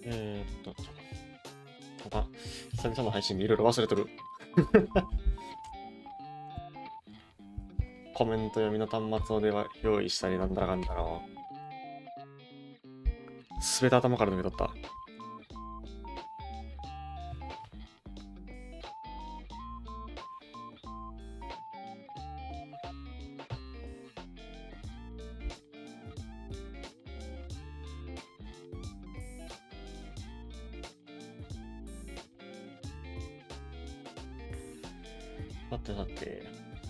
久々の配信でいろいろ忘れとる。コメント読みの端末をでは用意したりなんだかんだな。すべて頭から抜け取った。さてさて、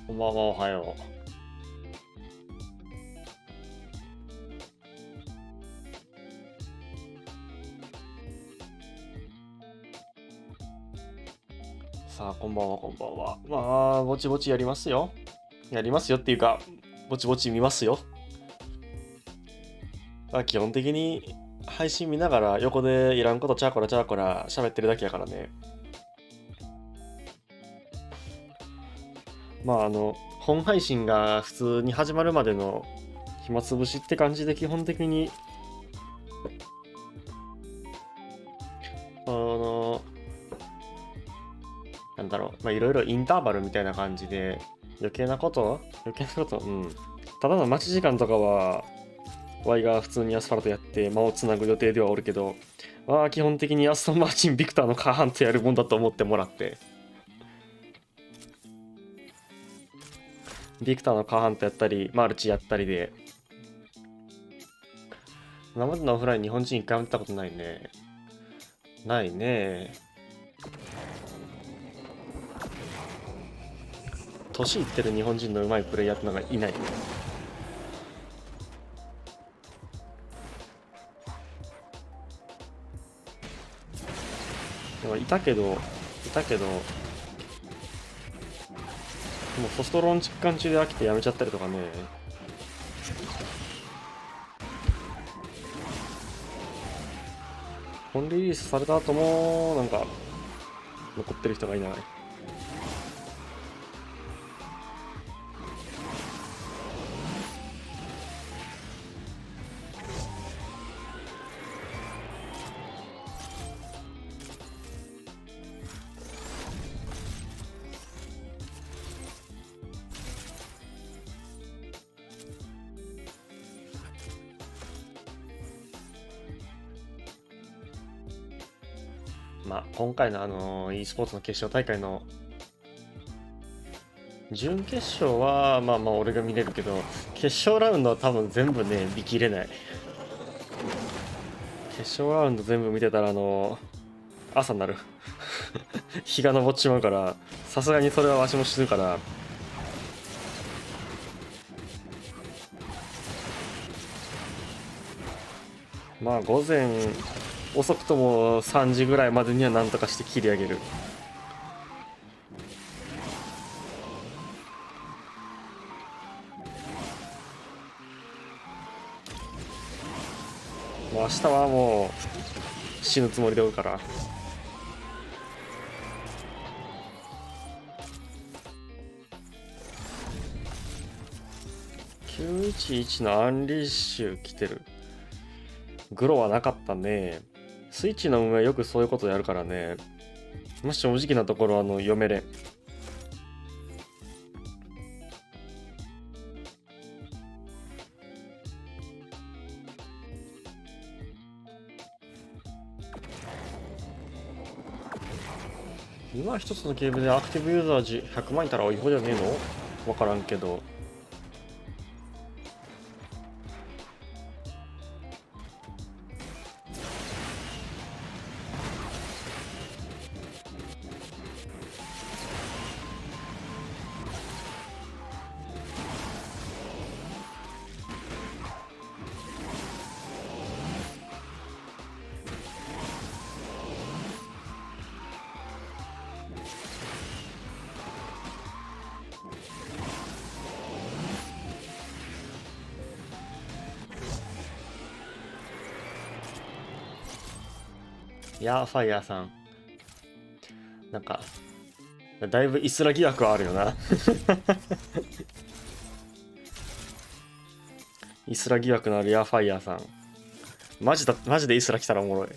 こんばんは、おはよう。さあ、こんばんは、こんばんは。まあ、ぼちぼちやりますよ。やりますよっていうか、ぼちぼち見ますよ。まあ、基本的に配信見ながら横でいらんことチャーコラチャーコラ喋ってるだけやからね。まあ本配信が普通に始まるまでの暇つぶしって感じで基本的になんだろう、まあいろいろインターバルみたいな感じで余計なことただの待ち時間とかはワイが普通にアスファルトやって間をつなぐ予定ではおるけど、まあ基本的にアストンマーチンビクターのカーハントやるもんだと思ってもらって、ビクターのカーハントやったりマルチやったりで、今までのオフライン日本人一回もやったことないね。ないね。年いってる日本人の上手いプレイヤーってのがいない。でもいたけどもうソストローン実感中で飽きてやめちゃったりとかね。本リリースされた後もなんか残ってる人がいない。まあ、今回のe スポーツの決勝大会の準決勝はまあまあ俺が見れるけど、決勝ラウンドは多分全部ね見切れない。決勝ラウンド全部見てたら朝になる日が昇っちまうから、さすがにそれはわしも死ぬから。まあ午前遅くとも3時ぐらいまでには何とかして切り上げる。もう明日はもう死ぬつもりでおるから。911のアンリッシュ来てる。グロはなかったね。スイッチの運営よくそういうことやるからね。もし正直なところ読めれん。今一つのゲームでアクティブユーザー時100万いたら多い方じゃねえの？わからんけど。いやー、ファイヤーさん。なんか、だいぶイスラ疑惑はあるよな。イスラ疑惑のあるヤーファイヤーさん。マジでイスラ来たらおもろい。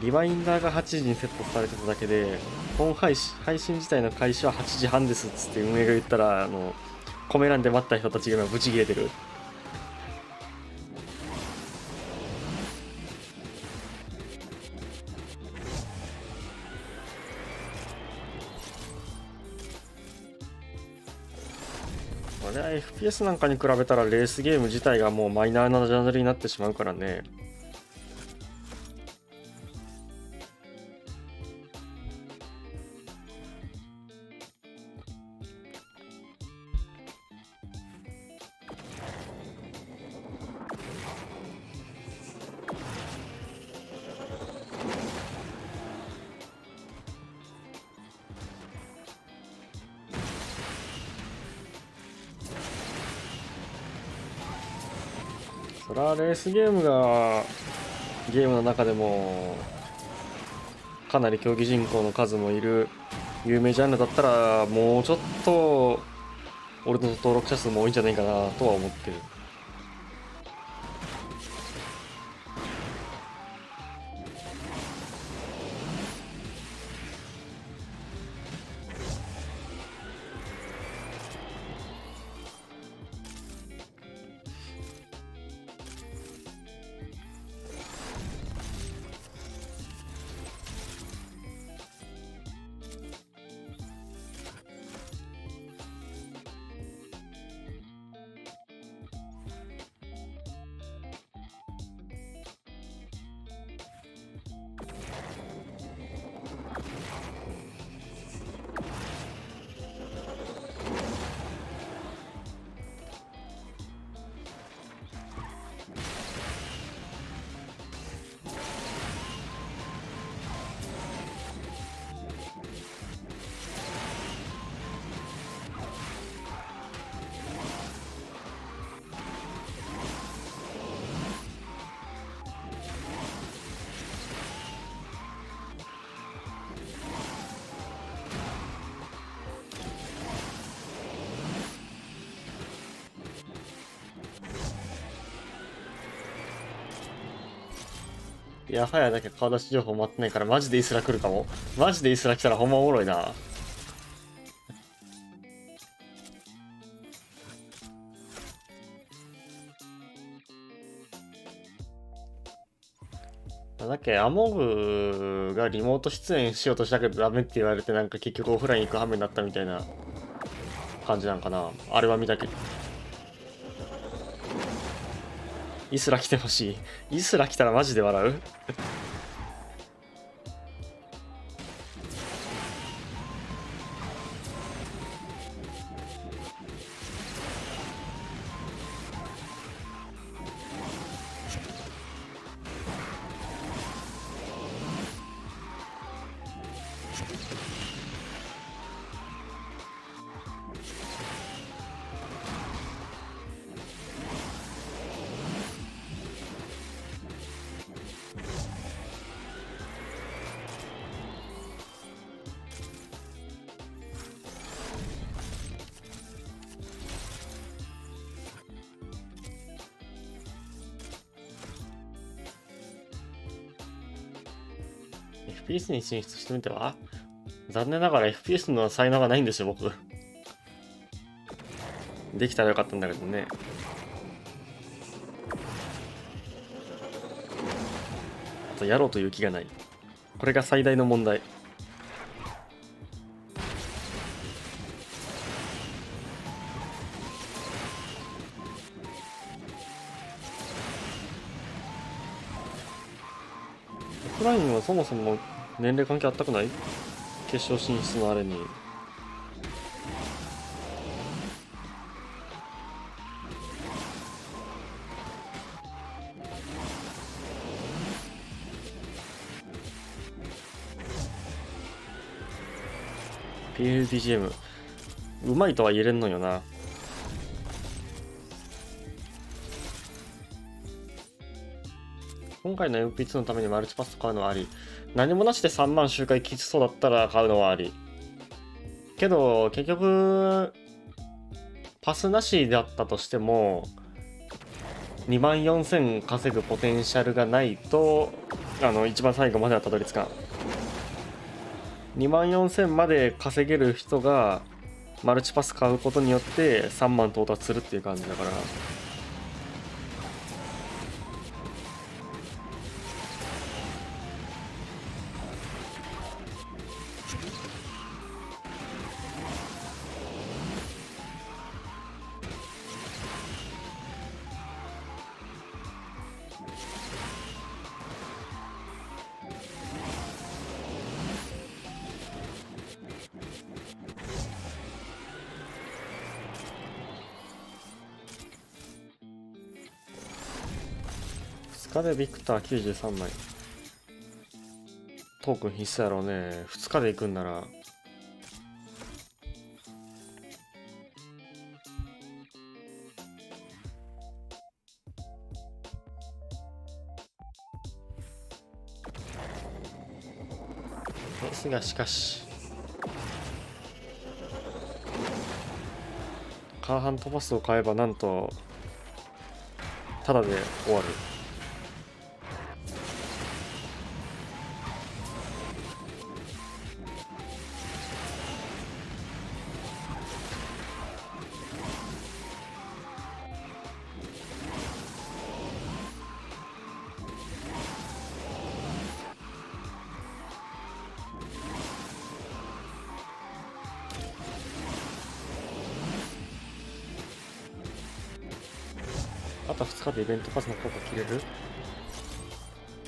リマインダーが8時にセットされてただけで、本配信自体の開始は8時半ですっつって運営が言ったら、コメ欄で待った人たちが今ブチ切れてる。これは FPS なんかに比べたらレースゲーム自体がもうマイナーなジャンルになってしまうからね。それはレースゲームがゲームの中でもかなり競技人口の数もいる有名ジャンルだったら、もうちょっと俺の登録者数も多いんじゃないかなとは思ってる。いや、ファイアだけ顔出し情報待ってないからマジでイスラ来るかも。マジでイスラ来たらほんまおもろいな。だっけ、アモグがリモート出演しようとしたけどダメって言われて、なんか結局オフライン行く羽目になったみたいな感じなんかな。あれは見たけど。イスラ来てほしい。イスラ来たらマジで笑う。FPS に進出してみては。残念ながら FPS の才能がないんですよ、僕。できたらよかったんだけどね。あとやろうという気がない。これが最大の問題。オフラインはそもそも年齢関係あったくない？決勝進出のあれに。PLBGM うまいとは言えれんのよな。今回の MP2 のためにマルチパス買うのはあり。何もなしで3万周回きつそうだったら買うのはあり。けど、結局、パスなしだったとしても、24000稼ぐポテンシャルがないと、一番最後まではたどり着かん。24000まで稼げる人がマルチパス買うことによって3万到達するっていう感じだから。2日でビクター93枚。トークン必須やろうね。2日で行くんなら。ですがしかしカーハン飛ばすを買えばなんとただで終わる。あと2日でイベントパスの効果切れる。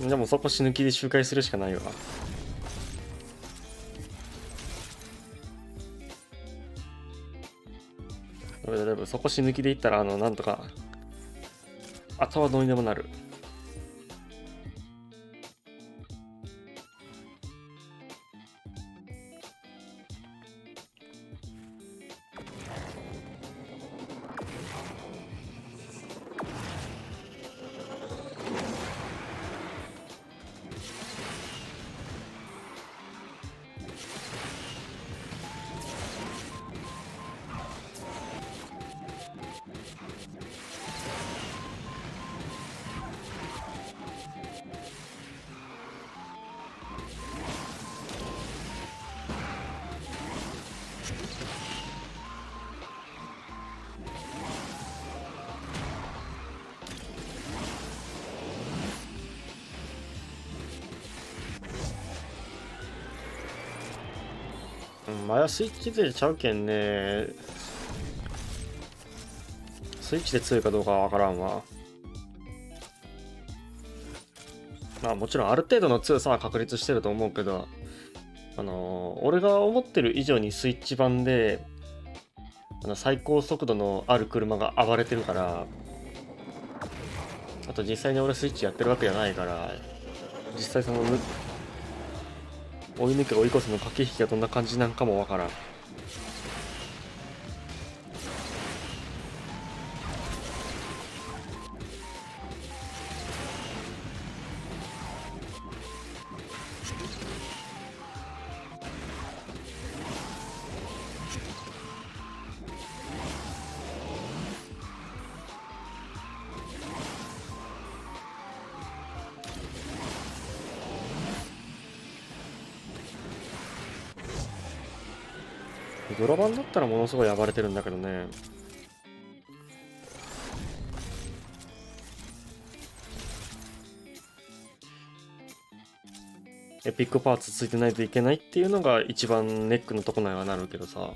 でもそこ死ぬ気で周回するしかないわ。そこ死ぬ気でいったらなんとかあとはどうにでもなる。前はスイッチでちゃうけんね。スイッチで強いかどうかはわからんわ。まあもちろんある程度の強さは確立してると思うけど、俺が思ってる以上にスイッチ版で最高速度のある車が暴れてるから。あと実際に俺スイッチやってるわけじゃないから、実際追い抜け追い越すの駆け引きがどんな感じなんかもわからん。ドラバンだったらものすごい暴れてるんだけどね。エピックパーツついてないといけないっていうのが一番ネックのとこなんはなるけどさ。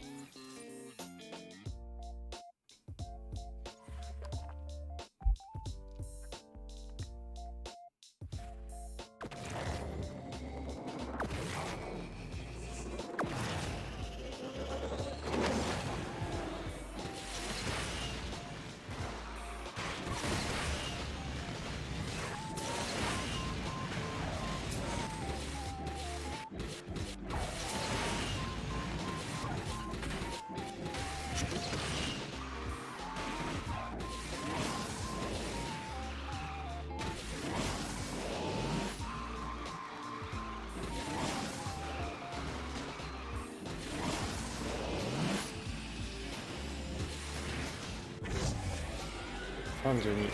32。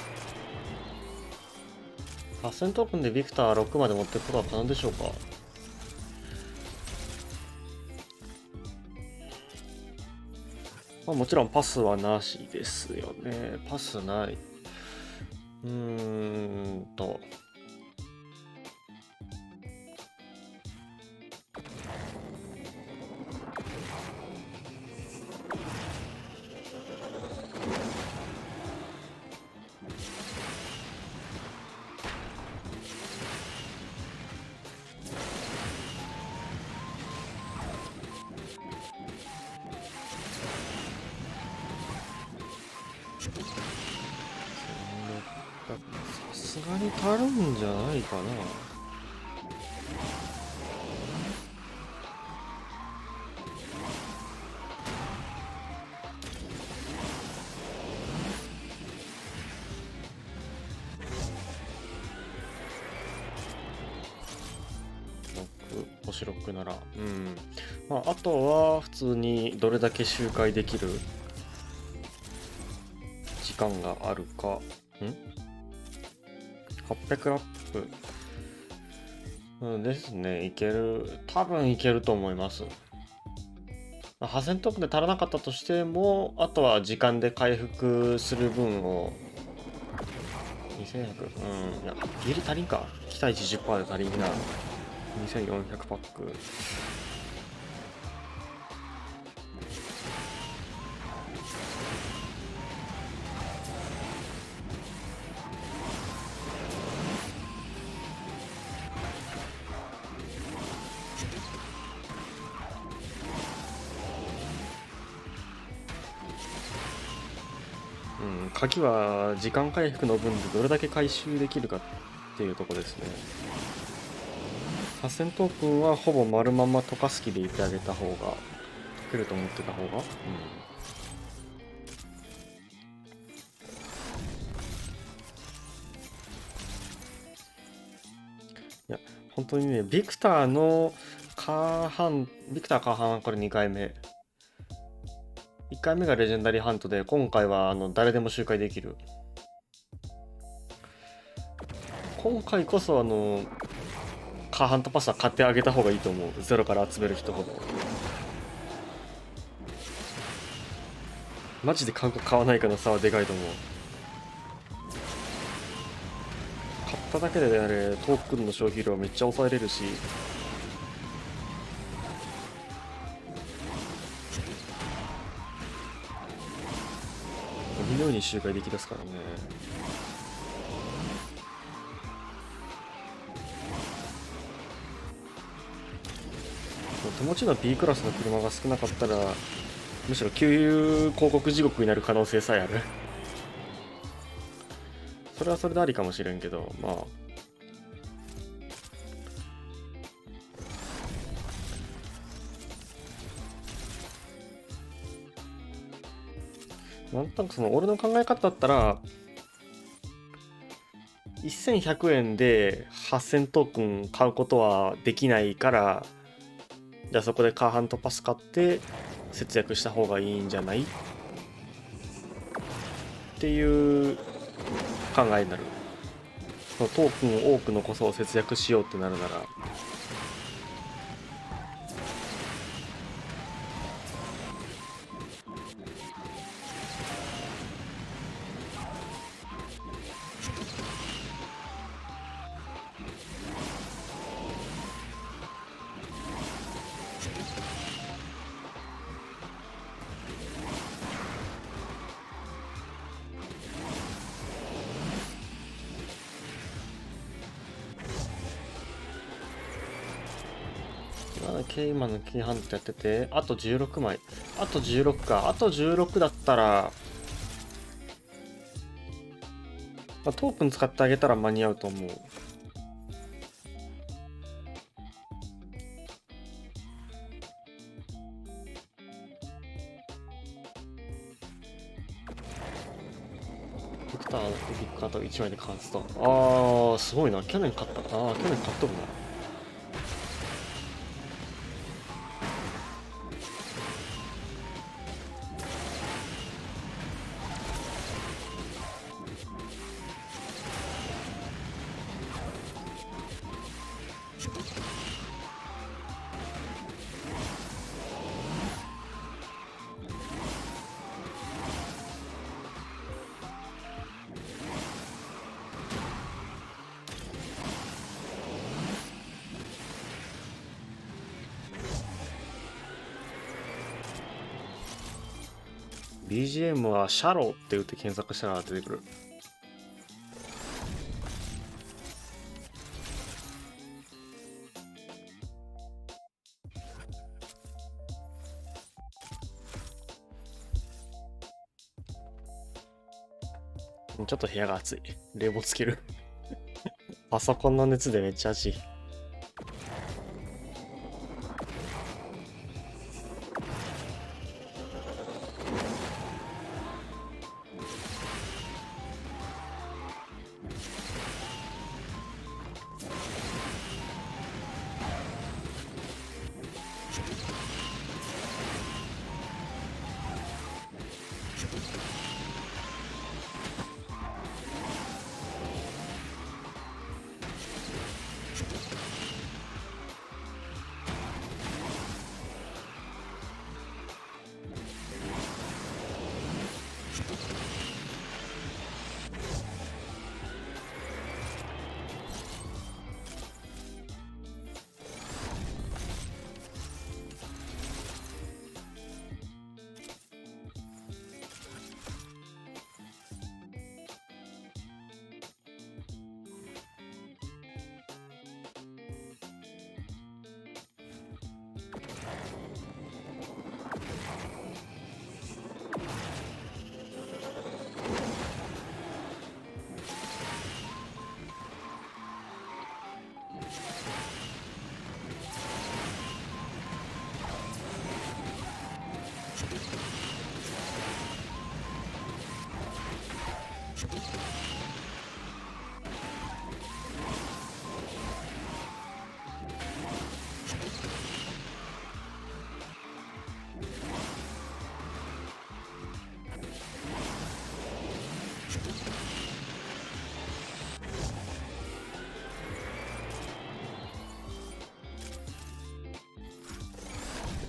8000トークンでビクター6まで持っていくことは可能でしょうか。まあ、もちろんパスはなしですよね。パスない。さすがに足るんじゃないかな。星6なら、まあ、あとは普通にどれだけ周回できる時間があるか。800ラップ、ですね。いける、多分いけると思います。8000トークンで足らなかったとしても、あとは時間で回復する分を2100、いやギリ足りんか。期待値 10% で足りんな。2400パック。鍵は時間回復の分でどれだけ回収できるかっていうとこですね。8000トークンはほぼ丸まま溶かす気でいてあげた方が、溶けると思ってた方が、いや、本当にね、ビクターカーハンはこれ2回目。1回目がレジェンダリーハントで、今回は誰でも周回できる。今回こそカーハントパスは買ってあげた方がいいと思う。ゼロから集める人ほど。マジで買うか買わないかの差はでかいと思う。買っただけであれ、トークンの消費量めっちゃ抑えれるし、微妙に周回できですからね。手持ちの B クラスの車が少なかったら、むしろ給油広告地獄になる可能性さえある。それはそれでありかもしれんけど、まあ。なんとなく俺の考え方だったら、1100円で8000トークン買うことはできないから、じゃあそこでカーハントパス買って節約した方がいいんじゃないっていう考えになる。トークンを多くのこそ節約しようってなるなら、今のキーハントやってて、あと16枚。あと16か。あと16だったら、トークン使ってあげたら間に合うと思う。ビクター、ビッグカート1枚でカンスト。すごいな。去年買った。去年買っとるな。BGM はシャローって打って検索したら出てくる。ちょっと部屋が暑い。冷房つける。パソコンの熱でめっちゃ暑い。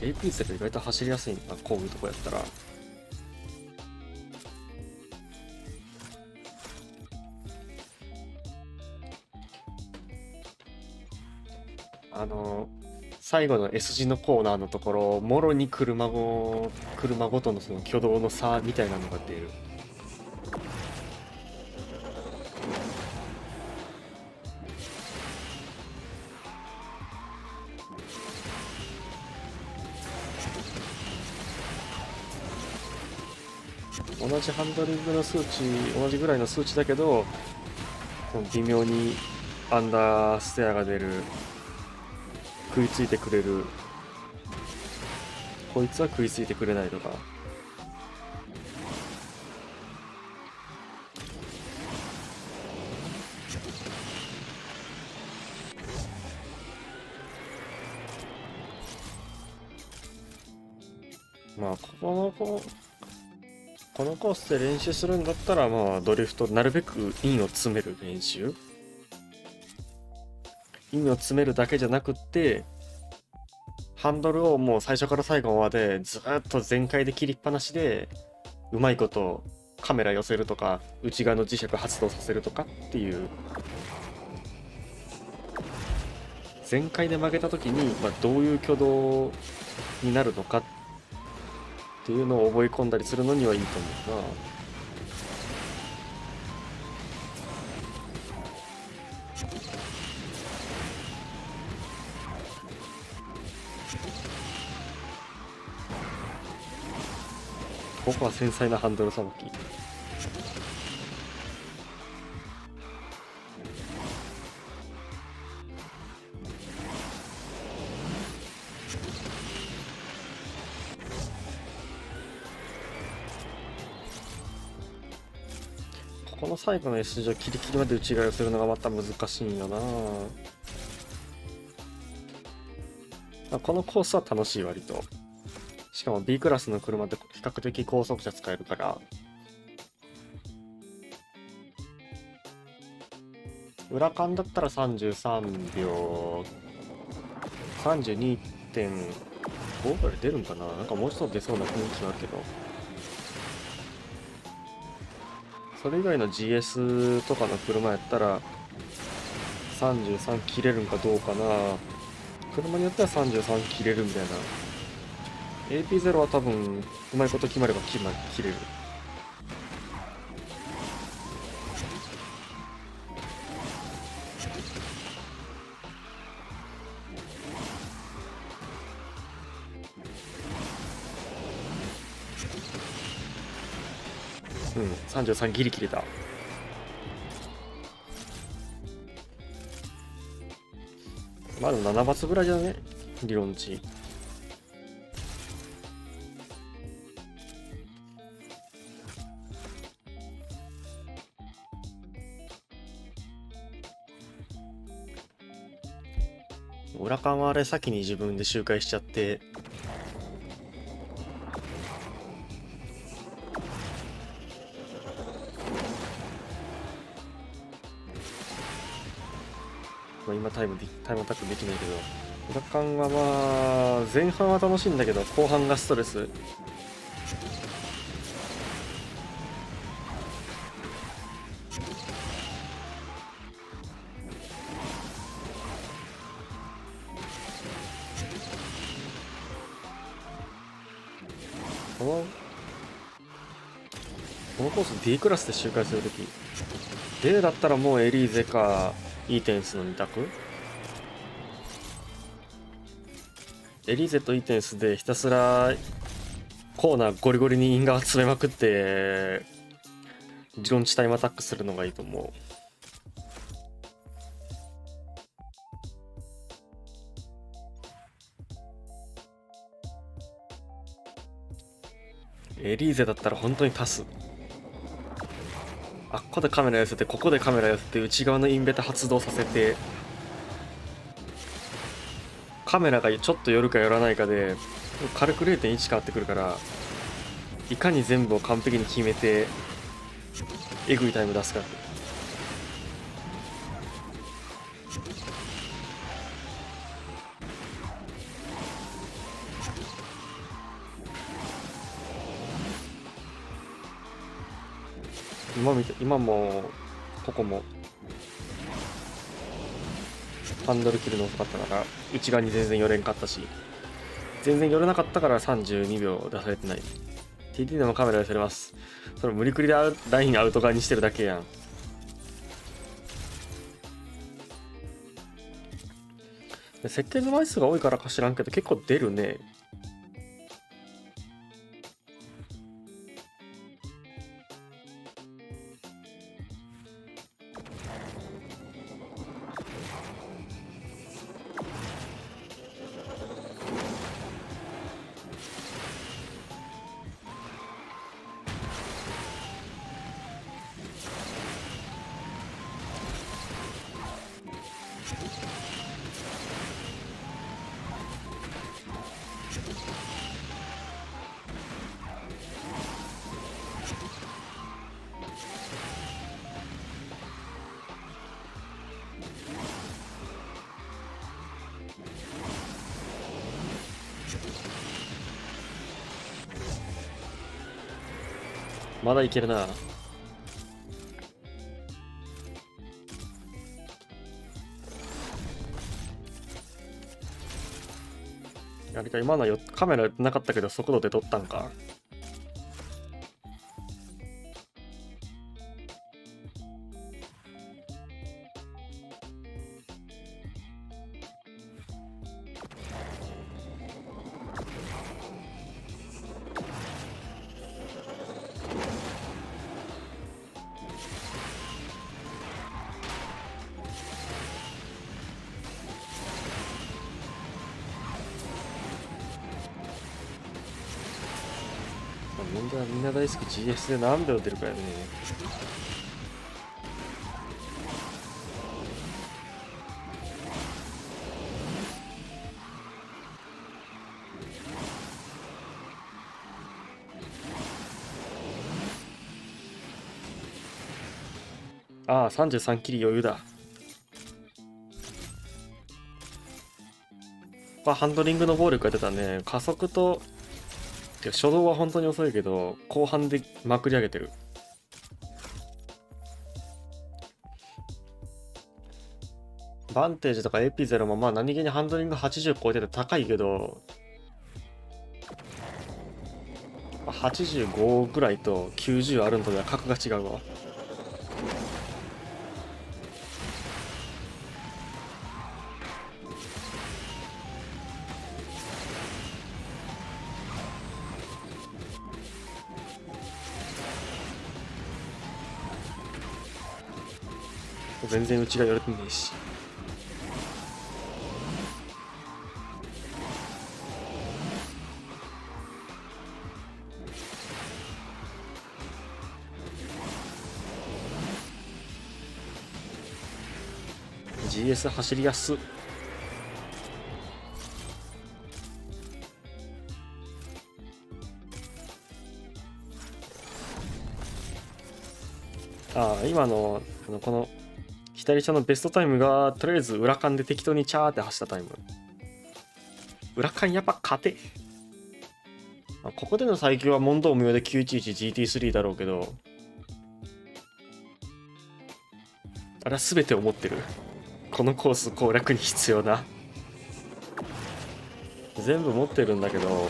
AP セル意外と走りやすいんだ、こういうとこやったら。最後の S 字のコーナーのところ、もろに車ごとのその挙動の差みたいなのが出る。同じハンドリングの数値、同じぐらいの数値だけど、その微妙にアンダーステアが出る、食いついてくれる、こいつは食いついてくれないとか。まあこのコースで練習するんだったら、まあドリフト、なるべくインを詰める練習。インを詰めるだけじゃなくって、ハンドルをもう最初から最後までずっと全開で切りっぱなしで、うまいことカメラ寄せるとか、内側の磁石発動させるとかっていう。全開で曲げた時に、どういう挙動になるのかっていうのを覚え込んだりするのにはいいと思うな。ここは繊細なハンドルさばき。この最後の S 字キリキリまで内側をするのがまた難しいんよな。このコースは楽しい割と。しかも B クラスの車って比較的高速車使えるから、裏間だったら33秒、32.5 ぐらい出るんかな。なんかもうちょっと出そうな雰囲気はあるけど、それ以外の GS とかの車やったら33切れるんかどうかな。車によっては33切れるみたいな AP0 は多分うまいこと決まれば切れる。うん、33ギリ切れた。まあでも7発ぐらいじゃね、理論値。裏缶はあれ先に自分で周回しちゃって、まあ、今タイムアタックできないけど、裏缶はまあ前半は楽しいんだけど後半がストレス。このコース D クラスで周回するとき D だったらもうエリーゼかイーテンスの2択。エリーゼとイーテンスでひたすらコーナーゴリゴリにイン側詰めまくってジロンチタイムアタックするのがいいと思う。エリーゼだったら本当に足す。あっこでカメラ寄せてここでカメラ寄せて内側のインベタ発動させて、カメラがちょっと寄るか寄らないかで軽く 0.1 変わってくるから、いかに全部を完璧に決めてえぐいタイム出すか。今もここもハンドル切るの遅かったから内側に全然寄れんかったし、全然寄れなかったから32秒出されてない。 TT でもカメラ寄せれます。それ無理くりでラインアウト側にしてるだけやん。設計の枚数が多いからか知らんけど結構出るね。まだいけるな。あれか、今のカメラなかったけど速度で撮ったんか。問題はみんな大好き GS で何秒出るかやね。ああ、33キリ余裕だ。まあ、ハンドリングの暴力やってたね。加速と初動は本当に遅いけど後半でまくり上げてる。バンテージとか AP0 もまあ何気にハンドリング80超えてて高いけど、85ぐらいと90あるのとでは格が違うわ。全然内が寄れてねえし。GS 走りやす。今のこの左下のベストタイムがとりあえず裏間で適当にチャーって走ったタイム。裏間やっぱ勝て。ここでの最強は問答無用で 911GT3 だろうけど、あれは全てを持ってる。このコース攻略に必要な全部持ってるんだけど、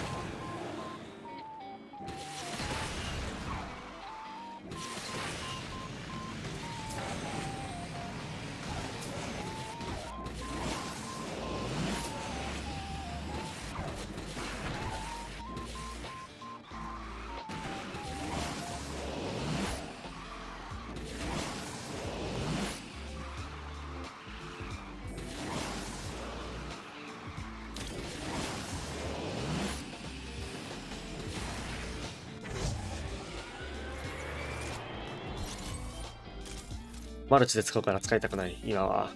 マルチで使うから使いたくない今は。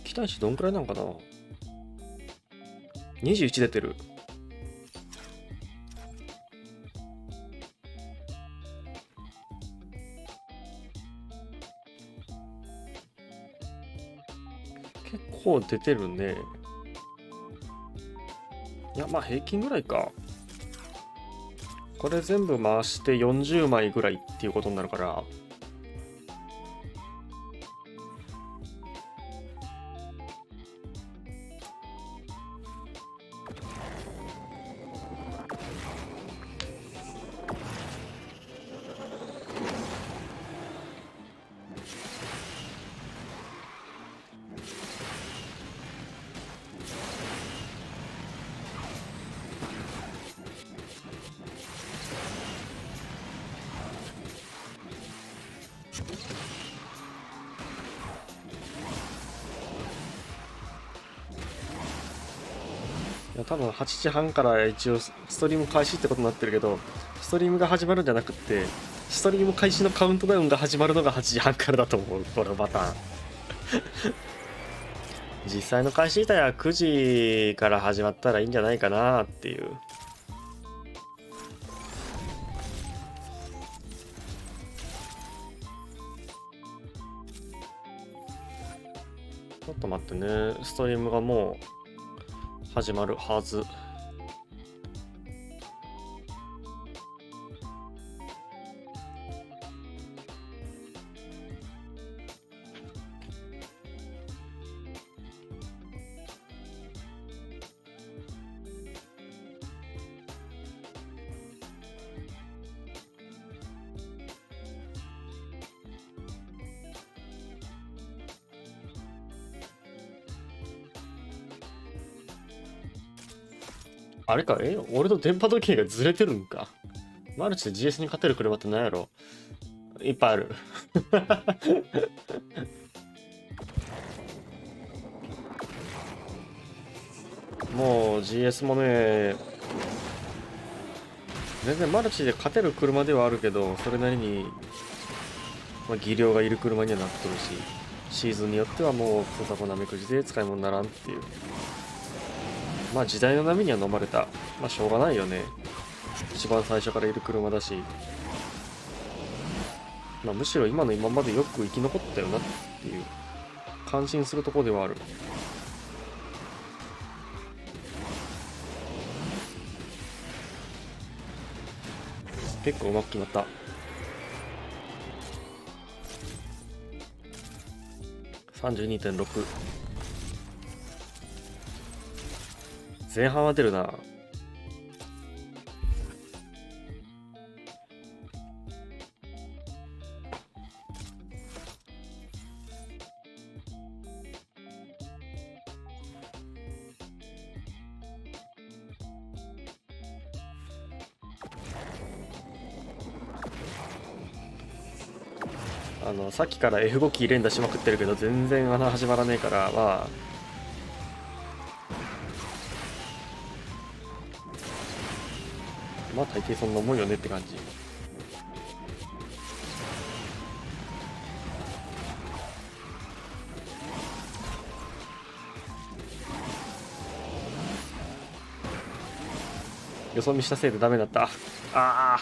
期待値どんくらいなのかな。21出てる。結構出てるね。いや、まあ平均ぐらいか。これ全部回して40枚ぐらいっていうことになるから。いや多分8時半から一応ストリーム開始ってことになってるけど、ストリームが始まるんじゃなくってストリーム開始のカウントダウンが始まるのが8時半からだと思う、このパターン実際の開始自体は9時から始まったらいいんじゃないかなっていう。ちょっと待ってね、ストリームがもう始まるはず。あれか、俺の電波時計がずれてるんか。マルチで GS に勝てる車って何やろ。いっぱいあるもう GS もね、全然マルチで勝てる車ではあるけど、それなりに、技量がいる車にはなっとるし、シーズンによってはもう小雑魚なめくじで使い物にならんっていう。まあ時代の波には飲まれた。まあしょうがないよね。一番最初からいる車だし。まあむしろ今の今までよく生き残ったよなっていう感心するところではある。結構うまく決まった。32.6。前半は出るな。さっきから F5 キー連打しまくってるけど全然始まらねえから、まあ大抵そんなもんよねって感じ。よそ見したせいでダメだった。ああ。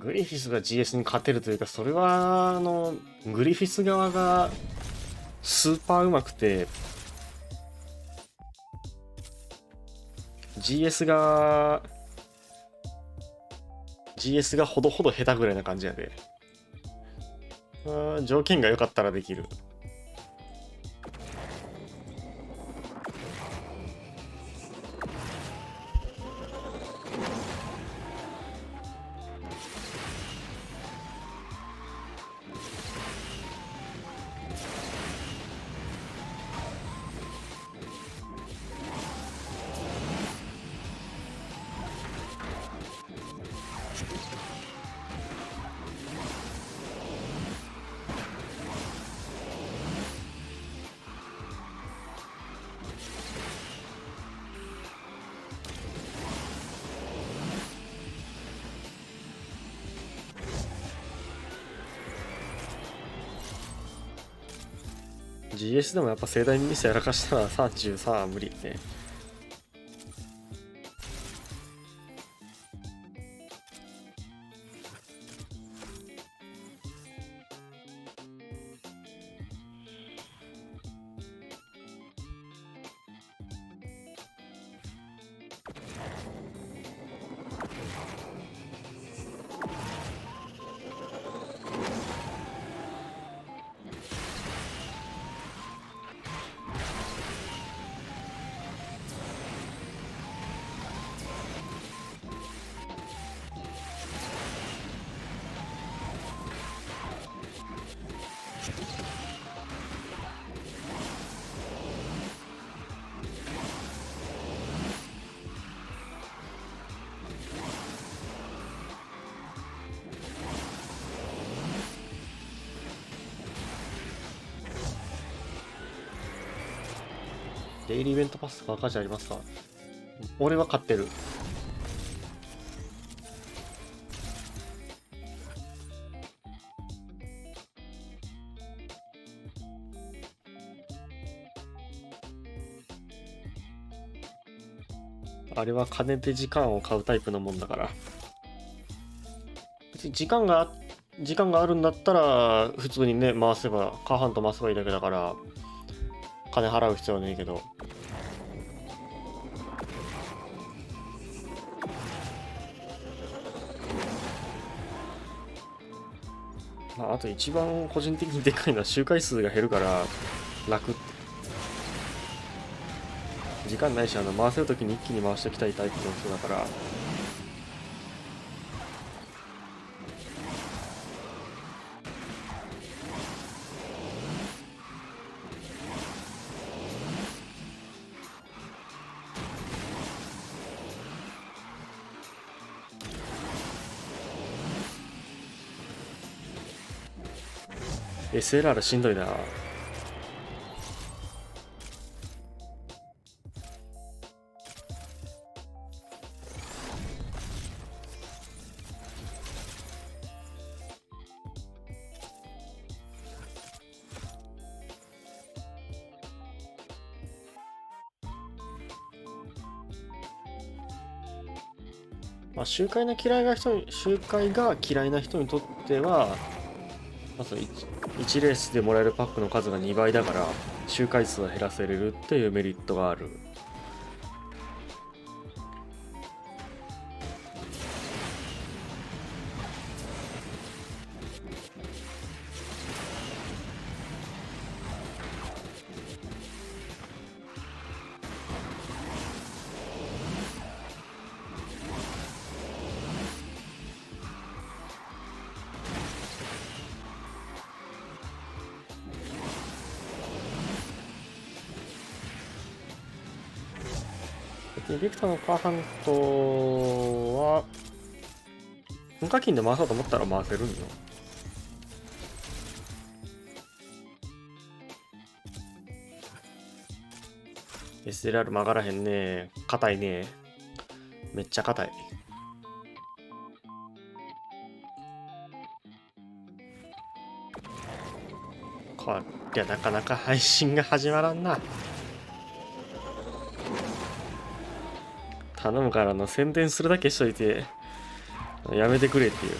グリフィスが GS に勝てるというか、それはグリフィス側がスーパーうまくて GS がほどほど下手ぐらいな感じやで。条件が良かったらできる。GS でもやっぱ盛大にミスやらかしたら33は無理ね。デイリーイベントパスとか赤字ありますか？俺は買ってる。あれは金で時間を買うタイプのもんだから。別に時間があるんだったら普通にね回せば、カーハント回せばいいだけだから金払う必要はねえけど。あと一番個人的にでかいのは周回数が減るから楽って。時間ないし回せるときに一気に回しておきたいタイプの人だから。SLR しんどいな。まあ、周回が嫌いな人にとっては、まず 1レースでもらえるパックの数が2倍だから周回数は減らせれるっていうメリットがある。でビクターのパーハントは無課金で回そうと思ったら回せるんよ。SLR 曲がらへんね。硬いね。めっちゃ硬い。こりゃなかなか配信が始まらんな。頼むから宣伝するだけしといてやめてくれっていう。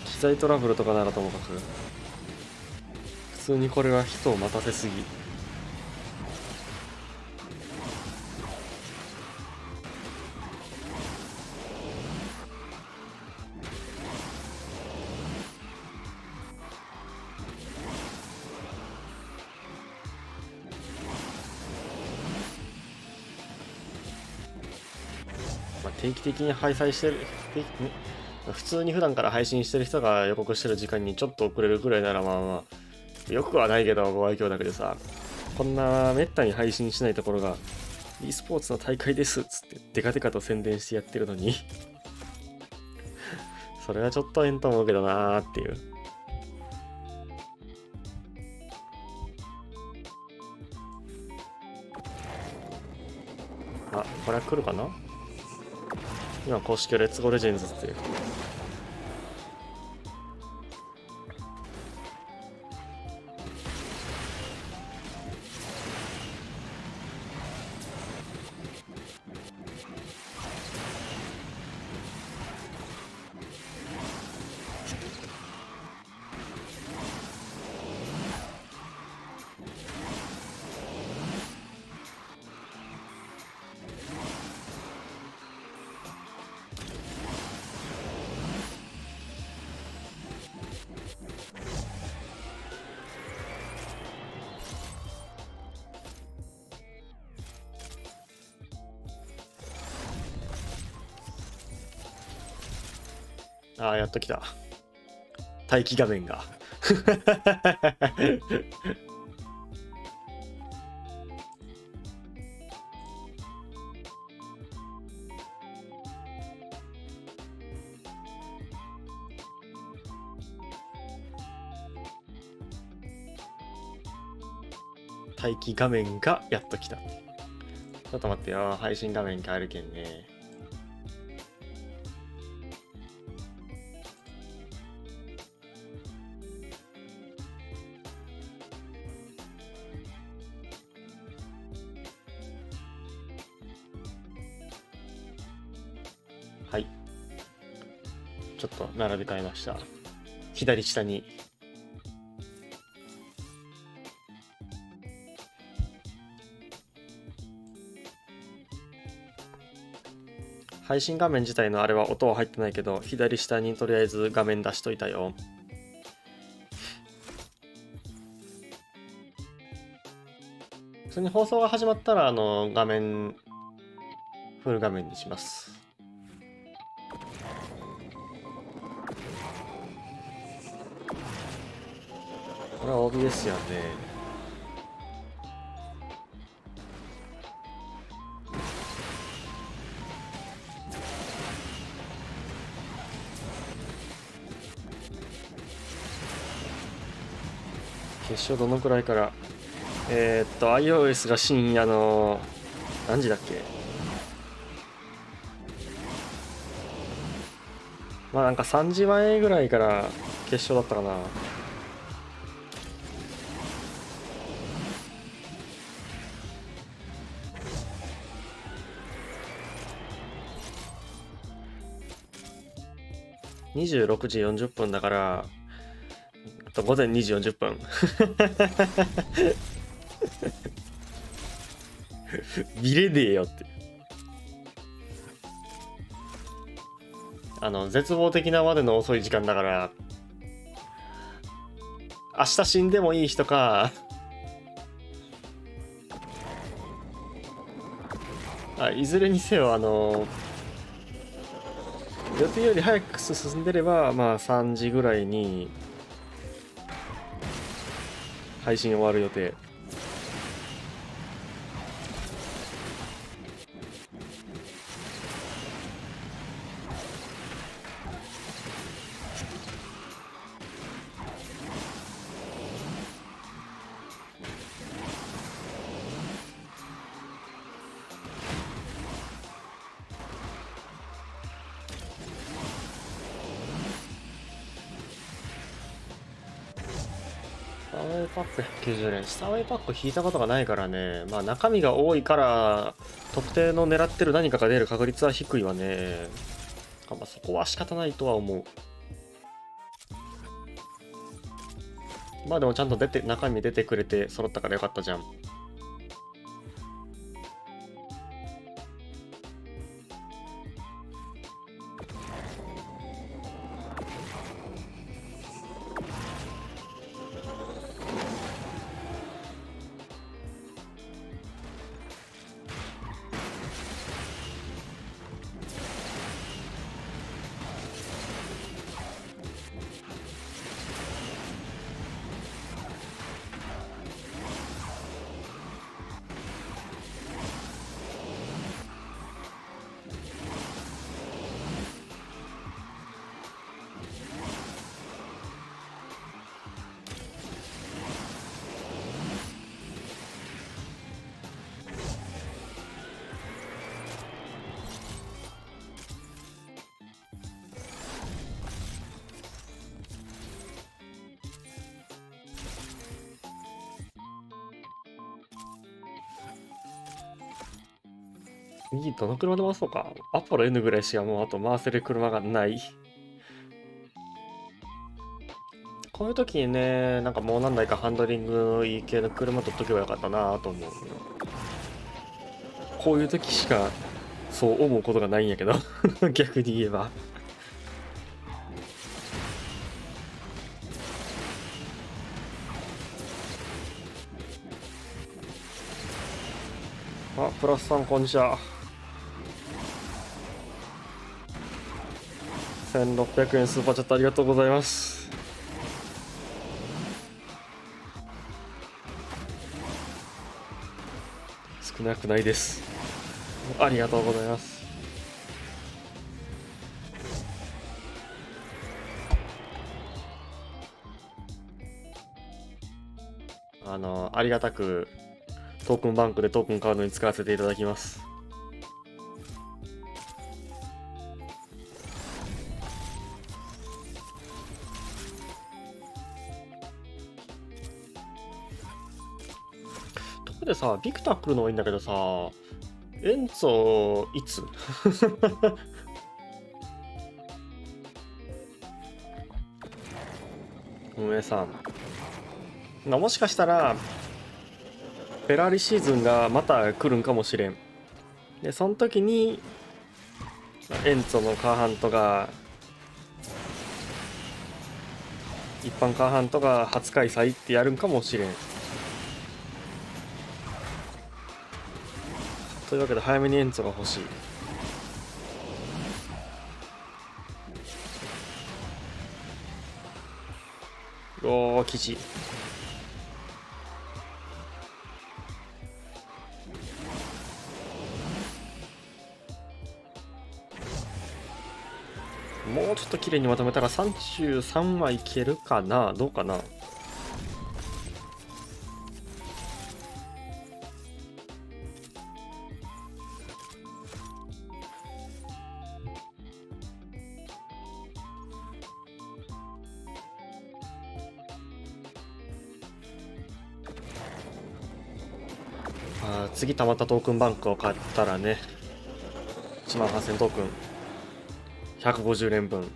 機材トラブルとかならともかく、普通にこれは人を待たせすぎ。定期的に配信してる、普通に普段から配信してる人が予告してる時間にちょっと遅れるくらいならまあまあよくはないけど、ご愛嬌だけでさ、こんなめったに配信しないところが e スポーツの大会ですっつってデカデカと宣伝してやってるのにそれはちょっとえんと思うけどなーっていう。あ、これは来るかな。今公式はレッツゴーレジェンズっていう。ああ、やっと来た。待機画面が。待機画面がやっと来た。ちょっと待ってよ。配信画面変えるけんね。はい。ちょっと並び替えました。左下に。配信画面自体のあれは音は入ってないけど、左下にとりあえず画面出しといたよ。普通に放送が始まったら画面フル画面にします。これは OBS やんね。決勝どのくらいから、iOS が深夜の何時だっけ。まあなんか3時前ぐらいから決勝だったかな。26時40分だから午前2時40分見れねえよって絶望的なまでの遅い時間だから、明日死んでもいい人かいずれにせよ予定より早く進んでればまあ3時ぐらいに配信終わる予定。パック190円。下上パック引いたことがないからね。まあ中身が多いから、特定の狙ってる何かが出る確率は低いわね。まあそこは仕方ないとは思う。まあでもちゃんと中身出てくれて揃ったからよかったじゃん。右どの車で回そうか。アポロ N ぐらいしかもうあと回せる車がない。こういう時にね、なんかもう何台かハンドリングのいい系の車取っとけばよかったなと思う。こういう時しかそう思うことがないんやけど逆に言えば。あ、プラスさんこんにちは。1600円スーパーチャットありがとうございます。少なくないです。ありがとうございます。ありがたくトークンバンクでトークン買うのに使わせていただきます。とこでさ、ビクター来るのはいいんだけどさ、エンツォいつ運営さん。もしかしたら、フェラーリシーズンがまた来るんかもしれん。で、その時に、エンツォのカーハントが、一般カーハントが初開催ってやるんかもしれん。というわけで早めにエンツォが欲しい。おー、記事。もうちょっと綺麗にまとめたら33はいけるかな。どうかな。次たまったトークンバンクを買ったらね、18000トークン150連分、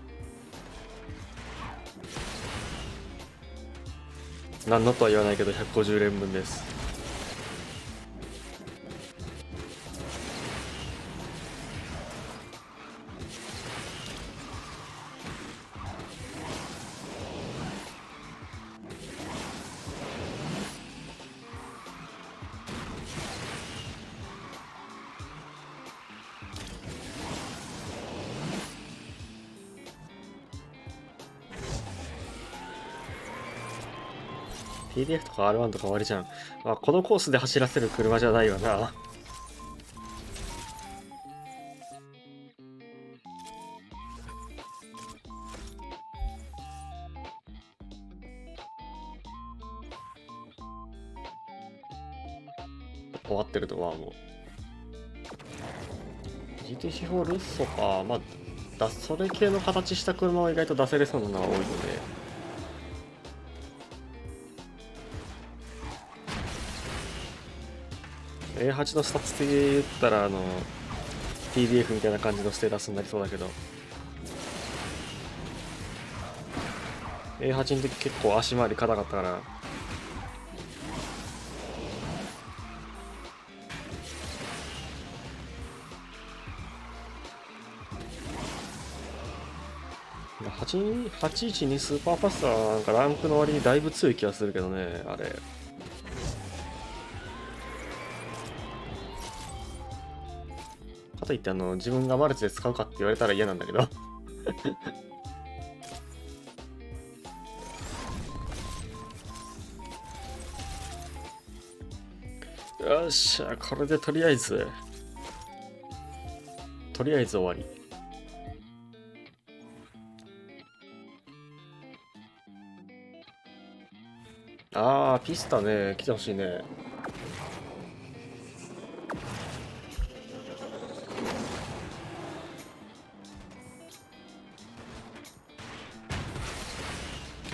何のとは言わないけど150連分です。PDF とか R1 とか終わりじゃん。まあ、このコースで走らせる車じゃないわな。終わってるとはもう。GTC4 ルッソか。まあ、それ系の形した車は意外と出せれそうなのは多いので。A8 のスタッツで言ったらTDF みたいな感じのステータスになりそうだけど、 A8 の時結構足回り硬かったから。812スーパーパスタはなんかランクの割にだいぶ強い気がするけどね、あれ。かといって自分がマルチで使うかって言われたら嫌なんだけどよっしゃ、これでとりあえず終わり。あー、ピスタね、来てほしいね。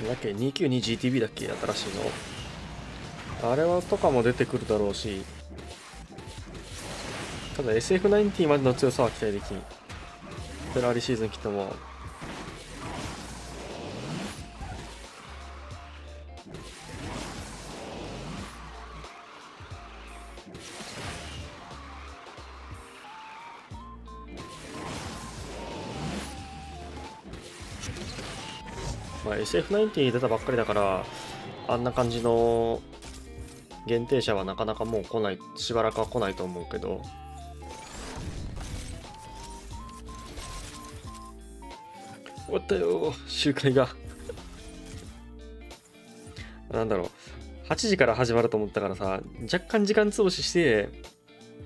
だっけ 292GTB だっけ、新しいの。あれはとかも出てくるだろうし、ただ SF90 までの強さは期待できん。フェラーリシーズン来ても。まあ、SF90 出たばっかりだから、あんな感じの限定車はなかなかもう来ない、しばらくは来ないと思うけど、終わったよ、集会がなんだろう、8時から始まると思ったからさ、若干時間潰しして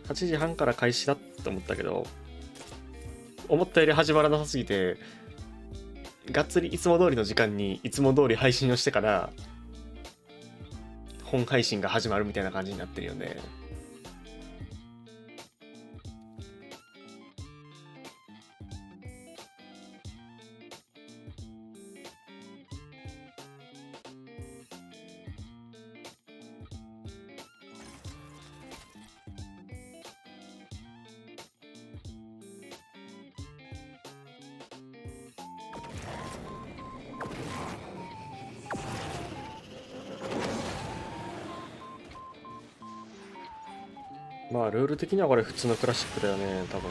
8時半から開始だと思ったけど、思ったより始まらなさすぎて、がっつりいつも通りの時間にいつも通り配信をしてから本配信が始まるみたいな感じになってるよね。まあルール的にはこれ普通のクラシックだよね、多分。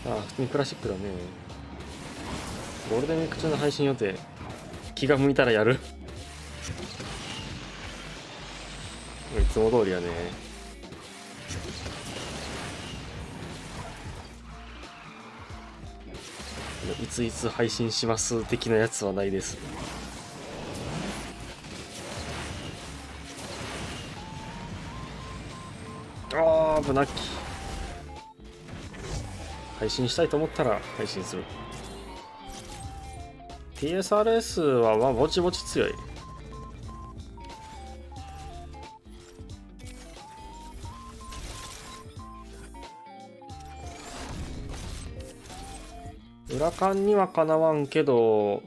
ああ、普通にクラシックだね。ゴールデンウィーク中の配信予定。気が向いたらやる。いつも通りやね。いついつ配信します的なやつはないです。ああ、危なっき。配信したいと思ったら配信する。TSRS はまあぼちぼち強い。裏勘にはかなわんけど、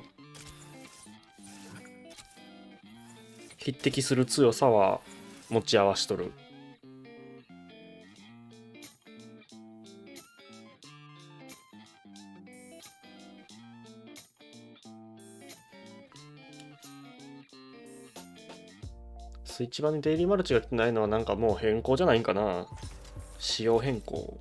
匹敵する強さは持ち合わしとる。スイッチ版にデイリーマルチが来てないのはなんかもう変更じゃないんかな。仕様変更。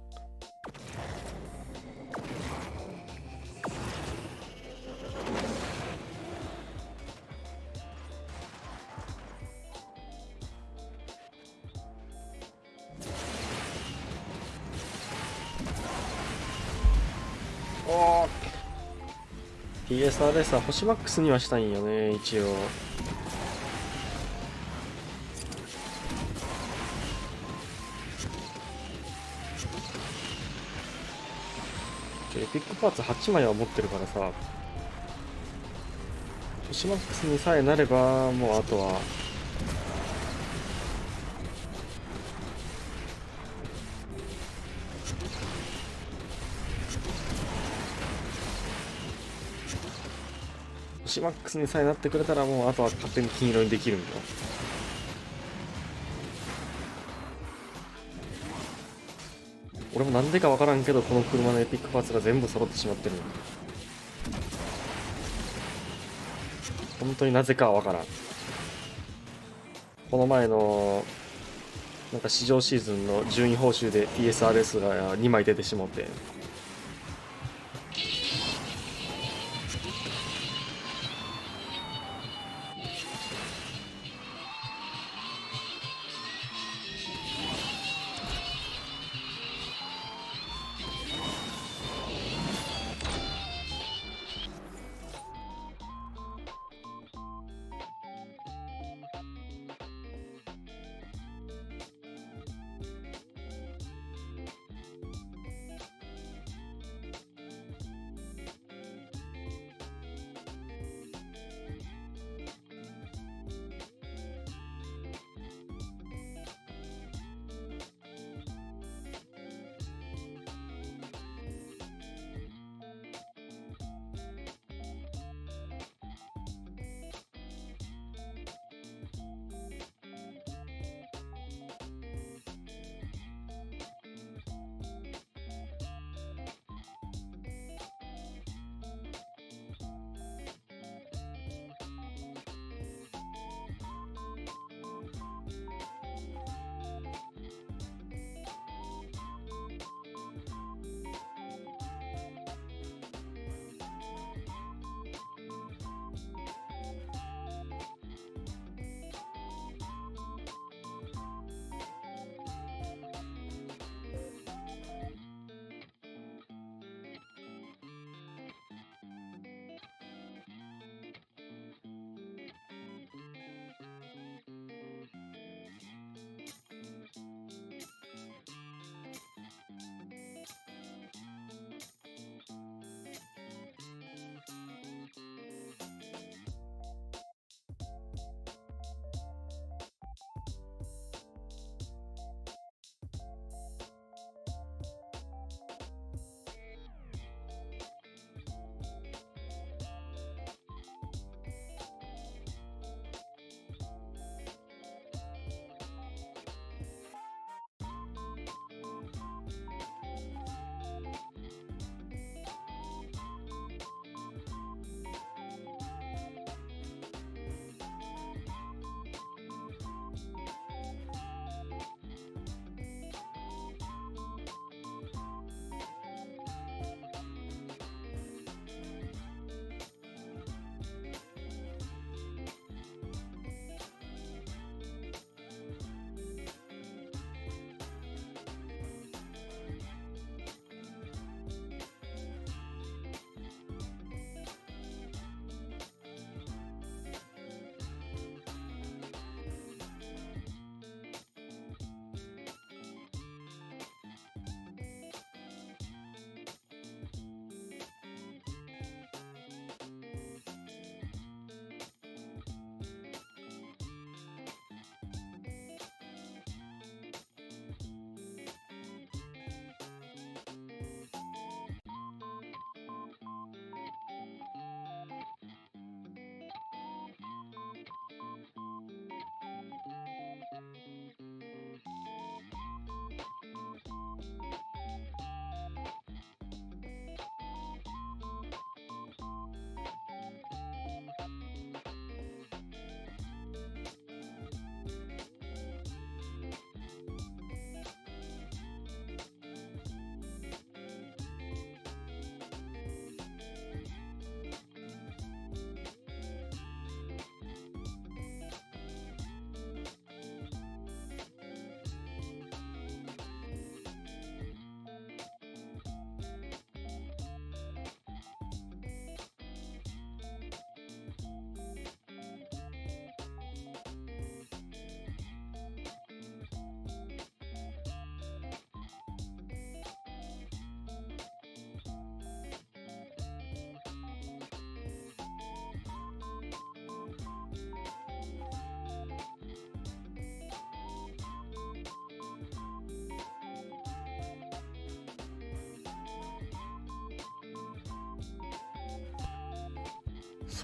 おー TSRS は星マックスにはしたいんよね、一応。ピックパーツ8枚は持ってるからさ、星マックスにさえなれば、もうあとは星マックスにさえなってくれたら、もうあとは勝手に金色にできるんだよ。俺もなんでかわからんけど、この車のエピックパーツが全部揃ってしまってる。本当になぜかはわからん。この前のなんか市場シーズンの順位報酬で TSRS が2枚出てしまって、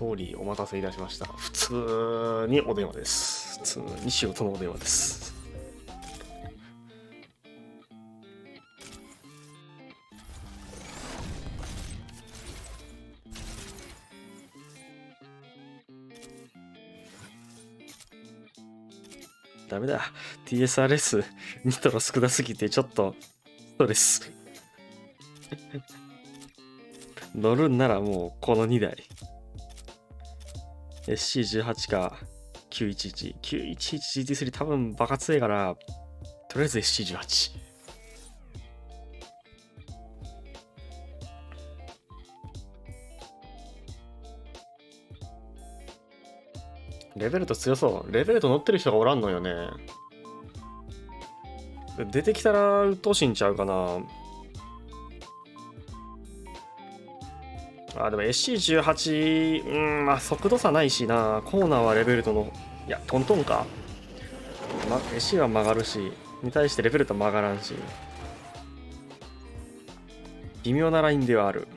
総理お待たせいたしました。普通にお電話です。普通に仕事のお電話です。ダメだ。TSRS ニトロ少なすぎてちょっとストレス。乗るんならもうこの2台。SC18 か911。911GT3 多分バカ強いから、とりあえず SC18。レベルト強そう。レベルト乗ってる人がおらんのよね。出てきたら鬱陶しいんちゃうかな。でも SC18、まあ速度差ないしな。コーナーはレベルトの、いや、トントンか。SC は曲がるし、に対してレベルト曲がらんし。微妙なラインではある。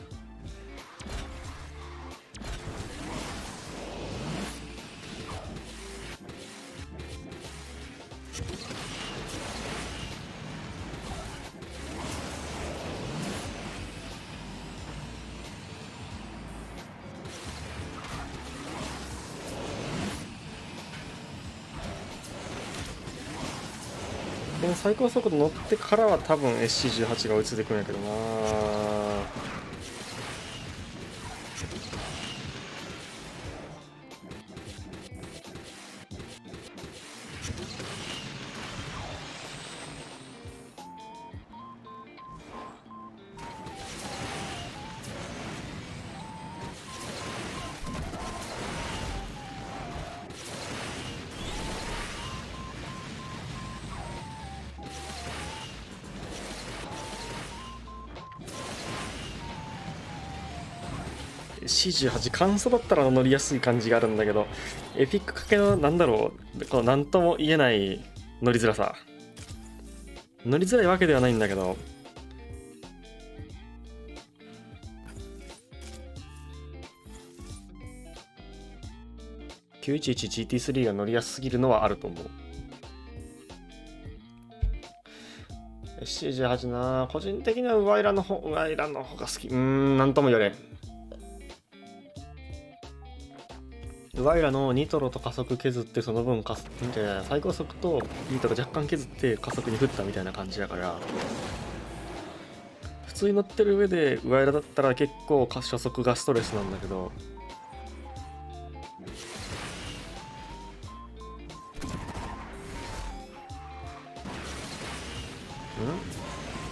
でも最高速度乗ってからは多分 SC18 が追いついてくるんやけどな。C18 簡素だったら乗りやすい感じがあるんだけど、エピックかけのなんだろう、このなんとも言えない乗りづらさ。乗りづらいわけではないんだけど、911GT3 が乗りやすすぎるのはあると思う。C18 な、個人的にはウワイラの方が好き。なんとも言われん。ウワイラのニトロと加速削ってその分最高速とニトロ若干削って加速に振ったみたいな感じだから、普通に乗ってる上でウワイラだったら結構初速がストレスなんだけど、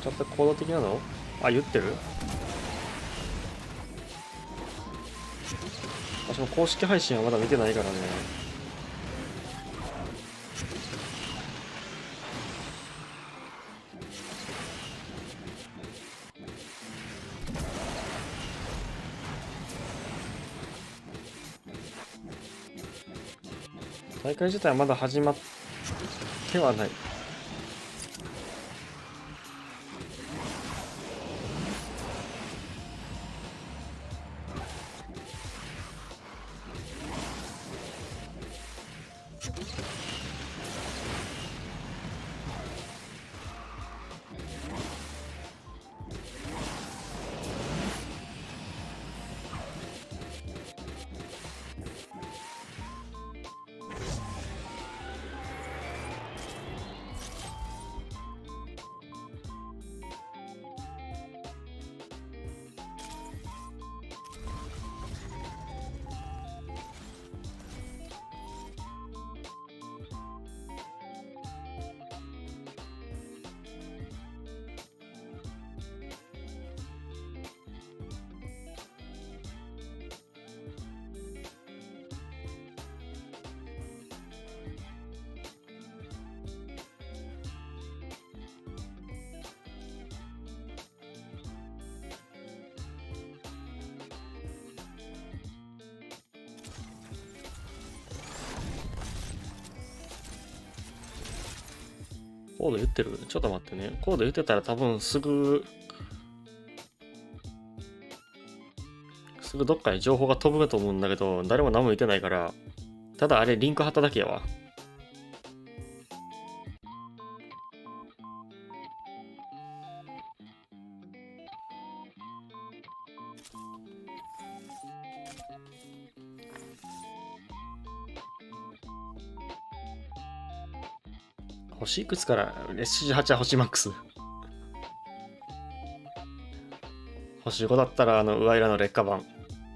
ちょっと行動的なの？言ってる？私も公式配信はまだ見てないからね。大会自体はまだ始まってはない。コード言ってる？ちょっと待ってね。コード言ってたら多分すぐすぐどっかに情報が飛ぶと思うんだけど、誰も何も言ってないから、ただあれリンク貼っただけやわ。星いくつから ?SG8 は星マックス。星5だったらウワイラの劣化版。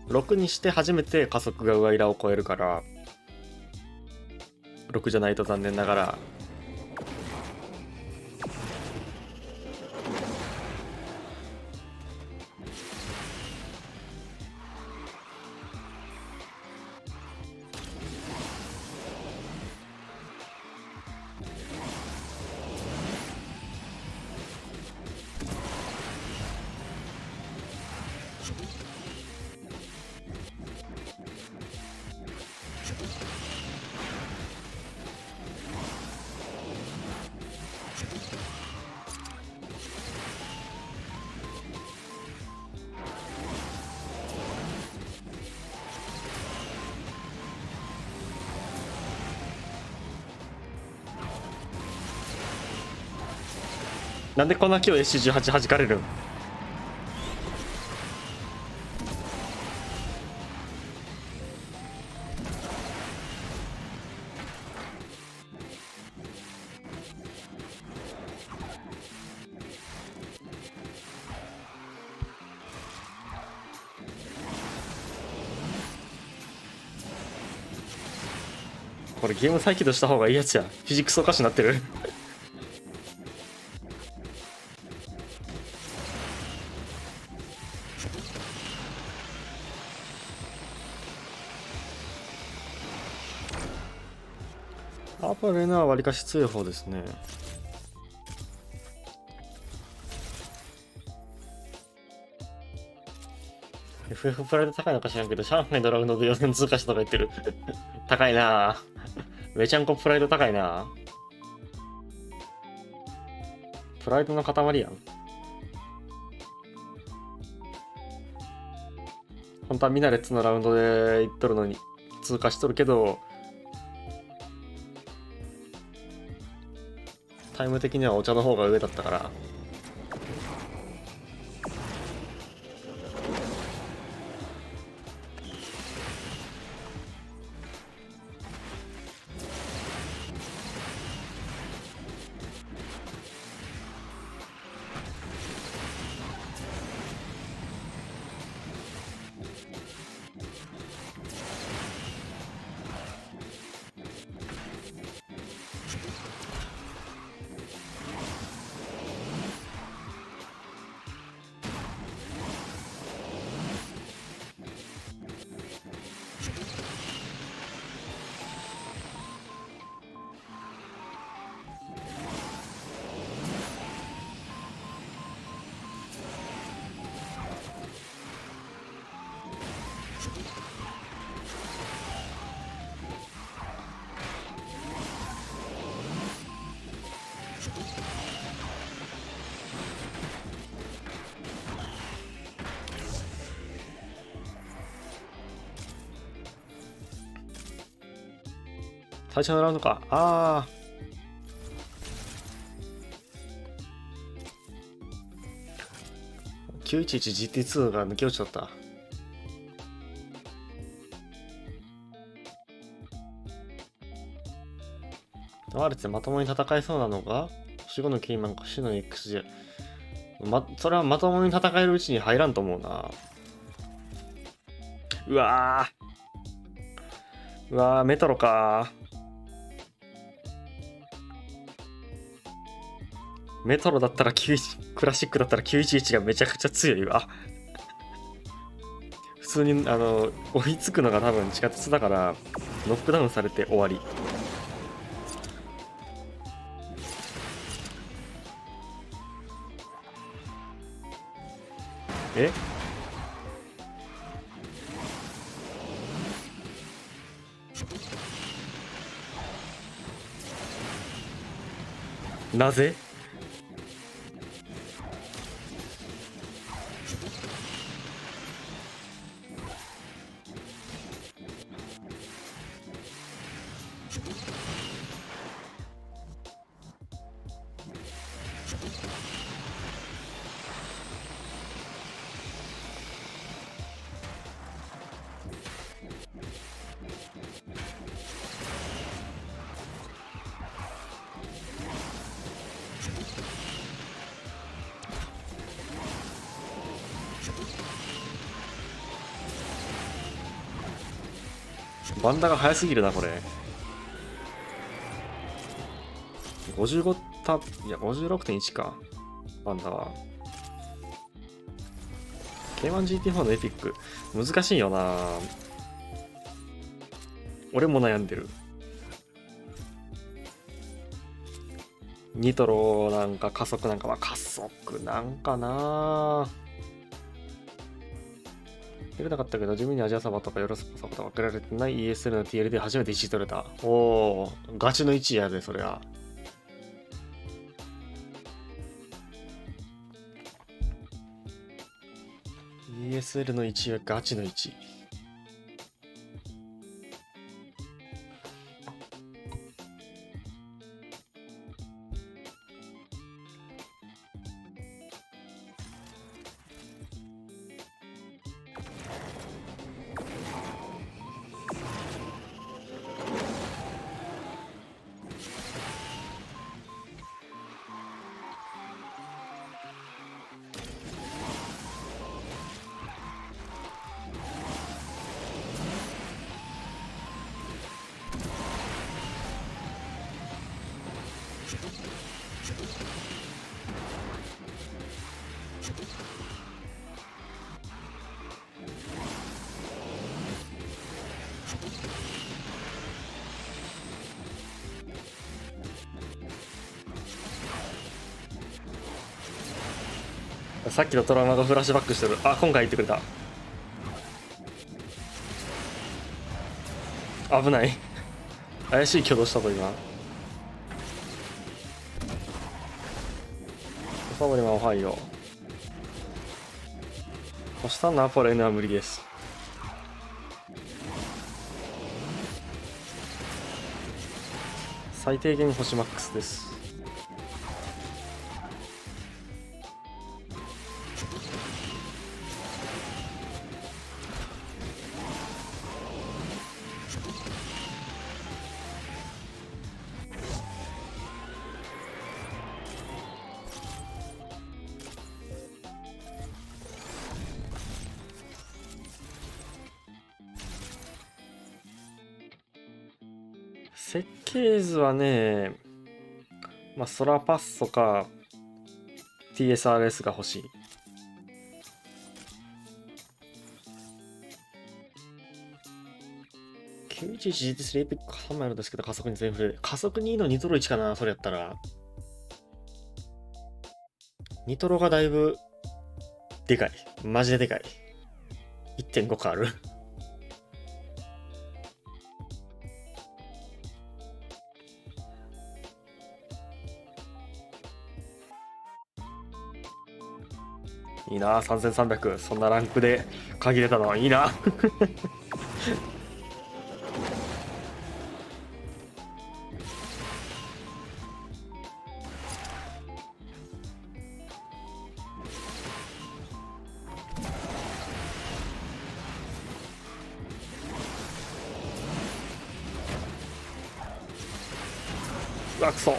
6にして初めて加速がウワイラを超えるから、6じゃないと残念ながら。なんでこんな今日 SG18 弾かれるん？これゲーム再起動した方がいいやつや。フィジックスおかしになってる。アパレナはわりかし強い方ですね。FF プライド高いのか知らんけど、上海ドラグノで予選通過したとか言ってる。高いなぁ。めちゃんこプライド高いなぁ。プライドの塊やん。本当はミナレッツのラウンドで行っとるのに通過しとるけど、タイム的にはお茶の方が上だったから。最初のラウンドか。ああ。911GT2 が抜け落ちちゃった。あるってまともに戦えそうなのが、星5のキーマンか死の XJ。それはまともに戦えるうちに入らんと思うな。うわー。うわー、メトロかー。メトロだったら91、クラシックだったら911がめちゃくちゃ強いわ。普通に追いつくのが多分地下鉄だからノックダウンされて終わり。え？なぜ？バンダが早すぎるなこれ。55タいや 56.1 かバンダは。 K1GT4 のエピック難しいよな。俺も悩んでる。ニトロなんか加速なんかは加速なんかな。入れなかったけど、地味にアジアサバとかヨーロッパサバとか送られてない ESL の TL で初めて1位取れた。おお、ガチの1位やで、そりゃ。ESL の1位はガチの1位。さっきのトラウマがフラッシュバックしてる。あ、今回言ってくれた。危ない。怪しい挙動したぞ今。おさぼりはおはよう。そしたらナポレオンは無理です。最低限星マックスです。設計図はね、まあ、ソラパッソか TSRS が欲しい。911GT3 エピック3枚あるんですけど、加速に全振れ。加速2のニトロ1かな、それやったら。ニトロがだいぶでかい。マジででかい。1.5 かある。いいな、3300。そんなランクで限れたのはいいな。うわ、くそ。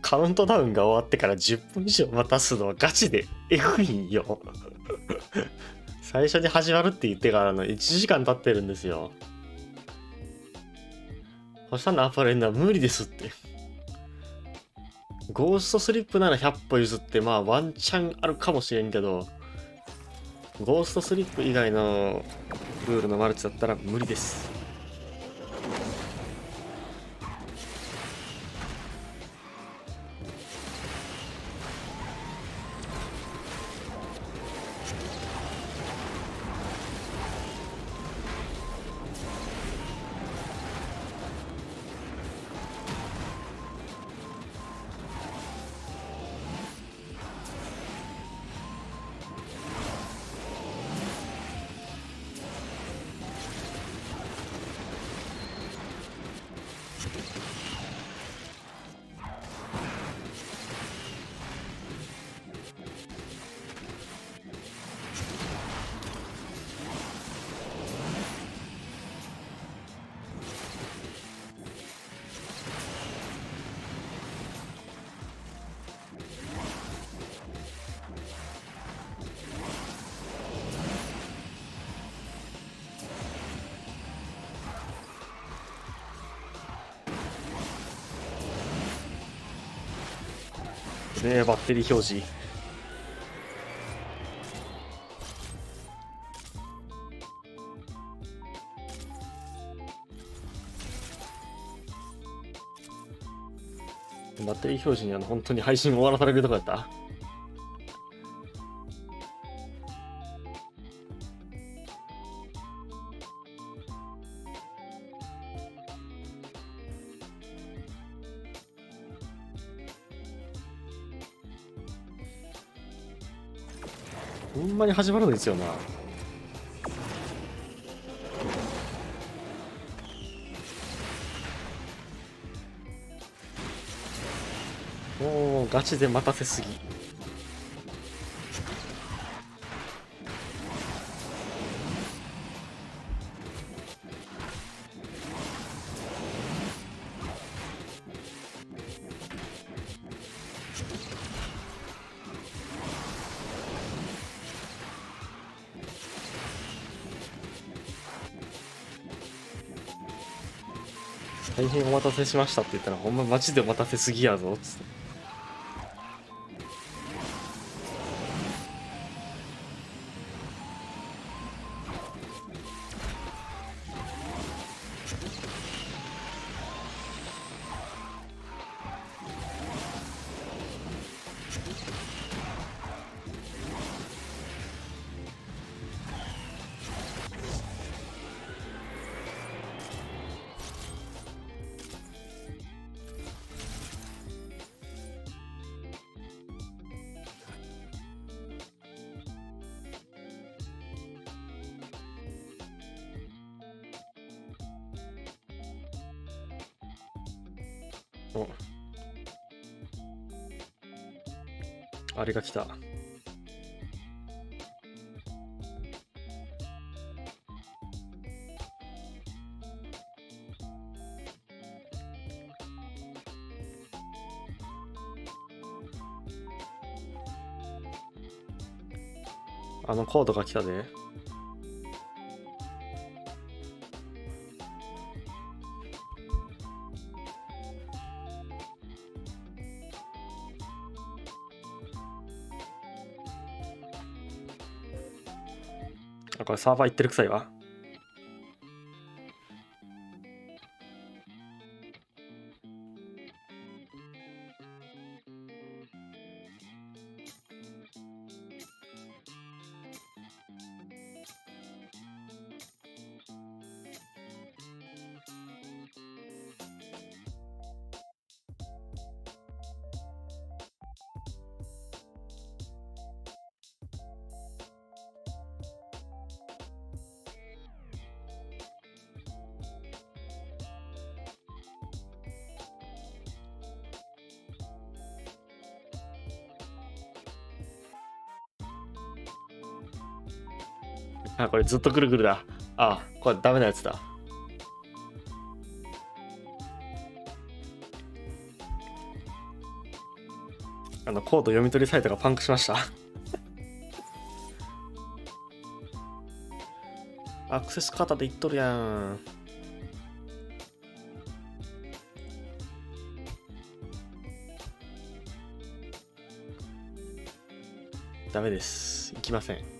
カウントダウンが終わってから10分以上待たすのはガチでエグいんよ。最初に始まるって言ってからの1時間経ってるんですよ。星のアパレルは無理ですって。ゴーストスリップなら100歩譲ってまあワンチャンあるかもしれんけど、ゴーストスリップ以外のルールのマルチだったら無理です。バッテリー表示。バッテリー表示に本当に配信終わらされるとこやった。ほんまに始まるんですよな。もうガチで待たせすぎ。大変お待たせしましたって言ったら、ほんまマジでお待たせすぎやぞつって。お、あれが来た。コードが来たで。これサーバー行ってるくさいわ。あ、これずっとぐるぐるだ。あ、これダメなやつだ。コード読み取りサイトがパンクしましたアクセス型でいっとるやん。ダメです。行きません。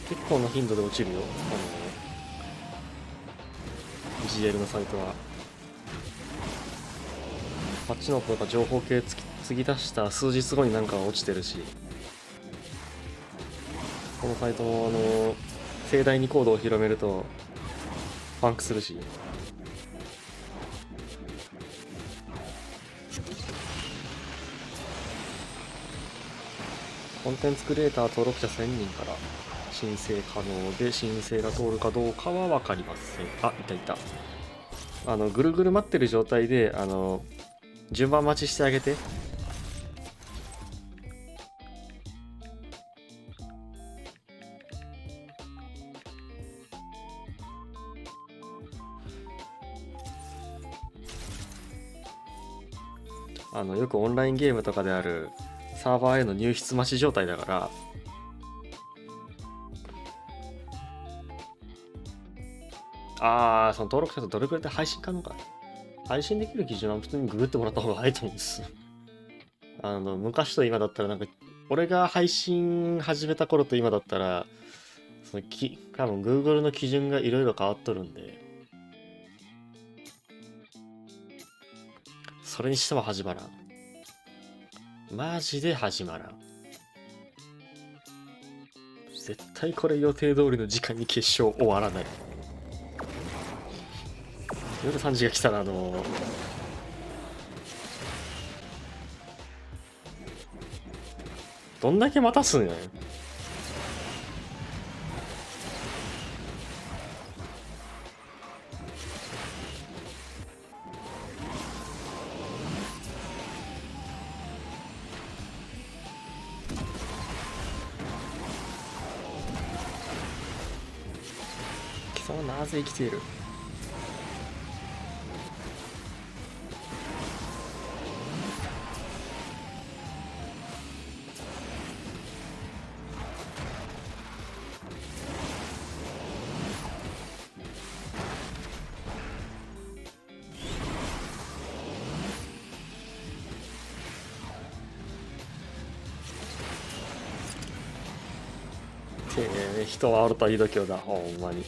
結構な頻度で落ちるよ、GL のサイトは。パッチノートとか情報系継ぎ出した数日後になんか落ちてるし、このサイトも盛大にコードを広めるとパンクするし。コンテンツクリエイター登録者1000人から申請可能で、申請が通るかどうかは分かりません。あ、いたいた。ぐるぐる待ってる状態で順番待ちしてあげて。よくオンラインゲームとかであるサーバーへの入室待ち状態だから、その登録者とどれくらいで配信可能か。配信できる基準は普通にググってもらった方が早いと思うんです。昔と今だったら俺が配信始めた頃と今だったら、多分 Google の基準がいろいろ変わっとるんで、それにしても始まらん。マジで始まらん。絶対これ予定通りの時間に決勝終わらない。夜3時が来たらどんだけ待たすんやねん。貴様なぜ生きている。人はおるといい度胸だ、ほんまに。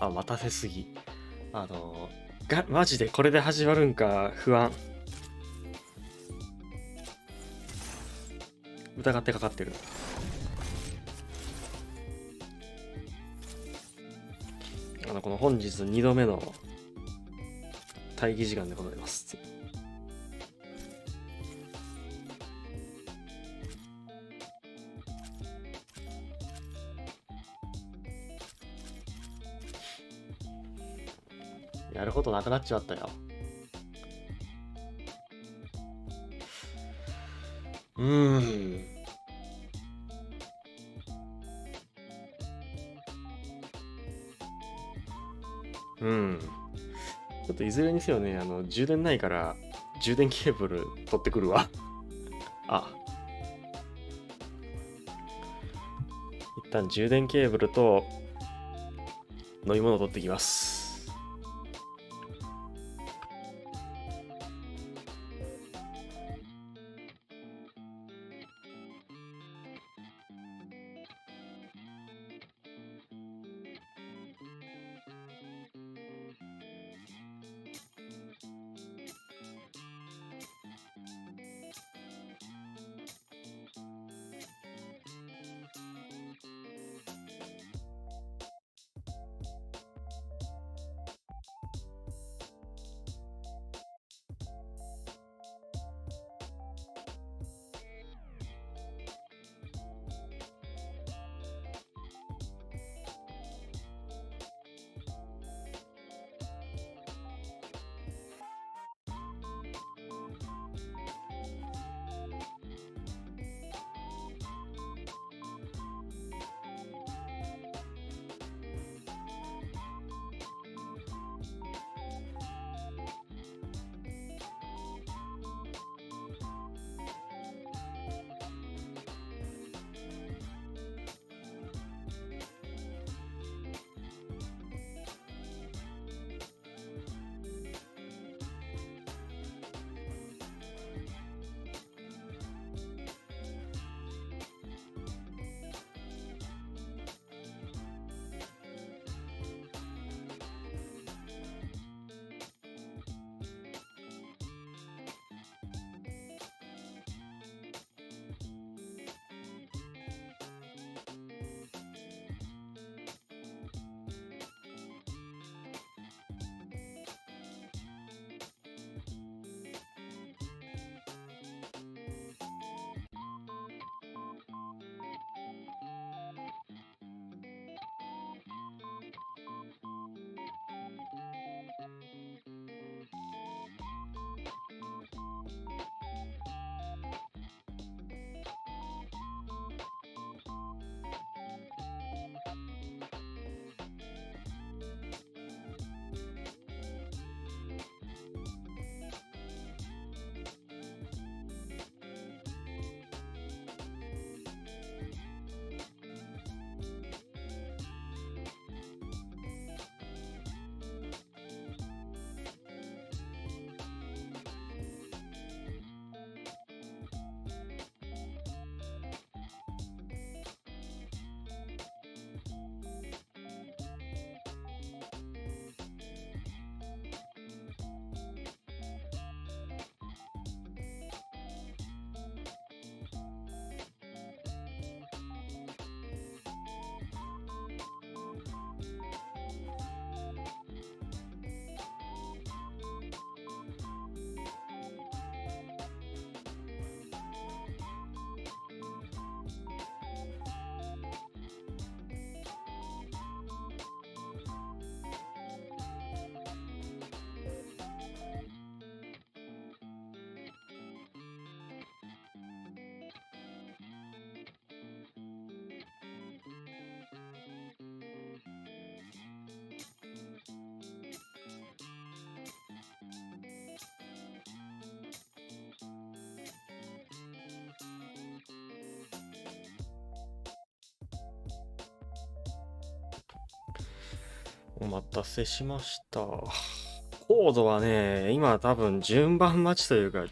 待たせすぎ。マジでこれで始まるんか不安。疑ってかかってる。この本日2度目の待機時間でございます。やることなくなっちまったよ。うーん。うん。ちょっといずれにせよね、充電ないから、充電ケーブル取ってくるわ。あ、一旦充電ケーブルと飲み物取ってきます。お待たせしました。コードはね、今多分順番待ちというか、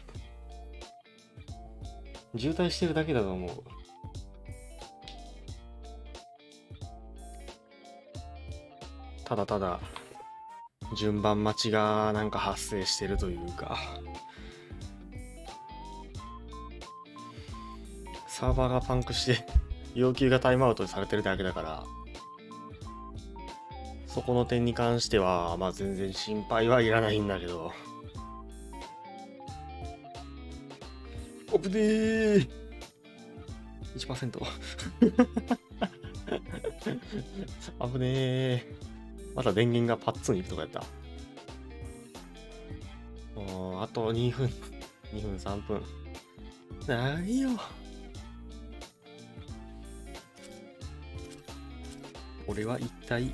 渋滞してるだけだと思う。ただただ、順番待ちがなんか発生してるというか、サーバーがパンクして要求がタイムアウトされてるだけだから、そこの点に関しては、まあ全然心配はいらないんだけど。オプデー 1%。危ねえ。まだ電源がパッツンいくとかやった。あと2分、2分3分。ないよ。俺は一体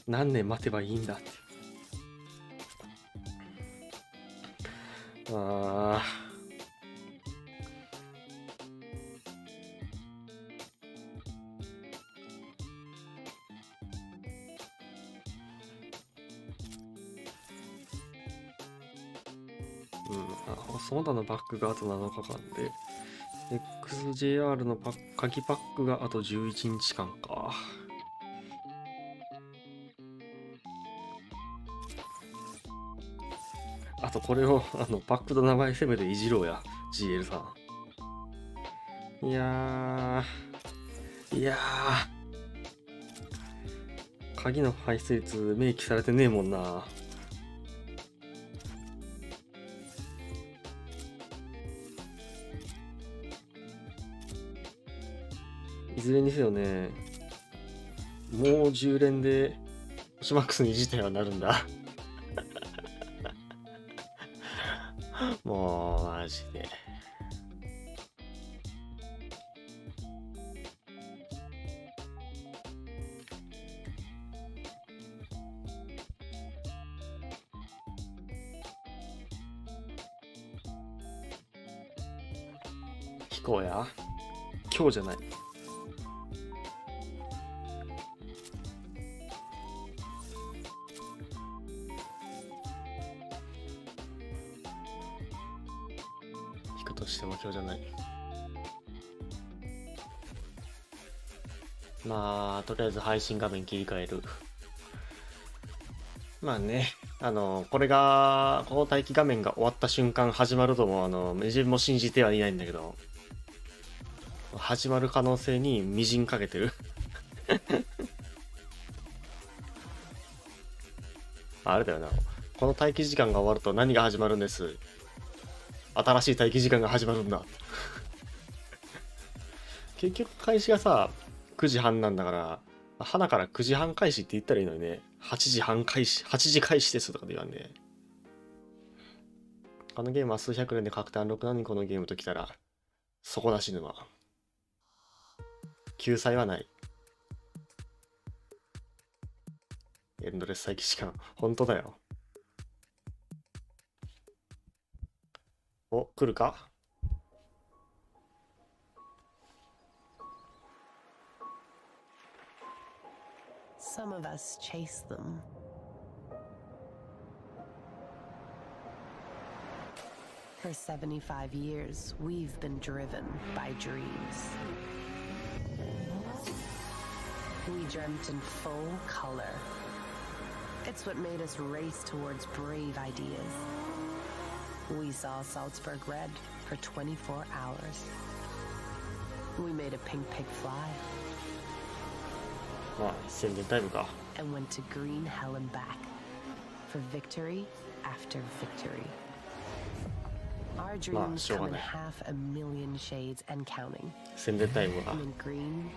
何年待てばいいんだって。ああ。その他のパックがあと7日間で、XJR の鍵パックがあと11日間か。あとこれをパックの名前せめていじろうや、GL さん。いやー、鍵の排出率明記されてねえもんな。いずれにせよね、もう10連で星マックスに自体はなるんだ。もうマジで。飛行や今日じゃない。引くとしても今日じゃない。まあとりあえず配信画面切り替える。まあね、この待機画面が終わった瞬間始まるとも自分も信じてはいないんだけど、始まる可能性にみじんかけてる。あれだよな、この待機時間が終わると何が始まるんです。新しい待機時間が始まるんだ。結局開始がさ9時半なんだから、花から9時半開始って言ったらいいのにね。8時半開始、8時開始ですとかで言わんね。このゲームは数百年で確定アンロックなのにこのゲームときたら底なし沼。救済はない。エンドレス待機時間。本当だよ。お、来るか。Some of us chase them. For 75 years, we've been driven by dreams. We dreamt in full color. It's what made us race towards brave ideas. We saw Salzburg red for 24 hours. We made a pink pig fly. まあ宣伝タイムか。 And went to green hell and back for victory after victory. Our dreams come in 500,000 shades and counting. 宣伝タイムは In green,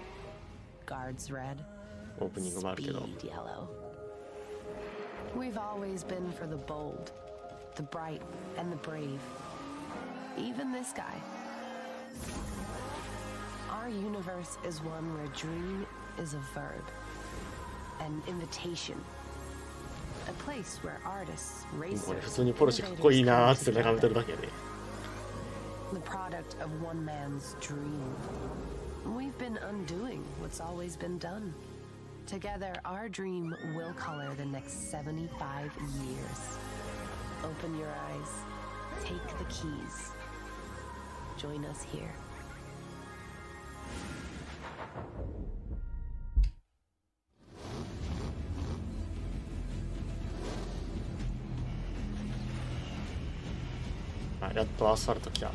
guards red, オープニングもあるけど。 speed yellow. We've always been for the bold, the bright, and the brave. Even this guy. Our universe is one where dream is a verb, an invitation, a place where artists, これ普 racers, 通にポルシェかっこいいなーって眺めてるだけで。 the product of one man's dream. We've been undoing what's always been done. Together, our dream will color the next 75 years. Open your eyes, take the keys. Join us here. あ、やっとアスファルト来た。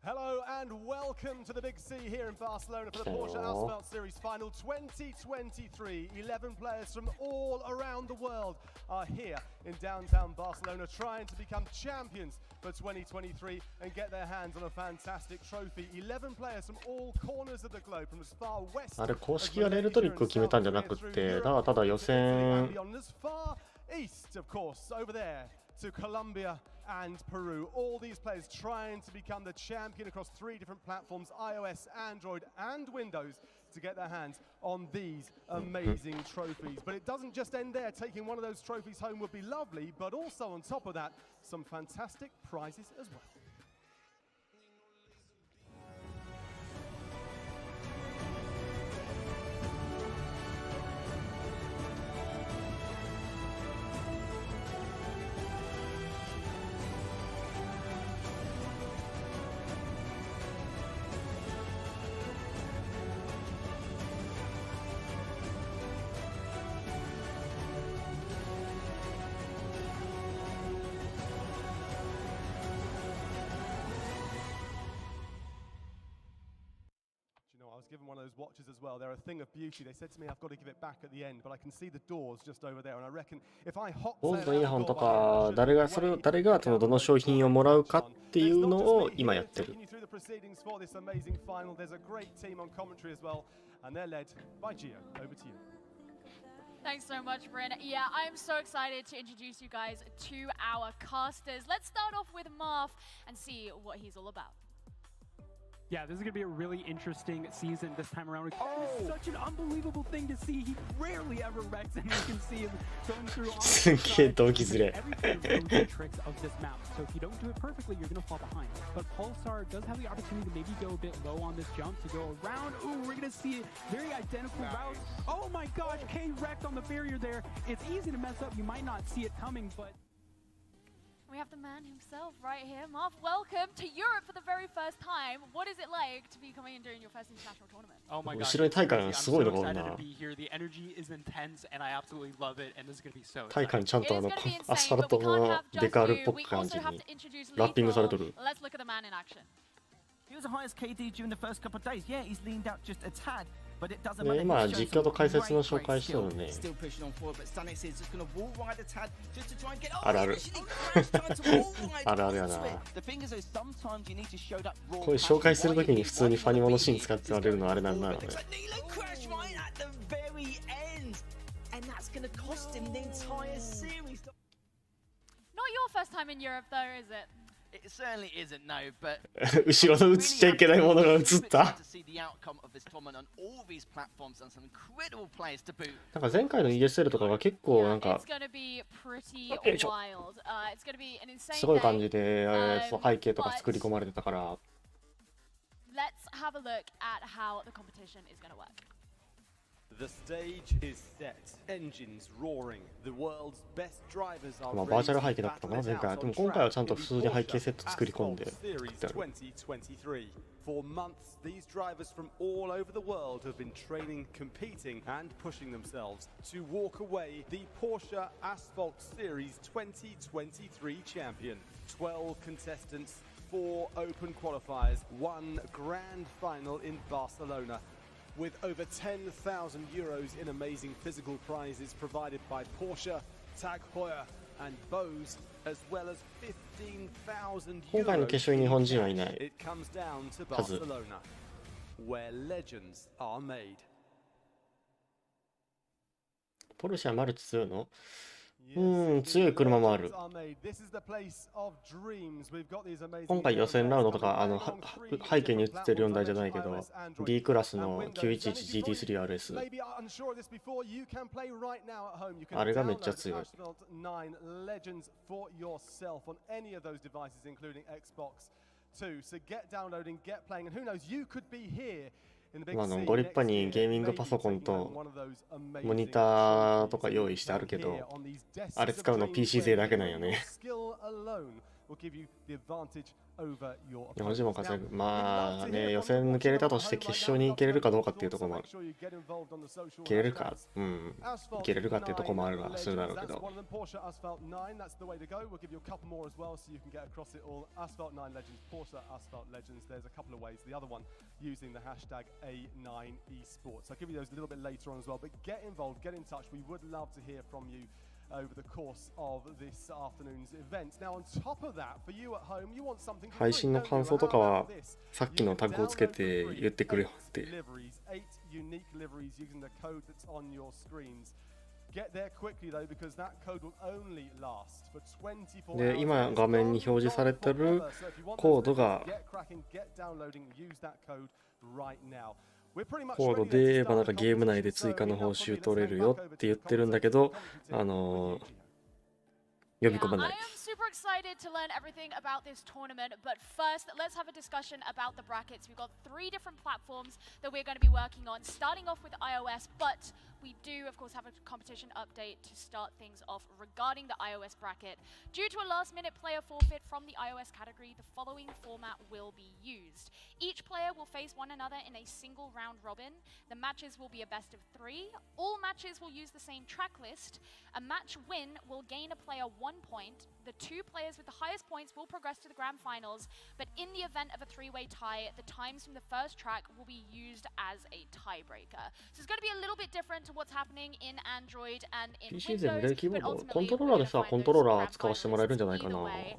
Hello and welcome to the Big C here in Barcelona for the Porsche Asphalt Series Final 2023. 11 players from all around the world are here in downtown Barcelona trying to become champions for 2023 and get their hands on a fantastic trophy. 11 players from all corners of the globe from as far west あれ公式がレールトリックを決めたんじゃなくて、ただただ予選 as far east, of course, over there to Colombia and Peru. All these players trying to become the champion across 3 different platforms, iOS, Android, and Windows, to get their hands on these amazing trophies. But it doesn't just end there. Taking one of those trophies home would be lovely, but also on top of that, some fantastic prizes as well. I was given one of those watches as well. They're a thing of beauty. They said to me I've got to give it back at the end, but I can see the doors just over there, and I reckon if I hot ゴールドイヤホンとか誰がそのどの商品をもらうかっていうのを今やってる。 Thanks so much, Bryn. Yeah, I'm so excited to introduce you guys to our casters. Let's start off with Marv and see what he's all about. Yeah, this is going to be a really interesting season this time around. It's such an unbelievable thing to see. He rarely ever wrecks, and you can see him going through all the tricks of this map. So if you don't do it perfectly, you're going to fall behind. But Pulsar does have the opportunity to maybe go a bit low on this jump to go around. Ooh, we're going to see very identical routes. Oh my gosh, K wrecked on the barrier there. It's easy to mess up. You might not see it coming, but... We have the man himself right here. Marv, welcome to Europe for the very first time. What is it like to be coming in during your first international tournament? Oh my god. 後ろに大会すごいのがおるな。 The energy is intense and I absolutely love it and this is going to be so 大会にちゃんとアスファルトのデカールっぽく感じにラッピングされとる。 Let's look at the man in action. He was the highest KD during the first couple of days. Yeah, he's leaned out just a tad. で、今実況と解説の紹介してるね。あるある。あるあるやな。これ紹介するときに普通にファニモのシーン使って言われるのはあれなんだろうね。Not your first time in Europe though, is it? It certainly isn't, no, but 後ろの映っちゃいけないものが映った。なんか前回の ESL とかが結構なんかすごい感じで背景とか作り込まれてたから。Let's have a look at how the competition is going to work. The stage is set. Engines roaring. The world's best drivers are まあバーチャル背景だったかな前回。でも今回はちゃんと普通に背景セット作り込んで作ってある。For months, these drivers from all over the world have been training, competing, and pushing themselves to walk away the Porsche Asphalt Series 2023 champion. 12 contestants, 4 open qualifiers, 1 grand final in Barcelona. With over 10,000 euros in amazing physical prizes provided by Porsche, Tag Heuer, and Bose, as well as 15,000 今回の決勝に日本人はいない It comes down to Barcelona, where legends are made. ポルシェはマルチ強いの？強い車もある。今回予選ラウンドとか背景に映ってる4台じゃないけど B クラスの 911GT3RS あれがめっちゃ強い。今のご立派にゲーミングパソコンとモニターとか用意してあるけどあれ使うの PC 勢だけなんよね。will give you the advantage over your 日本人も活 opponents. 躍。まあね、予選抜けれたとして決勝に行けれるかどうかっていうところもある。いけれるか、いけれるかっていうところもあるはするだろうけど。Porsche Asphalt 9, that's the way to go. We'll give you a couple more as well so you can get across it all. Asphalt 9 Legends, Porsche Asphalt Legends. There's a couple of ways. The other one using the hashtag A9 Esports. I'll give you those a little bit later on as well. But get involved, get in touch. We would love to hear from you over the course of this afternoon's events. Now on top of that, for you at home, you want something 配信の感想とかはさっきのタグをつけて言ってくれよって。8 unique liveries using the code that's on your screens. Get there quickly though because that code will only last for 24 hours. で、今画面に表示されてるコードがコードで、なんかゲーム内で追加の報酬取れるよって言ってるんだけど、呼び込まない。 I am super excited to learn everything about this tournament, but first, let's have a discussion about the brackets. We've got 3 different platforms that we're going to be working on, starting off with iOS, but we do, of course, have a competition update to start things off regarding the iOS bracket. Due to a last-minute player forfeit from the iOS category, the following format will be used. Each player will face one another in a single round robin. The matches will be a best of 3. All matches will use the same track list. A match win will gain a player 1 point. The 2 players with the highest points will progress to the grand finals, but in the event of a 3-way tie, the times from the first track will be used as a tiebreaker. So it's going to be a little bit different to what's happening in Android and in PC で見れる Windows, キーボ but ード、 ultimately コントロー we're ラー going で to さ、 find コン those トローラー grand 使わせてもらえるんじゃないか finals な。 either way.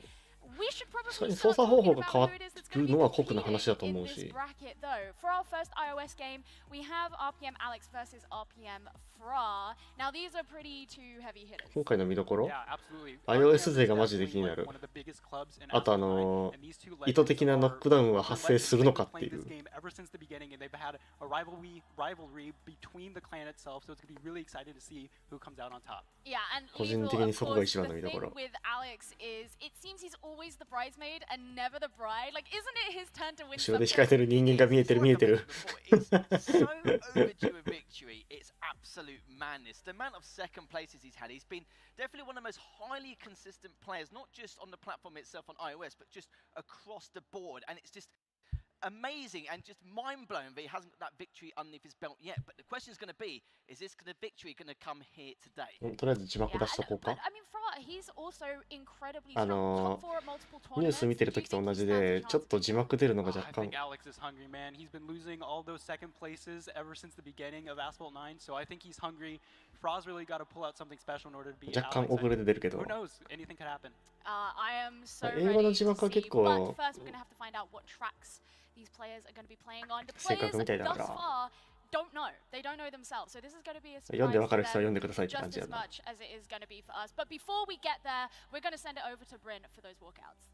We should さら probably に操 start 作方法 talking が about 変わ who it is that's going る to の be は酷な話だと competing 思 in う this し。 bracket though. For our first iOS game, we have RPM Alex versus RPM Fra. Now these are pretty two heavy hitters. 今回の見どころ、 Yeah, absolutely. iOS 勢がマジで気になる。 One of the biggest clubs in あとAsphalt, and these two 意図的なノックダウンは発生するのかっていう。 this game ever since the beginning, and they've had a rivalry between the clan itself, so it's going to be really exciting to see who comes out on top. Yeah, and 個人 Lethal, 的に of そこが course, 一番 the の見どこ thing ろ。 with Alex is it seems he's always the bridesmaid and never the bride. Like, isn't it his turn to win 後ろで something? 控えてる人間が見えてる見えてる。 It's so overdue a victory. It's absolute madness. The amount of second places he's had. He's been definitely one of the most highly consistent players, not just on the platform itself on iOS, but just across the board. And it's just amazing and just mind-blowing that he hasn't got that victory underneath his belt yet. But the question is going to be, is this victory going to come here today? とりあえず字幕 Yeah, 出しとこう but か。 I mean, Fra, he's also incredibly strong. Top 4 at multiple ニュース tournaments. 見てる Do you 時と think 同 he じ stands a で、 chance ちょっと字幕出るのが I 若干 think Alex is hungry, man. He's been losing all those second places ever since the beginning of Asphalt 9, so I think he's hungry. Fra's really got to pull out something special in order to beat 若干 Alex. 遅れて出るけど Who。knows? Anything could happen. I am so 英語の ready 字 to 幕は see, 結構 but first we're going to have to find out what tracks these players are going to be playing on. The 正 players 確みたいだか thus ら。 far don't know. They don't know themselves. So this is going to be a 読んで surprise 分かる to 人は読ん them でくださいって感 just じや as な。 much as it is going to be for us. But before we get there, we're going to send it over to Bryn for those walkouts.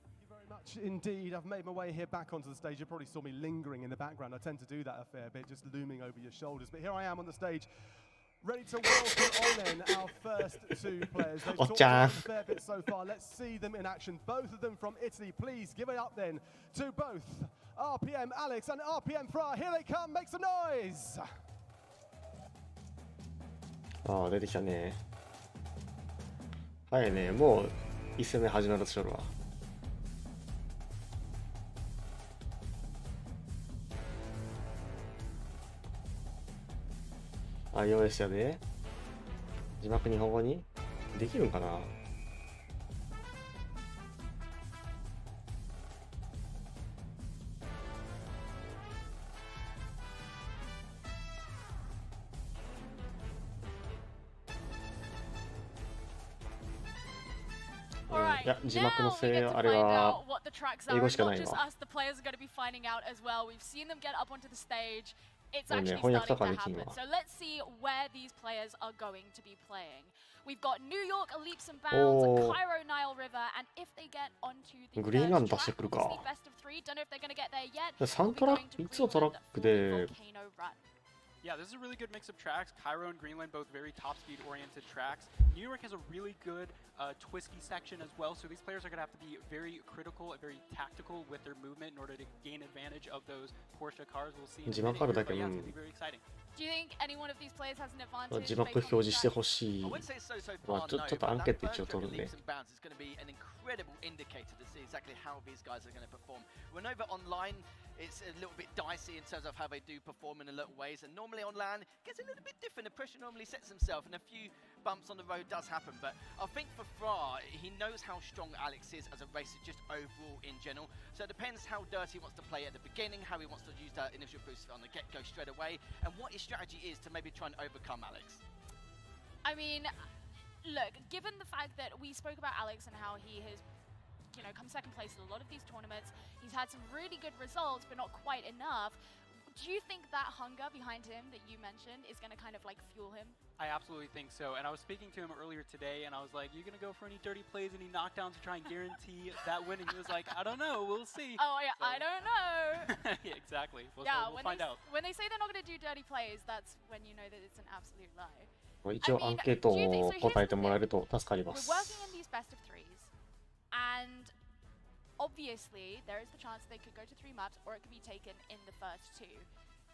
Thank you very much indeed. I've made my way here back onto the stage. You probably saw me lingering in the background. I tend to do that a fair bit, just looming over your shoulders. But here I am on the stage, ready to welcome on then our first 2 players. They've talked about them a fair bit so far. Let's see them in action. Both of them from Italy. Please give it up then to both RPM Alex and RPM Fra. Here they come. Make some noise. ああ、出てきたね。はいね、もう1戦目始まるとしとるわ。iOS やで。字幕日本語にできるんかな。いや、字幕のせい、あれは英語しかないわ。 It's actually starting to happen. So let's see where these players are going to be playing. We've got New York leaps and bounds, Cairo Nile River, and if they get onto the first track, obviously best of 3. Don't know if they're going to get there yet. 3トラック、3つのトラックで Yeah, this is a really good mix of tracks. Cairo and Greenland, both very top speed oriented tracks. New York has a really good twisty section as well, so these players are going to have to be very critical and very tactical with their movement in order to gain advantage of those Porsche cars. We'll see in a minute here, but yeah, it's going to be very exciting. Do you think any one of these players has an advantage? 字幕表示してほしい。I wouldn't say so so まあ far, ちょ no, っとアン but ケート that 一応 first 取る record んで leaps。and bounds is going to be an incredible indicator to see exactly how these guys are going to perform. When over online, it's a little bit dicey in terms of how they do perform in a lot of ways, and normally on land it gets a little bit different. The pressure normally sets himself, and a few bumps on the road does happen. But I think for Fra, he knows how strong Alex is as a racer, just overall in general. So it depends how dirty he wants to play at the beginning, how he wants to use that initial boost on the get-go straight away, and what his strategy is to maybe try and overcome Alex. I mean, look, given the fact that we spoke about Alex and how he has, you know, come second place in a lot of these tournaments, he's had some really good results, but not quite enough. Do you think that hunger behind him that you mentioned is going to kind of like fuel him? I absolutely think so. And I was speaking to him earlier today, and I was like, "You gonna go for any dirty plays, any knockdowns to try and guarantee that win?" And he was like, "I don't know. We'll see." Oh yeah, So- I don't know. Yeah, exactly. Well, Yeah, so we'll when find they, out. when they say they're not going to do dirty plays, that's when you know that it's an absolute lie. 一応アンケートを答えてもらえると助かりま We're す。 working in these best of threes, and obviously there is the chance they could go to 3 maps or it could be taken in the first 2.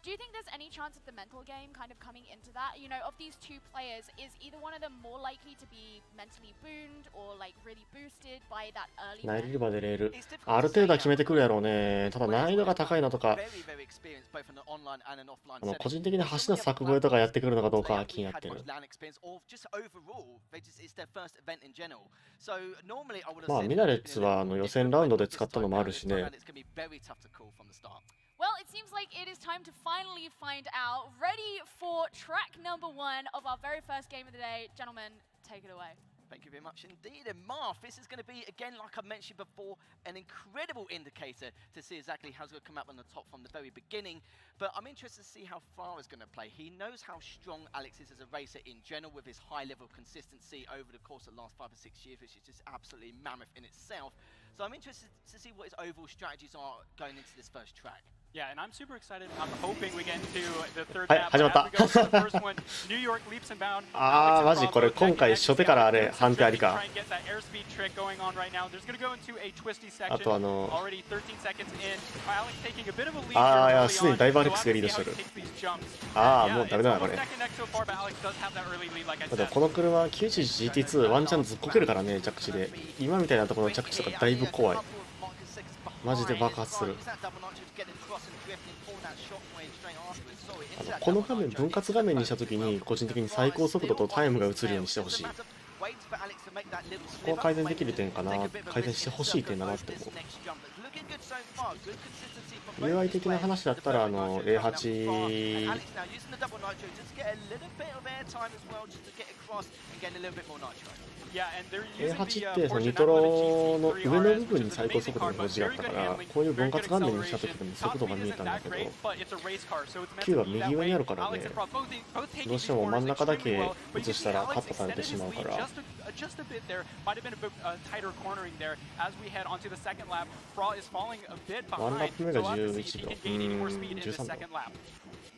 Do you think there's any chance of the mental game kind of coming into that? You know, of these 2 players, is either one of them more likely to be mentally booned or like really boosted by that early ナイ win? ルバでレール。ある程度は決めてくるやろうね。ただ難易度が高いのとか、 Very, very experienced both on the online and an offline 個 setting. 人的に橋の柵越えとかやってくるのかどうかは気になってる。 Land experience or just overall, it's their first event in general. So normally I would have まあ said ミナレッツは予選ラウンドで使ったのもあるしね。 it's going to be very tough to call from the start. Well, it seems like it is time to finally find out. Ready for track number 1 of our very first game of the day. Gentlemen, take it away. Thank you very much indeed. And Marth, this is going to be, again, like I mentioned before, an incredible indicator to see exactly how it's going to come out on the top from the very beginning. But I'm interested to see how Fra is going to play. He knows how strong Alex is as a racer in general with his high level of consistency over the course of the last 5 or 6 years, which is just absolutely mammoth in itself. So I'm interested to see what his overall strategies are going into this first track. Yeah, and I'm super excited. I'm hoping we get into the third はい、 map. 始まっ But た。 as we go to the first one, New York leaps and bounds. あー、マジこれ今回初手からあれ判定ありか。 Try and get that airspeed trick going on right now. There's going to go into a twisty あ section. とAlready 13 seconds in. Alex taking a bit of a lead あー、い here や、 early すでに on. だいぶアレッ So クスがリード we'll して see る how。he takes these jumps. あー、 Yeah, もうダメだな、こ it's れ。 almost neck and neck so far, but Alex does have that early lead, like I だって said. この車 9GT2 ワンチャンずっこけるからね、着地で。今みたいなところの着地とかだいぶ怖い。マジで爆発する。この画面分割画面にしたときに個人的に最高速度とタイムが映るようにしてほしい。ここは改善できる点かな。改善してほしい点だなって思う。UI 的な話だったらA8 A8 ってそのニトロの上の部分に最高速度の表示があったからこういう分割画面にした時でも速度が見えたんだけど9は右上にあるからねどうしても真ん中だけ映したらカットされてしまうからjust a bit there. Might have been a bit tighter cornering there as we head onto the second lap. Fra is falling a bit behind. ワンラップ目が So we'll have to see if 11 he can gain any more speed in the 13 second lap.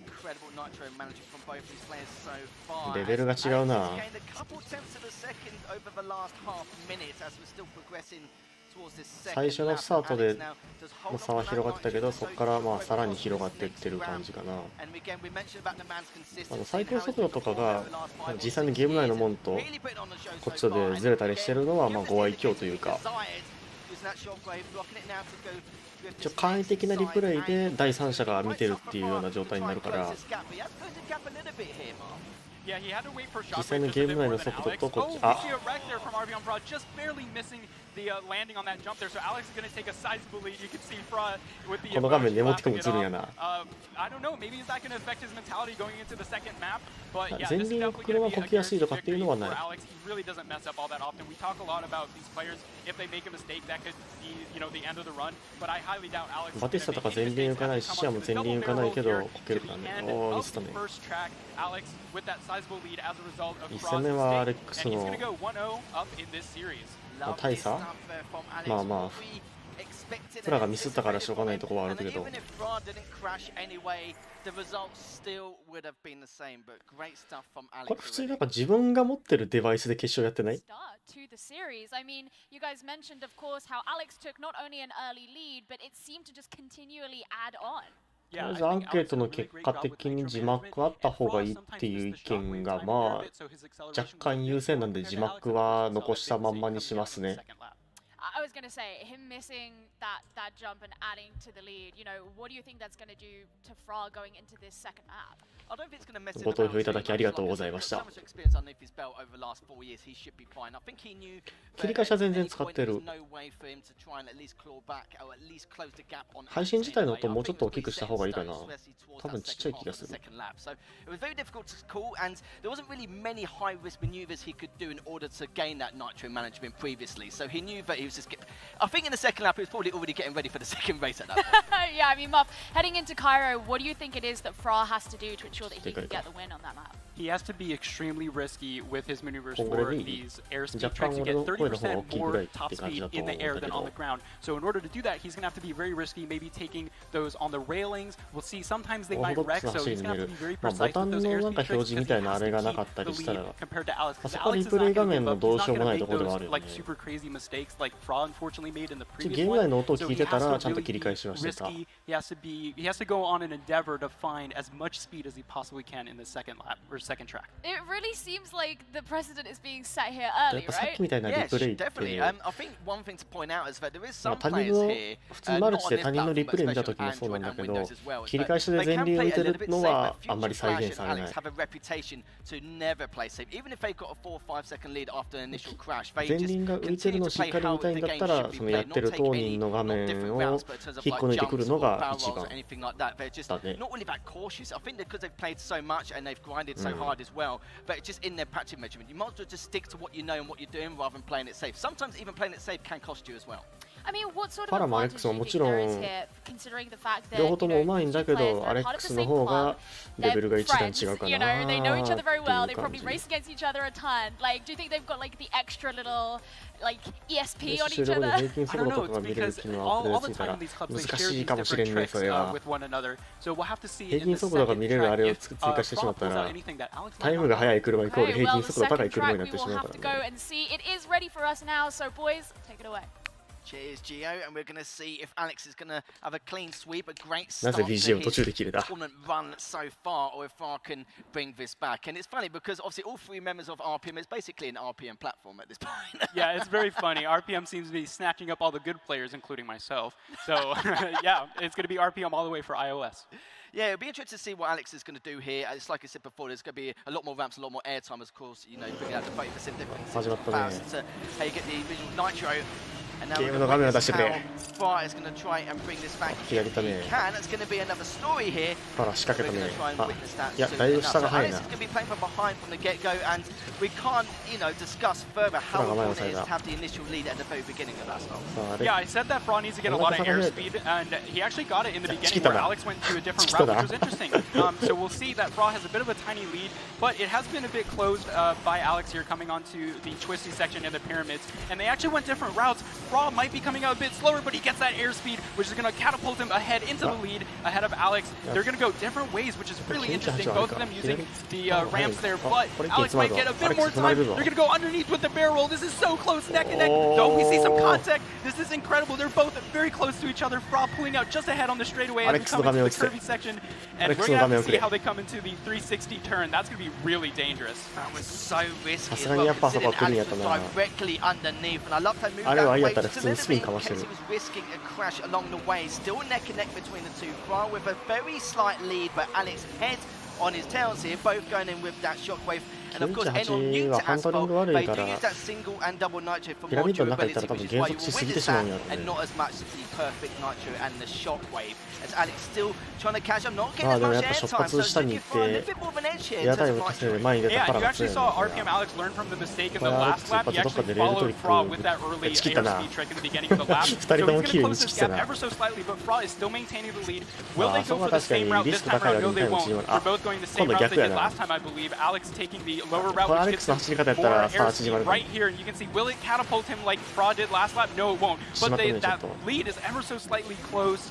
Incredible nitro management from both these players so far. レベルが違うな Gained a couple tenths of a second over the last half minute as we're still progressing towards this second 最初のスタートで lap. Alex now does hold もう差は on to that 広がってたけど line そこからまあさらに広がっていってる感じかな And again, we mentioned about the man's consistency 最高 and how 速度とかが he's performed over the last 5 or 実際にゲーム内のもんと Really put it on the show こっち so と far. でずれたりしてるのはまあご愛嬌というか Using that shockwave, blocking it now to go with 一応 this 簡易的なリプレイ next で side 第三者が見てるっていうような状態になるから Yeah, he had to wait for 実 shockwave 際の just ゲ a ー bit ム内 more の than 速度 Alex. とこ Oh, っ we ちあ see a wreck there from Arvion Pra, just barely missing the landing on that jump there. So Alex is going to take a sizable lead. You can see Fra with the この画面でエモティコン laughing 映 it るんや off. な I don't know. Maybe is that going to affect his mentality going into the second map? But yeah, 前 this is 輪の definitely 車 going to こ be a きやすいとかっていう victory のはない for Alex. He really doesn't mess up all that often. We talk a lot about these players. If they make a mistake, that could be, you know, the end of the run. But I highly doubt Alex. バティスタとか前輪浮かないしシアも前輪浮かないけどこけるからねおーミスったね Alex with that sizable lead as a result of 1戦目はアレックス and he's の going to go 1-0 up in this series. 大差まあまあプラがミスったからしょうがないところはあるけど これ普通になんか自分が持ってるデバイスで決勝やってない Start to the series. I mean, you guys mentioned, of course, how Alex took not only an early lead, but it seemed to just continually add on. りあえずアンケートの結果的に字幕あった方がいいっていう意見がまあ若干優先なんで字幕は残したまんまにしますね。I was going to say, him missing that jump and adding to the lead, what do you think that's going to do to Fra going into this second lap? ご投票いただきありがとうございました。切り返しは全然使ってる。配信自体の音もうちょっと大きくした方がいいかな。多分ちっちゃい気がする。I think in the second lap he was probably already getting ready for the second race at that point. Yeah, I mean, Muff, heading into Cairo, what do you think it is that Fra has to do to ensure that he can get the win on that lap? He has to be extremely risky with his maneuvers for these airspeed tricks to get 30% more top speed in the air than on the ground. So in order to do that, he's going to have to be very risky, maybe taking those on the railings. We'll see sometimes they might wreck, so he's going to have to be very precise with those airspeed tricks because he has to keep the lead compared to Alex. Because Alex is not going to make those like super crazy mistakes like Fra unfortunately made in the previous one. So he has to really be risky. He has to go on an endeavor to find as much speed as he possibly can in the second lap or second track. It really seems like the precedent is being set here early, right? Yes, definitely. I think one thing to point out is that there is some players here, 普通マルチで他人のリプレイ見た時もそうなんだけど、切り返しで前輪浮いてるのはあんまり再現されない。前輪が浮いてるのをしっかり見たいんだったら、そのやってる当人の画面を引っこ抜いてくるのが一番だね。well, but just in their patching measurement, you might as well just stick to what you know and what you're doing rather than playing it safe. Sometimes even playing it safe can cost you as well. I mean, what sort of advantage do you think there is here, considering the fact that you know, these players are part of the same club, they're friends, you know, they know each other very well, they probably race against each other a ton. Like, do you think they've got like the extra little like ESP on each other? I don't know, it's because all the time in these clubs they share these different tricks with one another. So we'll have to see in the second track if Fra pulls out anything that Alex might not know. Okay, well, the second track we will have to go and see. It is ready for us now, so boys, take it away. Cheers, Gio, and we're going to see if Alex is going to have a clean sweep, a great start to his tournament run so far, or if Fra can bring this back. And it's funny because obviously all three members of RPM is basically an RPM platform at this point. Yeah, it's very funny. RPM seems to be snatching up all the good players, including myself. So yeah, it's going to be RPM all the way for iOS. Yeah, it'll be interesting to see what Alex is going to do here. It's like I said before, there's going to be a lot more ramps, a lot more airtime, of course. You know, bringing out the 30% difference in comparison to how you get the visual nitro. And now we're going to witness how Fra is going to try and bring this back if he can. That's going to be another story here. We're going to try and witness that soon enough. So Alex is going to be playing from behind from the get-go, and we can't, you know, discuss further how important it is to have the initial lead at the very beginning of that start. Yeah, I said that Fra needs to get a lot of airspeed, and he actually got it in the beginning where Alex went to a different route, which was interesting. So we'll see that Fra has a bit of a tiny lead, but it has been a bit closed by Alex here coming onto the twisty section of the pyramids, and they actually went different routes. Fra might be coming out a bit slower, but he gets that airspeed, which is going to catapult him ahead into the lead, ahead of Alex. They're going to go different ways, which is really interesting, both of them using the ramps there, but Alex might get a bit more time. They're going to go underneath with the barrel roll. This is so close, neck and neck. Oh, we see some contact. This is incredible. They're both very close to each other. Fra pulling out just ahead on the straightaway as we come into the curvy section, and we're going to have to see how they come into the 360 turn. That's going to be really dangerous. That was so risky as well, considering Alex was directly underneath, and I love how move that way just a little bit in case he was risking a crash along the way. Still neck and neck between the two. Fra with a very slight lead, but Alex head on his tails here, both going in with that shockwave. And of course, anyone new to Asphalt, they do use that single and double nitro for more durability, which is why you will witness that, and not as much the perfect nitro and the shockwave. As Alex still trying to catch up, not getting as much airtime, so it's looking for a little bit more of an edge here in terms of nitro. Yeah, you actually saw RPM Alex learn from the mistake in the last lap. He actually followed Fra with that early airspeed trick in the beginning of the lap. So he's going to close this gap ever so slightly, but Fra is still maintaining the lead. Will they go for the same route this time around? No, they won't. They're both going the same route they did last time, I believe. Alex taking the lower route, which gets him more airspeed right here. And you can see, will it catapult him like Fra did last lap? No, it won't. But that lead is ever so slightly close.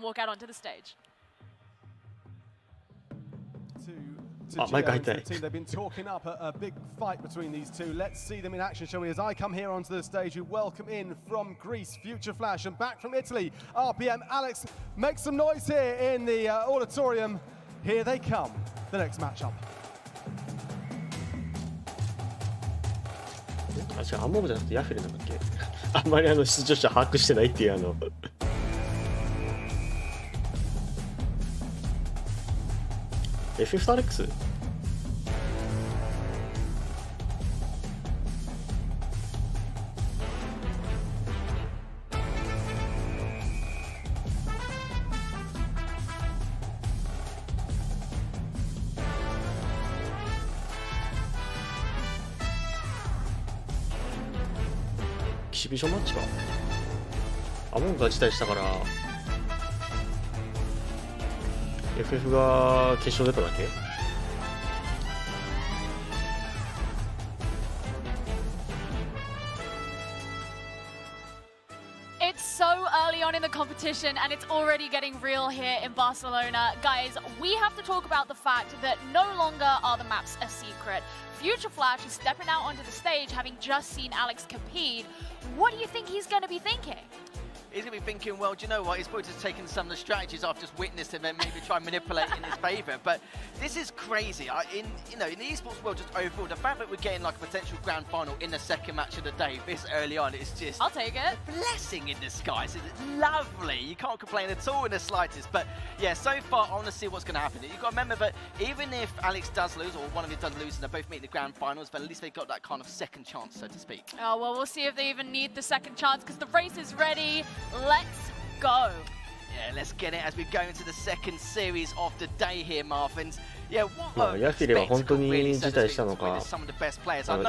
and walk out onto the stage. To to Gio and the team. They've been talking up a big fight between these two. Let's see them in action, shall we? As I come here onto the stage, we welcome in from Greece, Future Flash, and back from Italy, RPM. Alex, make some noise here in the auditorium. Here they come, the next matchup. あ、違う、アンモブじゃなくてヤフェルなんだっけ。あんまり出場者把握してないっていうFF とアレックスキシビションマッチか。アモンが辞退したから FF が決勝出ただけ。It's so early on in the competition and it's already getting real here in Barcelona. Guys, we have to talk about the fact that no longer are the maps a secret. Future Flash is stepping out onto the stage having just seen Alex compete. What do you think he's going to be thinking? He's going to be thinking, well, do you know what? He's probably just taken some of the strategies I've just witnessed him and maybe try and manipulate in his favour. But this is crazy. In the esports world, just overall, the fact that we're getting like a potential grand final in the second match of the day this early on is just I'll take it. A blessing in disguise. It's lovely. You can't complain at all in the slightest. But yeah, so far, I want to see what's going to happen. You've got to remember that even if Alex does lose or one of them does lose and they're both meeting the grand finals, but at least they've got that kind of second chance, so to speak. Oh, well, we'll see if they even need the second chance because the race is ready. Let's go. Yeah, let's get it as we go into the second series of the day here, Marvin. Yeah, what まあヤフィレは本当に辞退したのか、イ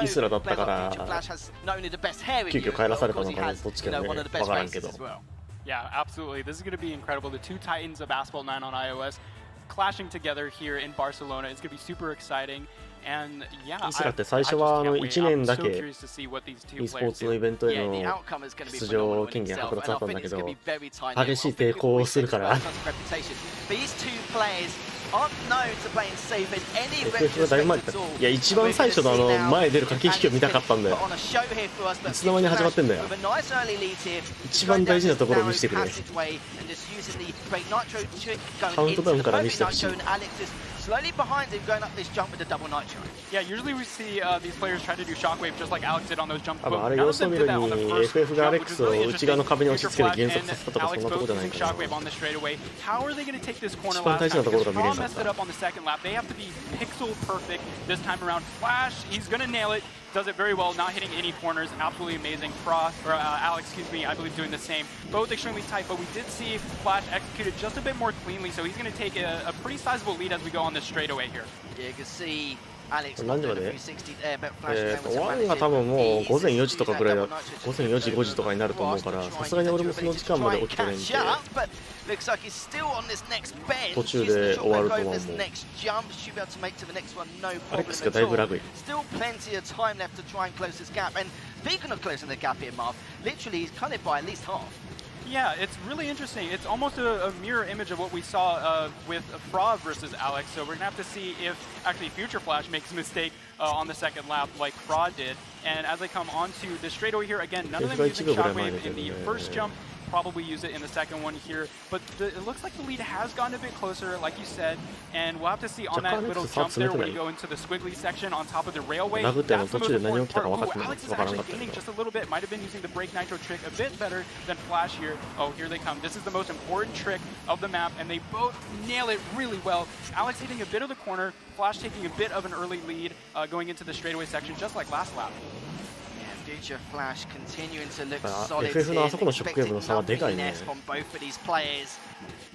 スラだったから急遽帰らされたのかどっちかね分からんけど。Yeah, absolutely. This is going to be incredible. The two titans of Asphalt 9 on iOS clashing together here in Barcelona. It's going to be super exciting. And yeah, イスラって最初は1年だけ e スポーツのイベントへの出場権限剥奪されたんだけど、激しい抵抗をするから。FF はだいぶ前だった。いや、一番最初の前出る駆け引きを見たかったんだよ。いつの間に始まってんだよ。一番大事なところを見せてくれ。カウントダウンから見せてほしい。Slowly behind him, going up this jump with the double nitro. Yeah, usually we see these players try to do shockwave just like Alex did on those jumps. あれ様子を見るに FF がアレックスを内側の壁に押し付けて減速させたとかそんなとこじゃないかな。一番大事なところが見れなかった。They have to be pixel perfect this time around. Flash, he's gonna nail it. Does it very well, not hitting any corners. Absolutely amazing. Frost, or Alex, excuse me, I believe doing the same. Both extremely tight, but we did see Flash executed just a bit more cleanly, so he's going to take a pretty sizable lead as we go on this straightaway here. Yeah, you can see Alex 何時まで1が多分もう午前4時とかぐらいだ。午前4時5時とかになると思うから、さすがに俺もその時間まで起きてないんで途中で終わるとは思う。アレックスがだいぶラグい。Yeah, it's really interesting. It's almost a mirror image of what we saw with Fra versus Alex. So we're going to have to see if actually Future Flash makes a mistake on the second lap like Fra did. And as I come onto the straightaway here, again, none of them using Shockwave in the first jump. Probably use it in the second one here, but it looks like the lead has gotten a bit closer, like you said, and we'll have to see on that little jump there when you go into the squiggly section on top of the railway. That's the most important part. Ooh, Alex is actually gaining just a little bit. Might have been using the break nitro trick a bit better than Flash here. Oh, here they come. This is the most important trick of the map, and they both nail it really well. Alex hitting a bit of the corner, Flash taking a bit of an early lead going into the straightaway section, just like last lap. Future Flash continuing to look solid here, taking nothing from both of these players.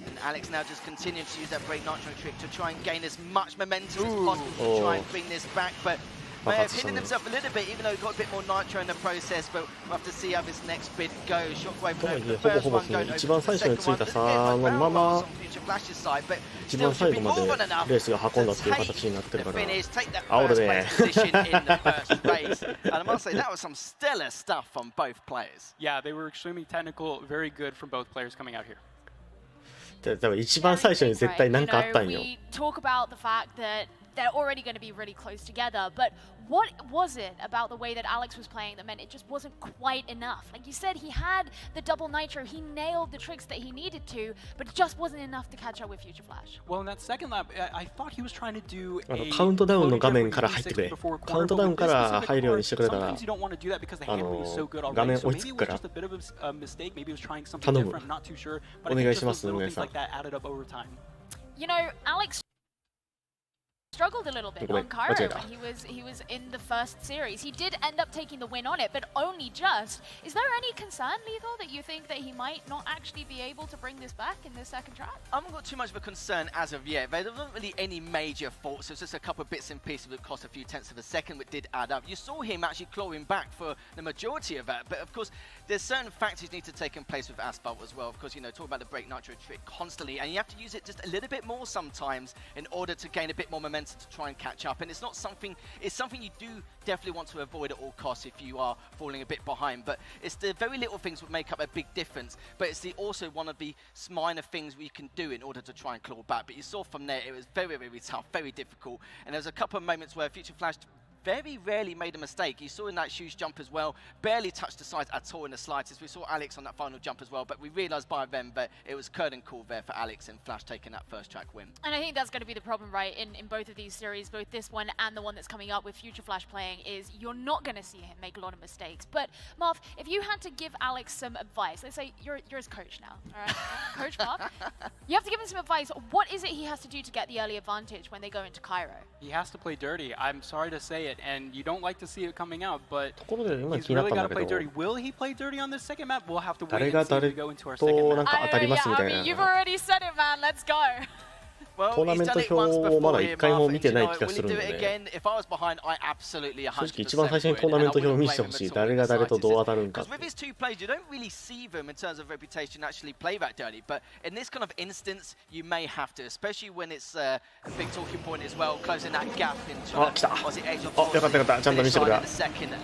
And Alex now just continuing to use that break nitro trick to try and gain as much momentum as possible to try and bring this back. But may have hidden himself a little bit, even though he got a bit more nitro in the process. But we'll have to see how this next bid goes. Shockwave over the first one, going over the second one. There's a bit of a round on Future Flash's side, but still should be more than enough to finish, take that first place position in the first race. And I must say, that was some stellar stuff from both players. Yeah, they were extremely technical, very good from both players coming out here. 多分一番最初に絶対何かあったんよ。We talk about the fact that they're already going to be really close together. But what was it about the way that Alex was playing that meant it just wasn't quite enough? Like you said, he had the double nitro, he nailed the tricks that he needed to, but it just wasn't enough to catch up with Future Flash. Well, in that second lap, I thought he was trying to do カウントダウンの画面から入ってくれ。カウントダウンから入るようにしてくれたら、画面追いつくから、頼む。お願いします、運営さん。You know, Alex struggled a little bit on Cairo when he was in the first series. He did end up taking the win on it, but only just. Is there any concern, Lethal, that you think that he might not actually be able to bring this back in this second track? I haven't got too much of a concern as of yet. There wasn't really any major faults. There's just a couple of bits and pieces that cost a few tenths of a second, which did add up. You saw him actually clawing back for the majority of that, but of course, there's certain factors need to take in place with Asphalt as well. Of course, you know, talk about the brake nitro trick constantly, and you have to use it just a little bit more sometimes in order to gain a bit more momentum to try and catch up. And it's not something, it's something you do definitely want to avoid at all costs if you are falling a bit behind. But it's the very little things that make up a big difference. But it's also one of the minor things we can do in order to try and claw back. But you saw from there, it was very, very tough, very difficult. And there was a couple of moments where Future Flash very rarely made a mistake. You saw in that huge jump as well, barely touched the sides at all in the slightest. We saw Alex on that final jump as well, but we realised by then that it was curtain call there for Alex and Flash taking that first track win. And I think that's going to be the problem, right, in both of these series, both this one and the one that's coming up with Future Flash playing, is you're not going to see him make a lot of mistakes. But Marv, if you had to give Alex some advice, let's say you're his coach now, all right? Coach Marv, you have to give him some advice. What is it he has to do to get the early advantage when they go into Cairo? He has to play dirty. I'm sorry to say it, and you don't like to see it coming out, but ところで今 he's 気になっ really たん got だ to け play ど、 dirty. Will he play dirty on this second map? We'll have to 誰 wait が and see as 誰 we go into our と second なん map. か当たりますみた I い mean, you've な。 already said it, man. Let's go. Well, トーナメント表をまだ1回も見てない気がするので、正直一番最初にトーナメント表を見せてほしい。誰が誰とどう当たるんか。 With his two plays, you don't really see them in terms of reputation actually play that dirty. But in this kind of instance, you may have to, especially when it's a big talking point as well, closing that gap into あ、来た。 Aussie Age of あ、よかったよかった。ちゃんと見せてくれた。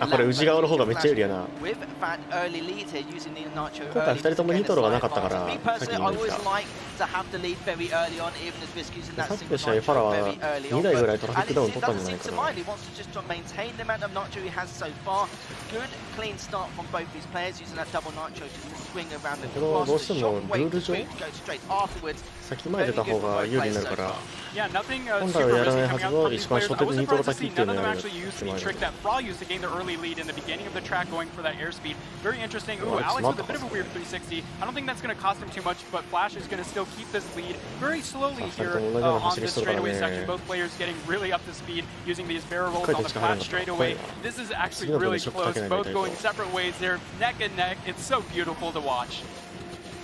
あ、これ内側の方がめっちゃ有利やな。 With that early lead here, using the nitro 今回2人ともニトロがなかったから、 Me 先 personally, に I 見て always た。 like to have the lead very early on, even as Risk using that さっき single の試合、ファラ nitro は very early 2 on. 台ぐらいトラフィッ Alex クダウン取ったん doesn't じゃない seem か to な。 mind. He wants to just maintain the amount of nitro he has so far. Good, clean start from both these players using that double nitro just to swing around the けどどうしてもルール上 go straight afterwards. 先前出た方が有利になるから、 Yeah, nothing 本来 super はやらない risky は coming ず out の from these 一番 players. 初 I 手 was でニトロ surprised to 先 see っていう none の of を them やる actually used 手 the 前 trick で。 that Fra used to gain the early lead in the beginning of the track, going for that airspeed. Very interesting. Ooh, Alex Alex with a Matos. bit of a weird 360. I don't think that's going to cost him too much, but Flash is going to still keep this lead very slowly here on this straightaway section. Both players getting really up to speed using these barrel rolls on the flat straightaway. This is actually really close. Both going separate ways. They're neck and neck. It's so beautiful to watch.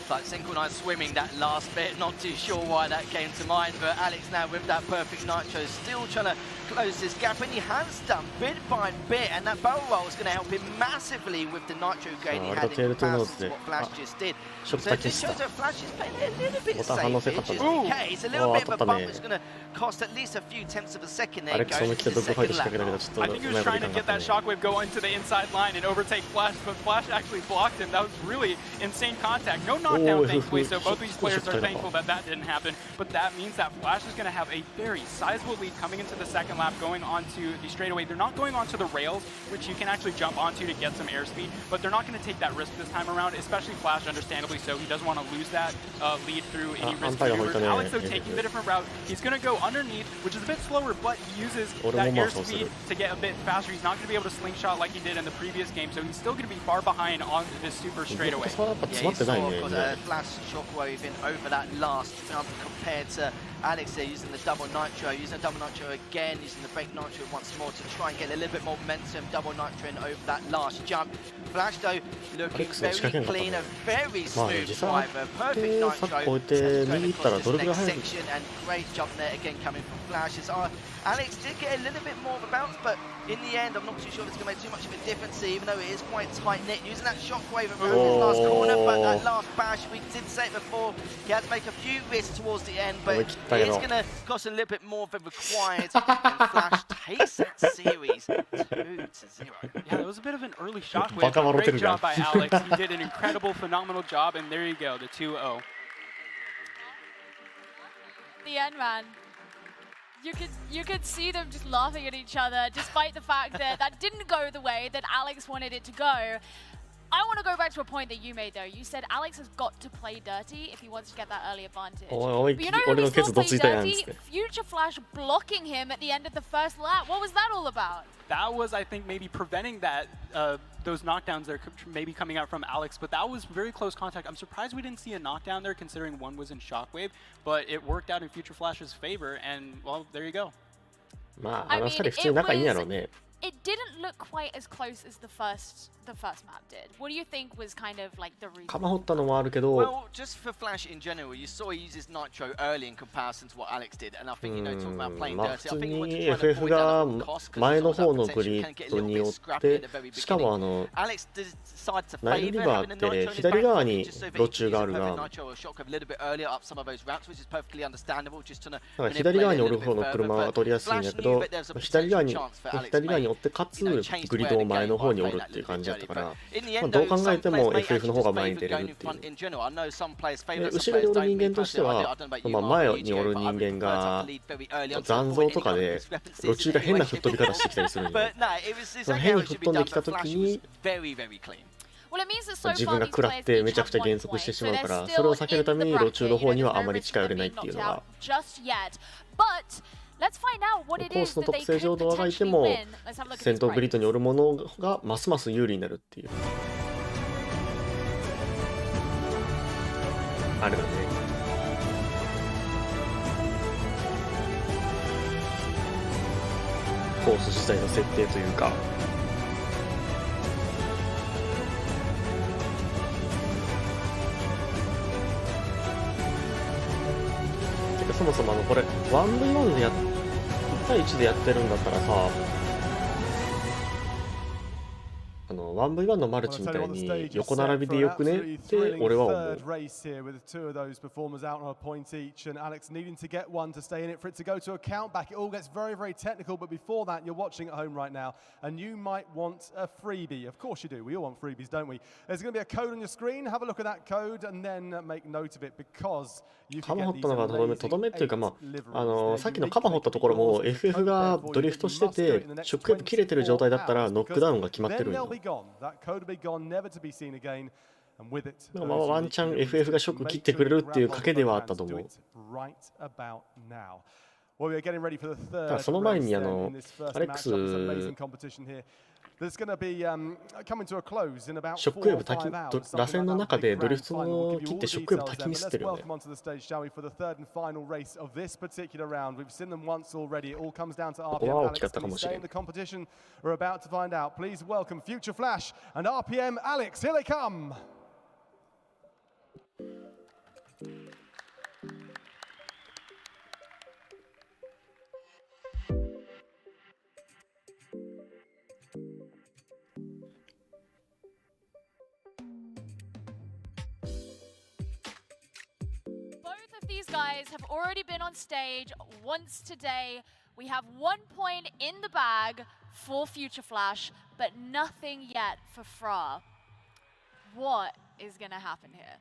Like synchronized swimming, that last bit, not too sure why that came to mind, but Alex now with that perfect nitro, still trying to close this gap, and he has done bit by bit, and that barrel roll is going to help him massively with the nitro gain he had in comparison to what Flash just did. So this shows that Flash is playing a little bit safe, which is the case. A little bit of a bump is going to cost at least a few tenths of a second there. Alex Going into the second lap. I think he was trying to get that shockwave go into the inside line and overtake Flash, but Flash actually blocked him. That was really insane contact. No knockdown, thankfully, so both these players are thankful that that didn't happen. But that means that Flash is going to have a very sizable lead coming into the second lap, going onto the straightaway. They're not going onto the rails, which you can actually jump onto to get some airspeed, but they're not going to take that risk this time around, especially Flash, understandably so. He doesn't want to lose that lead through any risk maneuvers. Alex, though, taking the different route. He's going to go underneath, which is a bit slower, but he uses that airspeed to get a bit faster. He's not going to be able to slingshot like he did in the previous game, so he's still going to be far behind on this super straightaway. Yeah, you saw Flash shockwave in over that last jump compared to Alex there using the double nitro, again, using the brake nitro once more to try and get a little bit more momentum, double nitro in over that last jump. Flash though looking very clean, a very smooth driver, perfect nitro, going across this next section, and great jump there again coming from Flash. As Alex did get a little bit more of a bounce, but in the end I'm not too sure if it's going to make too much of a difference, even though it is quite tight knit, using that shockwave around his last corner, but that last bash, we did say it before, he had to make a few risks towards the end, but it's going to cost a little bit more than required, and Flash takes that series 2-0. Yeah, it was a bit of an early shockwave. Great job by Alex. He did an incredible, phenomenal job, and there you go, the 2-0. The end, man. You could see them just laughing at each other, despite the fact that that didn't go the way that Alex wanted it to go. I want to go back to a point that you made though. You said Alex has got to play dirty if he wants to get that early advantage. But you know who he still plays dirty? Future Flash blocking him at the end of the first lap. What was that all about? That was, I think, maybe preventing that those knockdowns that are maybe coming out from Alex, but that was very close contact. I'm surprised we didn't see a knockdown there, considering one was in Shockwave, but it worked out in Future Flash's favor, and well, there you go. I mean, it didn't look quite as close as the first map did. What do you think was kind of like the reason? Well, just for Flash in general, you saw he uses Nitro early in comparison to what Alex did, and I think, you know, talking about playing dirty, I think he went to try to avoid that at all costs, because potentially can get a little bit scrappy at the very beginning. Alex decided to favour having a Nitro in his back, just so that he can use a perfect Nitro or Shockwave a little bit earlier up some of those routes, which is perfectly understandable, just trying to manipulate it a little bit further, but Flash knew that there was a potential chance for Alex to maybe, you know, change the way the game might play that little bit early, but in the end, though, some players may actually just favour going in front in general. I know some players favour it, some players don't. Me personally, I don't know about you, Mark, what you do, but I would prefer to have the lead very early on to avoid any kind of discrepancies in the game. But no, it was exactly how it should be done, but Flash was very, very clean. Well, it means that so far these players each have 1 point, so they're still in the bracket. There's no risk of them being knocked out just yet. But let's find out what it is that they could potentially win. Let's have a look at this 先頭グリッドにおるものがますます有利になるっていうあれだね。コース自体の設定というか。てかそもそもこれ 1v1 で1対1でやってるんだったらさ、1v1 のマルチみたいに横並びでよくねって俺は思う。Alex needing to get one to stay in it for it to go to a countback. It all gets very, very technical, but before that, you're watching at home right now, and you might want a freebie. Of course you do. We all want freebies, don't we? There's going to be a code on your screen. Have a look at that code and then make note of it because you can get these amazing とどめっていうか、まあ、さっきのカバ掘ったところも FF がドリフトしててショックウェーブ切れてる状態だったらノックダウンが決まってるんよ。ワンチャン FF がショック切ってくれるっていう賭けではあったと思う。ただその前にアレックスショックウェーブ滝螺旋の中でドリフトを切ってショックウェーブ滝ミスってるよね。ここは大きかったかもしれん。These guys have already been on stage once today. We have 1 point in the bag for Future Flash, but nothing yet for Fra. What is going to happen here?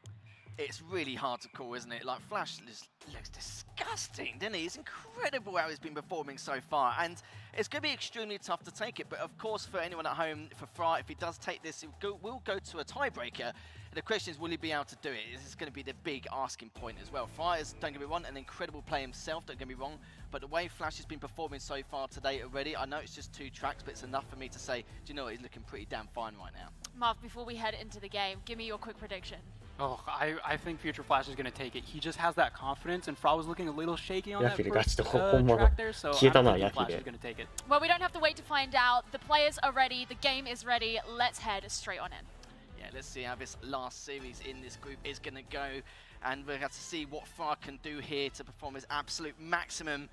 It's really hard to call, isn't it? Like, Flash just looks disgusting, doesn't he? It's incredible how he's been performing so far, and it's going to be extremely tough to take it. But of course, for anyone at home, for Fra, if he does take this, it will go to a tiebreaker. And the question is, will he be able to do it? This is going to be the big asking point as well. Fra is, don't get me wrong, an incredible player himself, don't get me wrong. But the way Flash has been performing so far today already, I know it's just 2 tracks, but it's enough for me to say, do you know what, he's looking pretty damn fine right now. Mark, before we head into the game, give me your quick prediction. Oh, I think Future Flash is going to take it. He just has that confidence, and Fra was looking a little shaky on that first track there, so I think Flash is going to take it. Well, we don't have to wait to find out. The players are ready, the game is ready. Let's head straight on in. Yeah, let's see how this last series in this group is going to go, and we'll have to see what Fra can do here to perform his absolute maximum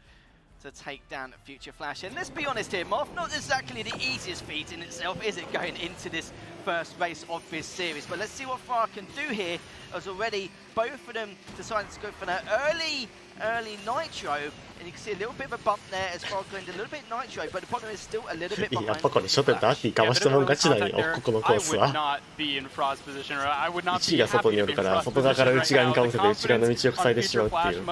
to take down Future Flash. And let's be honest here, Moth, not exactly the easiest feat in itself, is it, going into this first race of this series. But let's see what Farah can do here, as already both of them decided to go for an early nitro, and you can see a little bit of a bump there as Farah going a little bit nitro, but the problem is still a little bit behind. やっぱこれ初手ダーティーかましたもん勝ちなんよ、ここのコースは。位置が外によるから、外側から内側にかぶせて内側の道を塞いでしまうっていう。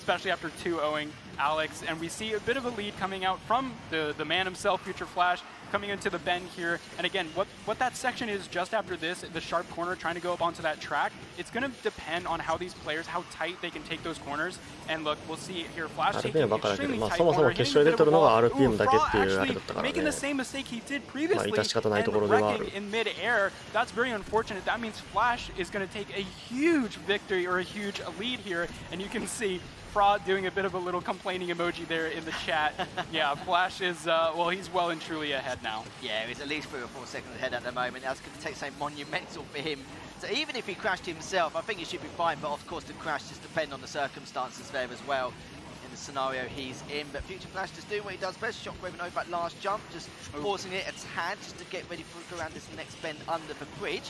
Especially after 2-0ing Alex, and we see a bit of a lead coming out from the man himself, Future Flash, coming into the bend here. And again, what that section is just after this, the sharp corner trying to go up onto that track, it's going to depend on how these players, how tight they can take those corners. And look, we'll see here, Flash taking an extremely tight corner, hitting a bit of a wall. Actually making the same mistake he did previously and wrecking in mid-air. That's very unfortunate. That means Flash is going to take a huge victory or a huge lead here, and you can see Fraud doing a bit of a little complaining emoji there in the chat. Yeah, Flash is, well, he's well and truly ahead now. Yeah, he's at least 3 or 4 seconds ahead at the moment. That's going to take something monumental for him. So even if he crashed himself, I think he should be fine. But of course, the crash just depends on the circumstances there as well. In the scenario he's in. But Future Flash just doing what he does best. Shockwave over that last jump, just pausing it a tad just to get ready for go around this next bend under the bridge.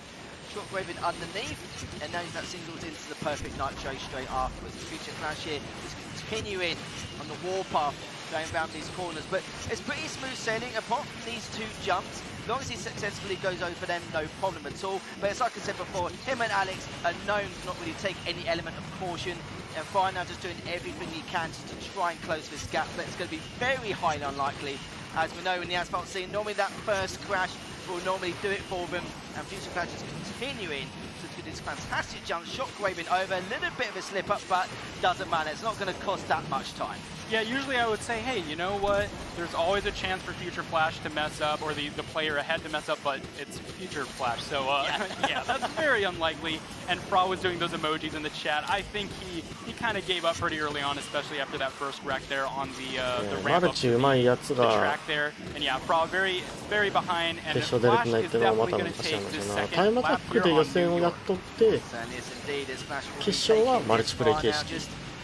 Shockwaving underneath, and now that singles into the perfect nitro straight afterwards. The Future Flash here is continuing on the warpath, going around these corners, but it's pretty smooth sailing apart from these 2 jumps. As long as he successfully goes over them, no problem at all. But as like I said before, him and Alex are known to not really take any element of caution, and Fry now just doing everything he can just to try and close this gap, but it's going to be very highly unlikely. As we know in the Asphalt scene, normally that first crash will normally do it for them, and Future Flash is continuing to do this fantastic jump, shockwaving over, a little bit of a slip up, but doesn't matter, it's not going to cost that much time. Yeah, usually I would say, hey, you know what? There's always a chance for Future Flash to mess up, or the player ahead to mess up, but it's Future Flash, so yeah, that's very unlikely. And Fra was doing those emojis in the chat. I think he kind of gave up pretty early on, especially after that first wreck there on the ramp up the track there. And yeah, Fra very behind, and Flash is definitely going to take this second lap here on New York.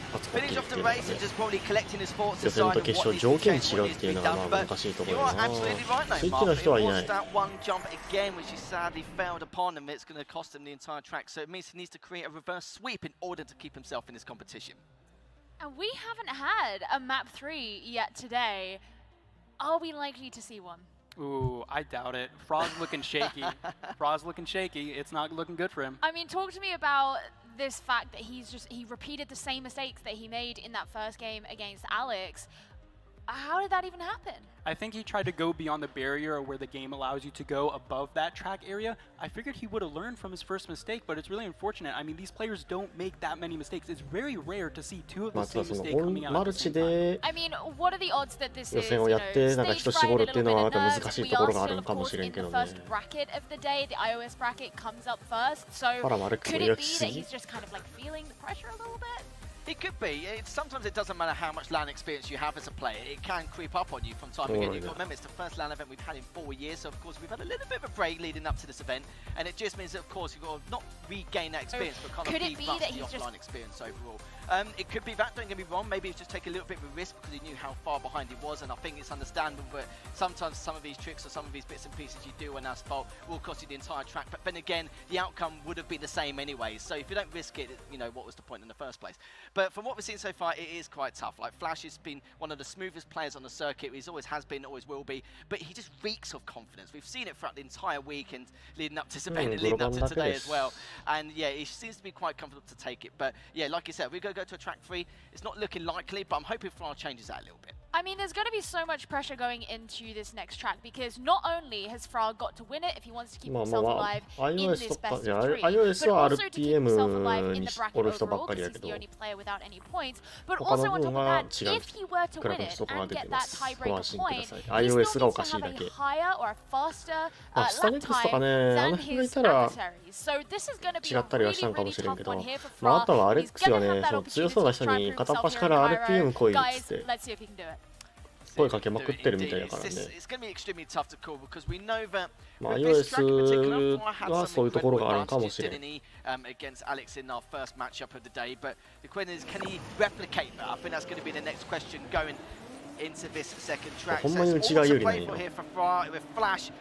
Finish off the race and just probably collecting his thoughts 予選と決勝条件違うっていうのがまあ難しいところだな。スイッチの人はいない。 that one jump again, which he sadly failed upon, and it's going to cost him the entire track. So it means he needs to create a reverse sweep in order to keep himself in this competition. And we haven't had a map 3 yet today. Are we likely to see one? Ooh, I doubt it. Fraud's looking shaky. Fraud's looking shaky. It's not looking good for him. I mean, talk to me about this fact that he repeated the same mistakes that he made in that first game against Alex. How did that even happen? I think he tried to go beyond the barrier where the game allows you to go above that track area. I figured he would have learned from his first mistake, but it's really unfortunate. I mean, these players don't make that many mistakes. It's very rare to see 2 of the same mistake coming out at the same time. I mean, what are the odds that this is, 予選をやってなんか人絞るっていうのはまた難しいところがあるのかもしれんけどね。 first bracket of the day, the iOS bracket comes up first. So could it be that he's just kind of like feeling the pressure a little bit? It could be. Sometimes it doesn't matter how much LAN experience you have as a player. It can creep up on you from time again. You've got to remember, it's the first LAN event we've had in 4 years. So, of course, we've had a little bit of a break leading up to this event. And it just means that, of course, you've got to not regain that experience, but kind of beef up the offline experience overall. It could be that, don't get me wrong. Maybe it's just take a little bit of a risk because he knew how far behind he was. And I think it's understandable. But sometimes some of these tricks or some of these bits and pieces you do on Asphalt will cost you the entire track. But then again, the outcome would have been the same anyway. So if you don't risk it, you know, what was the point in the first place? But from what we've seen so far, it is quite tough. Like, Flash has been one of the smoothest players on the circuit. He always has been, always will be. But he just reeks of confidence. We've seen it throughout the entire week and leading up to this event and leading up to today as well. And yeah, he seems to be quite comfortable to take it. But yeah, like you said, we're going to go to a track 3. It's not looking likely, but I'm hoping Flash changes that a little bit. I mean, there's going to be so much pressure going into this next track because not only has Fra got to win it if he wants to keep himself alive in this best of 3, but also to keep himself alive in the bracket overall because he's the only player without any points. But also on top of that, if he were to win it and get that tiebreaker point, he still needs to have a higher or a faster lap time than his adversaries. So this is going to be a really, really tough one here for Fra. He's going to have that opportunity to try and prove himself here in Cairo. Guys, let's see if he can do it. 声かけまくってるみたいだからね。 It's going to be extremely tough to call because we know that まあ iOS はそういうところがあるかもしれん。 against Alex in our first matchup of the day, but the question is, can he replicate that? I think that's going to be the next question going into this second track. ほんまに内側有利なんよ。 here for Fra with Flash.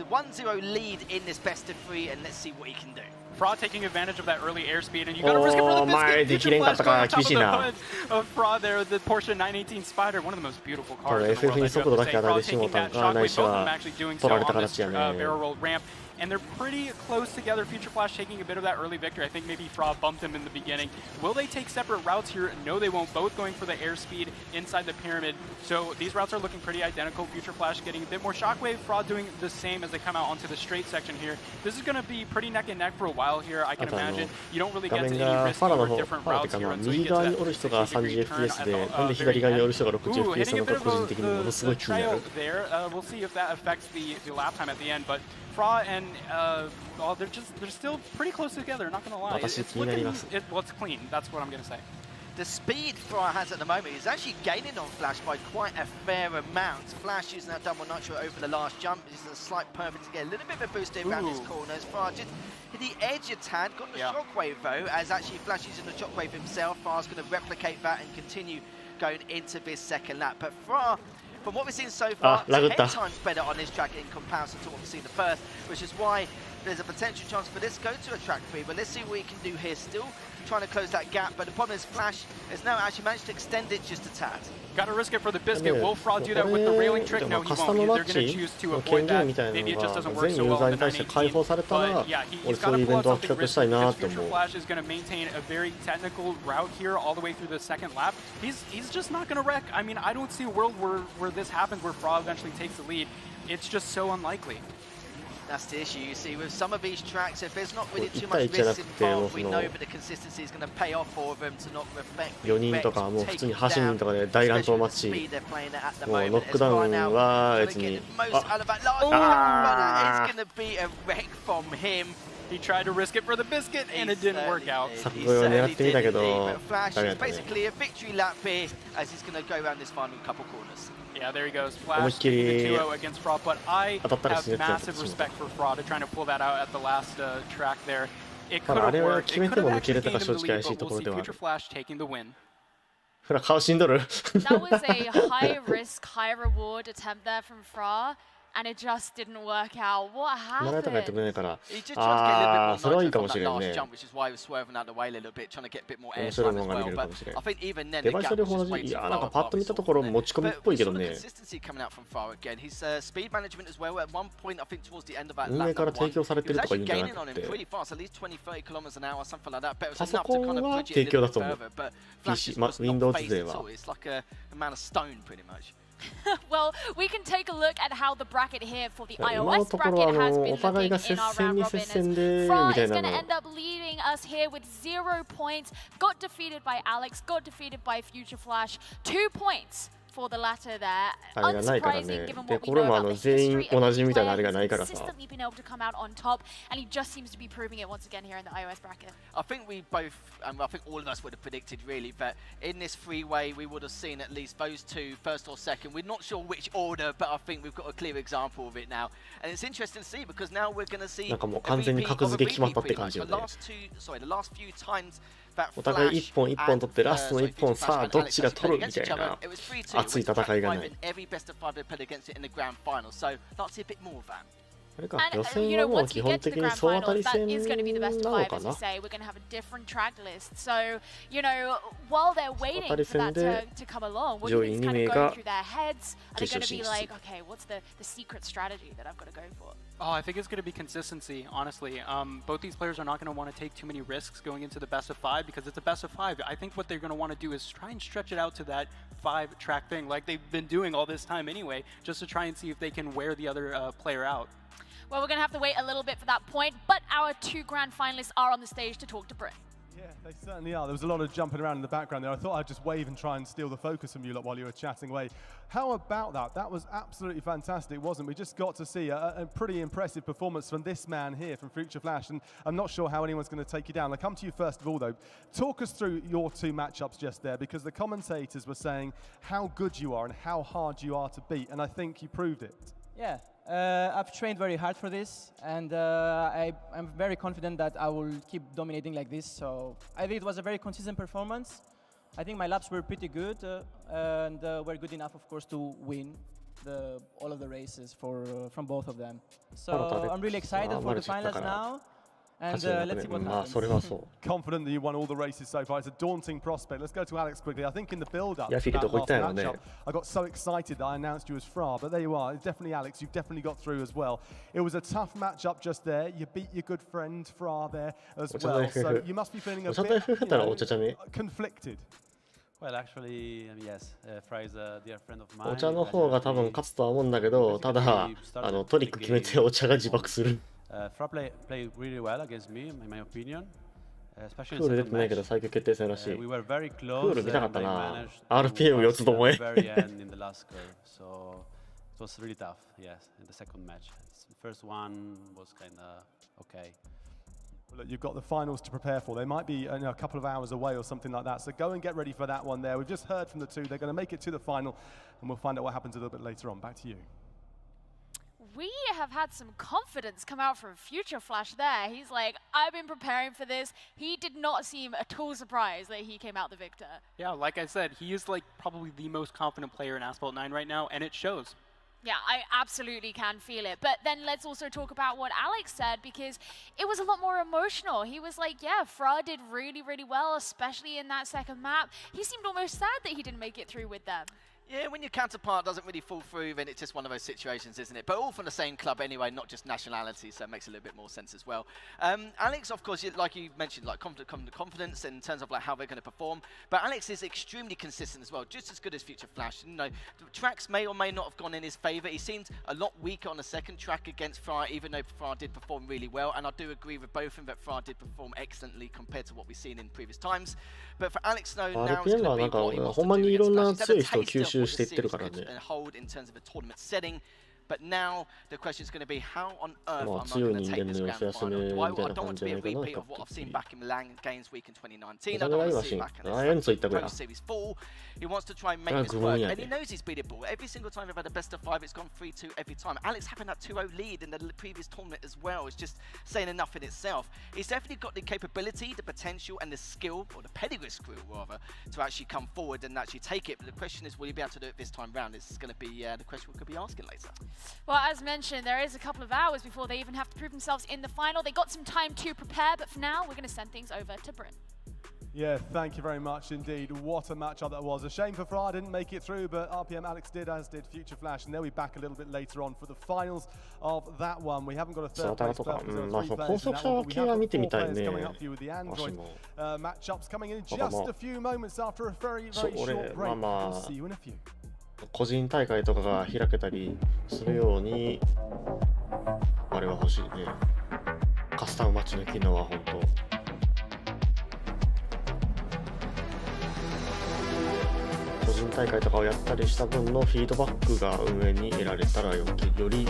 the 1-0 lead in this best of 3, and let's see what he can do. Fraud taking advantage of that early airspeed, and you gotta risk it for the biscuit. Future Flash going on top of the hood of Fraud there, the Porsche 918 Spider, one of the most beautiful cars in the world. Fraud taking that shockwave, both of them actually doing so on this barrel roll ramp. And they're pretty close together. Future Flash taking a bit of that early victory. I think maybe Fraud bumped him in the beginning. Will they take separate routes here? No, they won't. Both going for the airspeed inside the pyramid. So these routes are looking pretty identical. Future Flash getting a bit more shockwave. Fraud doing the same as they come out onto the straight section here. This is going to be pretty neck and neck for a while here. I can imagine you don't really get to any risky or different routes here until you get to that 30-degree turn at the very end. Ooh, hitting a bit of the trail there. We'll see if that affects the lap time at the end. But Fra and well, they're still pretty close together. Not gonna lie, it's looking well, it's clean. That's what I'm gonna say. The speed Fra has at the moment is actually gaining on Flash by quite a fair amount. Flash using that double nitro over the last jump is a slight perfect to get a little bit of a boost around his corners. Fra just hit the edge a tad, got the shockwave though, as actually Flash using the shockwave himself. Fra's going to replicate that and continue going into this second lap. But Fra, from what we've seen so far, 10 times better on this track in comparison to what we've seen the first, which is why there's a potential chance for this to go to a track 3. But let's see what he can do here. Still trying to close that gap, but the problem is Flash has now actually managed to extend it just a tad. Got to risk it for the biscuit. Will Fraud do that with the railing trick? No, he won't. They're going to choose to avoid that. Maybe it just doesn't work so well in the 918. But yeah, he's got to pull out something risky because Future Flash is going to maintain a very technical route here all the way through the second lap. He's just not going to wreck. I mean, I don't see a world where this happens, where Fraud eventually takes the lead. It's just so unlikely. That's the issue, you see, with some of these tracks, if there's not really too much risk involved, we know that the consistency is going to pay off for them to not affect the 4人とかもう普通に8人とかで大乱闘マッチ、もうノックダウンは別に、He tried to risk it for the biscuit and it didn't work out. 作越を狙ってみたけど、Flash is basically a victory lap here as he's going to go around this final couple corners. Yeah, there he goes. Flash taking the 2-0 against Fraud, but I have massive respect for Fraud trying to pull that out at the last track there. It could have worked. It could have actually taken the lead, but we'll see Future Flash taking the win. ほら顔死んどる。 That was a high risk, high reward attempt there from Fra, and it just didn't work out. What happened? He just tried to get a little bit more nitro from that last jump, which is why he was swerving out the way a little bit, trying to get a bit more air time as well. But I think even then, the gap was just way too far apart. But we saw the consistency coming out from Fra again. His speed management as well. At one point, I think towards the end of that lap, he was actually gaining on him pretty fast, at least 20-30 kilometers an hour, something like that. But it was enough to kind of bridge it a little bit further. But Flash is not phased at all. It's like a man of stone, pretty much. Well, we can take a look at how the bracket here for the iOS bracket has been looking in our round robin. Fra is going to end up leading us here with 0 points. Got defeated by Alex, got defeated by Future Flash. 2 points for the latter there. Unsurprising given what we know about the history of the player. He's consistently been able to come out on top, and he just seems to be proving it once again here in the iOS bracket. I think we both, I think all of us would have predicted really that in this three-way we would have seen at least those two, first or second. We're not sure which order, but I think we've got a clear example of it now. And it's interesting to see because now we're going to see a repeat of a repeat pretty much. The last few timesお互い1本1本取ってラストの1本さあどっちが取るみたいな熱い戦いがない。あれか予選はもう基本的に総当たり戦なのかな。総当たり戦で上位2名が決勝進出。Oh, I think it's going to be consistency, honestly. Both these players are not going to want to take too many risks going into the best of 5 because it's a best of 5. I think what they're going to want to do is try and stretch it out to that 5-track thing like they've been doing all this time anyway, just to try and see if they can wear the other player out. Well, we're going to have to wait a little bit for that point, but our 2 grand finalists are on the stage to talk to Brit. Yeah, they certainly are. There was a lot of jumping around in the background there. I thought I'd just wave and try and steal the focus from you lot while you were chatting away. How about that? That was absolutely fantastic, wasn't it? We just got to see a pretty impressive performance from this man here, from Future Flash, and I'm not sure how anyone's going to take you down. I'll come to you first of all, though. Talk us through your 2 matchups just there, because the commentators were saying how good you are and how hard you are to beat, and I think you proved it. Yeah. I've trained very hard for this, and I'm very confident that I will keep dominating like this. So I think it was a very consistent performance. I think my laps were pretty good and were good enough, of course, to win. all of the races from both of them. So Alex. I'm really excited for the finals now, and let's see what まあ happens. それはそう。 Confident that you won all the races so far. It's a daunting prospect. Let's go to Alex quickly. I think in the build-up to Yafi that どこ行ったんやろ last ね。 matchup, I got so excited that I announced you as Fra, but there you are. It's definitely Alex. You've definitely got through as well. It was a tough matchup just there. You beat your good friend Fra there as well. So you must be feeling a お茶 bit と FF だったらお茶茶ね。 conflicted. Well, actually, yes, Fra is a dear friend of mine. お茶の方が多分勝つとは思うんだけど、ただトリック決めてお茶が自爆する。Fra played really well against me, in my opinion. Especially クール出 in て the ないけ second ど match. 最強決定戦らしい。 We were very ク close. ール見たかった and な。 I managed to RPM 4つどもえ。 pass at the very end in the last curve. So it was really tough, yes, in the second match. The first one was kind of okay. Well, look, you've got the finals to prepare for. They might be a couple of hours away or something like that. So go and get ready for that one there. We've just heard from the two. They're going to make it to the final, and we'll find out what happens a little bit later on. Back to you. We have had some confidence come out from Future Flash there. He's like, I've been preparing for this. He did not seem at all surprised that he came out the victor. Yeah, like I said, he is like probably the most confident player in Asphalt 9 right now, and it shows. Yeah, I absolutely can feel it. But then let's also talk about what Alex said, because it was a lot more emotional. He was like, yeah, Fra did really, really well, especially in that second map. He seemed almost sad that he didn't make it through with them. Yeah, when your counterpart doesn't really fall through, then it's just one of those situations, isn't it? But all from the same club anyway, not just nationality, so it makes a little bit more sense as well. Alex, of course, like you mentioned, like confidence in terms of like how they're going to perform. But Alex is extremely consistent as well, just as good as Future Flash. You know, the tracks may or may not have gone in his favour. He seemed a lot weaker on the second track against Fra, even though Fra did perform really well. And I do agree with both of them that Fra did perform excellently compared to what we've seen in previous times. But for Alex Snow, now it's going to be what he wants to do against Flash. He's had a taste of what the series could hold in terms of a tournament setting. But now the question is going to be, how on earth am I going to take this grand final? I don't want to be a repeat of what I've seen back in Milan Games Week in 2019. I don't want to see it back in the Pro Series 4. He wants to try and make this work, and he knows he's beatable. Every single time we've had a best of 5, it's gone 3-2 every time. Alex having that 2-0 lead in the previous tournament as well is just saying enough in itself. He's definitely got the capability, the potential, and the skill, or the pedigree skill rather, to actually come forward and actually take it. But the question is, will he be able to do it this time round? This is going to be the question we could be asking later. Well, as mentioned, there is a couple of hours before they even have to prove themselves in the final. They got some time to prepare, but for now, we're going to send things over to Bryn. Yeah, thank you very much indeed. What a matchup that was. A shame for Fra didn't make it through, but RPM Alex did, as did Future Flash, and they'll be back a little bit later on for the finals of that one. We haven't got a third place because there are 3 players in that one, but we have got 4 players coming up for you with the Android matchups coming in just a few moments after a very, very short break. We'll see you in a few. 個人大会とかが開けたりするようにあれは欲しいね。カスタムマッチの機能は本当。個人大会とかをやったりした分のフィードバックが運営に得られたらより e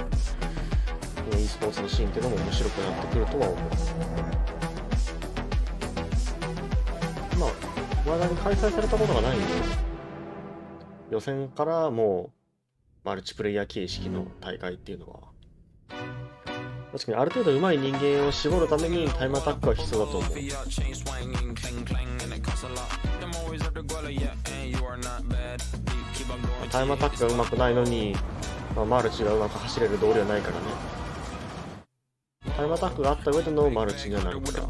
スポーツのシーンっていうのも面白くなってくるとは思う。まあまだに開催されたことがないんで、予選からもうマルチプレイヤー形式の大会っていうのは確かにある程度上手い人間を絞るためにタイムアタックは必要だと思う。タイムアタックが上手くないのに、マルチが上手く走れる道理はないからね。タイムアタックがあった上でのマルチにはなるから。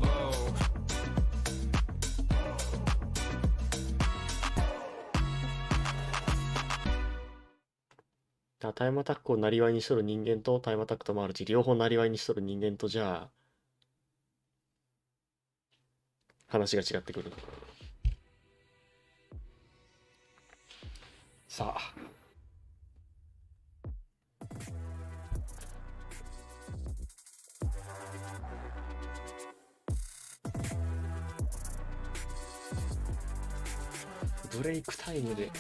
タイムアタックをなりわいにしとる人間とタイムアタックとマルチ両方なりわいにしとる人間とじゃあ話が違ってくる。さあブレイクタイムで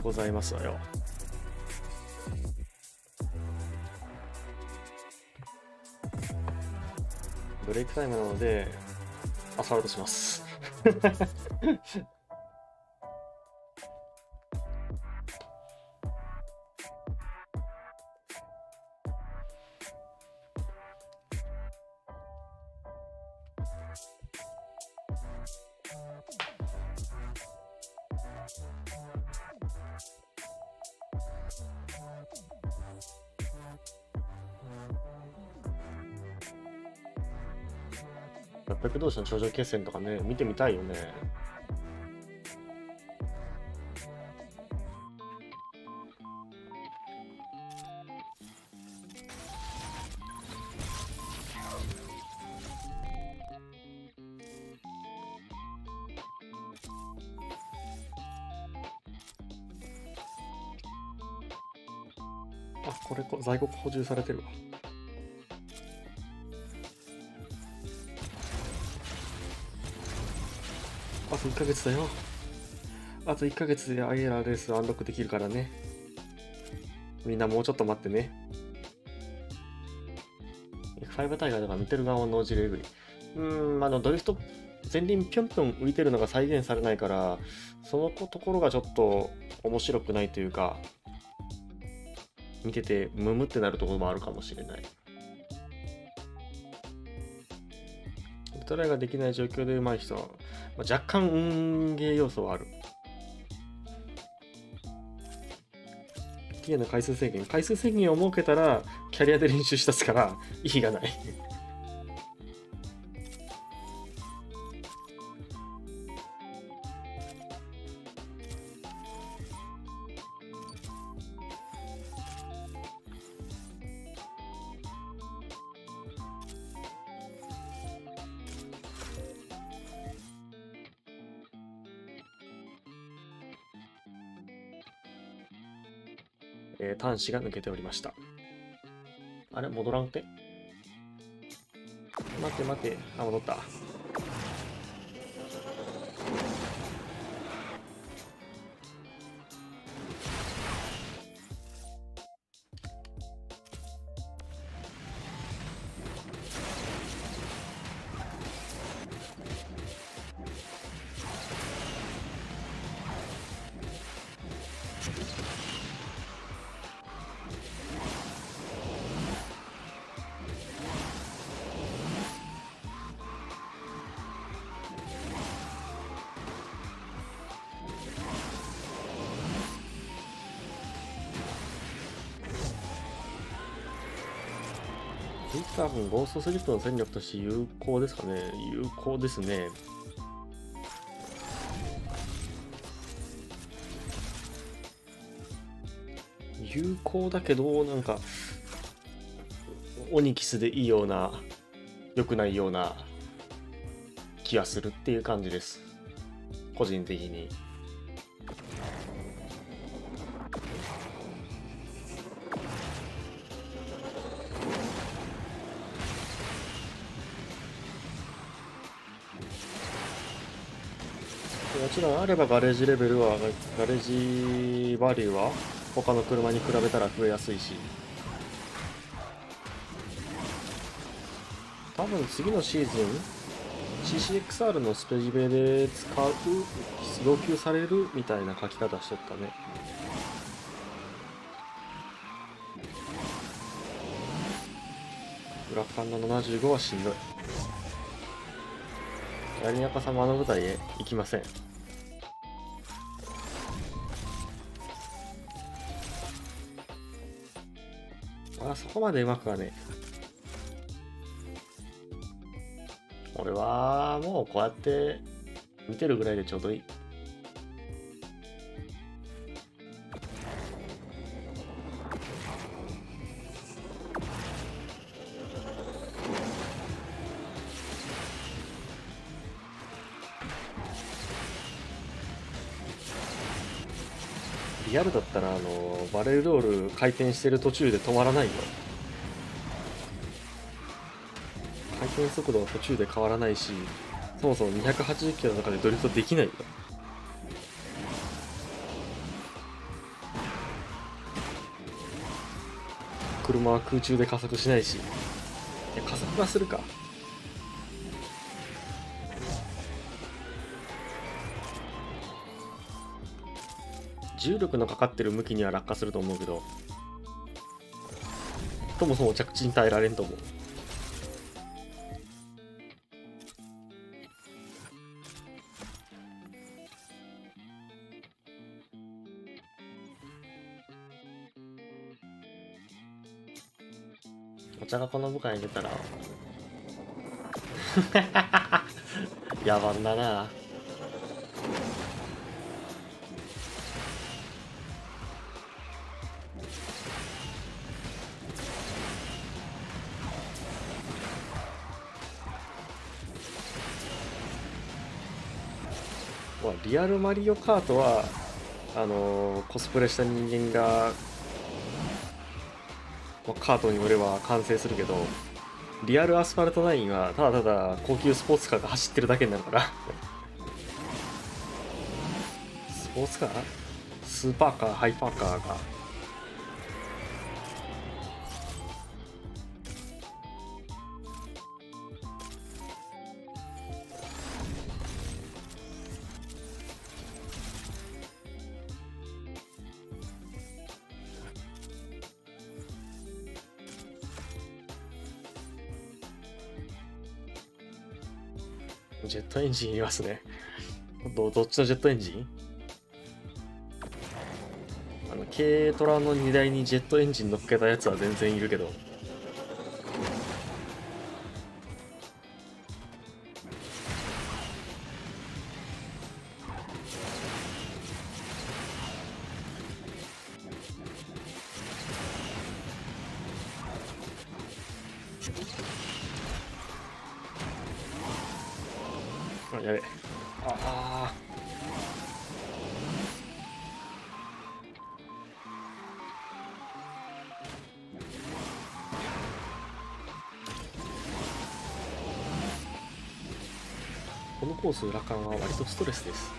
ございますわよ。ブレイクタイムなのでアスファルトします600同士の頂上決戦とかね、見てみたいよね。あ、これ在庫補充されてるわ。あと1ヶ月だよ。あと1ヶ月でアゲラレースアンロックできるからね。みんなもうちょっと待ってね。F5 タイガーとか見てる側を脳汁えぐり。ドリフト、前輪ぴょんぴょん浮いてるのが再現されないから、そのところがちょっと面白くないというか、見ててムムってなるところもあるかもしれない。トライができない状況で上手い人は、若干運ゲー要素はある。T の回数制限を設けたらキャリアで練習したすから意義がない。端子が抜けておりました。あれ戻らんて？待って。あ、戻った。多分ゴーストスリップの戦力として有効ですかね。有効ですね。有効だけど、なんかオニキスでいいような良くないような気がするっていう感じです、個人的に。もちろんあればガレージレベルは、ガレージバリューは他の車に比べたら増えやすいし、多分次のシーズン CCXR のスペジベで使う、要求されるみたいな書き方しとったね。ブラックパンダ75はしんどい。ヤリナカ様の舞台へ行きません。そこまでうまくはね。俺はもうこうやって見てるぐらいでちょうどいい。リアルだったらバレルロール回転してる途中で止まらないよ。回転速度は途中で変わらないし、そもそも280キロの中でドリフトできないよ。車は空中で加速しないし、加速はするか。重力のかかってる向きには落下すると思うけど、そもそも着地に耐えられんと思う。お茶がこの部下に出たら野蛮だな。リアルマリオカートはコスプレした人間が、カートに乗れば完成するけど、リアルアスファルト9はただただ高級スポーツカーが走ってるだけになるからスポーツカー、スーパーカー、ハイパーカーがジェットエンジンいますね。どっちのジェットエンジン？軽トラの荷台にジェットエンジン乗っけたやつは全然いるけど。やべ。このコース裏感は割とストレスです。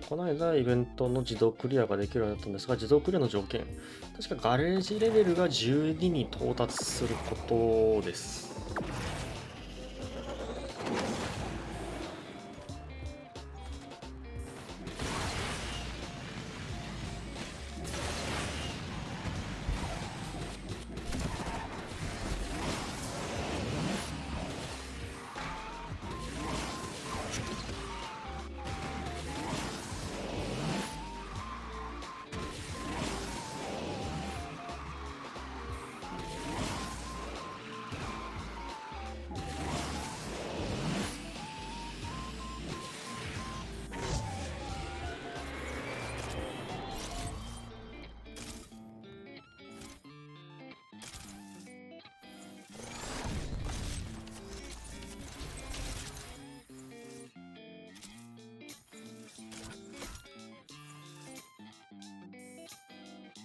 この間イベントの自動クリアができるようになったんですが、自動クリアの条件、確かガレージレベルが12に到達することです。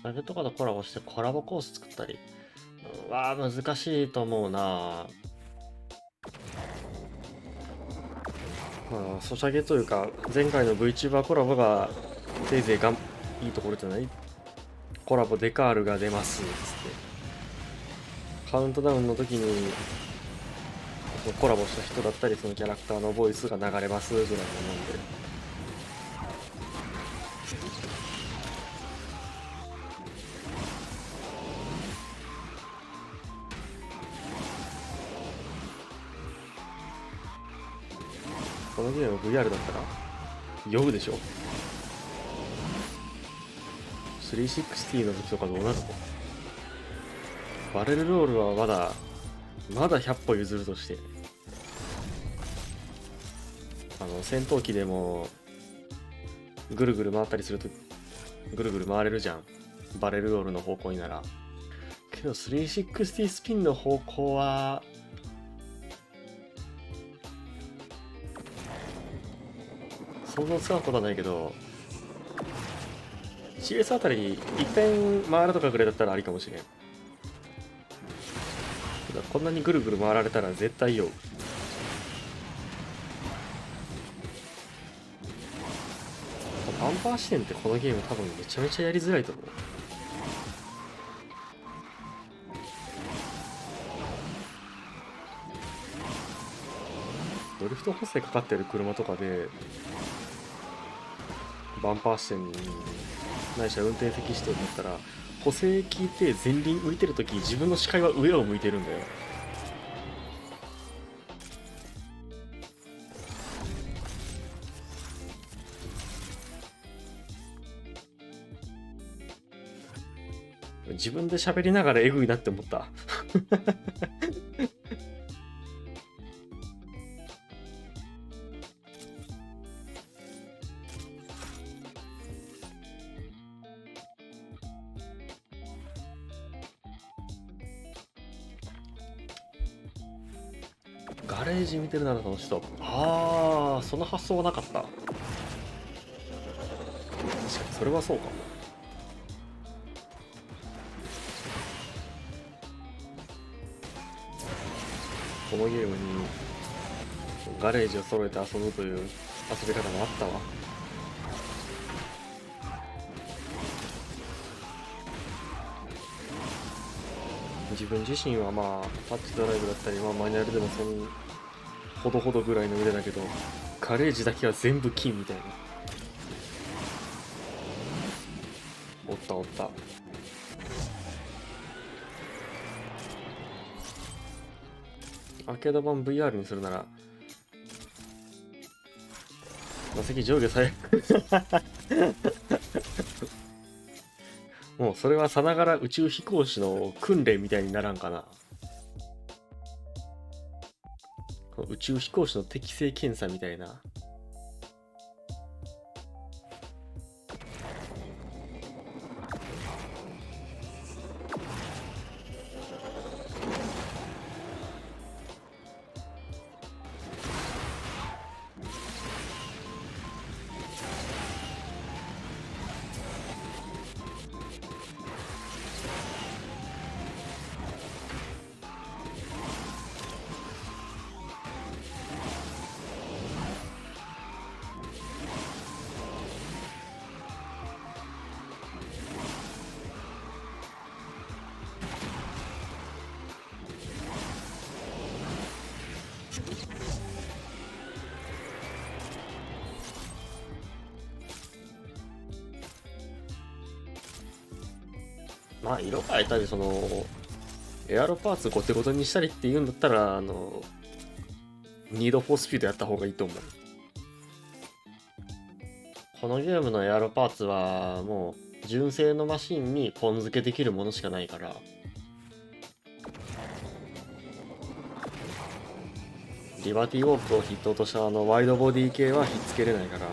あれとかとコラボしてコラボコース作ったり、難しいと思うな。ソシャゲというか、前回の VTuber コラボがせいぜいいところじゃない？コラボデカールが出ますっつってカウントダウンの時にコラボした人だったりそのキャラクターのボイスが流れますぐらいのもんで。このゲーム VR だったら酔うでしょ。360の時とかどうなるの？バレルロールはまだ100歩譲るとして、戦闘機でもぐるぐる回ったりするとぐるぐる回れるじゃん、バレルロールの方向になら。けど360スピンの方向は想像つかんことはないけど、CS あたり一遍回るとかぐらいだったらありかもしれん。こんなにぐるぐる回られたら絶対酔う。バンパー視点ってこのゲーム多分めちゃめちゃやりづらいと思う。ドリフト補正かかってる車とかでバンパー視点ないしは運転席視点だったら補正効いて前輪浮いてるとき、自分の視界は上を向いてるんだよ。自分で喋りながらエグいなって思った。ガレージ見てるなら楽しそう。ああ、その発想はなかった。確かにそれはそうかも。このゲームにガレージを揃えて遊ぶという遊び方もあったわ。自分自身はまあタッチドライブだったり、まあ、マニュアルでもほどほどぐらいの腕だけど、ガレージだけは全部金みたいな。おったおった。アーケード版 VR にするなら座席上下最悪もうそれはさながら宇宙飛行士の訓練みたいにならんかな。宇宙飛行士の適性検査みたいな。まあ色変えたりエアロパーツゴテゴテにしたりっていうんだったらニードフォースピードやった方がいいと思う。このゲームのエアロパーツはもう純正のマシンにポン付けできるものしかないから、リバティウォークを筆頭としたワイドボディ系はひっつけれないから。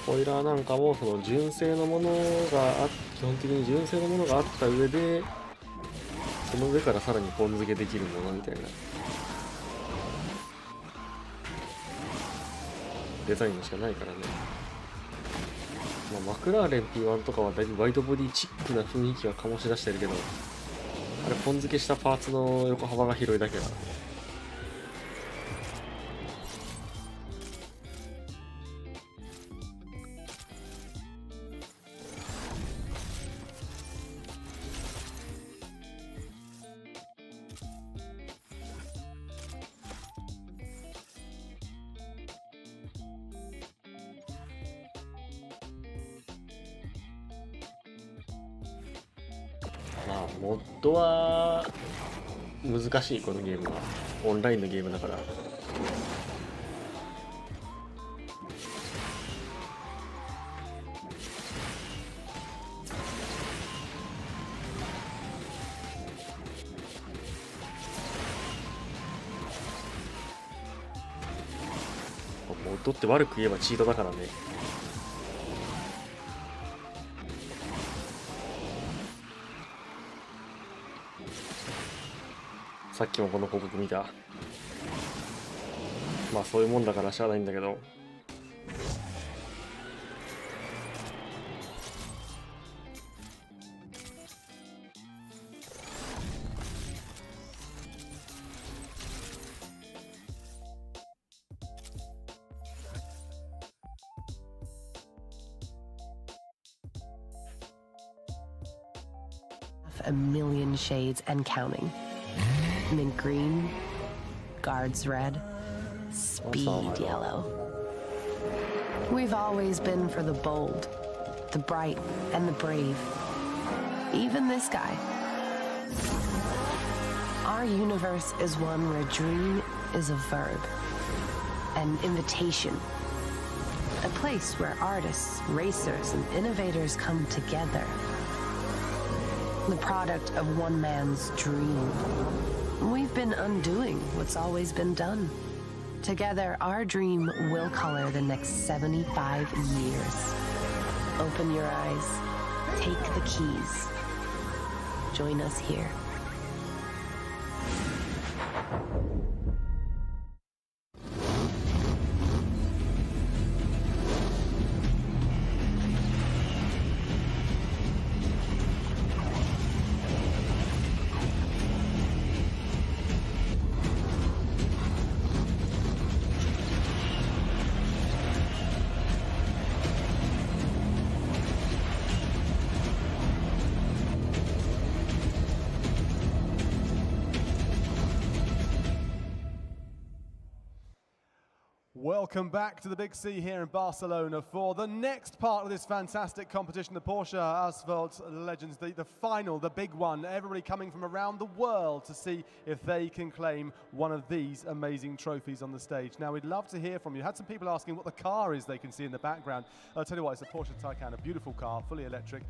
スポイラーなんかも純正のものが基本的に純正のものがあった上で、その上からさらにポン付けできるものみたいなデザインのしかないからね。まあ、マクラーレン P1 とかはだいぶワイドボディチックな雰囲気が醸し出してるけど、あれポン付けしたパーツの横幅が広いだけだ。まあモッドは難しい。このゲームはオンラインのゲームだから。モッドって悪く言えばチートだからね。さっきもこの広告見た。まあそういうもんだからしゃあないんだけど。A million shades and counting. Mint green, guards red, speed yellow. We've always been for the bold, the bright, and the brave. Even this guy. Our universe is one where dream is a verb, an invitation, a place where artists, racers, and innovators come together. The product of one man's dream. We've been undoing what's always been done. Together, our dream will color the next 75 years. Open your eyes, take the keys. Join us here. Welcome back to the Big C here in Barcelona for the next part of this fantastic competition, the Porsche Asphalt Legends, the final, the big one. Everybody coming from around the world to see if they can claim one of these amazing trophies on the stage. Now, we'd love to hear from you. Had some people asking what the car is they can see in the background. I'll tell you what, it's a Porsche Taycan, a beautiful car, fully electric.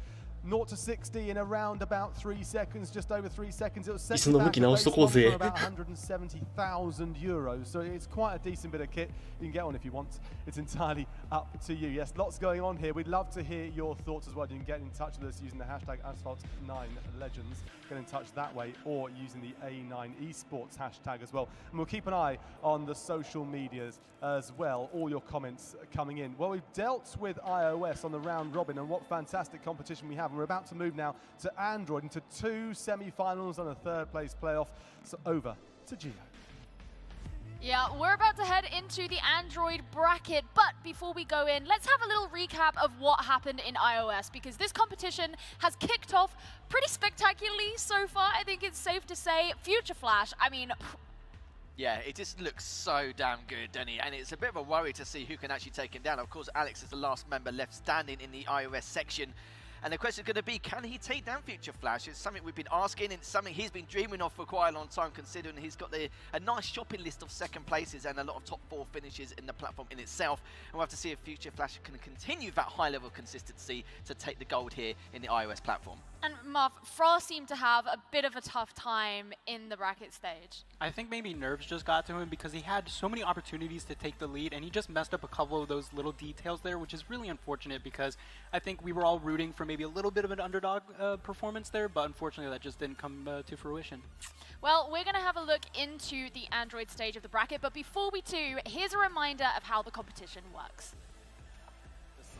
0 to 60 in around about 3 seconds, just over 3 seconds. It was second back for about 170,000 euros, so it's quite a decent bit of kit. You can get one if you want. It's entirely up to you. Yes, lots going on here. We'd love to hear your thoughts as well. You can get in touch with us using the hashtag Asphalt9Legends. Get in touch that way, or using the A9 Esports hashtag as well. And we'll keep an eye on the social medias as well. All your comments coming in. Well, we've dealt with iOS on the round robin, and what fantastic competition we have. And we're about to move now to Android, into 2 semi-finals and a third-place playoff. So over to Gio. Yeah, we're about to head into the Android bracket, but before we go in, let's have a little recap of what happened in iOS, because this competition has kicked off pretty spectacularly so far. I think it's safe to say Future Flash, I mean... Yeah, it just looks so damn good, doesn't it? And it's a bit of a worry to see who can actually take him down. Of course, Alex is the last member left standing in the iOS section. And the question is going to be, can he take down Future Flash? It's something we've been asking, and it's something he's been dreaming of for quite a long time, considering he's got a nice shopping list of second places and a lot of top 4 finishes in the platform in itself. And we'll have to see if Future Flash can continue that high level of consistency to take the gold here in the iOS platform. And Muff, Frost seemed to have a bit of a tough time in the bracket stage. I think maybe nerves just got to him because he had so many opportunities to take the lead, and he just messed up a couple of those little details there, which is really unfortunate because I think we were all rooting for maybe a little bit of an underdog performance there, but unfortunately that just didn't come to fruition. Well, we're going to have a look into the Android stage of the bracket, but before we do, here's a reminder of how the competition works.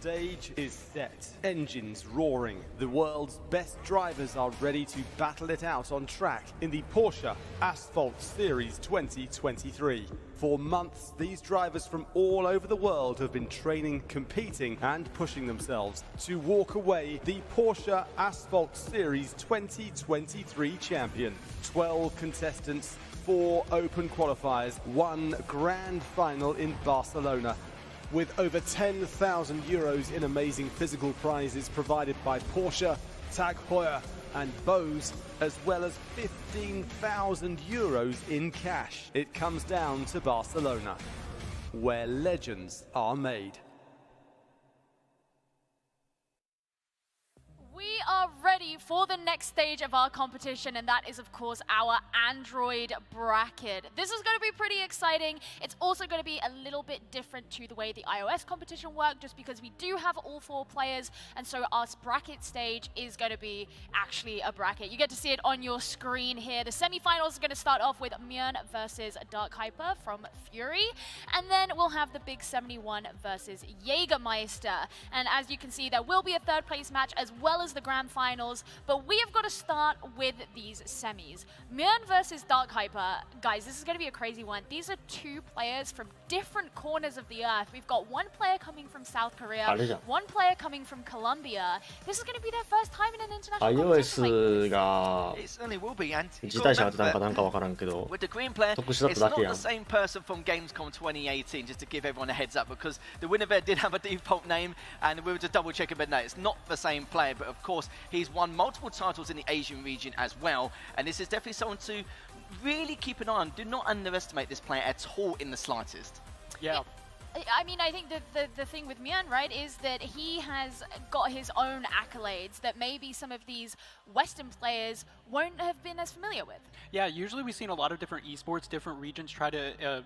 Stage is set, engines roaring. The world's best drivers are ready to battle it out on track in the Porsche Asphalt Series 2023. For months, these drivers from all over the world have been training, competing, and pushing themselves to walk away the Porsche Asphalt Series 2023 champion. 12 contestants, 4 open qualifiers, 1 grand final in Barcelona. With over 10,000 euros in amazing physical prizes provided by Porsche, Tag Heuer and Bose, as well as 15,000 euros in cash. It comes down to Barcelona, where legends are made. We are ready for the next stage of our competition, and that is, of course, our Android bracket. This is going to be pretty exciting. It's also going to be a little bit different to the way the iOS competition worked, just because we do have all 4 players, and so our bracket stage is going to be actually a bracket. You get to see it on your screen here. The semi-finals are going to start off with Mjörn versus Dark Hyper from Fury, and then we'll have the Big 71 versus Jägermeister. And as you can see, there will be a third place match as well as the grand finals. finals, but we have got to start with these semis. Myeon versus Dark Hyper. Guys, this is going to be a crazy one. These are two players from different corners of the earth. We've got one player coming from South Korea, one player coming from Colombia. This is going to be their first time in an international competition like iOS this. が It certainly will be, and 自体者が出たのかなんかわからんけど with the green player, 特殊だっ it's ただ not けや the ん。 same person from Gamescom 2018, just to give everyone a heads up, because the winner there did have a default name, and we were just double checking, but no, it's not the same player, but of course, he's won multiple titles in the Asian region as well, and this is definitely someone to really keep an eye on. Do not underestimate this player at all in the slightest. Yeah. I mean, I think the thing with Myeon, right, is that he has got his own accolades that maybe some of these Western players won't have been as familiar with. Yeah, usually we've seen a lot of different esports, different regions try to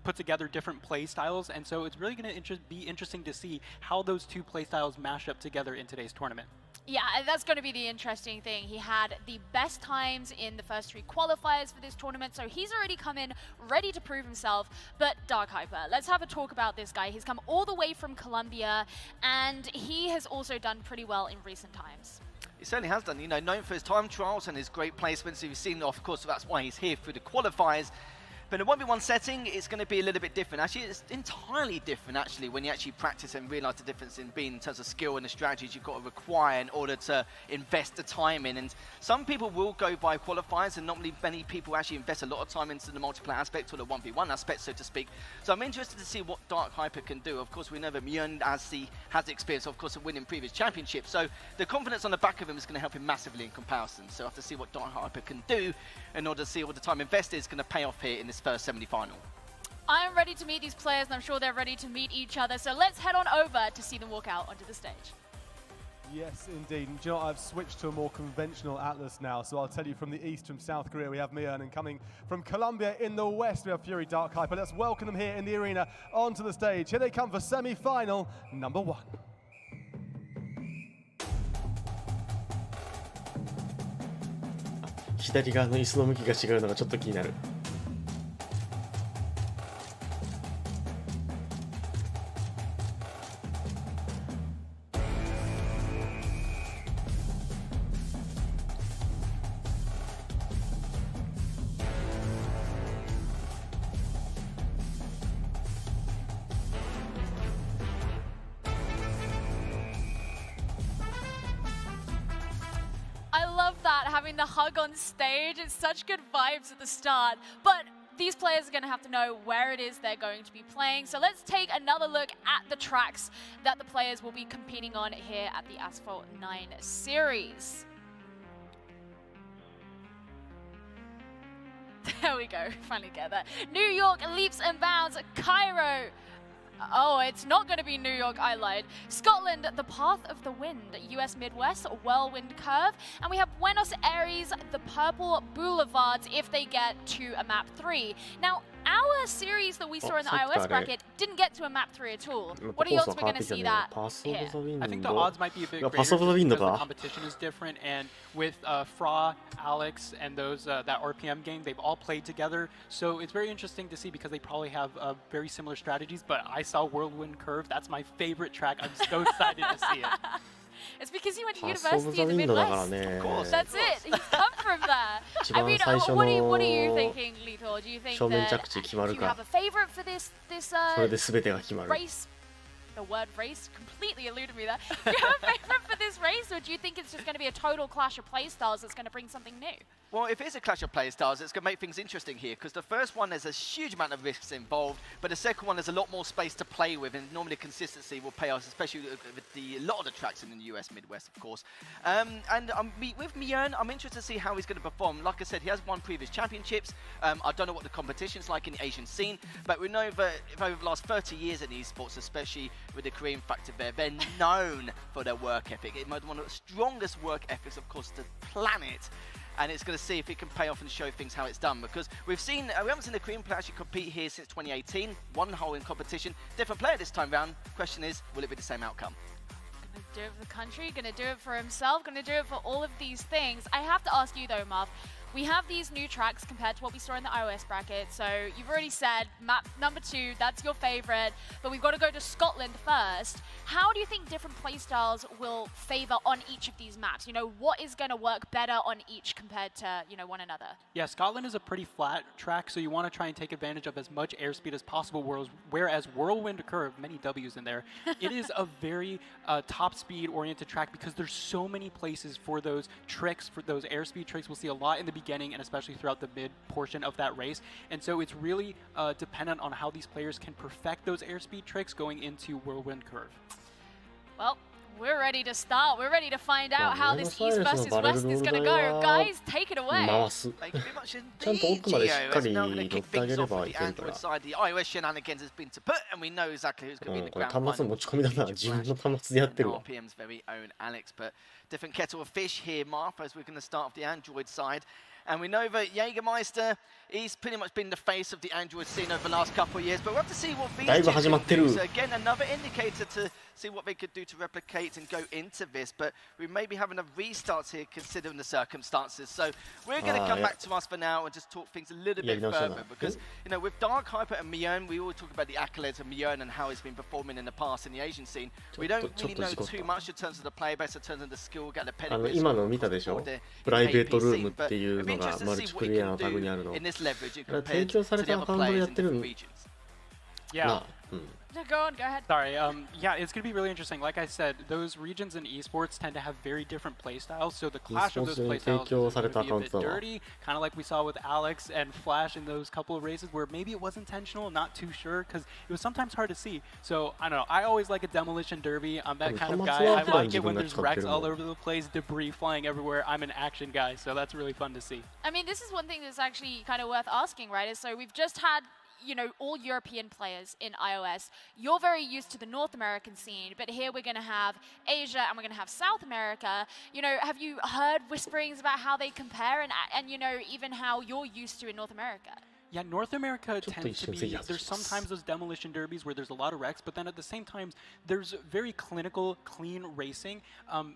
put together different play styles, and so it's really going to be interesting to see how those two play styles mash up together in today's tournament. Yeah, that's going to be the interesting thing. He had the best times in the first three qualifiers for this tournament, so he's already come in ready to prove himself. But Dark Hyper, let's have a talk about this guy. He's come all the way from Colombia, and he has also done pretty well in recent times. He certainly has done, you know, known for his time trials and his great placements. You've seen, of course, that's why he's here through the qualifiers. But in a 1v1 setting, it's going to be a little bit different. Actually, it's entirely different, actually, when you actually practice and realise the difference in being in terms of skill and the strategies you've got to require in order to invest the time in. And some people will go by qualifiers, and normally many people actually invest a lot of time into the multiplayer aspect or the 1v1 aspect, so to speak. So I'm interested to see what Dark Hyper can do. Of course, we know that Myeon has the experience, of course, of winning previous championships. So the confidence on the back of him is going to help him massively in comparison. So I have to see what Dark Hyper can do in order to see what the time invested is going to pay off here in this first semi-final. I'm ready to meet these players, and I'm sure they're ready to meet each other. So let's head on over to see them walk out onto the stage. Yes, indeed. And do you know what? I've switched to a more conventional Atlas now. So I'll tell you, from the east, from South Korea, we have Myeon, and coming from Colombia in the west, we have Fury Dark Hyper. Let's welcome them here in the arena onto the stage. Here they come for semi-final number 1.左側の椅子の向きが違うのがちょっと気になる。Having the hug on stage, it's such good vibes at the start, but these players are going to have to know where it is they're going to be playing. So let's take another look at the tracks that the players will be competing on here at the Asphalt 9 series. There we go, finally get that. New York, leaps and bounds, Cairo. Oh, it's not going to be New York, I lied. Scotland, the Path of the Wind. US Midwest, Whirlwind Curve. And we have Buenos Aires, the Purple Boulevards, if they get to a map 3. Now, our series that we saw in the iOS bracket didn't get to a map 3 at all. What are the odds we're going to see that here? I think the odds might be a bit greater Pass of the because Wind the competition is different, and with Fra, Alex, and those that RPM game, they've all played together. So it's very interesting to see because they probably have very similar strategies, but I saw Whirlwind Curve. That's my favorite track. I'm so excited to see it. It's because he went to university in the Midwest. Of course. That's it. He's come from there. I mean, what are you thinking, Lethal? Do you think that you have a favorite for this race? The word race completely eluded me there. Do you have a favorite for this race, or do you think it's just going to be a total clash of playstyles that's going to bring something new? Well, if it's a clash of playstyles, it's going to make things interesting here, because the first one, there's a huge amount of risks involved, but the second one, there's a lot more space to play with, and normally consistency will pay off, especially with a lot of the tracks in the US Midwest, of course. And with Myeon, I'm interested to see how he's going to perform. Like I said, he has won previous championships. I don't know what the competition's like in the Asian scene, but we know that over the last 30 years in esports, especially with the Korean factor there, they're known for their work ethic. It might be one of the strongest work ethics, of course, to the planet. And it's going to see if it can pay off and show things how it's done, because we haven't seen the Korean player actually compete here since 2018. One hole in competition, different player this time round. Question is, will it be the same outcome? Gonna do it for the country, gonna do it for himself, gonna do it for all of these things. I have to ask you though, Marv, we have these new tracks compared to what we saw in the iOS bracket. So you've already said map number 2, that's your favorite, but we've got to go to Scotland first. How do you think different playstyles will favor on each of these maps? You know, what is going to work better on each compared to, you know, one another? Yeah, Scotland is a pretty flat track, so you want to try and take advantage of as much airspeed as possible, whereas Whirlwind Curve, many W's in there, it is a very top speed oriented track because there's so many places for those tricks, for those airspeed tricks. We'll see a lot in the beginning and especially throughout the mid portion of that race. And so it's really dependent on how these players can perfect those airspeed tricks going into Whirlwind Curve. Well, we're ready to start. We're ready to find out how this East versus West is going to go. Guys, take it away. Thank you very much indeed, Gio. Now going to kick things off with the Android side. The iOS shenanigans has been to put, and we know exactly who's going to be in the grand final. RPM's very own Alex, but different kettle of fish here, Martha, as we're going to start off the Android side. And we know that Jägermeister, he's pretty much been the face of the Android scene over the last couple of years, but we'll have to see what these two can do. So again, another indicator to see what they could do to replicate and go into this, but we may be having a restart here considering the circumstances. So we're going to come back to us for now and just talk things a little bit further, because, you know, with Dark Hyper and Myeon, we always talk about the accolades of Myeon and how he's been performing in the past in the Asian scene. We don't really know too much in terms of the player base, in terms of the skill, get the pedigree. 今の見たでしょ？プライベートルームっていうのがマルチプレイヤーのタグにあるの。提供されたハンドルやってるの。Yeah. No, go ahead. Sorry. Yeah, it's going to be really interesting. Like I said, those regions in esports tend to have very different playstyles. So the clash of those playstyles is going to be a bit dirty, kind of like we saw with Alex and Flash in those couple of races where maybe it was intentional, not too sure, because it was sometimes hard to see. So I don't know. I always like a demolition derby. I'm that kind of guy. I like it when there's wrecks all over the place, debris flying everywhere. I'm an action guy, so that's really fun to see. I mean, this is one thing that's actually kind of worth asking, right? Is so we've just had, you know, all European players in iOS. You're very used to the North American scene, but here we're going to have Asia and we're going to have South America. You know, have you heard whisperings about how they compare and you know, even how you're used to in North America? Yeah, North America tends to be, there's sometimes those demolition derbies where there's a lot of wrecks, but then at the same time, there's very clinical, clean racing.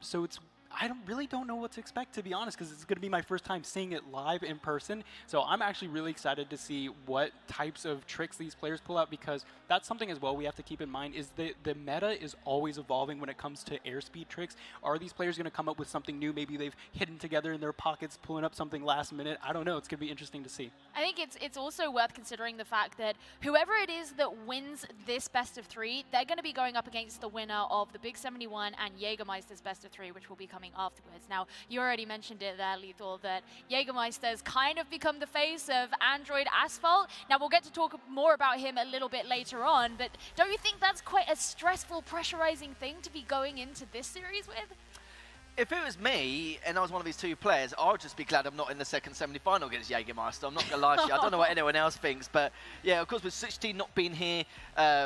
So I really don't know what to expect, to be honest, because it's going to be my first time seeing it live in person. So I'm actually really excited to see what types of tricks these players pull out, because that's something as well we have to keep in mind is the meta is always evolving when it comes to airspeed tricks. Are these players going to come up with something new? Maybe they've hidden together in their pockets, pulling up something last minute. I don't know. It's going to be interesting to see. I think it's also worth considering the fact that whoever it is that wins this best of 3, they're going to be going up against the winner of the Big 71 and Jägermeister's best of 3, which will be coming afterwards. Now, you already mentioned it there, Lethal, that Jägermeister's kind of become the face of Android Asphalt. Now, we'll get to talk more about him a little bit later on, but don't you think that's quite a stressful, pressurizing thing to be going into this series with? If it was me, and I was one of these two players, I would just be glad I'm not in the second semi-final against Jägermeister. I'm not going to lie to you. I don't know what anyone else thinks, but yeah, of course, with 60 not being here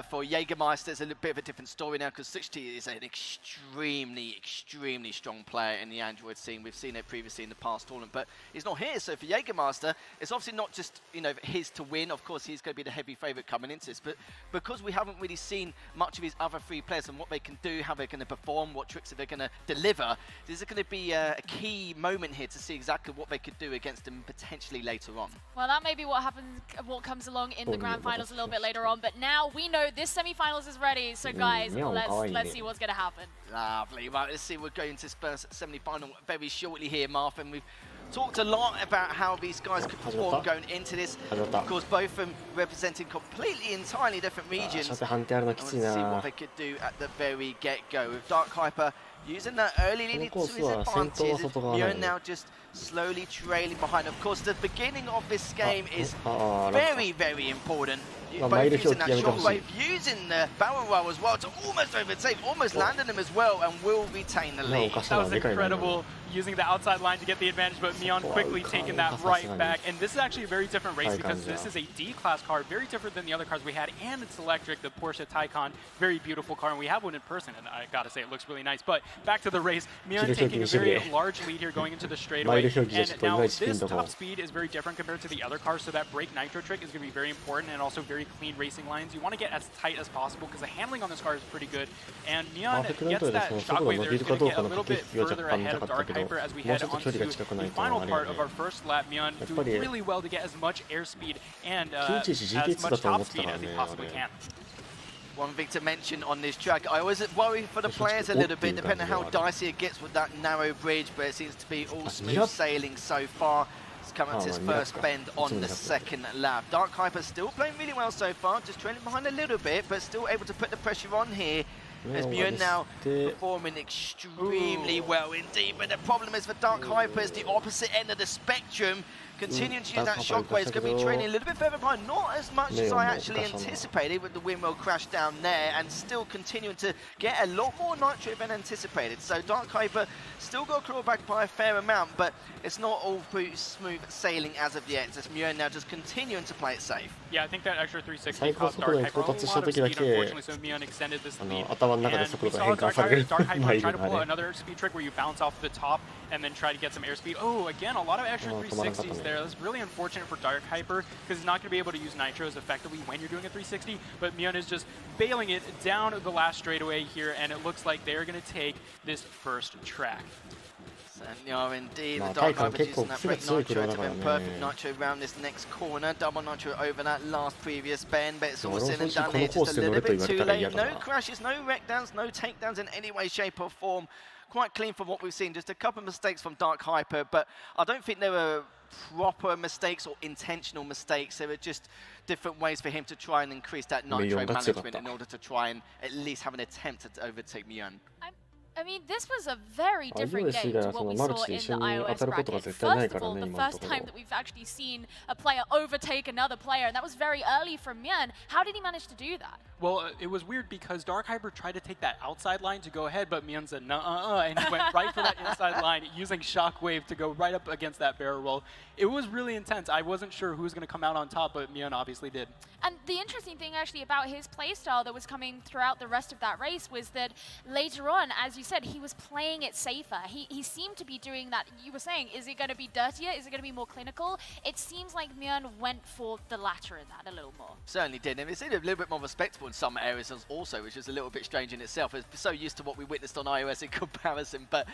for Jägermeister, it's a bit of a different story now, because 60 is an extremely, extremely strong player in the Android scene. We've seen it previously in the past tournament, but he's not here. So for Jägermeister, it's obviously not just, you know, his to win. Of course, he's going to be the heavy favorite coming into this, but because we haven't really seen much of his other 3 players and what they can do, how they're going to perform, what tricks are they going to deliver, this is going to be a key moment here to see exactly what they could do against him potentially later on. Well, that may be what happens, what comes along in the grand finals a little bit later on, but now we know this semi-finals is ready, so guys, let's see what's going to happen. Lovely. Right, let's see, we're going to this first semi-final very shortly here, Martha, and we've talked a lot about how these guys could perform going into this. Of course, both of them representing completely, entirely different regions. Let's see what they could do at the very get-go. With Dark Hyper using that early lead to his advantage, Myeon now just slowly trailing behind. Of course, the beginning of this game is very, very important. Both using that shockwave, using the barrel roll as well to almost overtake, almost landing them as well, and will retain the lead. That was incredible, using the outside line to get the advantage, but Myeon quickly taking that right back. And this is actually a very different race because this is a D-class car, very different than the other cars we had, and it's electric, the Porsche Taycan, very beautiful car, and we have one in person, and I gotta say, it looks really nice. But back to the race, Myeon taking a very large lead here going into the straightaway, and now this top speed is very different compared to the other cars, so that brake nitro trick is gonna be very important and also very clean racing lines. You want to get as tight as possible because the handling on this car is pretty good. And Mion gets that shockwave there. He's going to get a little bit further ahead of Dark Hyper as we head onto the final part of our first lap. Mion doing really well to get as much airspeed and as much top speed as he possibly can. One thing to mention on this track, I always worry for the players a little bit, depending on how dicey it gets with that narrow bridge, but it seems to be all smooth sailing so far. He's come up to his first bend on the second lap. Dark Hyper still playing really well so far, just trailing behind a little bit, but still able to put the pressure on here. As Mion now performing extremely well indeed, but the problem is for Dark Hyper is the opposite end of the spectrum. Continuing to use that shockwave, is going to be training a little bit further behind, not as much as I actually anticipated with the windmill crash down there, and still continuing to get a lot more nitro than anticipated. So Dark Hyper still got clawed back by a fair amount, but it's not all smooth sailing as of yet. It's Mion now just continuing to play it safe. Yeah, I think that extra 360 cost Dark Hyper a lot of speed, unfortunately, so Mion extended this lead. And we saw Dark Hyper try to pull another speed trick where you bounce off the top and then try to get some airspeed. Oh, again, a lot of extra 360s there. That's really unfortunate for Dark Hyper because he's not going to be able to use nitros effectively when you're doing a 360, but Mion is just bailing it down the last straightaway here, and it looks like they're going to take this first track. Certainly are indeed. The Dark Hyper using that brake nitro to win perfect nitro around this next corner. Double nitro over that last previous bend, but it's all said and done here. Just a little bit too late. No crashes, no wreck downs, no takedowns in any way, shape or form. Quite clean from what we've seen. Just a couple of mistakes from Dark Hyper, but I don't think they were proper mistakes or intentional mistakes. They were just different ways for him to try and increase that nitro management in order to try and at least have an attempt to overtake Mion. I mean, this was a very different game to what we saw in the iOS bracket. First of all, the first time that we've actually seen a player overtake another player, and that was very early from Mion. How did he manage to do that? Well, it was weird because Dark Hyper tried to take that outside line to go ahead, but Mion said, "Nuh-uh," and he went right for that inside line, using Shockwave to go right up against that barrel roll. It was really intense. I wasn't sure who was going to come out on top, but Mion obviously did. And the interesting thing actually about his playstyle that was coming throughout the rest of that race was that later on, as you said, he was playing it safer. He seemed to be doing that. You were saying, is it going to be dirtier? Is it going to be more clinical? It seems like Mion went for the latter in that a little more. Certainly did. And it seemed a little bit more respectable in some areas also, which is a little bit strange in itself. It's so used to what we witnessed on iOS in comparison. But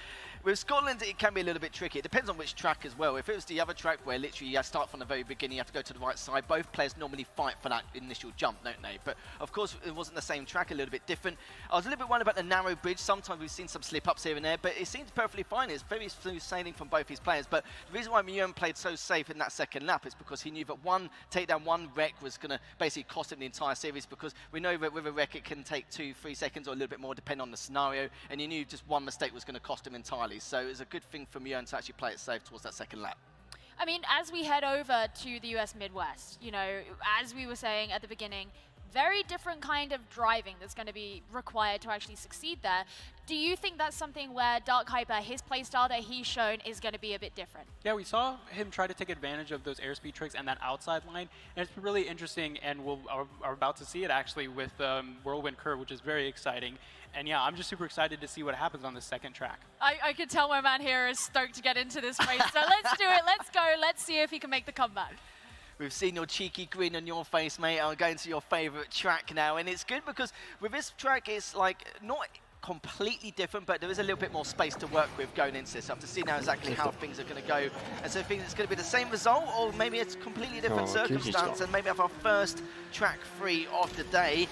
with Scotland, it can be a little bit tricky. It depends on which track as well. If it was the other track where literally you start from the very beginning, you have to go to the right side, both players normally fight for that initial jump, don't they? But of course, it wasn't the same track, a little bit different. I was a little bit worried about the narrow bridge. Sometimes we've seen some slip-ups here and there, but it seems perfectly fine. It's very smooth sailing from both his players. But the reason why Mion played so safe in that second lap is because he knew that one takedown, one wreck was going to basically cost him the entire series, because we know that with a wreck it can take 2-3 seconds or a little bit more depending on the scenario, and you knew just one mistake was going to cost him entirely. So it was a good thing for Mion to actually play it safe towards that second lap. I mean, as we head over to the US Midwest, you know, as we were saying at the beginning, very different kind of driving that's going to be required to actually succeed there. Do you think that's something where Dark Hyper, his playstyle that he's shown, is going to be a bit different? Yeah, we saw him try to take advantage of those airspeed tricks and that outside line, and it's really interesting, and we are about to see it actually with Whirlwind Curve, which is very exciting. And yeah, I'm just super excited to see what happens on the second track. I could tell my man here is stoked to get into this race, so let's do it, let's go, let's see if he can make the comeback. We've seen your cheeky grin on your face, mate. I'm going to your favourite track now, and it's good because with this track, it's like not completely different, but there is a little bit more space to work with going into this. I have to see now exactly how things are going to go, and so I think it's going to be the same result, or maybe it's a completely different circumstance, and maybe have our first track free of the day.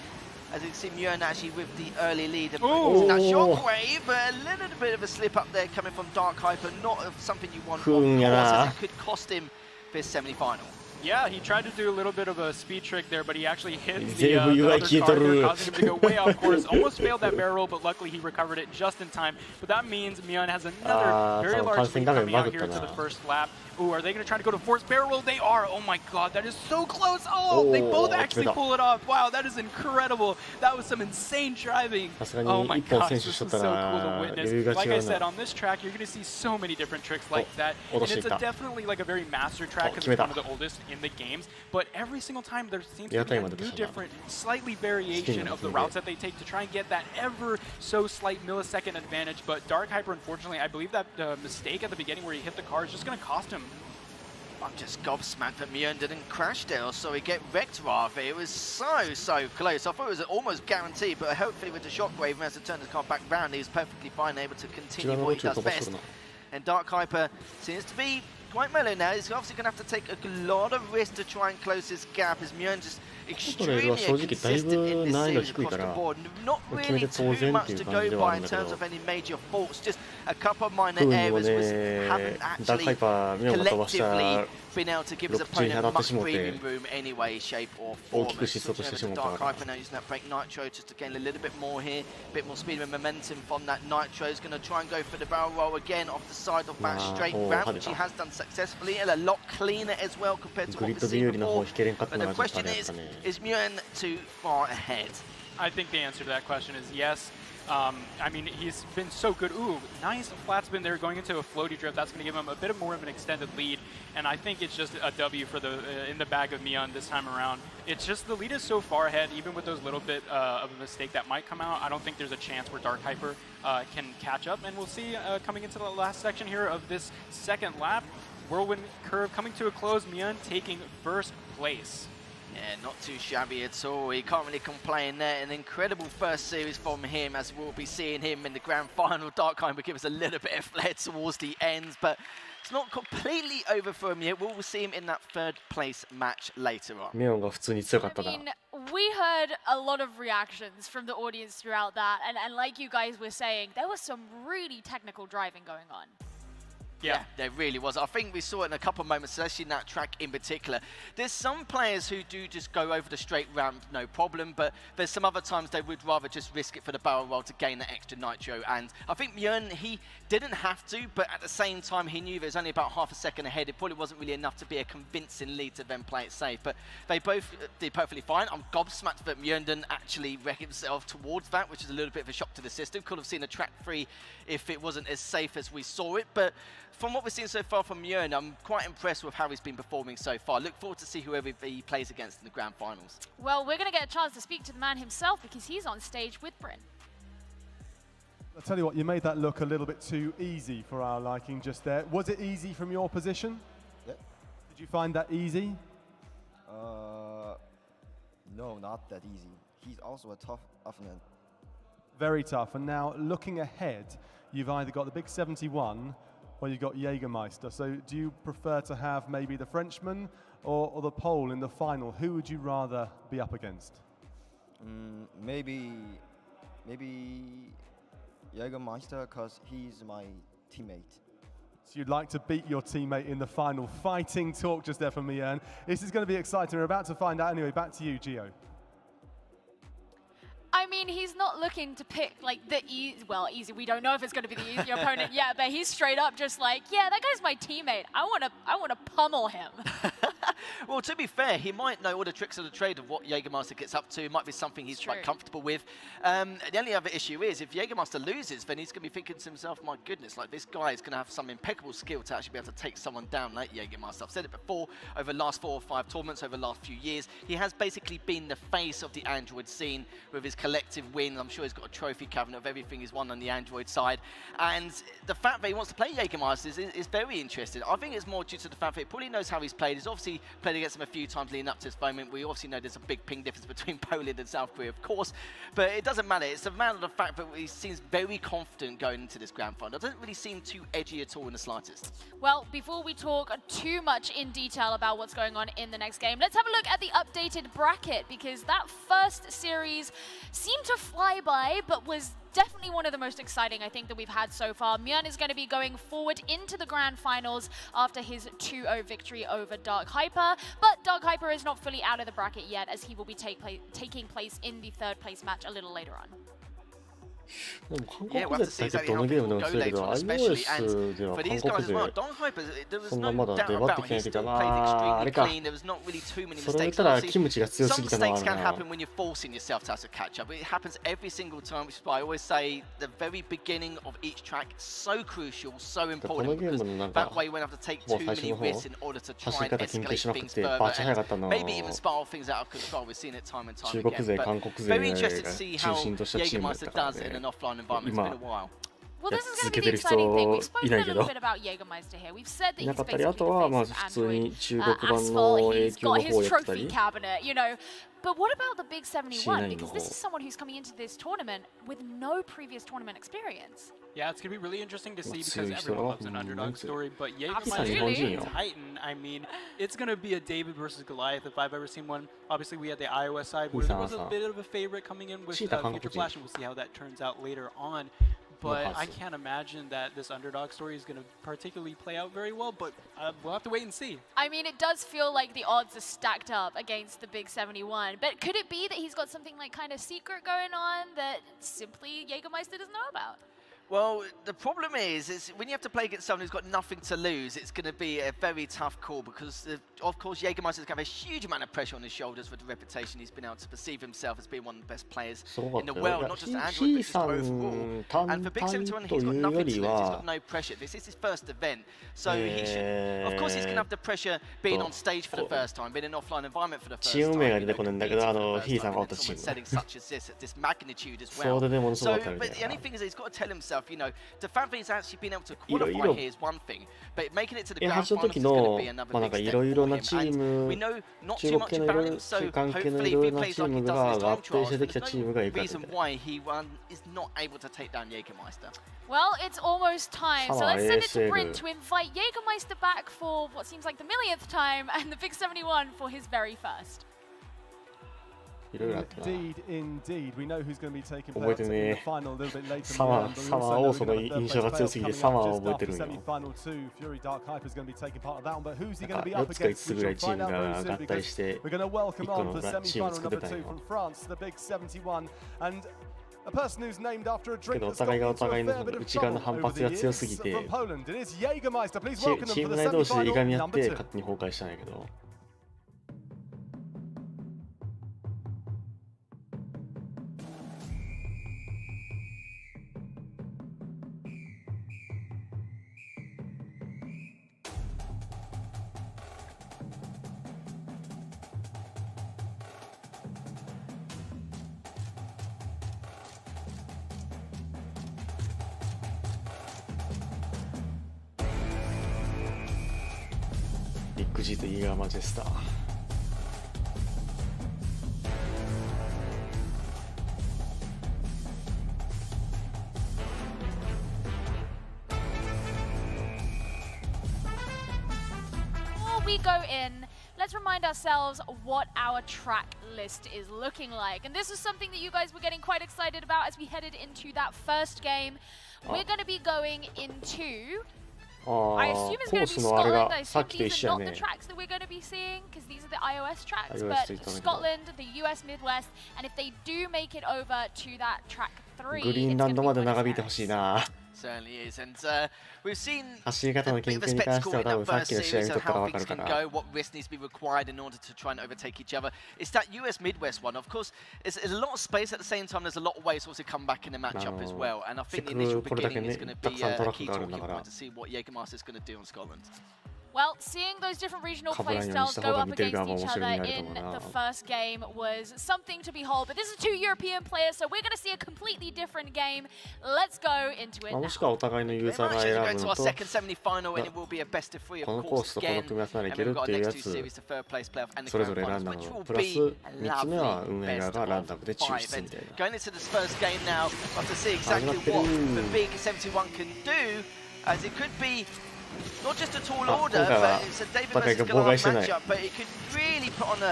As you can see, Mion actually with the early lead. And that shockwave, but a little bit of a slip up there coming from Dark Hyper, not of something you want, of course, as it could cost him this semi-final. Yeah, he tried to do a little bit of a speed trick there, but he actually hit the other car there, causing him to go way off course. Almost failed that barrel roll, but luckily he recovered it just in time. But that means Mion has another very large lead coming out here to the first lap. Ooh, are they going to try to go to forced barrel roll? They are. Oh my god, that is so close. Oh, they both actually pull it off. Wow, that is incredible. That was some insane driving. Oh my gosh, this is so cool to witness. Like I said, on this track, you're going to see so many different tricks like that. And it's definitely like a very master track because it's one of the oldest in the games. But every single time there seems to be a new different, slightly variation of the routes that they take to try and get that ever so slight millisecond advantage. But Dark Hyper, unfortunately, I believe that mistake at the beginning where he hit the car is just going to cost him. I'm just gobsmacked that Mjorn didn't crash there, or sorry, get wrecked rather. It was so close. I thought it was almost guaranteed, but hopefully with the shockwave, and as to turn the car back round, he was perfectly fine, able to continue what he does best. And Dark Hyper seems to be quite mellow now. He's obviously going to have to take a lot of risk to try and close this gap, as Mjorn just extremely inconsistent in this series across the board. Not really too much to go by in terms of any major faults, just a couple of minor errors which haven't actually collectively been able to give his opponent much breathing room anyway, shape or form. Dark Hyper now using that brake nitro just to gain a little bit more here, a bit more speed and momentum from that nitro. Is going to try and go for the barrel roll again off the side of that straight ramp, which he has done successfully, and a lot cleaner as well compared to what we've seen before. But the question is Mjorn too far ahead? I think the answer to that question is yes. I mean, he's been so good. Ooh, nice flat spin there going into a floaty drift. That's going to give him a bit more of an extended lead. And I think it's just a W for the in the bag of Mjorn this time around. It's just the lead is so far ahead, even with those little bit of a mistake that might come out. I don't think there's a chance where Dark Hyper can catch up. And we'll see coming into the last section here of this second lap. Whirlwind curve coming to a close. Mjorn taking first place. Yeah, not too shabby at all. He can't really complain there. An incredible first series from him, as we'll be seeing him in the grand final. Dark Hyper give us a little bit of flair towards the ends, but it's not completely over for him yet. We'll see him in that third place match later on. I mean, we heard a lot of reactions from the audience throughout that, and like you guys were saying, there was some really technical driving going on. Yeah, there really was. I think we saw it in a couple of moments, especially in that track in particular. There's some players who do just go over the straight ramp, no problem, but there's some other times they would rather just risk it for the barrel roll to gain that extra nitro. And I think Mjorn, he didn't have to, but at the same time, he knew there was only about half a second ahead. It probably wasn't really enough to be a convincing lead to then play it safe. But they both did perfectly fine. I'm gobsmacked that Mjorn didn't actually wreck himself towards that, which is a little bit of a shock to the system. Could have seen a track 3 if it wasn't as safe as we saw it. But from what we've seen so far from Mjorn, I'm quite impressed with how he's been performing so far. Look forward to see whoever he plays against in the grand finals. Well, we're going to get a chance to speak to the man himself because he's on stage with Bryn. I'll tell you what, you made that look a little bit too easy for our liking just there. Was it easy from your position? Yeah. Did you find that easy? No, not that easy. He's also a tough opponent. Very tough. And now looking ahead, you've either got the big 71 or you've got Jägermeister. So do you prefer to have maybe the Frenchman or the Pole in the final? Who would you rather be up against? Maybe Jägermeister, because he's my teammate. So you'd like to beat your teammate in the final. Fighting talk just there from Mjorn. This is going to be exciting. We're about to find out anyway. Back to you, Gio. I mean, he's not looking to pick like the easy. We don't know if it's going to be the easier opponent yet, but he's straight up just like, yeah, that guy's my teammate. I want to pummel him. Well, to be fair, he might know all the tricks of the trade of what Jägermeister gets up to. It might be something he's quite comfortable with. The only other issue is if Jägermeister loses, then he's going to be thinking to himself, my goodness, like this guy is going to have some impeccable skill to actually be able to take someone down like Jägermeister. I've said it before, over the last 4 or 5 tournaments, over the last few years, he has basically been the face of the Android scene with his collective wins. I'm sure he's got a trophy cabinet of everything he's won on the Android side. And the fact that he wants to play Jägermeister is very interesting. I think it's more due to the fact that he probably knows how he's played. He's obviously played against him a few times leading up to this moment. We obviously know there's a big ping difference between Poland and South Korea, of course, but it doesn't matter. It's a matter of the fact that he seems very confident going into this grand final. It doesn't really seem too edgy at all in the slightest. Well, before we talk too much in detail about what's going on in the next game, let's have a look at the updated bracket, because that first series seemed to fly by, but was definitely one of the most exciting, I think, that we've had so far. Mjorn is going to be going forward into the grand finals after his 2-0 victory over Dark Hyper, but Dark Hyper is not fully out of the bracket yet, as he will be taking place in the 3rd place match a little later on. Yeah, we'll have to see exactly how people go later on, especially, and for these guys as well, Dark Hyper, there was no doubt about it, he still played extremely clean, there was not really too many mistakes. Some mistakes can happen when you're forcing yourself to have to catch up, it happens every single time, which is why I always say the very beginning of each track is so crucial, so important, because that way you won't have to take too many risks in order to try and escalate things further, and maybe even spiral things out of control. We've seen it time and time again, but very interested to see how Jägermeister does in an offline environment. It's been a while. Well, や this っ is 続 going け to て be る the exciting thing. 人 We've いない spoken け a ど little bit about Jägermeister here. We've said that いな he's かったり、あ basically と the はまあ face of 普通 Android. に中国版 Asphalt, の he's 永久の got 方 his をやってた trophy り cabinet, you know. But what about the big 71? C9 の Because 方 this is someone who's coming into this tournament with no previous tournament experience. Yeah, it's going to be really interesting to see because 強い人 everyone が loves an ほんま underdog に強い story. But 日 Absolutely.本 Jägermeister 人よ Titan, I mean, it's going to be a David versus Goliath if I've ever seen one. Obviously, we had the iOS side where there was a bit of a favorite coming in with Cheetah Future韓国人 Flash, and we'll see how that turns out later on. But I can't imagine that this underdog story is going to particularly play out very well, but we'll have to wait and see. I mean, it does feel like the odds are stacked up against the big 71. But could it be that he's got something like kind of secret going on that simply Jägermeister doesn't know about? Well, the problem is when you have to play against someone who's got nothing to lose, it's going to be a very tough call because, of course, Jägermeister's going to have a huge amount of pressure on his shoulders for the reputation he's been able to perceive himself as being one of the best players in the world, not just Android, but just overall. And for Big 71, he's got nothing to lose. He's got no pressure. This is his first event, so he should. Of course, he's going to have the pressure being on stage for the first time, being in an offline environment for the first time. チーム名が出てこないんだけど、ヒーさんがおった Someone チーム。 setting such as this at this magnitude as そ well. れでものすご So, かったみた but い the な only thing is he's got to tell himself, you know, the fact that he's actually been able to いろい qualify ろ here is one thing, but making it to the エ grand ハチの finals 時 is going to の be another まあなん big かい step ろいろ for な him. チー And ム we know not 中 too 国 much 系のいろ about い him, ろ so 関係の hopefully い if ろい he ろな plays チー like ム he が does this 合 time 併して trials, できた there's チーム no がいいか reason why he is not able to take down Jägermeister. Well, it's almost time, so Sama let's send it to ASL. Bryn to invite Jägermeister back for what seems like the millionth time and the big 71 for his very first. いろいろあったな。 Indeed. We know who's going to be taking 覚え part て in ね the final a little bit later. in the サマ round, ー but we サマー also オー know ソ we're の gonna have a 印象が third 強すぎて place サマー coming を up 覚え just てるん after よ。 semi-final two. Fury Dark Hyper is going to be taking part of that one, but who's he なん going to か be 4 up つか against? 5つ We ぐらい shall チー find ム out が very 合 soon 体 because して we're going to welcome 1個 on の for チーム semi-final 作って number たん 2 よ。 from France, the big 71, and a person who's named after a け drink どお that's 互い got がお into a 互いの fair bit of 内側の trouble 反 over 発 the が強 years. すぎて From Poland, it is Jägermeister. Please チ welcome チ them ー for ム the 内同士でいがみ合っ semi-final て number 勝手に崩壊したんやけど。ビッグ G とイーガーマジェスター。Before we go in, let's remind ourselves what our track list is looking like. And this was something that you guys were getting quite excited about as we headed into that first game. We're going to be going into... あ I あ assume it's コ going ー to ス be のあれ Scotland. が I さっ assume きと一 these 緒 are や not ね the tracks that we're going to be seeing because these are the iOS tracks, iOS but と言ったんだけど Scotland, the US Midwest, and if they do make it over to that track 3, グリーン it's ラ going ン to ド be まで長 Buenos 引いてほしい Aires. な。 Certainly is, and we've seen 走り方の a bit 研 of a 究に関して spectacle は in 多 that 分さっ first きの試合 series 見と and ったら how 分かる things か can ら。 go, what risk needs to be required in order to try and overtake each other. It's that US Midwest one. Of course, there's a lot of space at the same time. There's a lot of ways to also come back in the matchup as well. And I think the initial beginning is going to be a key talking point to see what Jägermeister is going to do on Scotland. Well, seeing those different regional play 被らんようにし styles た go 方が up 見てる against 側も each 面白 other いになると思 in うな。 the first game was something to behold. But this is two European players, so we're going to see a completely different game. Let's go into it まあ now. もしくはお互いのユーザーが We're 選 going ぶ to の our と、 second semi-final, and it will be a best of three, こ of のコー course, スとこの again. 組み合わせならい And け we've るっ got て our いうや next two つ series, the third place playoff and the それ grand ぞれ選 finals, んだ which の will プラス be 3つ目は lovely 運営側 best がラン of ダムで抽 5. 出 And みたいな。 going into this first game now, we'll have to see exactly Arriba what Perú. the big 71 can do, as it could be not just a tall あ、 order, 今回は but it's a David お互い versus が妨害 Goliath してない。 matchup, but it could really put on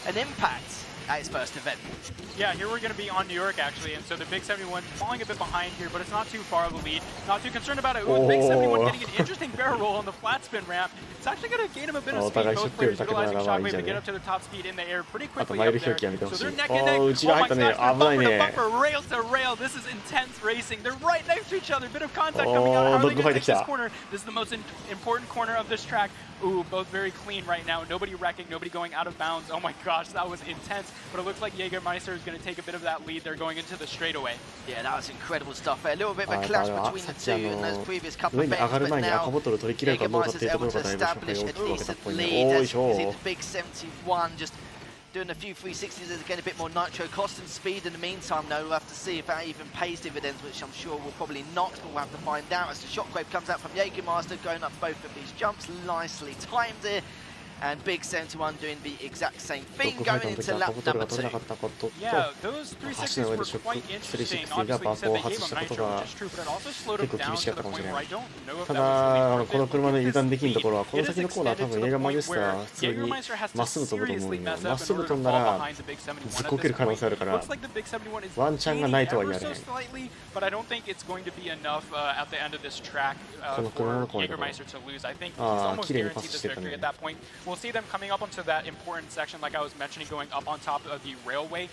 an impact at its first event. Yeah, here we're going to be on New York, actually, and so the Big 71 falling a bit behind here, but it's not too far of a lead. Not too concerned about it. Ooh, Big 71 getting an interesting barrel roll on the flat spin ramp. It's actually going to gain him a bit of speed. Both players utilizing shockwave to get up to the top speed in the air pretty あと quickly マイ up ル表記 there. やめてほ So しい。 they're neck お and neck. ー、内側 Oh 入 my ったね。 gosh, 危ない they're ね。 bumper to bumper, rail to rail. This is intense racing. They're right next to each other. Bit of contact coming out. How are they going to make this corner? This is the most important corner of this track. Ooh, both very clean right now. Nobody wrecking, nobody going out of bounds. Oh my gosh, that was intense. But it looks like Jägermeister is going to take a bit of that lead. They're going into the straightaway. Yeah, that was incredible stuff. A little bit of a あ、 clash だから between さっ the き two in those previous couple 上 of に上が events, る but 前に赤 now ボトル取り切れるかどうかって Jägermeister's いうところ able が to だいぶ勝敗 establish を a 分けたっ decent ぽいね。 lead おーい as しょ the big 71 just doing a few 360s is getting a bit more nitro cost and speed in the meantime. Though we'll have to see if that even pays dividends, which I'm sure will probably not, but we'll have to find out as the shockwave comes out from Jägermeister, going up both of these jumps, nicely timed here. And Big 71 doing the exact same thing going into lap number 2. Yeah, those 360s were quite interesting. Obviously, you said they gave him nitro, which is true, but it also slowed him down to the point where I don't know if た that was だ really この worth 車の it. 油断できんところはこ It の is 先のコーナー多 extended 分 to 映 the 画マ point ジスタ where ー普通に Jägermeister has ま to っすぐ飛ぶと思う seriously んよ mess まっ up す in ぐ order 飛 to んだ fall ら behind the Big ずっ 71 こ at ける this 可能 point. 性あるから Looks like the Big 71 is ワンチャンが gaining ないとは言 ever われへ so ん slightly, but I don't think it's going to be enough at the end of this track この車 for のコーナー Jägermeister to lose. I think he's ああ almost 綺麗にパ guaranteed ス this してた victory ね at that point. We'll see them coming up onto that important section, like I was mentioning, going up on top of the railway.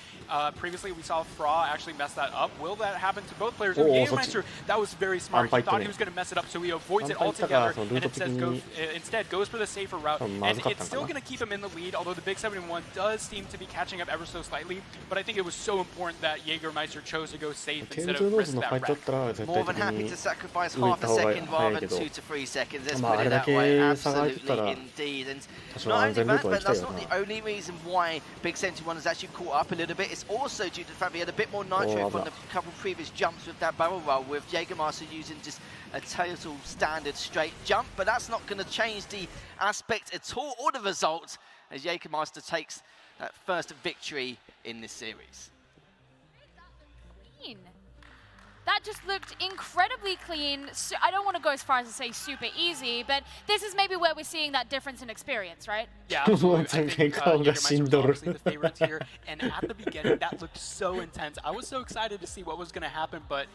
Previously, we saw Fra actually mess that up. Will that happen to both players? Oh, Jägermeister, that was very smart. He thought he was going to mess it up, so he avoids it 反対行ったか altogether そのルー and ト的に instead goes for the safer route. 多分ま And ずかった it's んか still な going to keep him in the lead, although the Big 71 does seem to be catching up ever so slightly. But I think it was so important that Jägermeister chose to go safe ケン instead ズ of ノー risk ズの that ファイトだ wreck. ったら絶 More 対 than 的 happy に to sacrifice 上行っ half た a 方が second 早 rather いけ than ど 2 to 3 seconds. Let's まあ put あ it れだ that way. け差が開いてた Absolutely ら indeed. And 多少 not 安 only 全ルー that, トは but 行きたい that's よ not な the only reason why Big 71 has actually caught up a little bit. It's also due to the fact we had a bit more nitro Oh, from that- the couple previous jumps with that barrel roll, with Jägermeister using just a total standard straight jump. But that's not going to change the aspect at all, or the result, as Jägermeister takes that first victory in this series. That just looked incredibly clean. So I don't want to go as far as to say super easy, but this is maybe where we're seeing that difference in experience, right? Yeah, absolutely. I think顔が Jägermeister 死ん was どる obviously the favorites here, and at the beginning, that looked so intense. I was so excited to see what was going to happen, but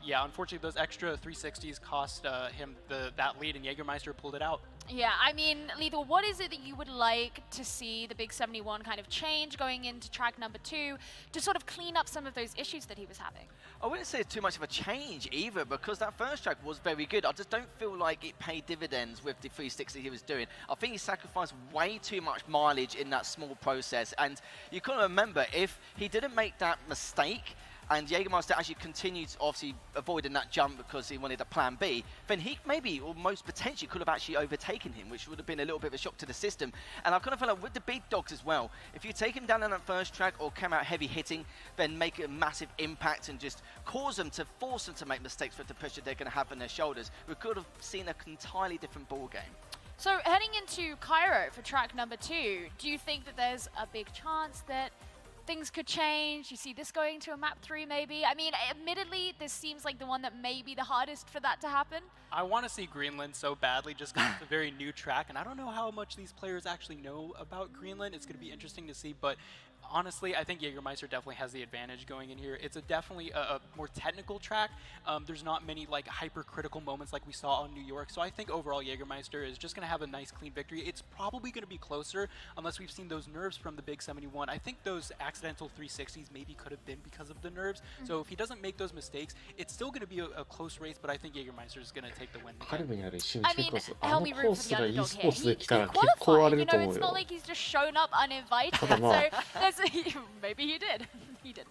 yeah, unfortunately, those extra 360s cost him that lead, and Jägermeister pulled it out. Yeah, I mean, Lethal, what is it that you would like to see the Big 71 kind of change going into track number 2 to sort of clean up some of those issues that he was having? I wouldn't say it's too much of a change either, because that first track was very good. I just don't feel like it paid dividends with the 360 he was doing. I think he sacrificed way too much mileage in that small process, and you couldn't remember if he didn't make that mistake and Jägermeister actually continued, obviously avoiding that jump because he wanted a plan B, then he maybe, or most potentially, could have actually overtaken him, which would have been a little bit of a shock to the system. And I kind of feel like with the big dogs as well, if you take him down on that first track or come out heavy hitting, then make a massive impact and just cause them to force them to make mistakes with the pressure they're going to have on their shoulders, we could have seen an entirely different ball game. So heading into Cairo for track number 2, do you think that there's a big chance that things could change? You see this going to a map 3 maybe? I mean, admittedly, this seems like the one that may be the hardest for that to happen. I want to see Greenland so badly just because it's a very new track, and I don't know how much these players actually know about Greenland. It's going to be interesting to see, but honestly, I think Jägermeister definitely has the advantage going in here. It's definitely a more technical track. There's not many like hypercritical moments like we saw on New York, so I think overall Jägermeister is just going to have a nice clean victory. It's probably going to be closer unless we've seen those nerves from the Big 71. I think those accidental 360s maybe could have been because of the nerves. So if he doesn't make those mistakes, it's still going to be a close race, but I think Jägermeister is going to take the win. I mean, help me root for the underdog here. He で来たら結構 qualified, 荒れ you ると know, 思う it's よ not like he's just shown up uninvited. ただまあ So there's maybe he did. He did.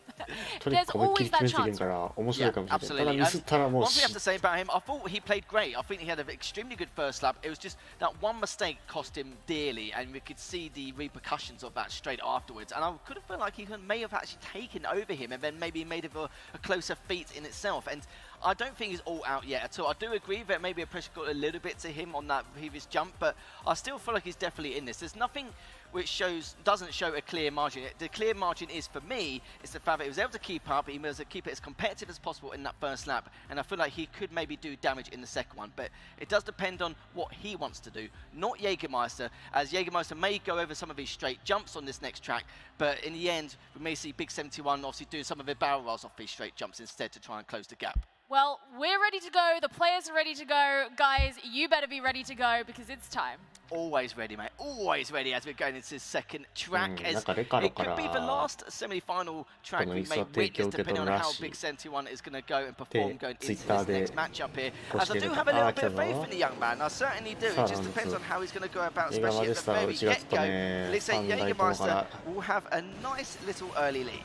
トリッ There's ク思いっきり always 決め that ていけん chance. から面白いかもしれない。ただ absolutely. ミスったらもう One thing I have to say about him, I thought he played great. I think he had an extremely good first lap. It was just that one mistake cost him dearly, and we could see the repercussions of that straight afterwards. And I could have felt like he may have actually taken over him and then maybe made it a closer feat in itself. And I don't think he's all out yet at all. I do agree that maybe a pressure got a little bit to him on that previous jump, but I still feel like he's definitely in this. There's nothing which doesn't show a clear margin. The clear margin is, for me, is the fact that he was able to keep up, he was able to keep it as competitive as possible in that first lap, and I feel like he could maybe do damage in the second one, but it does depend on what he wants to do, not Jägermeister, as Jägermeister may go over some of his straight jumps on this next track, but in the end, we may see Big 71 obviously doing some of the barrel rolls off these straight jumps instead to try and close the gap. Well, we're ready to go. The players are ready to go. Guys, you better be ready to go because it's time. Always ready, mate. Always ready as we're going into the second track. As なんかレカロ it か could ら be the last semi-final track この we 椅子 may は提供 witness 受け depending 取 on るら how しい Big 71 is going to go and perform going into this Twitter で next matchup here. 公 As 式 I で do 出 have た a little あ bit け of ど faith in the young man. I certainly do. It just depends on how he's going to go about, 映画 especially マ at ジ the スターは very 1月と get-go. ね Looks like 3台ともか Jägermeister ら will have a nice little early lead.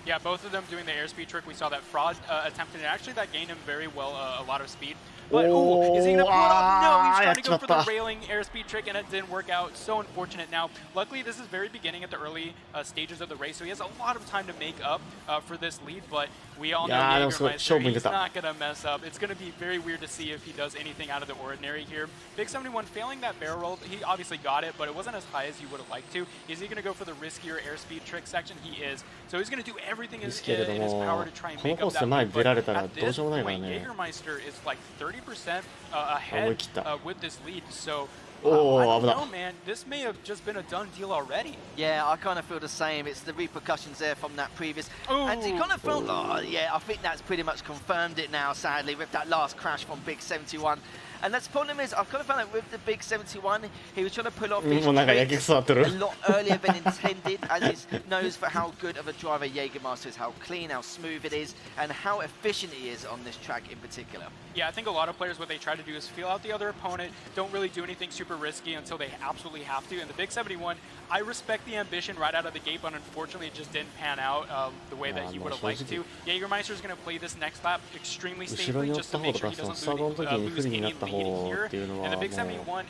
Yeah, both of them doing the airspeed trick. We saw that Fraud attempted it. Actually, that gained him very well a lot of speed. But ooh, is he gonna pull it off? No, he's trying to go for the railing airspeed trick, and it didn't work out. So unfortunate. Now, luckily, this is very beginning at the early stages of the race, so he has a lot of time to make up for this lead. But we all know Jägermeister, he's not gonna mess up. It's gonna be very weird to see if he does anything out of the ordinary here. Big 71 failing that barrel roll. He obviously got it, but it wasn't as high as you would have liked to. Is he gonna go for the riskier airspeed trick section? He is. So he's gonna do everything in his power to try and make up that lead. But at this point, Jägermeister is like 30% ahead with this lead. So I don't know, man. This may have just been a done deal already. Yeah, I kind of feel the same. It's the repercussions there from that previous. And you kind of felt, yeah, I think that's pretty much confirmed it now, sadly, with that last crash from Big 71. And that's the problem is, I've kind of found that with the Big 71, he was trying to pull off his tricks a lot earlier than intended, as he knows for how good of a driver Jägermeister is, how clean, how smooth it is, and how efficient he is on this track in particular. Yeah, I think a lot of players, what they try to do is feel out the other opponent, don't really do anything super risky until they absolutely have to. And the Big 71, I respect the ambition right out of the gate, but unfortunately it just didn't pan out the way that he would have liked to. Jägermeister is going to play this next lap extremely safely just to make sure he doesn't lose any lead here. And the Big 71,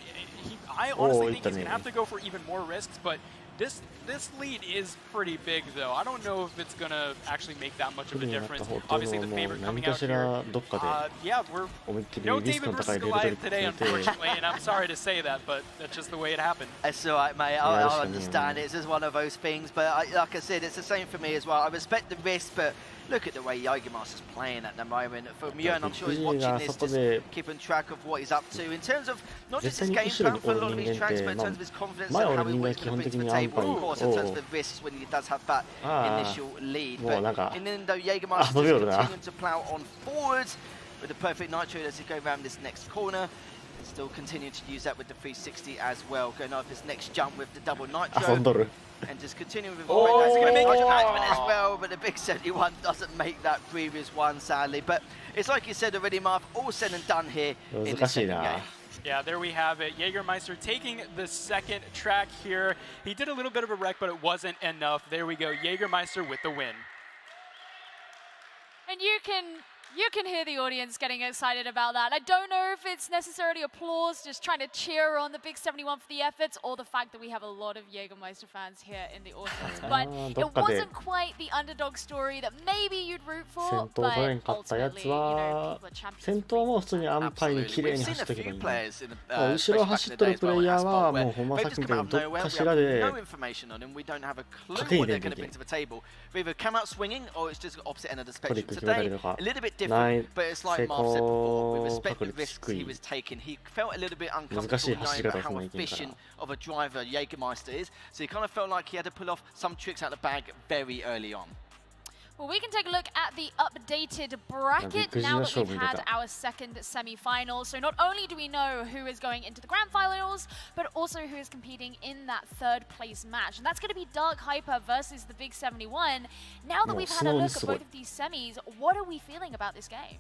I honestly think he's going to have to go for even more risks, but this lead is pretty big, though. I don't know if it's going to actually make that much of a difference. Obviously, the favorite coming out here. Yeah, we're no David versus Goliath today, unfortunately, and I'm sorry to say that, but that's just the way it happened. It's all right, mate. I'll understand it. It's just one of those things, but like I said, it's the same for me as well. I respect the risk, but look at the way Jägermeister's playing at the moment. For Mjörn, I'm sure he's watching this, just keeping track of what he's up to. In terms of not just his game plan for a lot of these tracks, but in terms of his confidence and how he's going to bring to the table. Of course, in terms of the risks when he does have that initial lead. But in the end, though, Jägermeister is continuing to plough on forwards with the perfect nitro as he goes around this next corner. And still continuing to use that with the 360 as well. Going off his next jump with the double nitro. And just continuing with that's going to make as well, but the Big 71 doesn't make that previous one, sadly. But it's like you said already, Marv, all said and done here in the second game. Yeah, there we have it. Jägermeister taking the second track here. He did a little bit of a wreck, but it wasn't enough. There we go, Jägermeister with the win. And you can hear the audience getting excited about that. I don't know if it's necessarily applause, just trying to cheer on the Big 71 for the efforts, or the fact that we have a lot of Jägermeister fans here in the audience. But it wasn't quite the underdog story that maybe you'd root for, but ultimately, people are champions. 先頭も普通に安牌に綺麗に走っていけばいいんだ。後ろ走ってるプレイヤーはもうほんまさっきみたいにどっかしらで稼いでんでいける。We either come out swinging or it's just the opposite end of the spectrum. Today, a little bit different, but it's like Marv said before, we respect the risks he was taking. He felt a little bit uncomfortable knowing about how efficient of a driver Jägermeister is, so he kind of felt like he had to pull off some tricks out of the bag very early on. Well, we can take a look at the updated bracket now that we've had our second semi-final. So not only do we know who is going into the grand finals, but also who is competing in that third place match. And that's going to be Dark Hyper versus the Big 71. Now that we've had a look at both of these semis, what are we feeling about this game?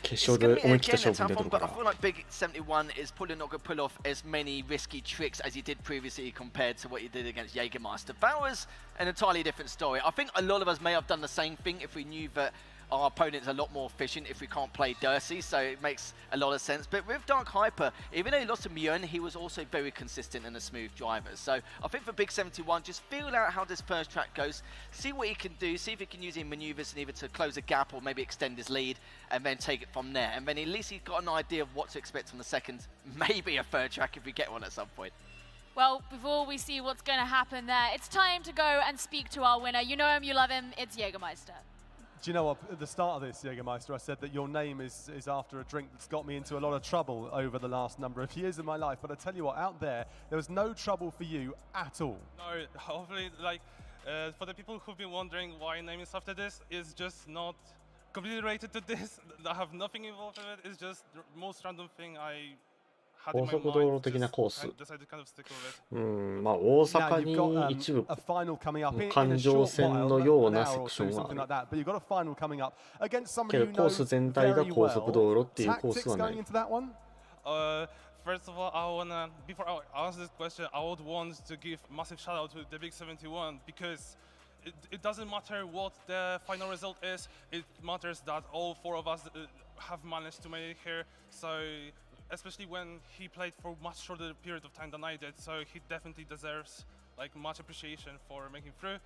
It's going to be again a tough one, but I feel like Big 71 is probably not going to pull off as many risky tricks as he did previously compared to what he did against Jägermeister. That was an entirely different story. I think a lot of us may have done the same thing if we knew that our opponent's a lot more efficient if we can't play Dirty, so it makes a lot of sense. But with Dark Hyper, even though he lost to Mjörn, he was also very consistent and a smooth driver. So I think for Big 71, just feel out how this first track goes, see what he can do, see if he can use his maneuvers and either to close a gap or maybe extend his lead, and then take it from there. And then at least he's got an idea of what to expect from the second, maybe a third track if we get one at some point. Well, before we see what's going to happen there, it's time to go and speak to our winner. You know him, you love him, it's Jägermeister. Do you know what? At the start of this, Jägermeister, I said that your name is after a drink that's got me into a lot of trouble over the last number of years of my life. But I tell you what, out there was no trouble for you at all. No, hopefully, like, for the people who've been wondering why name is after this, it's just not completely related to this. I have nothing involved in it. It's just the most random thing I高速道路的なコース。まあ大阪に一部環状線のようなセクションはある。けどコース全体が高速道路っていうコースはない。First of all, before I answer this question, I would want to give massive shout out to the Big 71 because it doesn't matter what the final result is. It matters that all 4 of us have managed to make it here. So especially when he played for much shorter period of time than I did, so he definitely deserves like much appreciation for making through.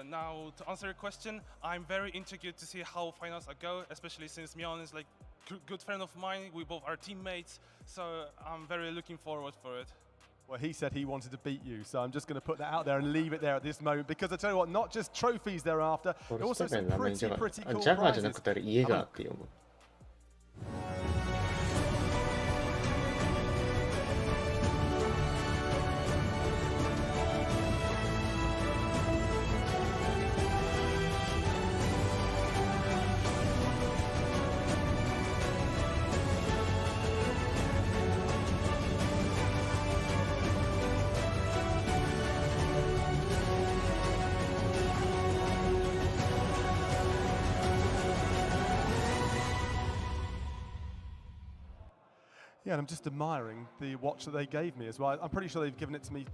Now, to answer your question, I'm very intrigued to see how finals go, especially since Mion is like good friend of mine. We both are teammates, so I'm very looking forward for it. Well, he said he wanted to beat you, so I'm just going to put that out there and leave it there at this moment, because I tell you what, not just trophies they're after, but also some pretty cool ジャガーじゃな prizes. くてあれイエガーって読む。Yeah, and I'm just admiring the watch that they gave me as well. I'm pretty sure they've given it to me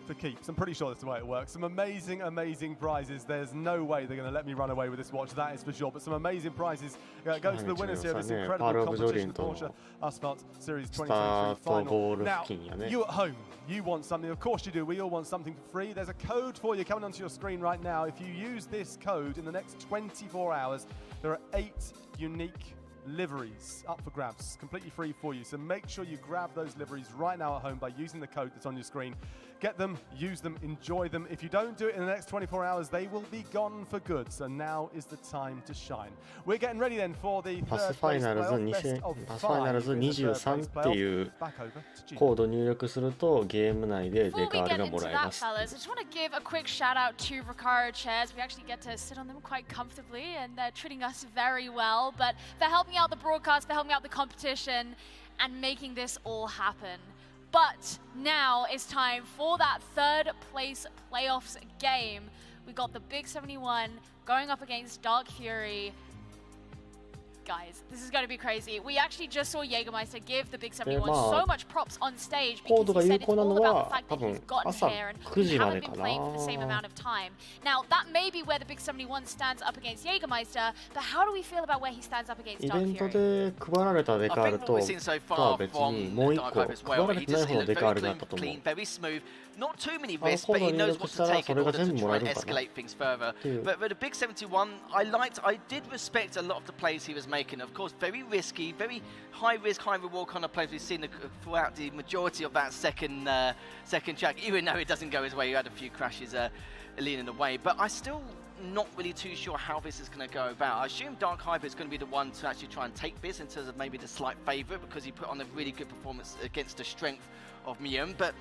for keeps. I'm pretty sure that's the way it works. Some amazing, amazing prizes. There's no way they're going to let me run away with this watch, that is for sure. But some amazing prizes go to the winners here of this incredible competition, the Porsche Asphalt Series 2023 final. Now, you at home, you want something. Of course you do. We all want something for free. There's a code for you coming onto your screen right now. If you use this code in the next 24 hours, there are 8 unique liveries up for grabs, completely free for you. So make sure you grab those liveries right now at home by using the code that's on your screen. Get them, use them, enjoy them. If you don't do it in the next 24 hours, they will be gone for good. So now is the time to shine. We're getting ready then for the パスファイナルズ23っていうコード入力するとゲーム内でデカールがもらえます。 I just want to give a quick shout out to Recaro chairs. We actually get to sit on them quite comfortably and they're treating us very well. But they're helping out the broadcast, they're helping out the competition and making this all happen. But now it's time for that 3rd place playoffs game. We got the Big 71 going up against Dark Fury. Guys, this is going to be crazy. We actually just saw Jägermeister give the Big 71 so much props on stage because he said it's all about the fact that he's gotten here and we haven't been playing for the same amount of time. Now, that may be where the Big 71 stands up against Jägermeister, but how do we feel about where he stands up against Dark Fury? イベントで配られたデカールとは別にもう1個配られてない方のデカールがあったと思う。 Not too many risks, but he knows what to take in order to try and escalate things further. But the Big 71, I did respect a lot of the plays he was making. Of course, very risky, very high risk, high reward kind of plays we've seen throughout the majority of that second track. Even though it doesnn't go his way, you had a few crashes leading the way. But I still not really too sure how this is going to go about. I assume Dark Hyper is going to be the one to actually try and take this in terms of maybe the slight favourite because he put on a really good performance against the strength of Mion. But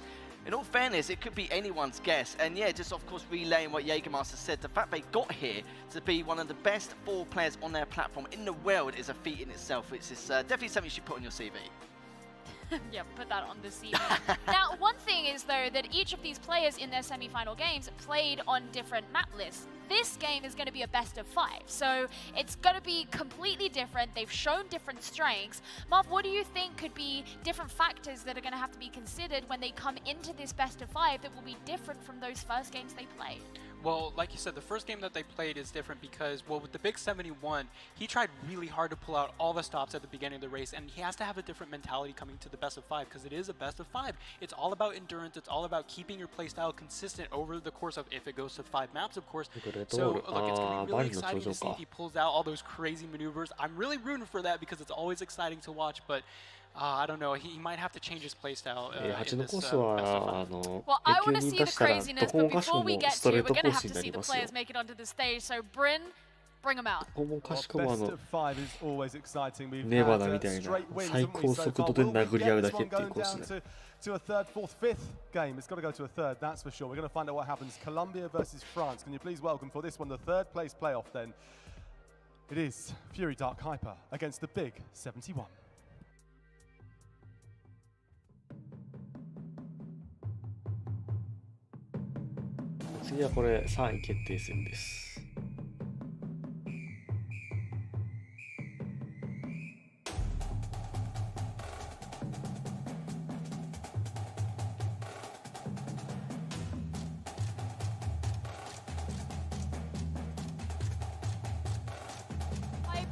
in all fairness, it could be anyone's guess. And yeah, just of course relaying what Jägermeister said, the fact they got here to be one of the best 4 players on their platform in the world is a feat in itself, which is definitely something you should put on your CV. Yeah, put that on the CV. Now, one thing is, though, that each of these players in their semi-final games played on different map lists. This game is going to be a best of 5, so it's going to be completely different. They've shown different strengths. Marv, what do you think could be different factors that are going to have to be considered when they come into this best of 5 that will be different from those first games they played? Well, like you said, the first game that they played is different because, well, with the Big 71, he tried really hard to pull out all the stops at the beginning of the race, and he has to have a different mentality coming to the best of 5 because it is a best of 5. It's all about endurance. It's all about keeping your playstyle consistent over the course of, if it goes to 5 maps, of course. So, look, it's going to be really exciting to see if he pulls out all those crazy maneuvers. I'm really rooting for that because it's always exciting to watch, but I don't know. He might have to change his playstyle in this best of 5. Well, I want to see the craziness, but before we get to it, we're going to have to see the players make it onto the stage. So, Bryn, bring them out. Well, best of 5 is always exciting. We've had straight wins, haven't we, so far? Will we get this one going down to a 3rd, 4th, 5th game? It's got to go to a 3rd, that's for sure. We're going to find out what happens. Colombia versus France. Can you please welcome for this one the 3rd place playoff then? It is Fury Dark Hyper against the Big 71. 次はこれ3位決定戦です。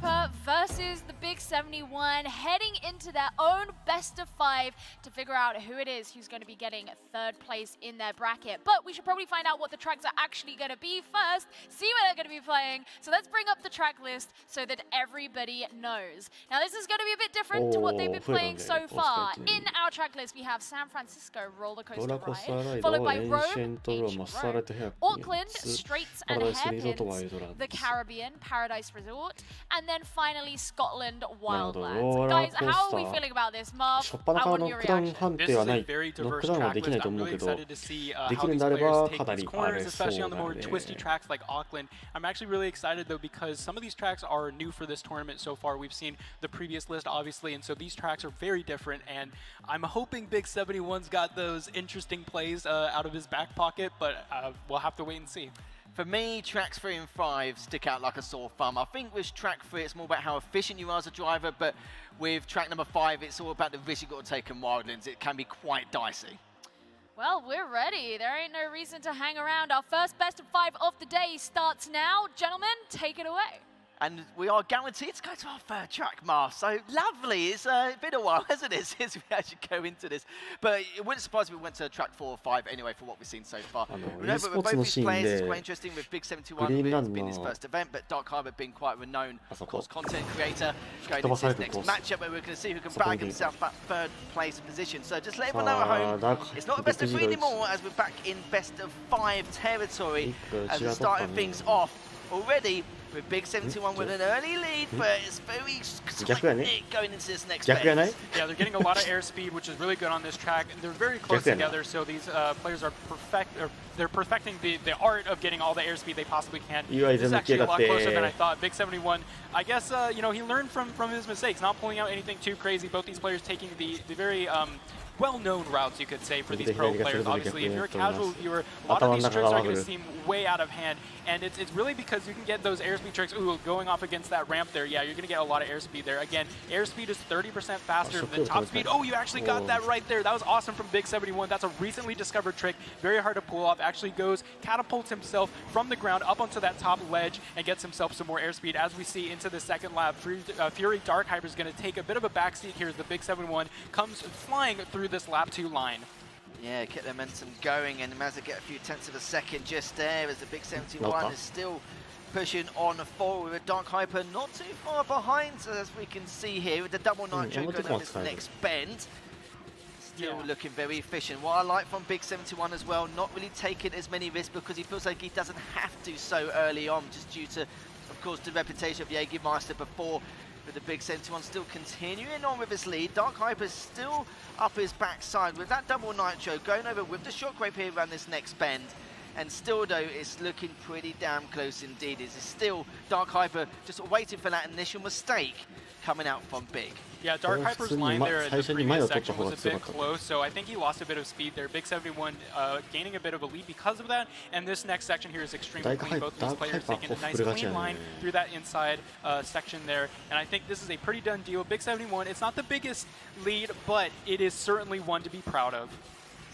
Hyper versus the Big 71, heading into their own best of 5 to figure out who it is who's going to be getting 3rd place in their bracket. But we should probably find out what the tracks are actually going to be first, see where they're going to be playing. So let's bring up the track list so that everybody knows. Now this is going to be a bit different to what they've been playing so far. In our track list, we have San Francisco Roller Coaster Ride, followed by Rome, Auckland, Straits and Hairpins, the Caribbean, Paradise Resort, and then finally Scotland Wildlands. Guys, how are we feeling about this? Marv, I want your reaction. This is a very diverse track list. I'm really excited to see how these players take these corners, especially on the more twisty tracks like Auckland. I'm actually really excited though because some of these tracks are new for this tournament so far. We've seen the previous list obviously, and so these tracks are very different, and I'm hoping Big 71's got those interesting plays out of his back pocket, but we'll have to wait and see. For me, tracks 3 and 5 stick out like a sore thumb. I think with track 3, it's more about how efficient you are as a driver, but with track number 5, it's all about the risk you've got to take in Wildlands. It can be quite dicey. Well, we're ready. There ain't no reason to hang around. Our first best of 5 of the day starts now. Gentlemen, take it away. And we are guaranteed to go to our 3rd track, Marv. So lovely. It's been a while, hasn't it, since we actually go into this. But it wouldn't surprise me if we went to track 4 or 5 anyway for what we've seen so far. Remember, with both these players, it's quite interesting with Big 71, it's been his first event, but Dark Hyper being quite renowned, of course, content creator, going into his next matchup where we're going to see who can bag himself that 3rd place position. So just let everyone know at home, it's not a best of 3 anymore as we're back in best of 5 territory as we're starting things off already. With Big 71 with an early lead, but it's very slight going into this next phase. Yeah, they're getting a lot of airspeed, which is really good on this track. They're very close together, so these players are they're perfecting the art of getting all the airspeed they possibly can. This is actually a lot closer than I thought. Big 71, I guess, you know, he learned from his mistakes, not pulling out anything too crazy. Both these players taking the very well-known routes, you could say, for these pro players. Obviously, if you're a casual viewer, a lot of these tricks are going to seem way out of hand, and it's really because you can get those airspeed tricks. Ooh, going off against that ramp there, yeah, you're going to get a lot of airspeed there. Again, airspeed is 30% faster than top speed. Oh, you actually got that right there. That was awesome from Big 71. That's a recently discovered trick, very hard to pull off. Actually goes, catapults himself from the ground up onto that top ledge and gets himself some more airspeed. As we see into the second lap, Fury Dark Hyper is going to take a bit of a backseat here as the Big 71 comes flying through this lap 2 line. Yeah, get the momentum going, and managed to get a few tenths of a second just there as the Big 71 is still pushing on forward with Dark Hyper not too far behind, as we can see here with the double nitro going on this next bend. Still looking very efficient. What I like from Big 71 as well, not really taking as many risks because he feels like he doesn't have to so early on, just due to, of course, the reputation of Jägermeister before. With the Big 71 still continuing on with his lead. Dark Hyper still up his backside with that double nitro going over with the shockwave here around this next bend. And still though, it's looking pretty damn close indeed. It's still Dark Hyper just waiting for that initial mistake coming out from Big. Yeah, Dark Hyper's line there in the previous section was a bit close, so I think he lost a bit of speed there. Big 71 gaining a bit of a lead because of that, and this next section here is extremely clean. Both of these players taking a nice clean line through that inside section there, and I think this is a pretty done deal. Big 71, it's not the biggest lead, but it is certainly one to be proud of.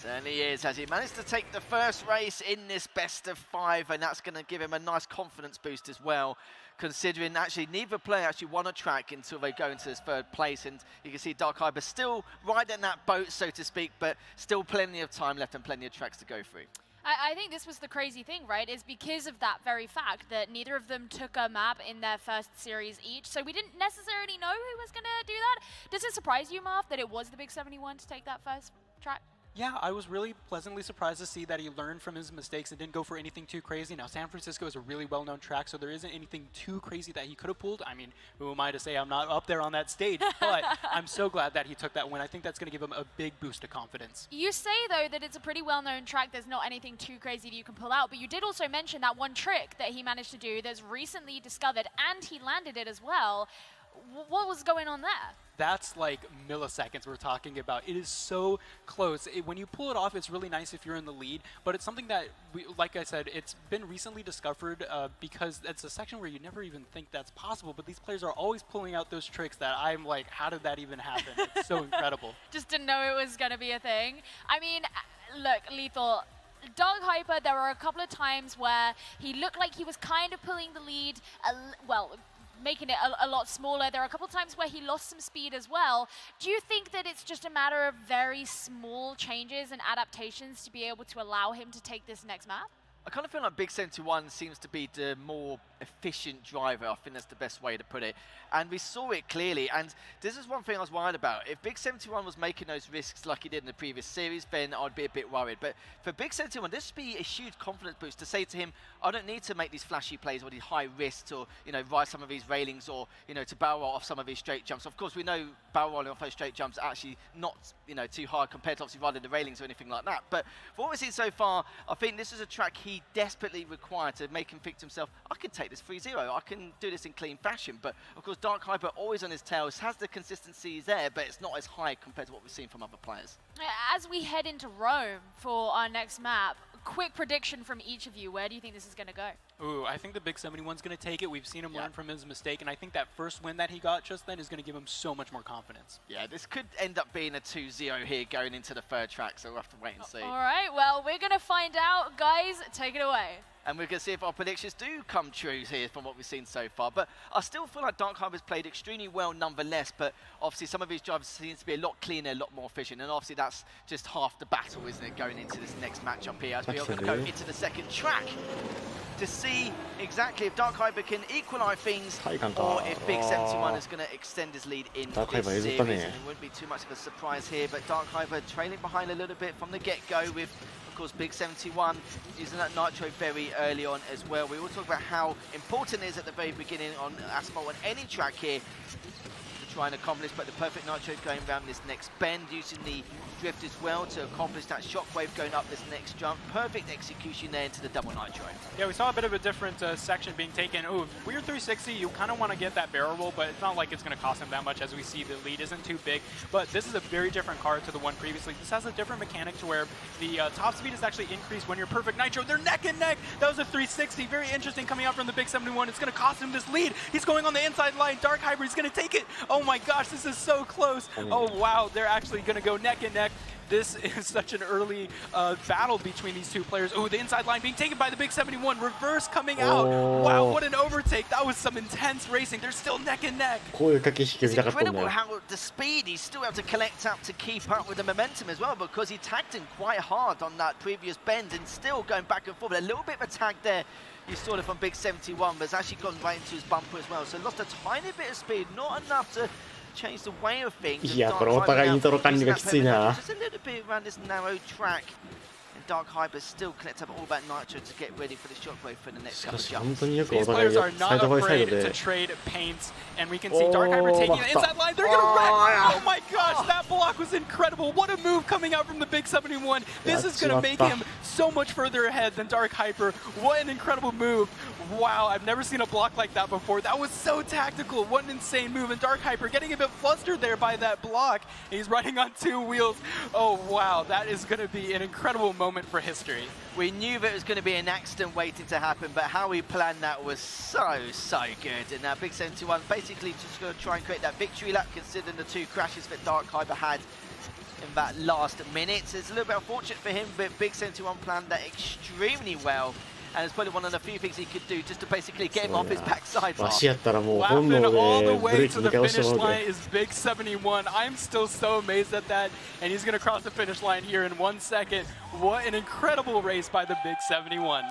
Certainly is, as he managed to take the first race in this best of 5, and that's going to give him a nice confidence boost as well, considering actually neither player actually won a track until they go into this 3rd place. And you can see Dark Hyper still riding that boat, so to speak, but still plenty of time left and plenty of tracks to go through. I think this was the crazy thing, right, is because of that very fact that neither of them took a map in their first series each, so we didn't necessarily know who was going to do that. Does it surprise you, Marv, that it was the Big 71 to take that first track? Yeah, I was really pleasantly surprised to see that he learned from his mistakes and didn't go for anything too crazy. Now, San Francisco is a really well-known track, so there isn't anything too crazy that he could have pulled. I mean, who am I to say I'm not up there on that stage? But I'm so glad that he took that win. I think that's going to give him a big boost of confidence. You say, though, that it's a pretty well-known track. There's not anything too crazy that you can pull out, but you did also mention that one trick that he managed to do that's recently discovered, and he landed it as well. What was going on there? That's like milliseconds we're talking about. It is so close. When you pull it off, it's really nice if you're in the lead, but it's something that, like I said, it's been recently discovered because it's a section where you never even think that's possible, but these players are always pulling out those tricks that I'm like, how did that even happen? It's so incredible. Just didn't know it was going to be a thing. I mean, look, Lethal, Dark Hyper, there were a couple of times where he looked like he was kind of pulling the lead, well, making it a lot smaller. There are a couple times where he lost some speed as well. Do you think that it's just a matter of very small changes and adaptations to be able to allow him to take this next map? I kind of feel like Big 71 seems to be the more efficient driver. I think that's the best way to put it. And we saw it clearly. And this is one thing I was worried about. If Big 71 was making those risks like he did in the previous series, then I'd be a bit worried. But for Big 71, this would be a huge confidence boost to say to him, I don't need to make these flashy plays or these high risks or, you know, rise some of these railings or, you know, to barrel roll off some of these straight jumps. Of course, we know barrel rolling off those straight jumps are actually not, you know, too hard compared to obviously riding the railings or anything like that. But for what we've seen so far, I think this is a track he desperately required to make him think to himself, I can take this 3-0, I can do this in clean fashion. But of course, Dark Hyper always on his tails, has the consistency there, but it's not as high compared to what we've seen from other players. As we head into Rome for our next map, quick prediction from each of you. Where do you think this is going to go? Ooh, I think the Big 71's going to take it. We've seen him learn from his mistake, and I think that first win that he got just then is going to give him so much more confidence. Yeah, this could end up being a 2-0 here going into the third track, so we'll have to wait and see. All right, well, we're going to find out. Guys, take it away. And we're going to see if our predictions do come true here from what we've seen so far. But I still feel like Dark Hyper's played extremely well nonetheless, but obviously some of his drivers seem to be a lot cleaner, a lot more efficient. And obviously that's just half the battle, isn't it, going into this next matchup here as we are going to go into the second track to see exactly if Dark Hyper can equalise things or if Big 71 is going to extend his lead in this series. And it wouldn't be too much of a surprise here, but Dark Hyper trailing behind a little bit from the get-go with, of course, Big 71 using that Nitro very early on as well. We will talk about how important it is at the very beginning on Asphalt on any track here to try and accomplish, but the perfect Nitro going around this next bend, using the drift as well to accomplish that shockwave going up this next jump. Perfect execution there into the double Nitro. Yeah, we saw a bit of a different section being taken. Oh, weird 360, you kind of want to get that barrel roll, but it's not like it's going to cost him that much. As we see, the lead isn't too big, but this is a very different car to the one previously. This has a different mechanic to where the top speed is actually increased when you're perfect Nitro. They're neck and neck. That was a 360. Very interesting coming out from the Big 71. It's going to cost him this lead. He's going on the inside line. Dark Hyper is going to take it. Oh my gosh, this is so close. Oh wow, they're actually going to go neck and neck. This is such an early battle between these two players. Oh, the inside line being taken by the Big 71. Reverse coming out. Wow, what an overtake. That was some intense racing. They're still neck and neck. It's incredible how the speed he's still able to collect up to keep up with the momentum as well, because he tagged him quite hard on that previous bend and still going back and forth. A little bit of a tag there. You saw it from Big 71, but it's actually gone right into his bumper as well. So lost a tiny bit of speed, not enough to change the way of things. Yeah, but just a little bit around this narrow track. And Dark Hyper still collect up all that Nitro to get ready for the shockwave for the next couple of jumps. These players are not afraid to trade paints, and we can see Dark Hyper taking the inside line. They're going to wreck. Oh my gosh, that block was incredible. What a move coming out from the Big 71. This is going to make him so much further ahead than Dark Hyper. What an incredible move. Wow, I've never seen a block like that before. That was so tactical. What an insane move. And Dark Hyper getting a bit flustered there by that block. He's riding on two wheels. Oh, wow. That is going to be an incredible moment for history. We knew that it was going to be an accident waiting to happen, but how he planned that was so good. And now Big 71 basically just going to try and create that victory lap, considering the two crashes that Dark Hyper had in that last minute. It's a little bit unfortunate for him, but Big 71 planned that extremely well. And it's probably one of the few things he could do just to basically get him off his backside bar. Laughing all the way to the finish line is Big 71. I'm still so amazed at that. And he's going to cross the finish line here in 1 second. What an incredible race by the Big 71.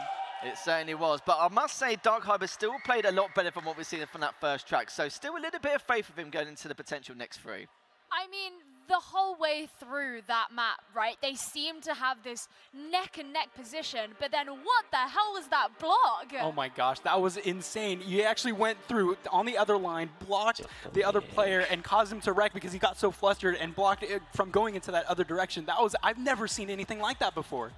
It certainly was. But I must say, Dark Hyper still played a lot better from what we've seen from that first track. So still a little bit of faith with him going into the potential next three. I mean, the whole way through that map, right, they seem to have this neck-and-neck position, but then what the hell was that block? Oh my gosh, that was insane. He actually went through on the other line, blocked the other player, and caused him to wreck because he got so flustered and blocked it from going into that other direction. That was, I've never seen anything like that before.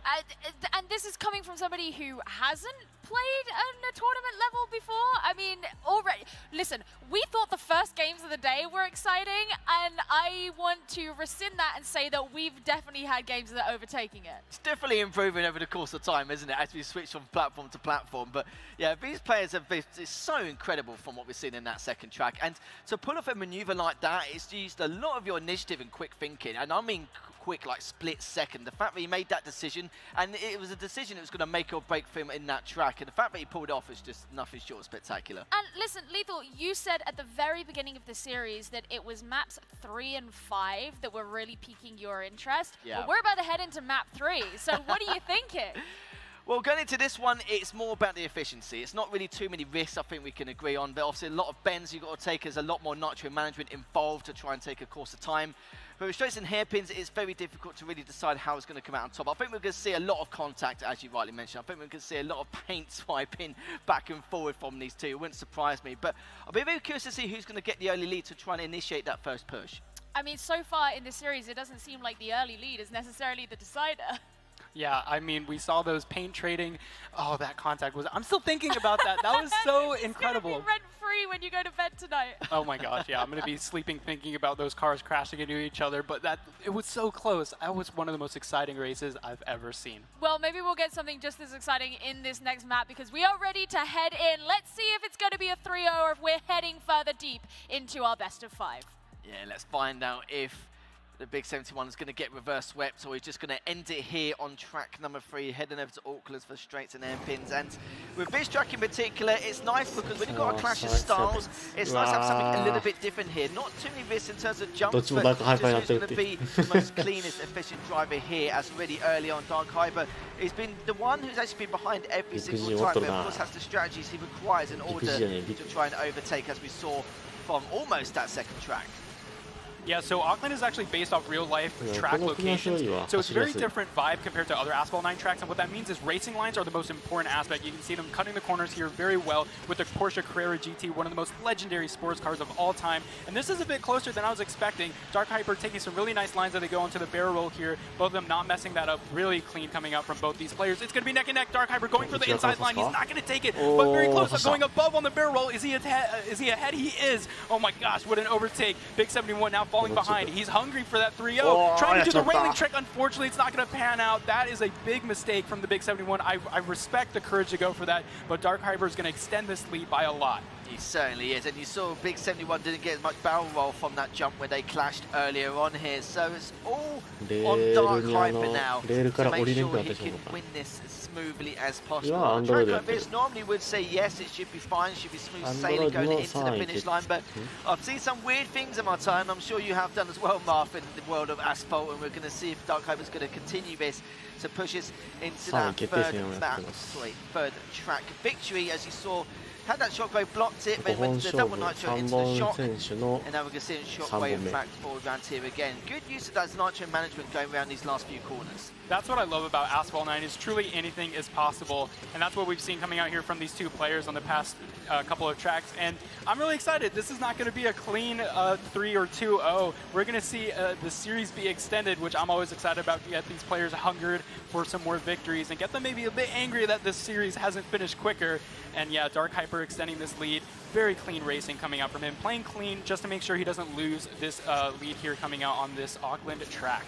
And this is coming from somebody who hasn't played on a tournament level before. I mean, already, listen, we thought the first games of the day were exciting, and I want to rescind that and say that we've definitely had games that are overtaking it. It's definitely improving over the course of time, isn't it, as we switch from platform to platform. But yeah, these players have been so incredible from what we've seen in that second track. And to pull off a maneuver like that, it's used a lot of your initiative and quick thinking. And I mean quick, like split second. The fact that he made that decision, and it was a decision that was going to make or break for him in that track, and the fact that he pulled it off is just nothing short of spectacular. And listen, Lethal, you said at the very beginning of the series that it was maps 3 and 5 that were really piquing your interest. Yeah. Well, we're about to head into map 3, so what are you thinking? Well, going into this one, it's more about the efficiency. It's not really too many risks I think we can agree on, but obviously a lot of bends you've got to take. There's a lot more nitro management involved to try and take a course of time. But with straights and hairpins, it's very difficult to really decide how it's going to come out on top. I think we're going to see a lot of contact, as you rightly mentioned. I think we're going to see a lot of paint swiping back and forward from these two. It wouldn't surprise me. But I'll be very curious to see who's going to get the early lead to try and initiate that first push. I mean, so far in this series, it doesn't seem like the early lead is necessarily the decider. Yeah, I mean, we saw those paint trading. Oh, that contact was... I'm still thinking about that. That was so incredible. It's going to be rent-free when you go to bed tonight. Oh my gosh, yeah. I'm going to be sleeping thinking about those cars crashing into each other. But it was so close. That was one of the most exciting races I've ever seen. Well, maybe we'll get something just as exciting in this next map because we are ready to head in. Let's see if it's going to be a 3-0 or if we're heading further deep into our best of 5. Yeah, let's find out if the Big 71 is going to get reverse swept, or he's just going to end it here on track number 3, heading over to Auckland for straights and hairpins. And with this track in particular, it's nice because when you've got a clash of styles, it's nice to have something a little bit different here. Not too many risks in terms of jumps, but just who's going to be the most cleanest, efficient driver here, as already early on. Dark Hyper has been the one who's actually been behind every single time, but of course has the strategies he requires in order to try and overtake, as we saw from almost that second track. Yeah, so Auckland is actually based off real-life track locations, so it's a very different vibe compared to other Asphalt 9 tracks, and what that means is racing lines are the most important aspect. You can see them cutting the corners here very well with the Porsche Carrera GT, one of the most legendary sports cars of all time, and this is a bit closer than I was expecting. Dark Hyper taking some really nice lines as they go into the barrel roll here, both of them not messing that up, really clean coming out from both these players. It's going to be neck and neck. Dark Hyper going for the inside line. He's not going to take it, but very close. Going above on the barrel roll. Is he ahead? He is. Oh my gosh, what an overtake. Big 71 now falling behind. He's hungry for that 3-0. Trying to do the railing trick. Unfortunately, it's not going to pan out. That is a big mistake from the Big 71. I respect the courage to go for that, but Dark Hyper is going to extend this lead by a lot. He certainly is, and you saw Big 71 didn't get as much barrel roll from that jump where they clashed earlier on here, so it's all on Dark Hyper now to make sure he can win this as smoothly as possible. A track like this normally would say yes, it should be fine, should be smooth sailing going into the finish line, but I've seen some weird things in my time. I'm sure you have done as well, Marv, in the world of Asphalt, and we're going to see if Dark Hyper's going to continue this to push us into that third track victory. As you saw, had that shockwave, blocked it, then went to the double nitro into the shock, and now we're going to see a shockwave back forward round here again. Good use of that nitro management going around these last few corners. That's what I love about Asphalt 9 is truly anything is possible, and that's what we've seen coming out here from these two players on the past couple of tracks, and I'm really excited. This is not going to be a clean 3 or 2-0. We're going to see the series be extended, which I'm always excited about, to get these players hungered for some more victories and get them maybe a bit angry that this series hasn't finished quicker. And yeah, Dark Hyper extending this lead. Very clean racing coming out from him, playing clean just to make sure he doesn't lose this lead here coming out on this Auckland track.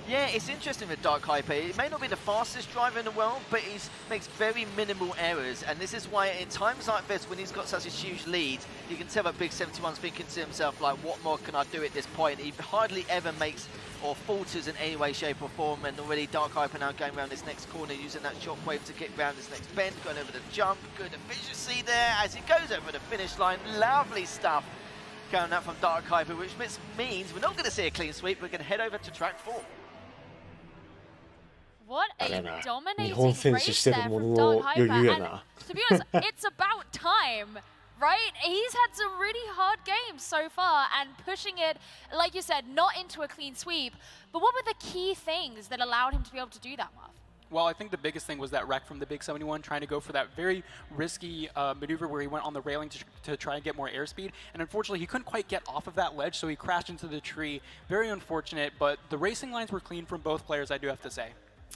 Yeah, it's interesting with Dark Hyper. He may not be the fastest driver in the world, but he makes very minimal errors. And this is why in times like this, when he's got such a huge lead, you can tell that Big 71's thinking to himself, like, what more can I do at this point? He hardly ever makes or falters in any way, shape or form. And already Dark Hyper now going around this next corner, using that shockwave to get around this next bend, going over the jump. Good efficiency there as he goes over the finish line. Lovely stuff going out from Dark Hyper, which means we're not going to see a clean sweep. We're going to head over to track 4. What a dominating race there from Dark Hyper, and to be honest, it's about time, right? He's had some really hard games so far, and pushing it, like you said, not into a clean sweep, but what were the key things that allowed him to be able to do that, Marv? Well, I think the biggest thing was that wreck from the Big 71, trying to go for that very risky maneuver where he went on the railing to try and get more airspeed. And unfortunately, he couldn't quite get off of that ledge, so he crashed into the tree. Very unfortunate, but the racing lines were clean from both players, I do have to say.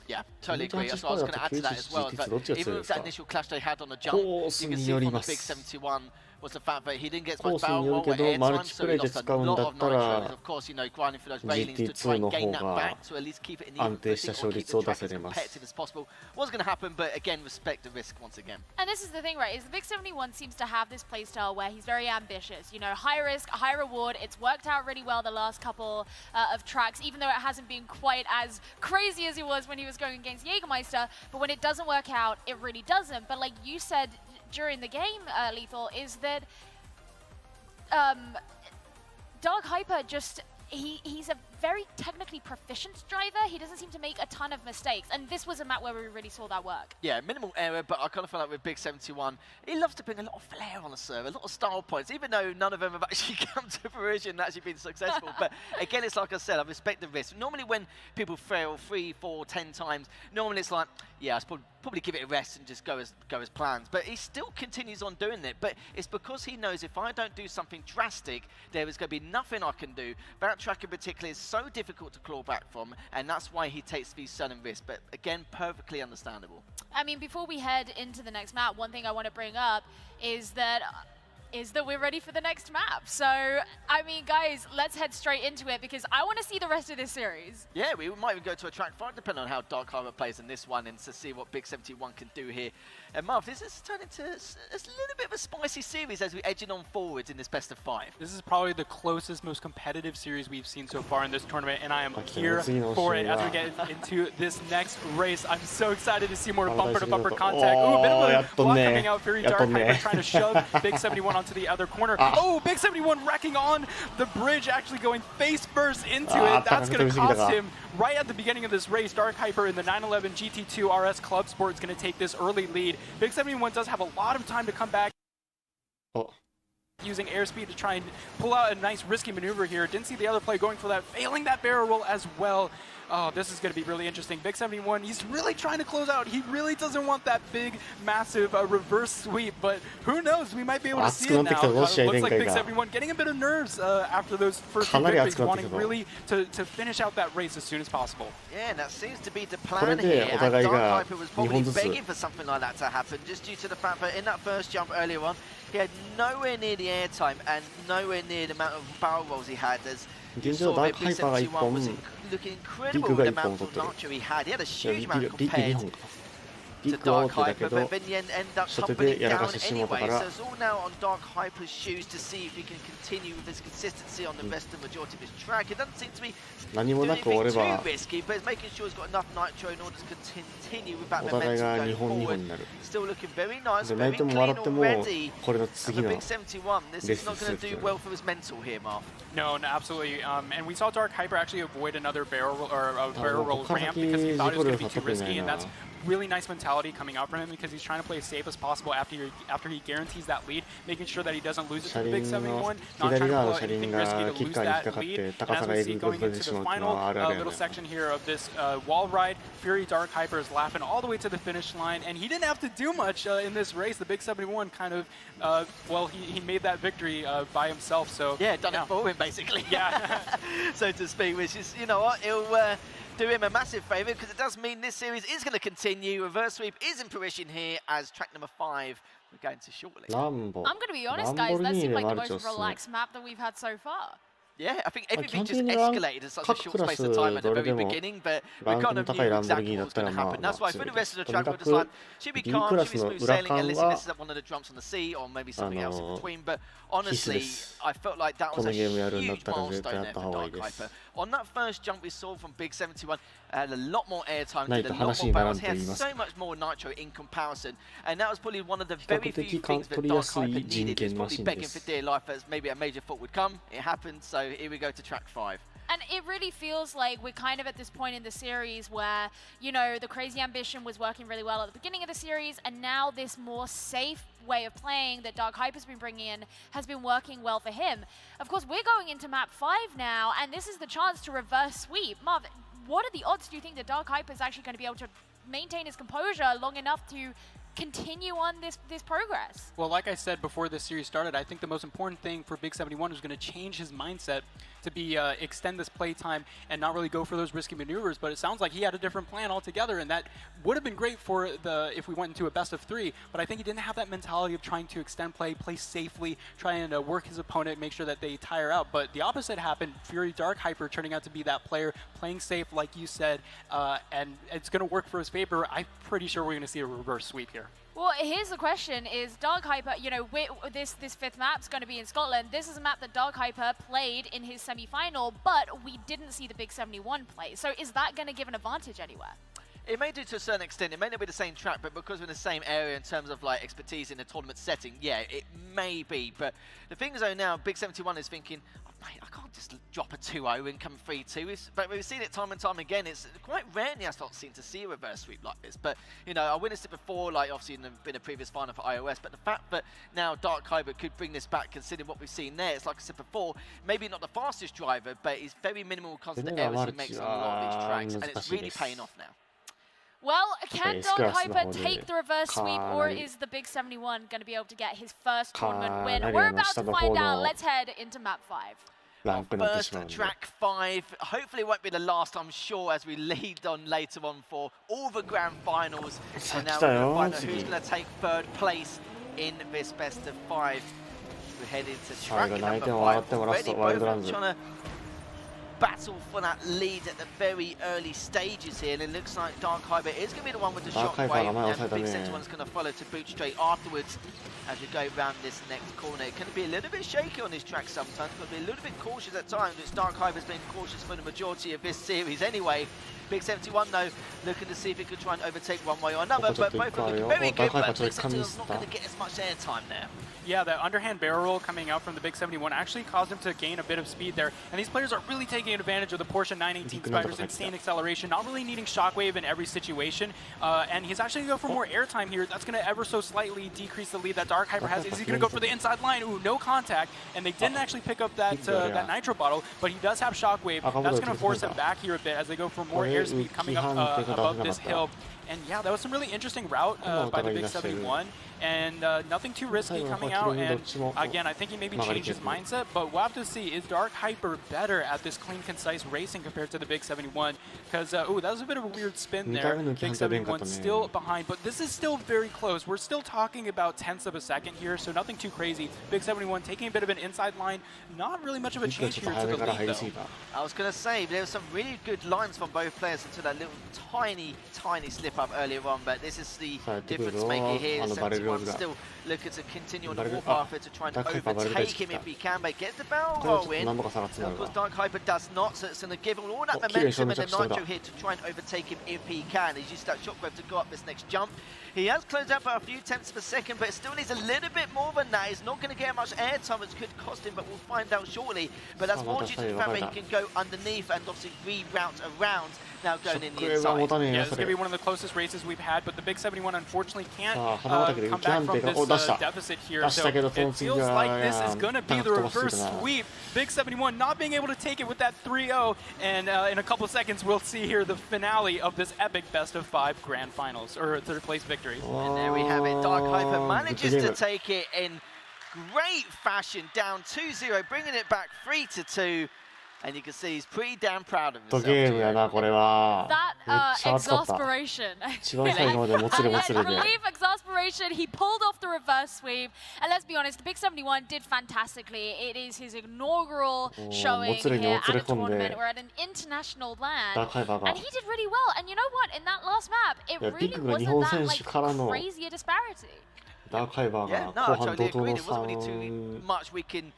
Yeah, totally agree. That's what I was going to add to that as well. But even with that initial clash they had on the jump, you can see from the Big 71 was the fact that he didn't get コ much ースに barrel よる roll け or ど air マル time, チ so プレ he イで lost a 使うん lot だ of った nitro. ら And of course, grinding for those railings to try GT2 の and gain 方 that が back to at least keep it in 安 even 定した footing 勝 or keep 率 the を出 track せ as れます。 competitive as possible. Wasn't going to happen, but again, respect the risk once again. And this is the thing, right, is the Big 71 seems to have this playstyle where he's very ambitious. You know, high risk, high reward. It's worked out really well the last couple of tracks, even though it hasn't been quite as crazy as it was when he was going against Jägermeister. But when it doesn't work out, it really doesn't. But like you said during the game, Lethal, is that Dark Hyper just... He's a very technically proficient driver. He doesn't seem to make a ton of mistakes. And this was a map where we really saw that work. Yeah, minimal error, but I kind of feel like with Big 71, he loves to bring a lot of flair on the server, a lot of style points, even though none of them have actually come to fruition and actually been successful. But again, it's like I said, I respect the risk. Normally when people fail 3, 4, 10 times, normally it's like, yeah, I should probably give it a rest and just go as planned. But he still continues on doing it. But it's because he knows if I don't do something drastic, there is going to be nothing I can do. That track in particular is so difficult to claw back from, and that's why he takes these sudden risks. But again, perfectly understandable. I mean, before we head into the next map, one thing I want to bring up is that we're ready for the next map. So, I mean, guys, let's head straight into it because I want to see the rest of this series. Yeah, we might even go to a track 5, depending on how Dark Hyper plays in this one, and to see what Big 71 can do here. And Marv, this is turning into a little bit of a spicy series as we edging on forwards in this best of 5. This is probably the closest, most competitive series we've seen so far in this tournament, and I am here for it as we get into this next race. I'm so excited to see more bumper-to-bumper contact. Ooh, a bit of a block coming out. Very Dark Hyper trying to shove Big 71 onto the other corner. Oh, Big 71 wrecking on the bridge, actually going face first into it. That's going to cost him right at the beginning of this race. Dark Hyper in the 911 GT2 RS Club Sport is going to take this early lead. Big 71 does have a lot of time to come back. Using airspeed to try and pull out a nice risky maneuver here. Didn't see the other play going for that, failing that barrel roll as well. Oh, this is going to be really interesting. Big 71, he's really trying to close out. He really doesn't want that big, massive reverse sweep, but who knows? We might be able to see it now. Looks like Big 71 getting a bit of nerves after those first two victories, wanting really to finish out that race as soon as possible. Yeah, and that seems to be the plan here. And Dark Hyper was probably begging for something like that to happen, just due to the fact that in that first jump earlier on, he had nowhere near the air time and nowhere near the amount of barrel rolls he had. As you saw that Big 71 was looking incredible with the amount of nitro he had. He had a huge amount compared to Dark Hyper, but then you end up topping it down anyway. So it's all now on Dark Hyper's shoes to see if he can continue with his consistency on the rest of the majority of his track. It doesn't seem to be doing anything too risky, but it's making sure he's got enough nitro in order to continue with that momentum going forward. Still looking very nice, very clean already. For Big 71, this is not going to do well for his mental here, Marv. No, absolutely. And we saw Dark Hyper actually avoid another barrel roll ramp because he thought it was going to be too risky, and that's really nice mentality coming out from him because he's trying to play as safe as possible after he guarantees that lead, making sure that he doesn't lose it to the Big 71, not trying to pull out anything risky to lose that lead. And as we see going into the final little section here of this wall ride, Fury Dark Hyper is laughing all the way to the finish line, and he didn't have to do much in this race. The Big 71 kind of, well, he made that victory by himself. So yeah, done it for him basically. Yeah, so to speak, which is, you know what, he'll do him a massive favour because it does mean this series is going to continue. Reverse sweep is in fruition here as track number 5 we're going to shortly. I'm going to be honest, guys, that seemed like the most relaxed map that we've had so far. Yeah, I think everything just escalated in such a short space of time at the very beginning, but we kind of knew exactly what was going to happen. That's why for the rest of the track, we're just like, should be calm, should be smooth sailing, unless he messes up one of the jumps on the sea, or maybe something else in between. But honestly, I felt like that was a huge milestone there for Dark Hyper. On that first jump we saw from Big 71, had a lot more airtime, did a lot more barrels. He had so much more nitro in comparison, and that was probably one of the very few things that Dark Hyper needed. He was probably begging for dear life as maybe a major fault would come. It happened, so here we go to track 5. And it really feels like we're kind of at this point in the series where, you know, the crazy ambition was working really well at the beginning of the series, and now this more safe way of playing that Dark Hyper's been bringing in has been working well for him. Of course, we're going into map 5 now, and this is the chance to reverse sweep. Marv, what are the odds, do you think, that Dark Hyper's actually going to be able to maintain his composure long enough to continue on this progress? Well, like I said before this series started, I think the most important thing for Big 71 is going to change his mindset to be extend this play time and not really go for those risky maneuvers. But it sounds like he had a different plan altogether, and that would have been great for if we went into a best of 3. But I think he didn't have that mentality of trying to extend play safely, try and work his opponent, make sure that they tire out. But the opposite happened. Fury Dark Hyper turning out to be that player, playing safe, like you said, and it's going to work for his favor. I'm pretty sure we're going to see a reverse sweep here. Well, here's the question: is Dark Hyper? You know, this 5th map's going to be in Scotland. This is a map that Dark Hyper played in his semi-final, but we didn't see the Big 71 play. So is that going to give an advantage anywhere? It may do to a certain extent. It may not be the same track, but because we're in the same area in terms of like expertise in a tournament setting, yeah, it may be. But the thing is, though, now Big 71 is thinking, oh, mate, I can't just drop a 2-0 and come 3-2. But we've seen it time and time again. It's quite rare in the Asphalt scene to see a reverse sweep like this. But you know, I witnessed it before, like obviously in a previous final for iOS. But the fact that now Dark Hyper could bring this back, considering what we've seen there, it's like I said before, maybe not the fastest driver, but he's very minimal constant errors he makes on a lot of these tracks, and it's really paying off now. Well, can Dark Hyper take the reverse sweep, or is the Big 71 going to be able to get his first tournament win? We're about to find out. Let's head into map 5. First track 5. Hopefully it won't be the last, I'm sure, as we lead on later on for all the grand finals. And now we're going to find out who's going to take 3rd place in this best of 5. We head into track number 5 already. Both of them trying to battle for that lead at the very early stages here, and it looks like Dark Hyper is going to be the one with the shockwave, and Big 71's going to follow to boot straight afterwards as we go around this next corner. It can be a little bit shaky on this track sometimes, but be a little bit cautious at times, which Dark Hyper's been cautious for the majority of this series anyway. Big 71 though, looking to see if he could try and overtake one way or another, but both of them looking very good, but Big 71's not going to get as much airtime there. Yeah, the underhand barrel roll coming out from the Big 71 actually caused him to gain a bit of speed there. And these players are really taking advantage of the Porsche 918 Spider's insane acceleration, not really needing shockwave in every situation. And he's actually going to go for more airtime here. That's going to ever so slightly decrease the lead that Dark Hyper has. Is he going to go for the inside line? Ooh, no contact. And they didn't actually pick up that that nitro bottle, but he does have shockwave. That's going to force him back here a bit as they go for more airspeed coming up above this hill. And yeah, that was some really interesting route by the Big 71. And nothing too risky coming out. And again, I think he maybe changed his mindset, but we'll have to see. Is Dark Hyper better at this clean, concise racing compared to the Big 71? Because, oh, that was a bit of a weird spin there. Big 71 still behind, but this is still very close. We're still talking about tenths of a second here, so nothing too crazy. Big 71 taking a bit of an inside line. Not really much of a change here to the lead, though. I was going to say, there were some really good lines from both players until that little tiny slip up earlier on, but this is the difference maker here. 71 still looking to continue on the warpath to try and overtake him if he can, but gets the barrel roll in. Of course, Dark Hyper does not, so it's going to give him all that momentum and the nitro here to try and overtake him if he can. He's used that shockwave to go up this next jump. He has closed out by a few tenths of a second, but it still needs a little bit more than that. He's not going to get much airtime, which could cost him, but we'll find out shortly. But that's more due to the fact that he can go underneath and obviously reroute around, now going in the inside. Yeah, this is going to be one of the closest races we've had, but the Big 71 unfortunately can't come back from this deficit here. So it feels like this is going to be the reverse sweep. Big 71 not being able to take it with that 3-0, and in a couple of seconds we'll see here the finale of this epic best of 5 grand finals, or 3rd place victory. And there we have it. Dark Hyper manages to take it in great fashion, down 2-0, bringing it back 3-2. And you can see he's pretty damn proud of himself. That exasperation. Relief, exasperation. He pulled off the reverse sweep. And let's be honest, the Big 71 did fantastically. It is his inaugural showing here at a tournament. We're at an international land. And he did really well. And you know what? In that last map, it really wasn't that crazy a disparity. Yeah, no, I totally agree. It wasn't really too much we can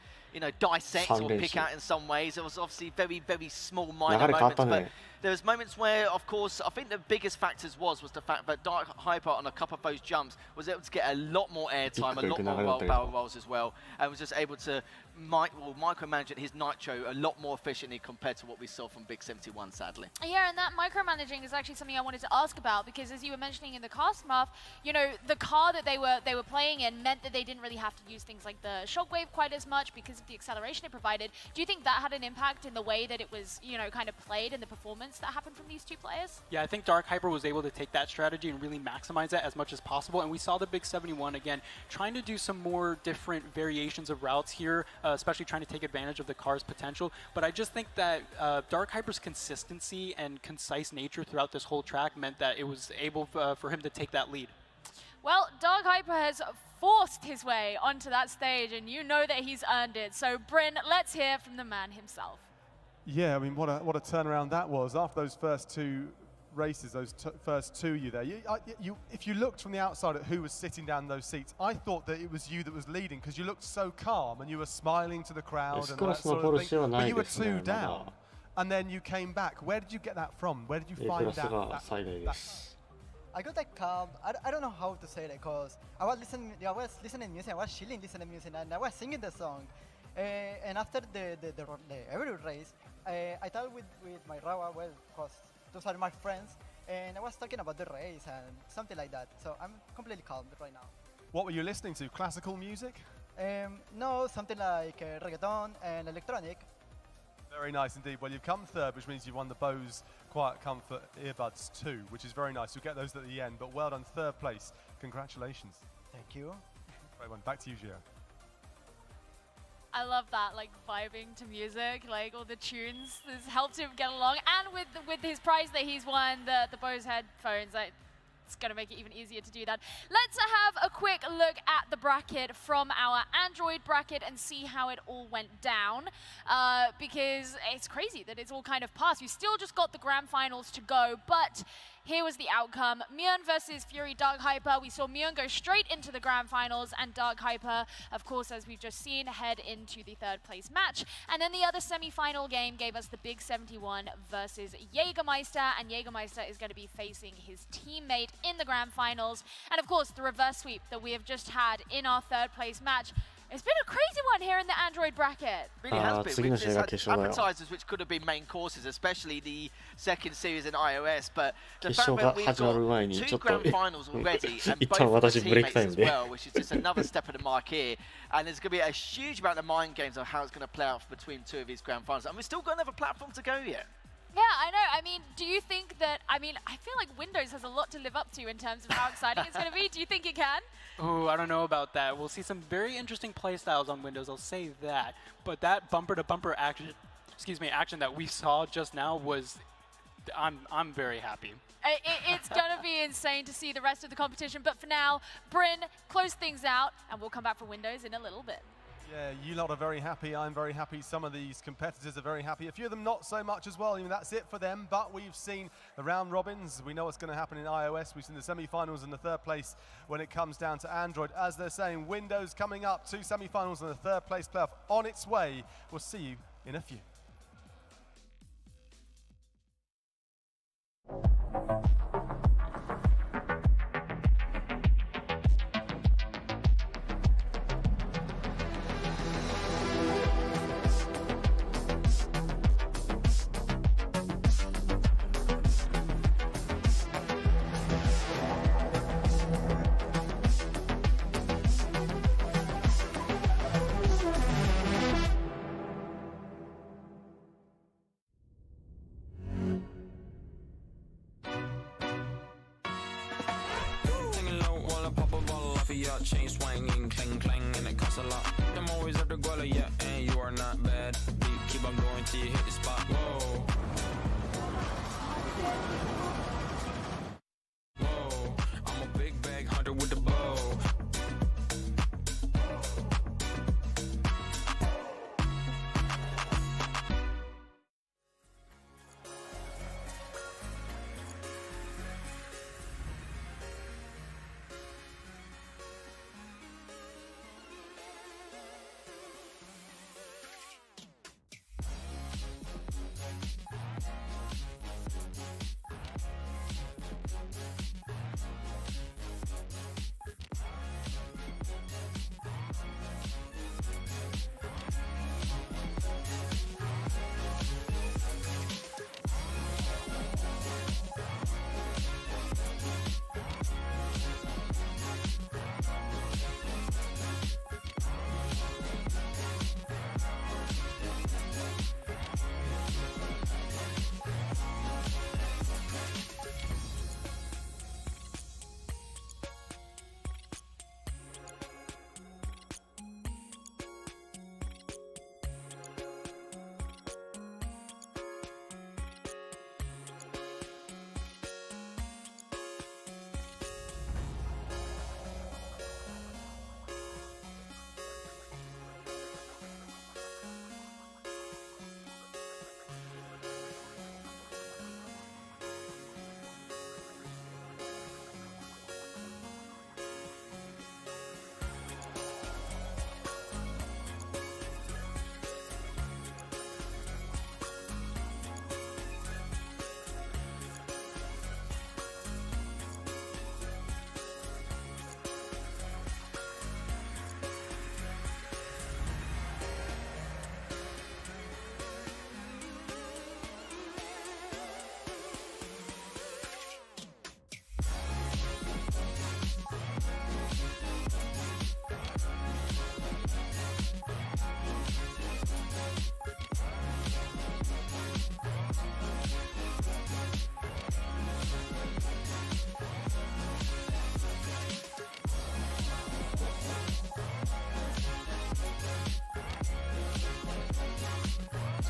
dissect or pick out in some ways. It was obviously very, very small, minor moments, but there was moments where, of course, I think the biggest factors was the fact that Dark Hyper on a couple of those jumps was able to get a lot more airtime, a lot more barrel rolls as well, and was just able to micromanage his nitro a lot more efficiently compared to what we saw from Big 71, sadly. Yeah, and that micromanaging is actually something I wanted to ask about, because as you were mentioning in the cast, Muff, the car that they were playing in meant that they didn't really have to use things like the shockwave quite as much because of the acceleration it provided. Do you think that had an impact in the way that it was, kind of played in the performance points that happened from these two players. Yeah, I think Dark Hyper was able to take that strategy and really maximize that as much as possible. And we saw the Big 71 again trying to do some more different variations of routes here, especially trying to take advantage of the car's potential. But I just think that Dark Hyper's consistency and concise nature throughout this whole track meant that it was able for him to take that lead. Well, Dark Hyper has forced his way onto that stage, and you know that he's earned it. So, Bryn, let's hear from the man himself. Yeah, I mean, what a turnaround that was. After those first two races, those first two you there, if you looked from the outside at who was sitting down in those seats, I thought that it was you that was leading because you looked so calm and you were smiling to the crowd and that sort of thing. But you were two down, and then you came back. Where did you get that from? Where did you find that? I got like calm. I don't know how to say it because I was listening music. I was chilling listening music, and I was singing the song. And after every race, I talked with my Rawa, well, because those are my friends, and I was talking about the race and something like that. So I'm completely calm right now. What were you listening to? Classical music? No, something like reggaeton and electronic. Very nice indeed. Well, you've come third, which means you've won the Bose Quiet Comfort earbuds too, which is very nice. You'll get those at the end, but well done, third place. Congratulations. Thank you. Great one. Back to you, Gio. I love that, like vibing to music, like all the tunes. This helped him get along, and with his prize that he's won, the Bose headphones. It's going to make it even easier to do that. Let's have a quick look at the bracket from our Android bracket and see how it all went down, because it's crazy that it's all kind of passed. We still just got the grand finals to go, but here was the outcome. Myeon versus Fury Dark Hyper. We saw Myeon go straight into the grand finals, and Dark Hyper, of course, as we've just seen, head into the third place match. And then the other semi-final game gave us the Big 71 versus Jägermeister, and Jägermeister is going to be facing his teammate in the grand finals. And of course, the reverse sweep that we have just had in our third place match. It's been a crazy one here in the Android bracket. Really has been. We've just had appetizers which could have been main courses, especially the second series in iOS. But the fact that we've got two grand finals already and both teammates as well, which is just another step of the mark here. And there's going to be a huge amount of mind games of how it's going to play out between two of these grand finals. And we've still got another platform to go yet. Yeah, I know. I mean, do you think that, I feel like Windows has a lot to live up to in terms of how exciting it's going to be. Do you think it can? Oh, I don't know about that. We'll see some very interesting play styles on Windows, I'll say that. But that bumper-to-bumper action, action that we saw just now was, I'm very happy. It's going to be insane to see the rest of the competition. But for now, Bryn, close things out, and we'll come back for Windows in a little bit. Yeah, you lot are very happy. I'm very happy. Some of these competitors are very happy. A few of them not so much as well. I mean, that's it for them. But we've seen the round robins. We know what's going to happen in iOS. We've seen the semi-finals and the third place when it comes down to Android. As they're saying, Windows coming up, 2 semi-finals and the third place playoff on its way. We'll see you in a few. Chain swinging, clang clang, and it costs a lot. I'm always at the guala, yeah, and you are not bad. Beat, keep on going till you hit the spot. Whoa. Whoa, I'm a big bag hunter with the bow.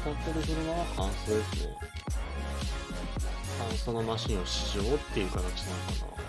使ってる車は乾燥ですね。乾燥のマシンを試乗っていう形なのかな。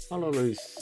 ハロールイス。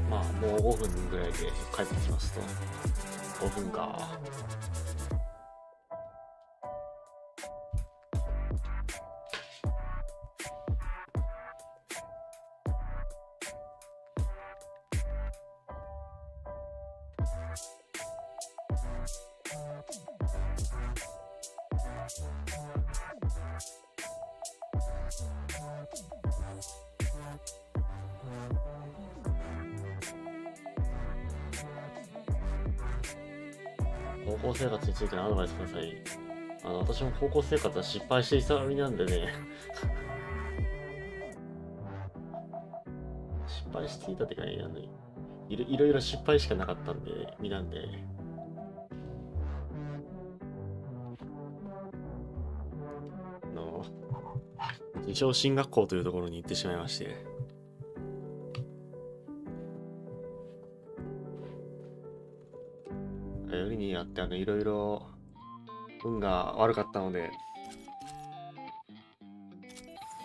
まあもう5分ぐらいで帰ってきますと。5分か。高校生活についてのアドバイスください。私も高校生活は失敗していた身なんでね失敗していたってかね、いろいろ失敗しかなかったんで、身なんで。自称進学校というところに行ってしまいまして。よりにあっていろいろ運が悪かったので、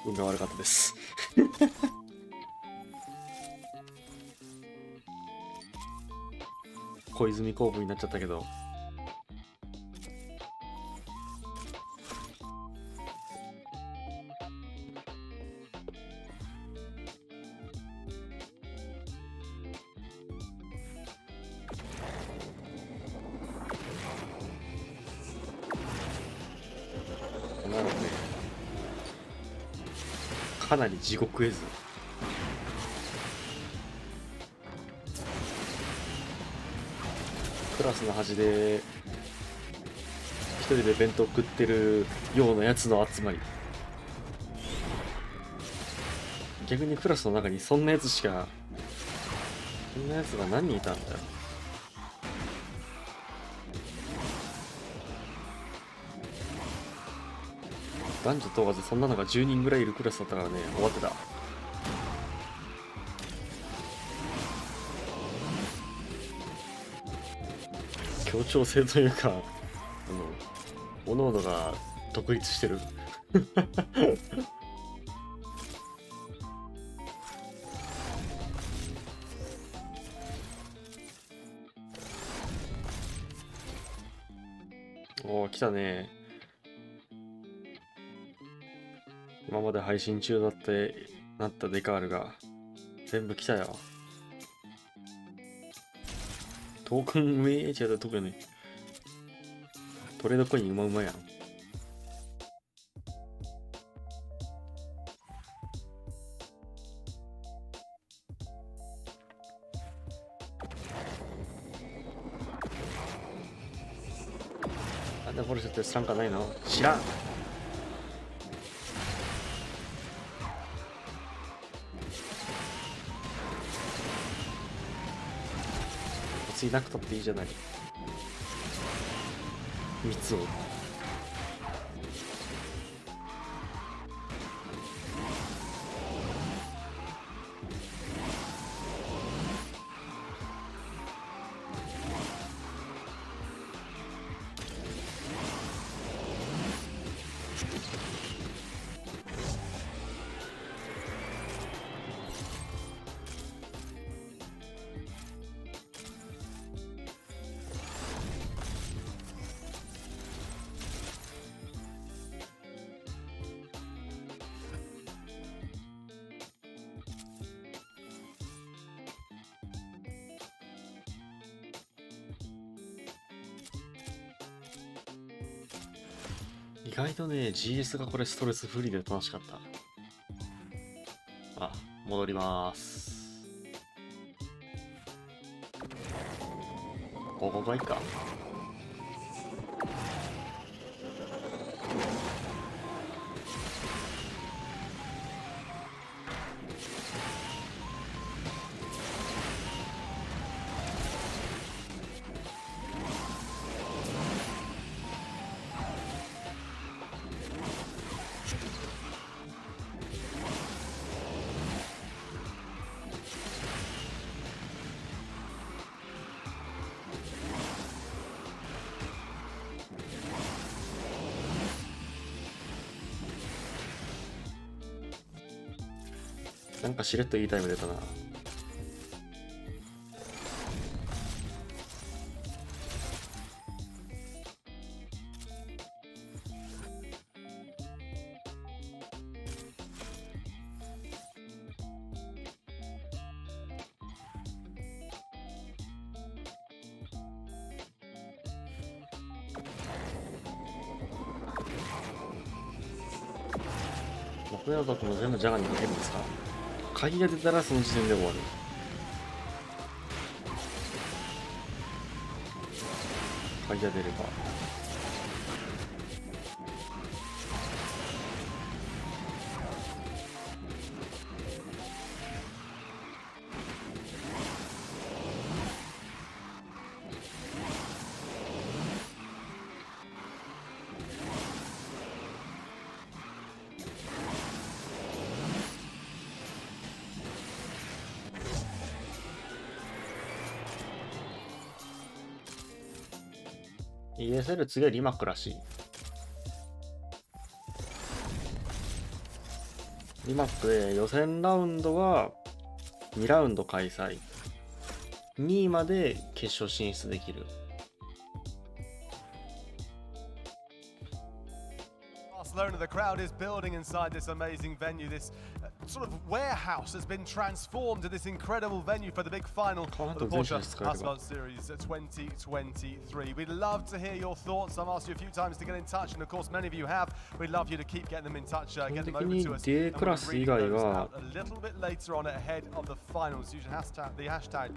運が悪かったです小泉公文になっちゃったけど、かなり地獄絵図。クラスの端で一人で弁当食ってるようなやつの集まり。逆にクラスの中にそんなやつが何人いたんだよ。男女問わずそんなのが10人ぐらいいるクラスだったからね、終わってた。協調性というか、同ノードが独立してる。おー、来たね。今まで配信中だってなったデカールが全部来たよ。トークン違う、トークンね。トレードコインうまうまやん。なんでポルシェって知らんかないの？知らん。別になくたっていいじゃない。蜜を。意外とね、GS がこれストレスフリーで楽しかった。あ、戻ります。ここがいいか。なんかしれっといいタイム出たな。これだとも全部ジャガにかけるんですか？鍵が出たらその時点で終わる。鍵が出れば。ESL 次はリマックらしい。リマックで予選ラウンドは2ラウンド開催。2位まで決勝進出できる。Barcelona, the crowd is building inside this amazing venue. This sort of warehouse has been transformed to this incredible venue for the big final of the Porsche Asphalt Series 2023. We'd love to hear your thoughts. I've asked you a few times to get in touch, and of course, many of you have. We'd love you to keep getting them in touch, get them over to us. D クラス以外は a little bit later on ahead of the finals. Use the hashtag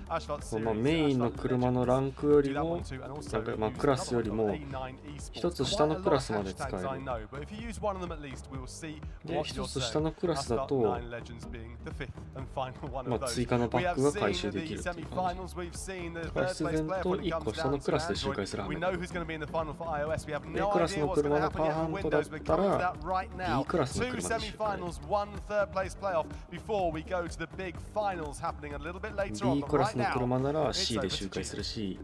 Asphalt Series. まあメインの車のランクよりも、まあクラスよりも一つ下のクラスまで使える。で、一つ下のクラスだと、まあ、追加のパックが回収できるっていう感じ。だから必然と1個下のクラスで周回するはめ。A クラスの車のパーハントだったら B クラスの車で周回。B クラスの車なら C で周回するし、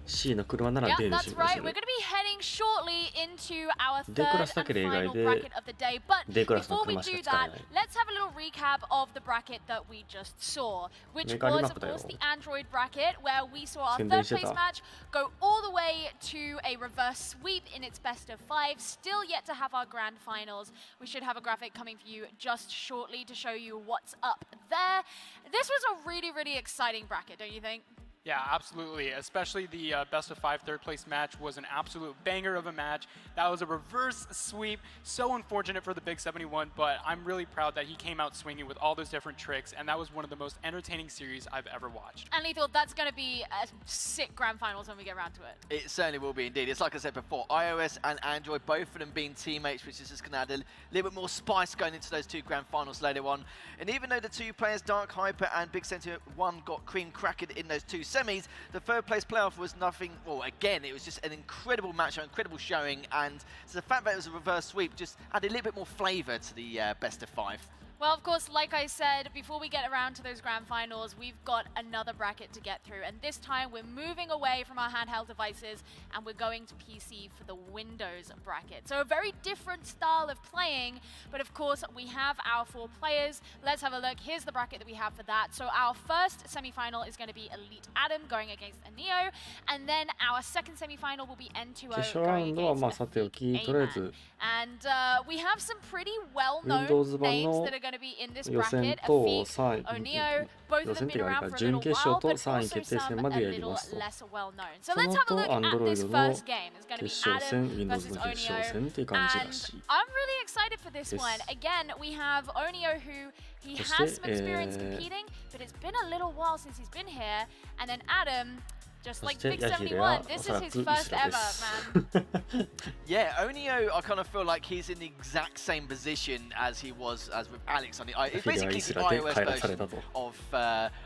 C の車なら D で Yeah, 進 that's 行 right. す We're る going to be heading shortly into our D third クラスだ and け例外 final で bracket of the day. But D クラスの before we 車しか do 使え that, ない let's have a little recap of the bracket that we just saw, which メカニ was, マッ of プだよ course, the Android bracket, where we saw our 宣伝 third して place た match go all the way to a reverse sweep in its best of 5. Still yet to have our grand finals. We should have a graphic coming for you just shortly to show you what's up there. This was a really, really exciting bracket, don't you think? Yeah, absolutely. Especially the best of 5 third place match was an absolute banger of a match. That was a reverse sweep. So unfortunate for the Big 71, but I'm really proud that he came out swinging with all those different tricks, and that was one of the most entertaining series I've ever watched. And Lethal, that's going to be a sick grand finals when we get around to it. It certainly will be indeed. It's like I said before, iOS and Android, both of them being teammates, which is just going to add a little bit more spice going into those two grand finals later on. And even though the two players, Dark Hyper and Big 71, got cream crackered in those two semis, the third place playoff was nothing. Well, again, it was just an incredible match, an incredible showing, and so the fact that it was a reverse sweep just added a little bit more flavour to the best of 5. Well, of course, like I said, before we get around to those grand finals, we've got another bracket to get through. And this time, we're moving away from our handheld devices and we're going to PC for the Windows bracket. So a very different style of playing, but of course, we have our 4 players. Let's have a look. Here's the bracket that we have for that. So our first semi-final is going to be Elite Adam going against Neo, and then our second semi-final will be N2O 決勝ラウ going ンドは against まあさておき、とりあえず And we have some pretty well-known Windows 版 names の that are going to be in this 予選 bracket. と Afik, 3位 O'Neo, both 予 of 選 them って been いうか around for a 準 little 決勝 while, と but 3位 also 決定 some 戦 a までやり little ますと less well-known. そ So の let's have a 後 look at Android this の first game. It's going to 決 be 勝 Adam 戦 Windows versus の決勝 O'Neo. 戦っていう感じら And しい I'm really excited for this Yes. one. Again, we have O'Neo who he そして has some experience competing, but it's been a little while since he's been here. And then Adam, just そ like して Big ヤヒデは 71, お this そら is く his イ first スラ ever, です man. Yeah, O'Neo, I kind of feel like he's in the exact same position as he was as with Alex on the it's basically the iOS version of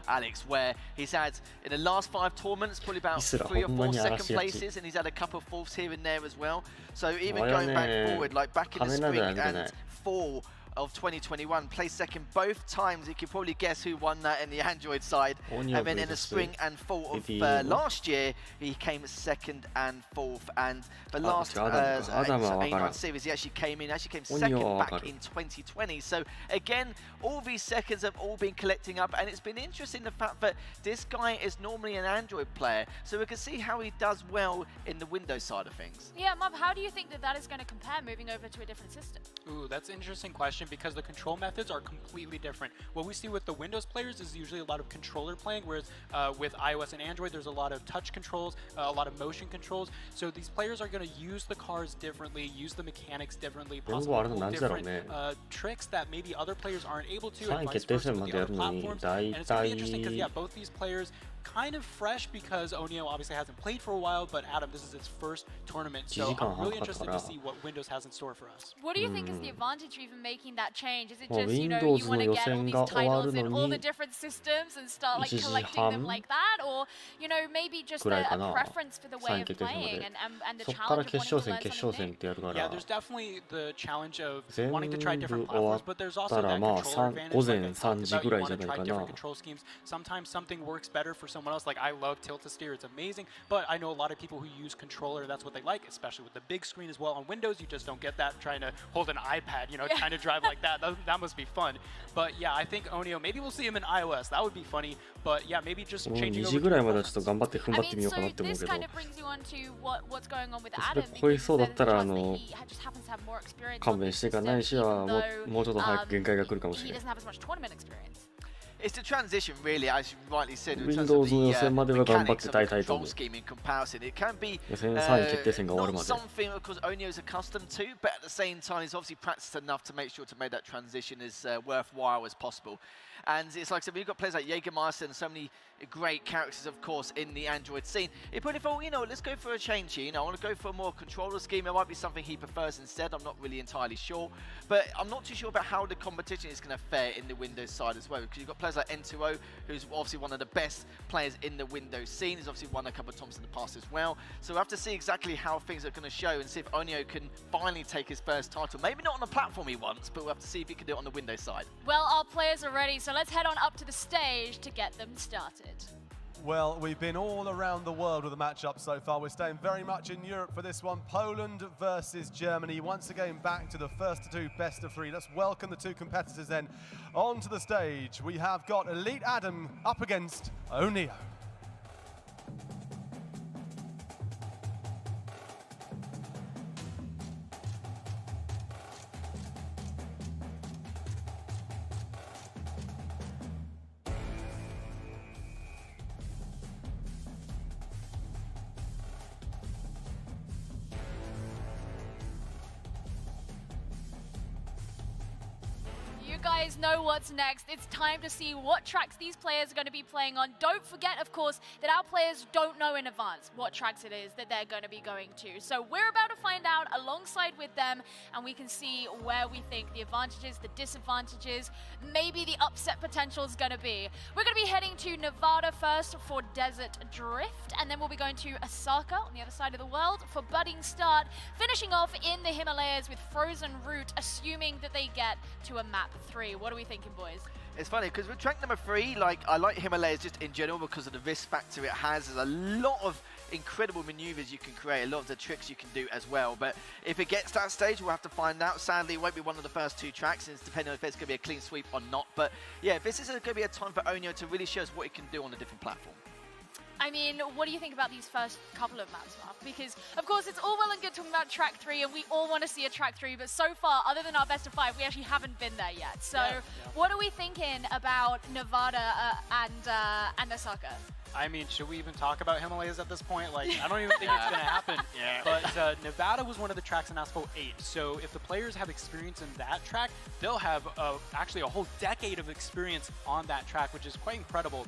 Alex, where he's had in the last 5 tournaments probably about 3 or 4 second places, and he's had a couple of fourths here and there as well. So even going back forward, like back in the spring and fall of 2021, placed second both times. You could probably guess who won that in the Android side. And then in the spring and fall of last year, he came second and fourth. And the last A9 series, he actually came second back in 2020. So again, all these seconds have all been collecting up, and it's been interesting the fact that this guy is normally an Android player, so we can see how he does well in the Windows side of things. Yeah, Mub, how do you think that is going to compare moving over to a different system? Ooh, that's an interesting question because the control methods are completely different. What we see with the Windows players is usually a lot of controller playing, whereas with iOS and Android, there's a lot of touch controls, a lot of motion controls. So these players are going to use the cars differently, use the mechanics differently, possibly pull different tricks that maybe other players aren't able to, and vice versa with the other platforms. And it's going to be interesting because, yeah, both these players kind of fresh because O'Neo obviously hasn't played for a while, but Adam, this is his first tournament, so I'm really interested to see what Windows has in store for us. What do you think is the advantage of even making that change? Is it just, you know, you want to get all these titles in all the different systems and start like collecting them like that? Or, you know, maybe just a preference for the way of playing and the challenge of wanting to learn something new? Yeah, there's definitely the challenge of wanting to try different platforms, but there's also that controller advantage, like I talked about, you want to try different control schemes. Sometimes something works better for someone else. Like I love tilt-to-steer, it's amazing, but I know a lot of people who use controller, that's what they like, especially with the big screen as well. On Windows, you just don't get that trying to hold an iPad, you know, trying to drive like that. That must be fun. But yeah, I think O'Neo, maybe we'll see him in iOS. That would be funny. But yeah, maybe just changing over to this kind of brings you on to what's going on with Adam, because there's a chance that he just happens to have more experience on this system, even though he doesn't have as much tournament experience. It's the transition, really, as you rightly said, in terms of the mechanics of the control scheme in comparison. It can be not something, of course, O'Neo is accustomed to, but at the same time, he's obviously practiced enough to make sure to make that transition as worthwhile as possible. And it's like I said, we've got players like Jägermeister and so many great characters, of course, in the Android scene. He probably thought, you know, let's go for a change here. You know, I want to go for a more controller scheme. It might be something he prefers instead. I'm not really entirely sure. But I'm not too sure about how the competition is going to fare in the Windows side as well. Because you've got players like N2O, who's obviously one of the best players in the Windows scene. He's obviously won a couple of times in the past as well. So we'll have to see exactly how things are going to show and see if O'Neo can finally take his first title. Maybe not on the platform he wants, but we'll have to see if he can do it on the Windows side. Well, our players are ready, so let's head on up to the stage to get them started. Well, we've been all around the world with the matchup so far. We're staying very much in Europe for this one. Poland versus Germany. Once again, back to the first of two, best of three. Let's welcome the two competitors then onto the stage. We have got Elite Adam up against Onio. You guys know what's next. It's time to see what tracks these players are going to be playing on. Don't forget, of course, that our players don't know in advance what tracks it is that they're going to be going to. So we're about to find out alongside with them, and we can see where we think the advantages, the disadvantages, maybe the upset potential is going to be. We're going to be heading to Nevada first for Desert Drift, and then we'll be going to Osaka on the other side of the world for Budding Start, finishing off in the Himalayas with Frozen Route, assuming that they get to a map 3. What are we thinking, boys? It's funny because with track number 3, I like Himalayas just in general because of the risk factor it has. There's a lot of incredible maneuvers you can create, a lot of the tricks you can do as well. But if it gets to that stage, we'll have to find out. Sadly, it won't be one of the first two tracks, and it's depending on if it's going to be a clean sweep or not. But yeah, this is going to be a time for Onio to really show us what he can do on a different platform. I mean, what do you think about these first couple of maps, Mark? Because, of course, it's all well and good talking about track 3, and we all want to see a track 3, but so far, other than our best of 5, we actually haven't been there yet. So, what are we thinking about Nevada and Osaka? I mean, should we even talk about Himalayas at this point? Like, I don't even think it's going to happen. But Nevada was one of the tracks in Asphalt 8. So if the players have experience in that track, they'll have actually a whole decade of experience on that track, which is quite incredible.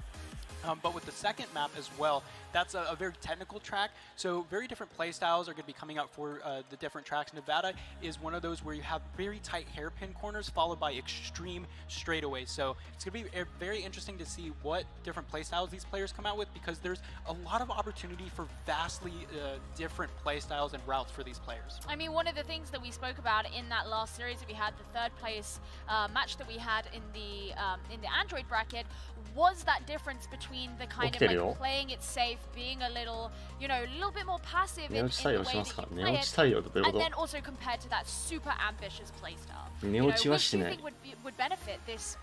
But with the second map as well, that's a very technical track. So very different play styles are going to be coming out for the different tracks. Nevada is one of those where you have very tight hairpin corners followed by extreme straightaways. So it's going to be very interesting to see what different play styles these players come out with, because there's a lot of opportunity for vastly different play styles and routes for these players. I mean, one of the things that we spoke about in that last series that we had, the third place match that we had in the Android bracket, was that difference between the kind of like playing it safe, being a little, you know, a little bit more passive in the way that you play it, and then also compared to that super ambitious play style. You know, which do you think would benefit this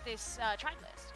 track list?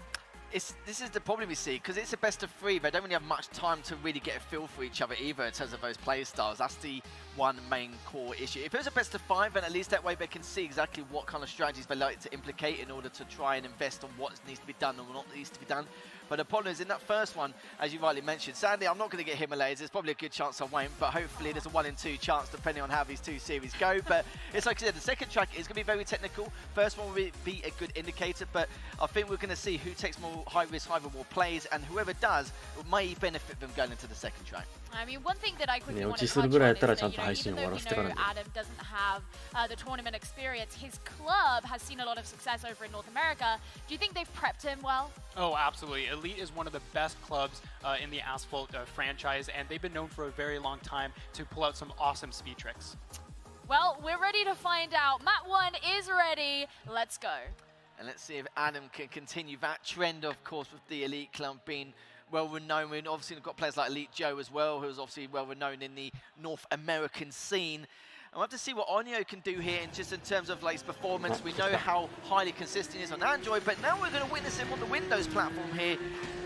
This is the problem we see, because it's a best of 3. They don't really have much time to really get a feel for each other either in terms of those play styles. That's the one main core issue. If it was a best of 5, then at least that way they can see exactly what kind of strategies they like to implicate in order to try and invest on what needs to be done and what needs to be done. But the problem is, in that first one, as you rightly mentioned, sadly, I'm not going to get Himalayas. There's probably a good chance I won't, but hopefully there's a 1 in 2 chance, depending on how these two series go. But it's like I said, the second track is going to be very technical. First one will be a good indicator, but I think we're going to see who takes more high-risk, high-reward plays, and whoever does may benefit them going into the second track. I mean, one thing that I quickly want to touch on is that, even though we know Adam doesn't have the tournament experience, his club has seen a lot of success over in North America. Do you think they've prepped him well? Oh, absolutely. Elite is one of the best clubs in the Asphalt franchise, and they've been known for a very long time to pull out some awesome speed tricks. Well, we're ready to find out. Map 1 is ready. Let's go. And let's see if Adam can continue that trend, of course, with the Elite club being well-renowned. We've obviously got players like Elite Joe as well, who's obviously well-renowned in the North American scene. And we'll have to see what Onio can do here, just in terms of like his performance. We know how highly consistent he is on Android, but now we're going to witness him on the Windows platform here.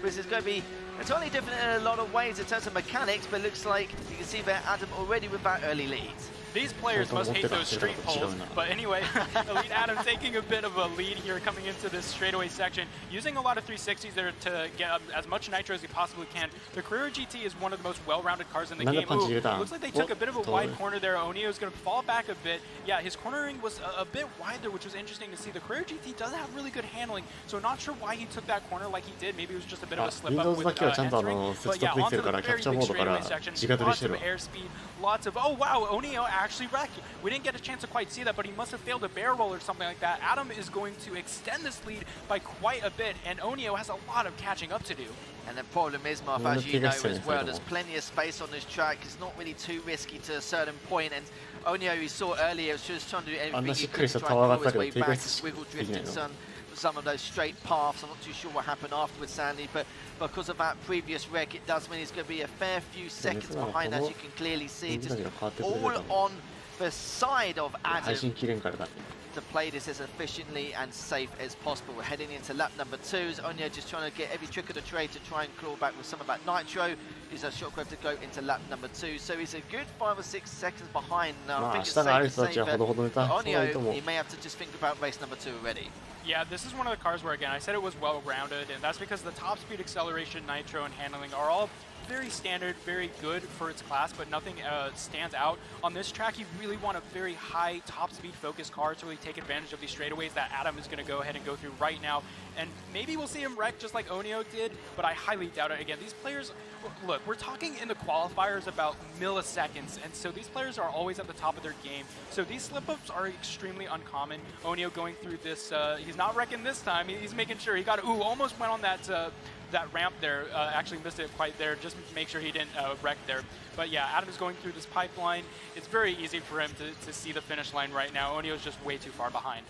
This is going to be entirely different in a lot of ways in terms of mechanics, but it looks like you can see there Adam already with that early lead. These players must hate those street poles, but anyway, Elite Adam taking a bit of a lead here coming into this straightaway section, using a lot of 360s there to get as much nitro as he possibly can. The Carrera GT is one of the most well-rounded cars in the game. Ooh, looks like they took a bit of a wide corner there. Onio is going to fall back a bit. Yeah, his cornering was a bit wide there, which was interesting to see. The Carrera GT does have really good handling, so not sure why he took that corner like he did. Maybe it was just a bit of a slip-up with entering. But yeah, onto the very big straightaway section, lots of airspeed, lots of, oh wow, Onio actually wrecked. We didn't get a chance to quite see that, but he must have failed a barrel roll or something like that. Adam is going to extend this lead by quite a bit, and Onio has a lot of catching up to do. And the problem is, Marth, as you know as well, there's plenty of space on this track. It's not really too risky to a certain point, and Onyo, we saw earlier, was just trying to do あん everything な he しっか could りし to た try タワー and があ claw った his け way ど、低 back, 血 wiggle できない drifting の。some of those straight paths. I'm not too sure what happened afterwards, Sandy, but because of that previous wreck, it does mean he's going to be a fair few seconds behind, as you can clearly see. Just all on the side of 配 Adam 信切れんからだ。 to play this as efficiently and safe as possible. We're heading into lap number 2. As Onyo just trying to get every trick of the trade to try and claw back with some of that nitro. He's a shockwave to go into lap number 2. So he's a good 5 or 6 seconds behind now. ま I あ think 下 it's があ safe る to 人た say ちはほ that どほどネタそうないと Onyo, 思う he。may have to just think about race number 2 already. Yeah, this is one of the cars where, again, I said it was well-rounded, and that's because the top speed, acceleration, nitro, and handling are all very standard, very good for its class, but nothing stands out. On this track, you really want a very high top speed focused car to really take advantage of these straightaways that Adam is going to go ahead and go through right now. And maybe we'll see him wreck just like Onyo did, but I highly doubt it. Again, these players, look, we're talking in the qualifiers about milliseconds, and so these players are always at the top of their game. So these slip-ups are extremely uncommon. Onyo going through this, he's not wrecking this time. He's making sure he got, almost went on that that ramp there, actually missed it quite there, just make sure he didn't wreck there. But yeah, Adam is going through this pipeline. It's very easy for him to see the finish line right now. Onyo's just way too far behind.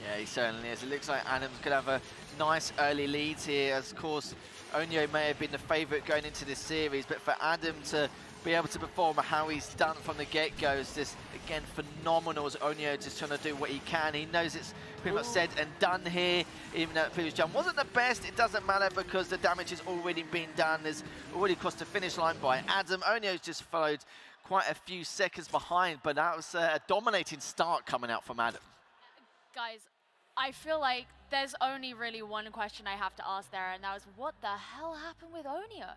Yeah, he certainly is. It looks like Adams could have a nice early lead here. As of course, Onyo may have been the favourite going into this series, but for Adam to be able to perform how he's done from the get-go is just, again, phenomenal as Onyo just trying to do what he can. He knows it's pretty much said and done here, even though the previous jump wasn't the best. It doesn't matter because the damage has already been done. There's already crossed the finish line by Adam. Onyo's just followed quite a few seconds behind, but that was a dominating start coming out from Adam. Guys, I feel like there's only really one question I have to ask there, and that was, what the hell happened with Onyo?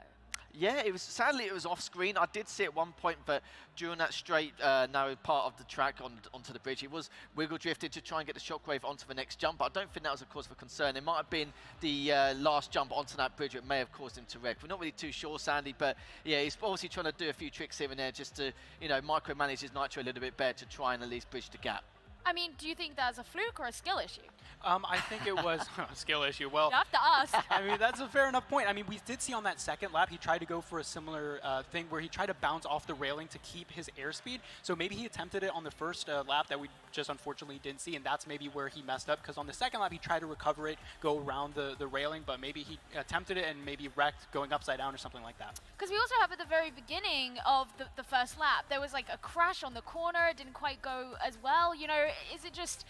Yeah, it was sadly it was off screen. I did see at one point that during that straight narrow part of the track onto the bridge, he was wiggle drifted to try and get the shockwave onto the next jump. But I don't think that was a cause for concern. It might have been the last jump onto that bridge that may have caused him to wreck. We're not really too sure, Sandy, but yeah, he's obviously trying to do a few tricks here and there just to, micromanage his nitro a little bit better to try and at least bridge the gap. I mean, do you think that's a fluke or a skill issue? I think it was a skill issue. Well, you have to ask. I mean, that's a fair enough point. I mean, we did see on that second lap, he tried to go for a similar thing where he tried to bounce off the railing to keep his airspeed. So maybe he attempted it on the first lap that we just unfortunately didn't see, and that's maybe where he messed up, because on the second lap, he tried to recover it, go around the railing, but maybe he attempted it and maybe wrecked going upside down or something like that. Because we also have at the very beginning of the first lap, there was like a crash on the corner. It didn't quite go as well. Is it just,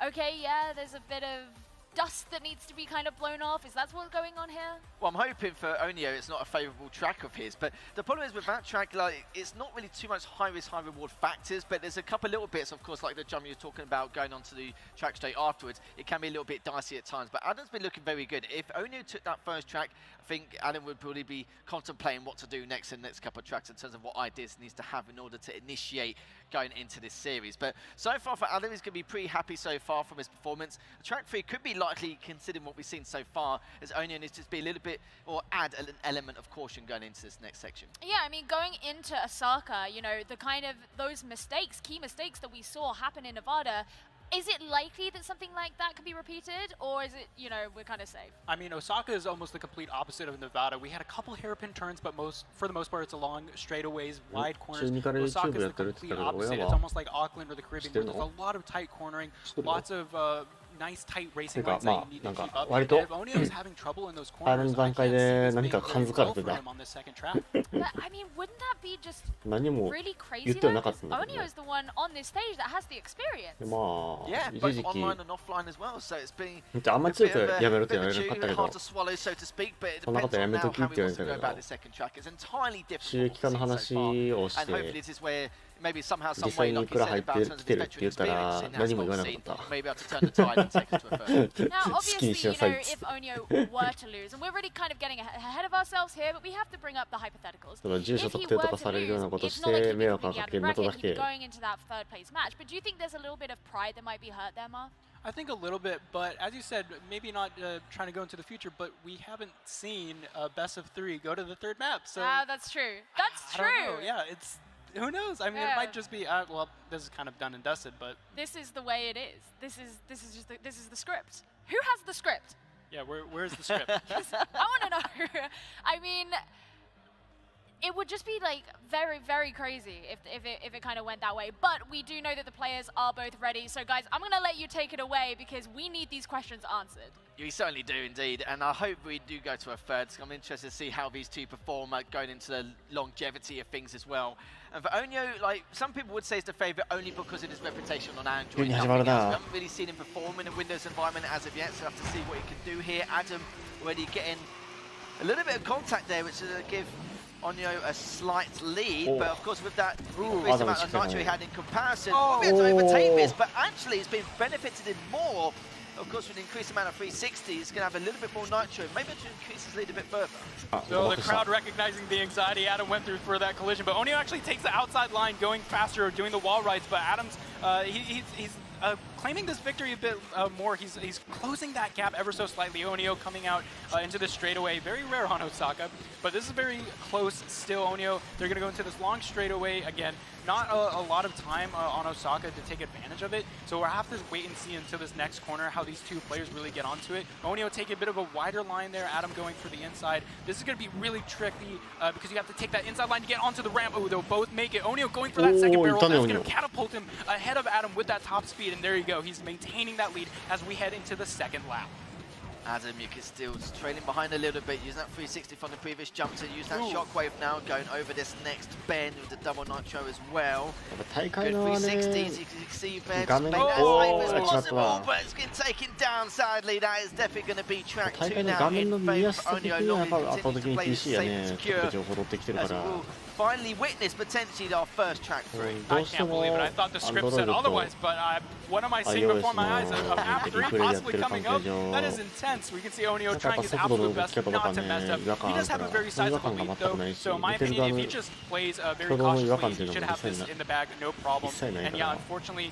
okay, yeah, there's a bit of dust that needs to be kind of blown off? Is that what's going on here? Well, I'm hoping for Onyo it's not a favourable track of his, but the problem is with that track, it's not really too much high risk, high reward factors, but there's a couple little bits, of course, like the jump you're talking about going onto the track straight afterwards. It can be a little bit dicey at times, but Adam's been looking very good. If Onyo took that first track, I think Adam would probably be contemplating what to do next in the next couple of tracks in terms of what ideas he needs to have in order to initiate going into this series. But so far for Adam, he's going to be pretty happy so far from his performance. Track 3 could be likely, considering what we've seen so far, as Onyo needs to just be a little bit, or add an element of caution going into this next section. Yeah, I mean, going into Osaka, the kind of those mistakes, key mistakes that we saw happen in Nevada, is it likely that something like that could be repeated, or is it, we're kind of safe? I mean, Osaka is almost the complete opposite of Nevada. We had a couple hairpin turns, but for the most part, it's along straightaways, wide corners. Osaka is the complete opposite. It's almost like Auckland or the Caribbean, where there's a lot of tight cornering, lots of nice tight racing lines that you need to keep up. And if Onyo is having trouble in those corners, I can't see this being very well for him on this second track. But, I mean, wouldn't that be just really crazy though? Because Onyo is the one on this stage that has the experience. Yeah, both online and offline as well, so it's been a bit of a hard to swallow, so to speak, but it depends on now how he wants to go about this second track. It's entirely different from what we've seen so far, and hopefully this is where maybe somehow, some way, like you said, about terms of his veteran experience in that Asphalt scene, maybe have to turn the tide and take it to a third. Now, obviously, if Onyo were to lose, and we're really kind of getting ahead of ourselves here, but we have to bring up the hypotheticals. If he were to lose, it's not like he'd be completely out of the bracket, he'd be going into that third place match. But do you think there's a little bit of pride that might be hurt there, Ma? I think a little bit, but as you said, maybe not trying to go into the future, but we haven't seen a best of 3 go to the third map. So that's true. That's true. I don't know. Yeah, who knows? I mean, it might just be well, this is kind of done and dusted, but this is the way it is. This is the script. Who has the script? Yeah, where's the script? I want to know. I mean, it would just be like very, very crazy if it kind of went that way. But we do know that the players are both ready. So guys, I'm gonna let you take it away because we need these questions answered. We certainly do indeed, and I hope we do go to a third. I'm interested to see how these two perform going into the longevity of things as well. And for Onyo, like some people would say, it's the favourite only because of his reputation on Android. We haven't really seen him perform in a Windows environment as of yet, so we have to see what he can do here. Adam already getting a little bit of contact there, which will give Onyo a slight lead, but of course with that increased amount of nitro he had in comparison, we'll be able to overtake this, but actually it's been benefited him more. Of course, with an increased amount of 360, he's going to have a little bit more nitro, maybe to increase his lead a bit further. So the crowd recognizing the anxiety Adam went through for that collision, but Onyo actually takes the outside line, going faster, doing the wall rides, but Adam's, he's claiming this victory a bit more. He's closing that gap ever so slightly. Onyo coming out into the straightaway. Very rare on Osaka, but this is very close still. Onyo, they're going to go into this long straightaway again. Not a lot of time on Osaka to take advantage of it, so we'll have to wait and see until this next corner how these two players really get onto it. Onyo taking a bit of a wider line there, Adam going for the inside. This is going to be really tricky because you have to take that inside line to get onto the ramp. Oh, they'll both make it. Onyo going for that second barrel. That's going to catapult him ahead of Adam with that top speed, and there you go. He's maintaining that lead as we head into the second lap. Adam, you can still trailing behind a little bit, using that 360 from the previous jump to use that shockwave now, going over this next bend with the double nitro as well. Good 360s, you can see there, just make that safe as possible, but it's getting taken down sadly. That is definitely going to be track 2 now in favour of Onyo. Long continue to play this safe and secure as we'll finally witness potentially our first track 3. I can't believe it. I thought the script said otherwise, but what am I seeing before my eyes? A map 3 possibly coming up. That is intense. We can see Onyo trying his absolute best not to mess up. He does have a very sizable lead though, so in my opinion, if he just plays very cautiously, he should have this in the bag, no problem. And yeah, unfortunately,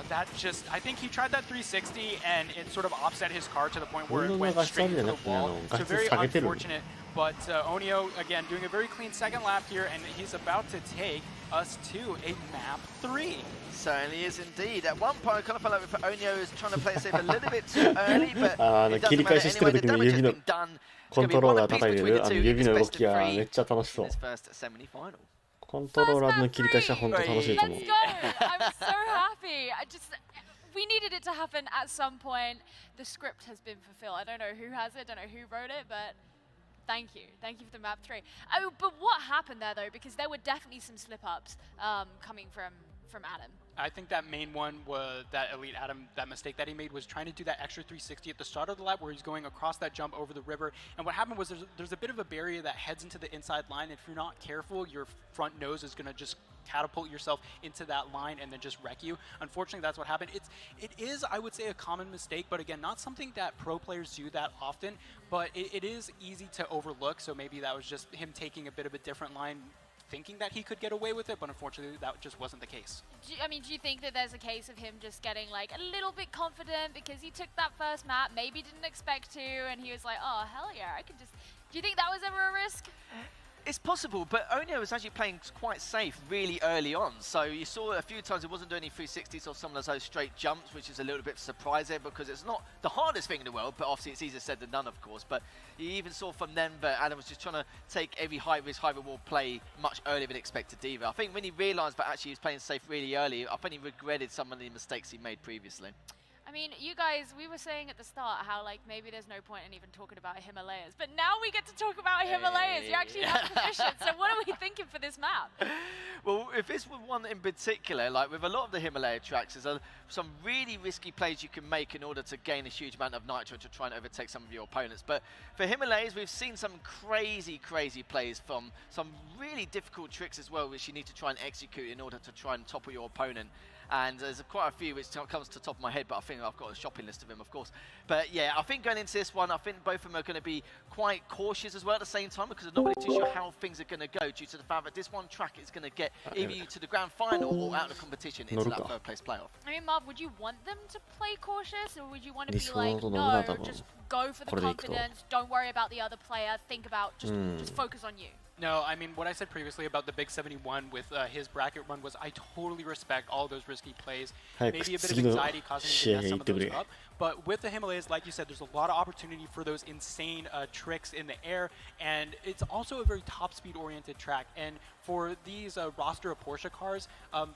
that just, I think he tried that 360 and it sort of offset his car to the point where it went straight into the wall. So very unfortunate. But Onyo, again, doing a very clean second lap here, and he's about to take us to a map 3. Certainly is indeed. At one point, I kind of felt like Onyo is trying to play it safe a little bit too early, but it doesn't matter anyway. The damage has been done. It's going to be one apiece between the two in this best of 3 in this first semi-final. コントローラーの切り返しは本当楽しいと思う。 Let's go! I'm so happy. We needed it to happen at some point. The script has been fulfilled. I don't know who has it, don't know who wrote it, but thank you. Thank you for the map 3. Oh, but what happened there though? Because there were definitely some slip-ups coming from Adam. I think that main one was that Elite Adam, that mistake that he made was trying to do that extra 360 at the start of the lap where he's going across that jump over the river. And what happened was there's a bit of a barrier that heads into the inside line. If you're not careful, your front nose is going to just catapult yourself into that line and then just wreck you. Unfortunately, that's what happened. It is, I would say, a common mistake, but again, not something that pro players do that often, but it is easy to overlook. So maybe that was just him taking a bit of a different line, thinking that he could get away with it, but unfortunately that just wasn't the case. Do you think that there's a case of him just getting like a little bit confident because he took that first map, maybe didn't expect to, and he was like, oh, hell yeah, I can just... Do you think that was ever a risk? It's possible, but Onyo was actually playing quite safe really early on. So you saw a few times he wasn't doing any 360s or some of those straight jumps, which is a little bit surprising because it's not the hardest thing in the world, but obviously it's easier said than done, of course. But you even saw from then that Adam was just trying to take every high-risk, high-reward play much earlier than expected either. I think when he realised that actually he was playing safe really early, I think he regretted some of the mistakes he made previously. I mean, you guys, we were saying at the start how, like, maybe there's no point in even talking about Himalayas, but now we get to talk about Himalayas. You actually have permission. So what are we thinking for this map? Well, if this was one in particular, like with a lot of the Himalaya tracks, there's some really risky plays you can make in order to gain a huge amount of nitro to try and overtake some of your opponents. But for Himalayas, we've seen some crazy, crazy plays from some really difficult tricks as well, which you need to try and execute in order to try and topple your opponent. And there's quite a few which comes to the top of my head, but I think I've got a shopping list of them, of course. But yeah, I think going into this one, I think both of them are going to be quite cautious as well at the same time because I'm not really too sure how things are going to go due to the fact that this one track is going to get either you to the grand final or out of the competition into that third place playoff. I mean, Marv, would you want them to play cautious or would you want to be like, no, just go for the confidence, don't worry about the other player, think about, just focus on you? No, I mean, what I said previously about the Big 71 with his bracket run was I totally respect all those risky plays. Maybe a bit of anxiety causing him to mess some of those up. But with the Himalayas, like you said, there's a lot of opportunity for those insane tricks in the air, and it's also a very top-speed oriented track. And for these roster of Porsche cars,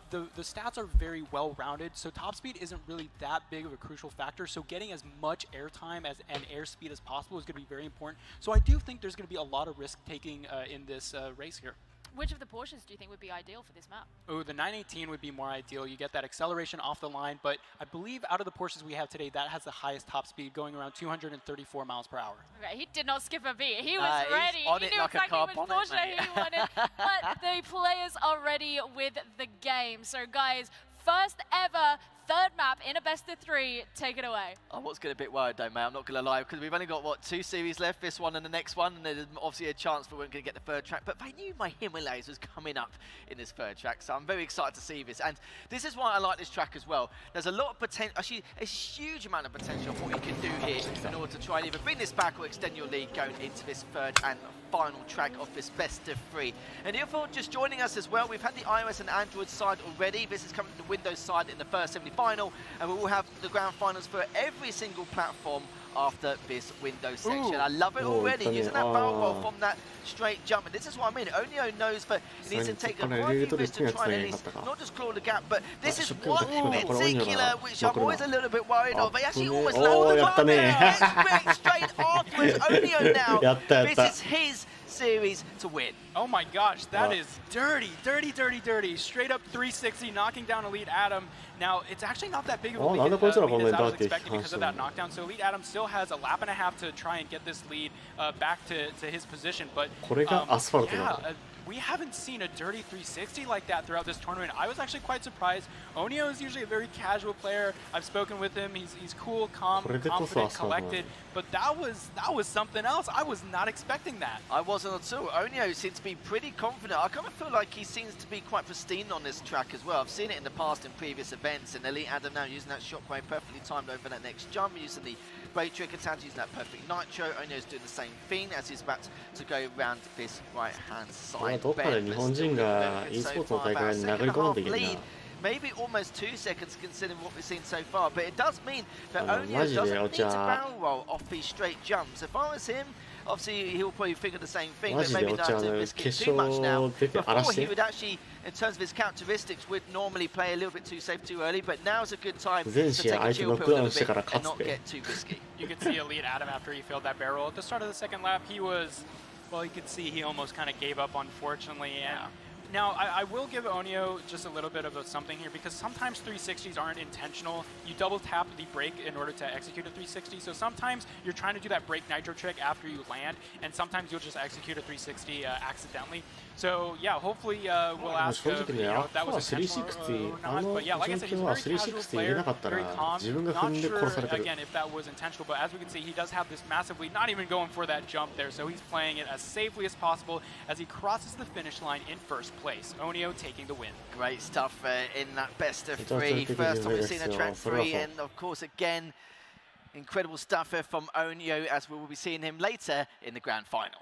the stats are very well-rounded, so top speed isn't really that big of a crucial factor. So getting as much airtime and airspeed as possible is going to be very important. So I do think there's going to be a lot of risk-taking in this race here. Which of the Porsches do you think would be ideal for this map? Oh, the 918 would be more ideal. You get that acceleration off the line, but I believe out of the Porsches we have today, that has the highest top speed, going around 234 miles per hour. Okay, he did not skip a beat. He was ready. He knew like exactly which Porsche he wanted. But the players are ready with the game. So guys, first ever third map in a best of 3. Take it away. I was getting a bit worried though, mate. I'm not going to lie, because we've only got, what, 2 series left, this one and the next one, and there's obviously a chance we weren't going to get the third track, but I knew my Himalayas was coming up in this third track, so I'm very excited to see this. And this is why I like this track as well. There's a lot of potential, actually a huge amount of potential of what you can do here in order to try and either bring this back or extend your lead going into this third and final track of this best of 3. And if you're just joining us as well, we've had the iOS and Android side already. This is coming to the Windows side in the first semi-final, and we will have the grand finals for every single platform after this Windows section. I love it already, using that barrel roll from that straight jump. And this is what I mean. Onyo knows that he needs to take a quite few risks to try and at least not just claw the gap, but this is one in particular which I'm always a little bit worried of. He actually almost lowered the bar there. Straight afterwards. Onyo now. This is his series to win. Oh my gosh, that is dirty, dirty, dirty, dirty. Straight up 360, knocking down Elite Adam. Now, it's actually not that big of a lead as I was expecting because of that knockdown. So Elite Adam still has a lap and a half to try and get this lead back to his position. But yeah, we haven't seen a dirty 360 like that throughout this tournament. I was actually quite surprised. Onyo is usually a very casual player. I've spoken with him. He's cool, calm, confident, collected. But that was something else. I was not expecting that. I wasn't at all. Onyo seems to be pretty confident. I kind of feel like he seems to be quite pristine on this track as well. I've seen it in the past in previous events, and Elite Adam now using that shockwave perfectly timed over that next jump, using the great trick attack, using that perfect nitro. Onyo's doing the same thing as he's about to go around this right-hand side. どっかで日本人が e スポーツの大会に流れ込まなきゃいけないな。 Maybe almost 2 seconds considering what we've seen so far, but it does mean that Onyo doesn't need to barrel roll off these straight jumps. If I was him, obviously he'll probably figure the same thing, but maybe not to risk it too much now. Before he would actually, in terms of his characteristics, would normally play a little bit too safe too early, but now's a good time to take a chill pill a little bit and not get too risky. You could see Elite Adam after he failed that barrel. At the start of the second lap, he was, well, you could see he almost kind of gave up, unfortunately. And now, I will give Onyo just a little bit of something here, because sometimes 360s aren't intentional. You double tap the brake in order to execute a 360, so sometimes you're trying to do that brake nitro trick after you land, and sometimes you'll just execute a 360 accidentally. So yeah, hopefully we'll ask if that was intentional or not. But yeah, like I said, he's a very casual player, very calm. Not sure, again, if that was intentional, but as we can see, he does have this massive lead, not even going for that jump there, so he's playing it as safely as possible as he crosses the finish line in first place. Onyo taking the win. Great stuff in that best of 3. First time we've seen a track 3, and of course, again, incredible stuff from Onyo, as we will be seeing him later in the grand final.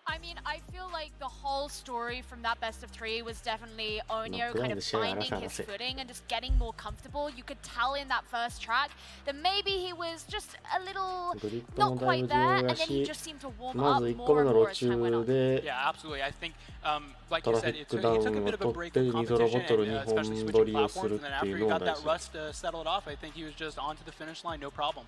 I mean, I feel like the whole story from that best of 3 was definitely Onyo kind of finding his footing and just getting more comfortable. You could tell in that first track that maybe he was just a little not quite there, and then he just seemed to warm up more and more as time went on. Yeah, absolutely. I think, like you said, he took a bit of a break in competition, especially switching platforms, and then after he got that rust settled off, I think he was just on to the finish line, no problem.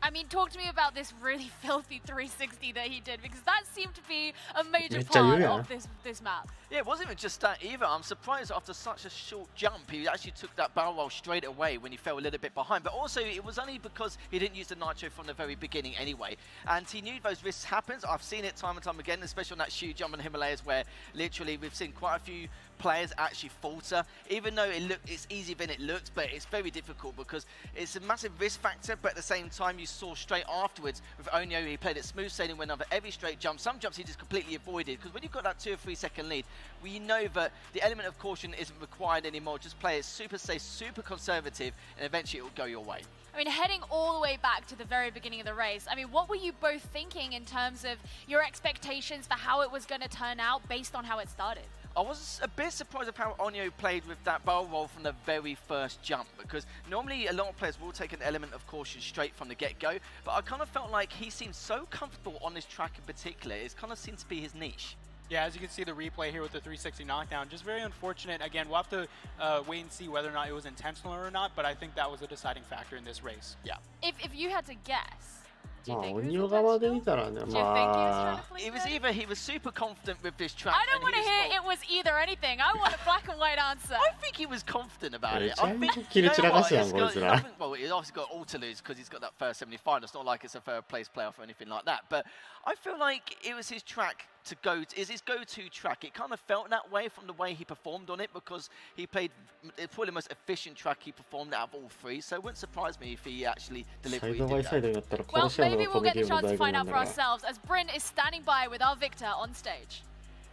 I mean, talk to me about this really filthy 360 that he did, because that seemed to be a major part of this map. Yeah, it wasn't even just that either. I'm surprised after such a short jump, he actually took that barrel roll straight away when he fell a little bit behind. But also, it was only because he didn't use the nitro from the very beginning anyway. And he knew those risks happens. I've seen it time and time again, especially on that shoe jump in the Himalayas, where literally we've seen quite a few players actually falter, even though it's easier than it looks, but it's very difficult because it's a massive risk factor. But at the same time, you saw straight afterwards with Onyo, he played it smooth sailing, went over every straight jump. Some jumps he just completely avoided, because when you've got that 2 or 3 second lead, we know that the element of caution isn't required anymore. Just play it super safe, super conservative, and eventually it will go your way. I mean, heading all the way back to the very beginning of the race, I mean, what were you both thinking in terms of your expectations for how it was going to turn out based on how it started? I was a bit surprised of how Onyo played with that barrel roll from the very first jump, because normally a lot of players will take an element of caution straight from the get-go, but I kind of felt like he seemed so comfortable on this track in particular. It kind of seemed to be his niche. Yeah, as you can see the replay here with the 360 knockdown, just very unfortunate. Again, we'll have to wait and see whether or not it was intentional or not, but I think that was a deciding factor in this race. Yeah. If you had to guess, do you まあ、think it was 鬼尾側で見たらね、 Do you think he was ま trying あ to、flee It was there? either he was super confident with this track. I don't and want to he hear it was either or anything. I want a black and white answer. I think he was confident about it. I think, めちゃめちゃキレ散らかすやん、こいつら。 I think, well, he's obviously got all to lose because he's got that first 75. It's not like it's a third place playoff or anything like that. But I feel like it was his track to go to, is his go-to track. It kind of felt that way from the way he performed on it, because he played probably the most efficient track he performed out of all three. So it wouldn't surprise me if he actually サ deliberately イドバ did イサイ that. ドになったら Well, 殺し屋の maybe こ we'll の get ゲ the ームの chance to 醍醐味 find な out んだ for から。 ourselves as Bryn is standing by with our Victor on stage.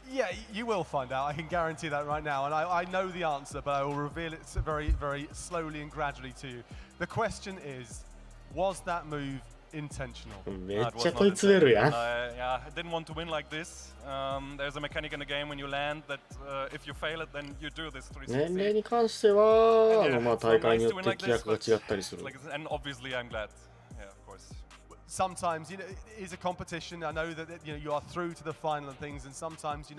Yeah, you will find out. I can guarantee that right now. And I know the answer, but I will reveal it very, very slowly and gradually to you. The question is, was that move intentional? めっちゃこいつ出るやん。 Yeah, I didn't want to win like this. There's a mechanic in the game when you land that if you fail it, then you do this 360. 年齢に関しては、まあ大会によって規約が違ったりする。 And obviously I'm glad. Yeah, of course. Sometimes, it is a competition. I know that you are through to the final and things, and sometimes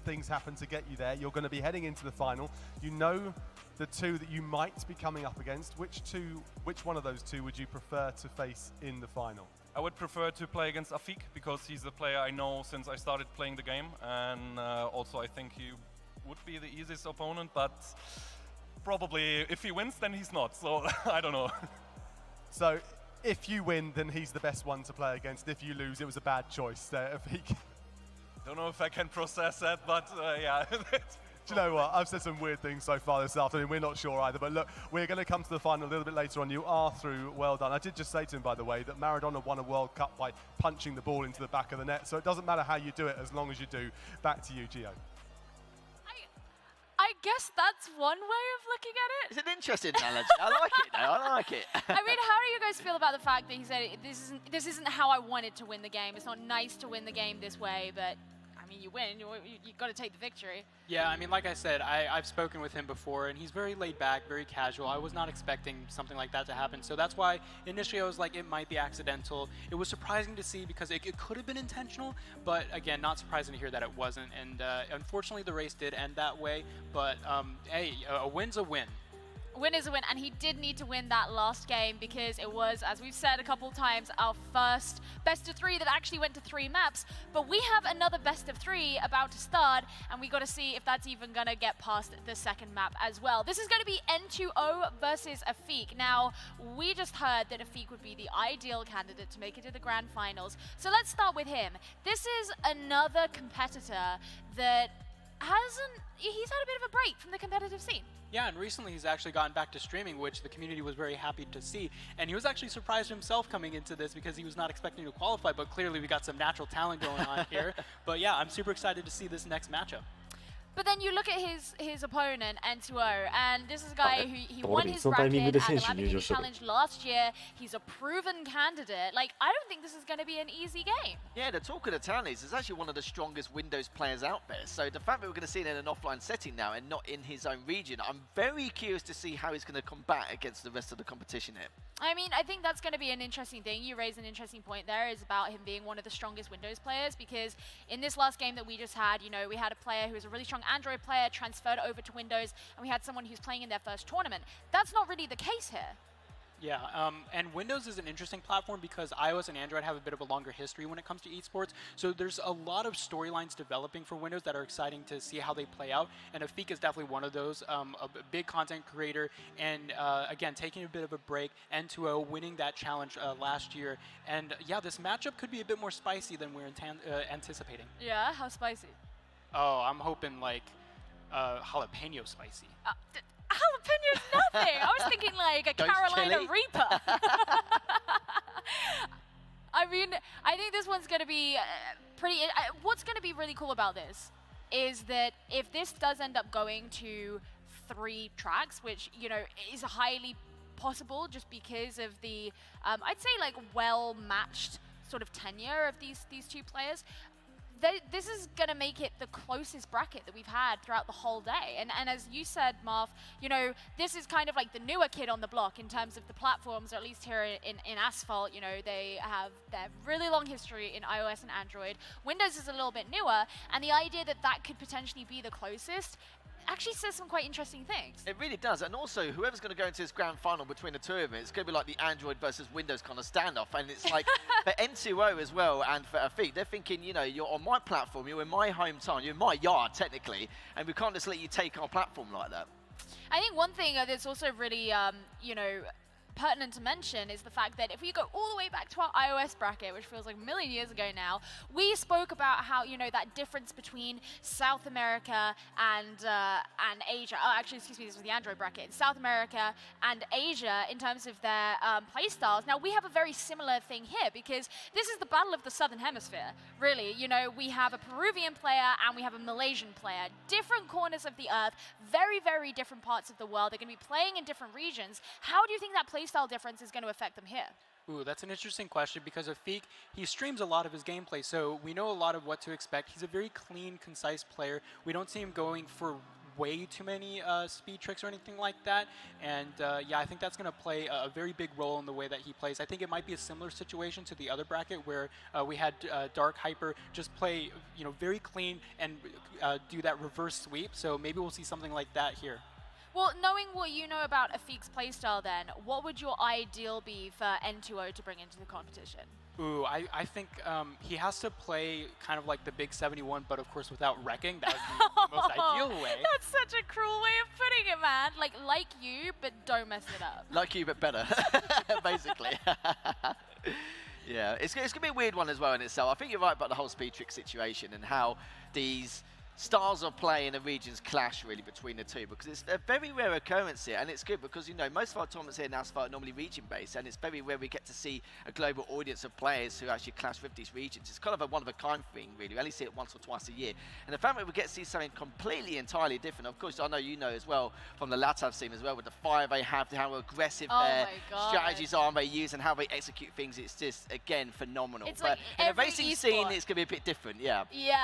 things happen to get you there. You're going to be heading into the final. You know the two that you might be coming up against. Which one of those two would you prefer to face in the final? I would prefer to play against Afik because he's the player I know since I started playing the game, and also I think he would be the easiest opponent, but probably if he wins, then he's not. So I don't know. So if you win, then he's the best one to play against. If you lose, it was a bad choice. Don't know if I can process that, but yeah. Do you know what? I've said some weird things so far this afternoon. We're not sure either. But look, we're going to come to the final a little bit later on. You are through. Well done. I did just say to him, by the way, that Maradona won a World Cup by punching the ball into the back of the net. So it doesn't matter how you do it as long as you do. Back to you, Gio. I guess that's one way of looking at it. It's an interesting analogy. I like it, though. I like it. I mean, how do you guys feel about the fact that he said this isn't how I wanted to win the game? It's not nice to win the game this way, but I mean, you win. You've got to take the victory. Yeah, I mean, like I said, I've spoken with him before, and he's very laid back, very casual. I was not expecting something like that to happen, so that's why initially I was like, it might be accidental. It was surprising to see because it could have been intentional, but again, not surprising to hear that it wasn't. And unfortunately, the race did end that way, but hey, a win's a win. Win is a win, and he did need to win that last game because it was, as we've said a couple times, our first best of three that actually went to 3 maps. But we have another best of 3 about to start, and we got to see if that's even going to get past the second map as well. This is going to be N2O versus Afik. Now, we just heard that Afik would be the ideal candidate to make it to the grand finals. So let's start with him. This is another competitor that he's had a bit of a break from the competitive scene. Yeah, and recently he's actually gotten back to streaming, which the community was very happy to see. And he was actually surprised himself coming into this because he was not expecting to qualify, but clearly we got some natural talent going on here. But yeah, I'm super excited to see this next matchup. But then you look at his opponent, N2O, and this is a guy who he won his そのタイミング bracket で at 選 the 手入場 Lamborghini してる。 Challenge last year. He's a proven candidate. Like, I don't think this is going to be an easy game. Yeah, the talk of the town is he's actually one of the strongest Windows players out there. So the fact that we're going to see it in an offline setting now and not in his own region, I'm very curious to see how he's going to combat against the rest of the competition here. I mean, I think that's going to be an interesting thing. You raise an interesting point there, is about him being one of the strongest Windows players, because in this last game that we just had, we had a player who was a really strong Android player transferred over to Windows, and we had someone who's playing in their first tournament. That's not really the case here. Yeah, and Windows is an interesting platform because iOS and Android have a bit of a longer history when it comes to esports. So there's a lot of storylines developing for Windows that are exciting to see how they play out. And Afik is definitely one of those, a big content creator. And again, taking a bit of a break, N2O winning that challenge last year. And yeah, this matchup could be a bit more spicy than we're anticipating. Yeah, how spicy? Oh, I'm hoping like jalapeno spicy. Jalapeno's nothing. I was thinking like a Ghost Carolina chili? Reaper. I mean, I think this one's going to be pretty... what's going to be really cool about this is that if this does end up going to 3 tracks, which, is highly possible just because of the, I'd say, like, well-matched sort of tenure of these 2 players, this is going to make it the closest bracket that we've had throughout the whole day. And as you said, Marv, you know, this is kind of like the newer kid on the block in terms of the platforms, or at least here in Asphalt. You know, they have their really long history in iOS and Android. Windows is a little bit newer, and the idea that that could potentially be the closest actually says some quite interesting things. It really does, and also whoever's going to go into this grand final between the two of them, it's going to be like the Android versus Windows kind of standoff, and it's like for N2O as well and for Afik, they're thinking, you know, you're on my platform, you're in my hometown, you're in my yard technically, and we can't just let you take our platform like that. I think one thing that's also really, you know, pertinent to mention is the fact that if we go all the way back to our iOS bracket, which feels like a million years ago now, we spoke about how, you know, that difference between South America and Asia. Oh, actually, excuse me, this was the Android bracket. South America and Asia in terms of their play styles. Now, we have a very similar thing here because this is the battle of the Southern Hemisphere, really. You know, we have a Peruvian player and we have a Malaysian player. Different corners of the earth, very, very different parts of the world. They're going to be playing in different regions. How do you think that play style difference is going to affect them here? Ooh, that's an interesting question because Afik, he streams a lot of his gameplay, so we know a lot of what to expect. He's a very clean, concise player. We don't see him going for way too many speed tricks or anything like that. And yeah, I think that's going to play a very big role in the way that he plays. I think it might be a similar situation to the other bracket where we had Dark Hyper just play, you know, very clean and do that reverse sweep. So maybe we'll see something like that here. Well, knowing what you know about Afik's playstyle then, what would your ideal be for N2O to bring into the competition? Ooh, I think he has to play kind of like the big 71, but of course without wrecking. That would be the most ideal way. That's such a cruel way of putting it, man. Like you, but don't mess it up. Like you, but better, basically. Yeah, it's going to be a weird one as well in itself. I think you're right about the whole speed trick situation and how these styles of play in the regions clash really between the two, because it's a very rare occurrence here, and it's good because, you know, most of our tournaments here in Asphalt are normally region based, and it's very rare we get to see a global audience of players who actually clash with these regions. It's kind of a one of a kind thing really. We only see it once or twice a year, and the fact that we get to see something completely entirely different. Of course, I know you know as well from the LATAV scene as well, with the fire they have, how aggressive their strategies are and they use and how they execute things. It's just, again, phenomenal. It's but like in a racing scene, it's going to be a bit different, yeah. Yeah,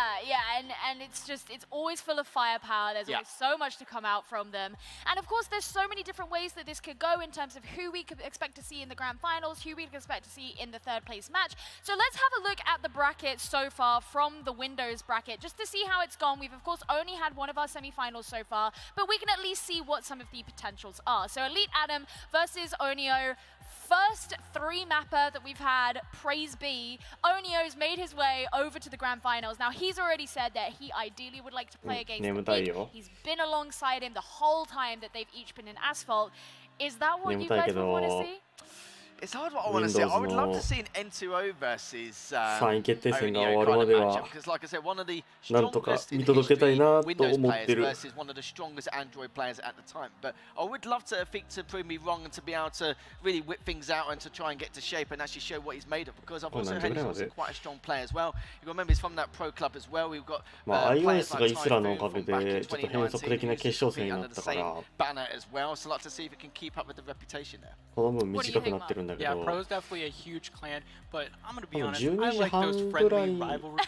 and it's just, it's always full of firepower. There's always so much to come out from them. And of course, there's so many different ways that this could go in terms of who we could expect to see in the grand finals, who we could expect to see in the third place match. So let's have a look at the bracket so far from the Windows bracket, just to see how it's gone. We've of course only had one of our semi-finals so far, but we can at least see what some of the potentials are. So Elite Adam versus Onio. First three mapper that we've had, praise be. Onio's made his way over to the grand finals. Now, he's already said that he ideally would like to play against the big. He's been alongside him the whole time that they've each been in Asphalt. Is that what you guys would want to see? It's hard what I want to see. I would love to see an N2O versus Onio kind of matchup, because like I said, one of the strongest in history Windows players versus one of the strongest Android players at the time. But I would love to think to prove me wrong and to be able to really whip things out and to try and get to shape and actually show what he's made of, because I've also heard he's also quite a strong player as well. You remember he's from that pro club as well. We've got players like Typhoon from back in 2019 under the same banner as well. So I'd like to see if it can keep up with the reputation there. What do you think, Mark? Yeah, Pro is definitely a huge clan, but I'm going to be honest, I like those friendly rivalries.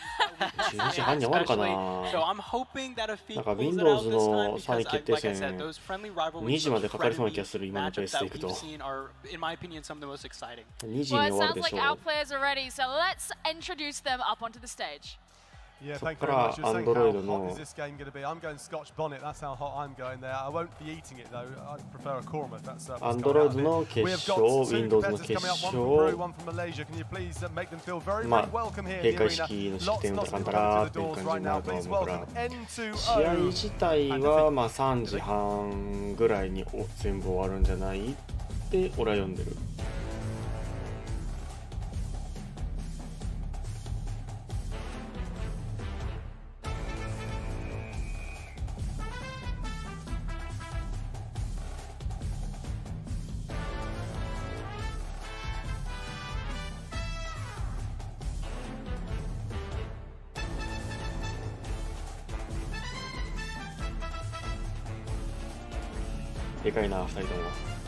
So I'm hoping that Afik pulls it out this time, because like I said, those friendly rivalries, those friendly matchups that we've seen are, in my opinion, some of the most exciting. Well, it sounds like our players are ready, so let's introduce them up onto the stage. Yeah, thank you very much. You're saying how hot is this game going to be? I'm going Scotch bonnet. That's how hot I'm going there. I won't be eating it though. I prefer a korma. That's Android の決勝、Windows の決勝。まあ、閉会式の式典をかんだらっていう感じになると思うから、試合自体はまあ3時半ぐらいに全部終わるんじゃないって俺は読んでる。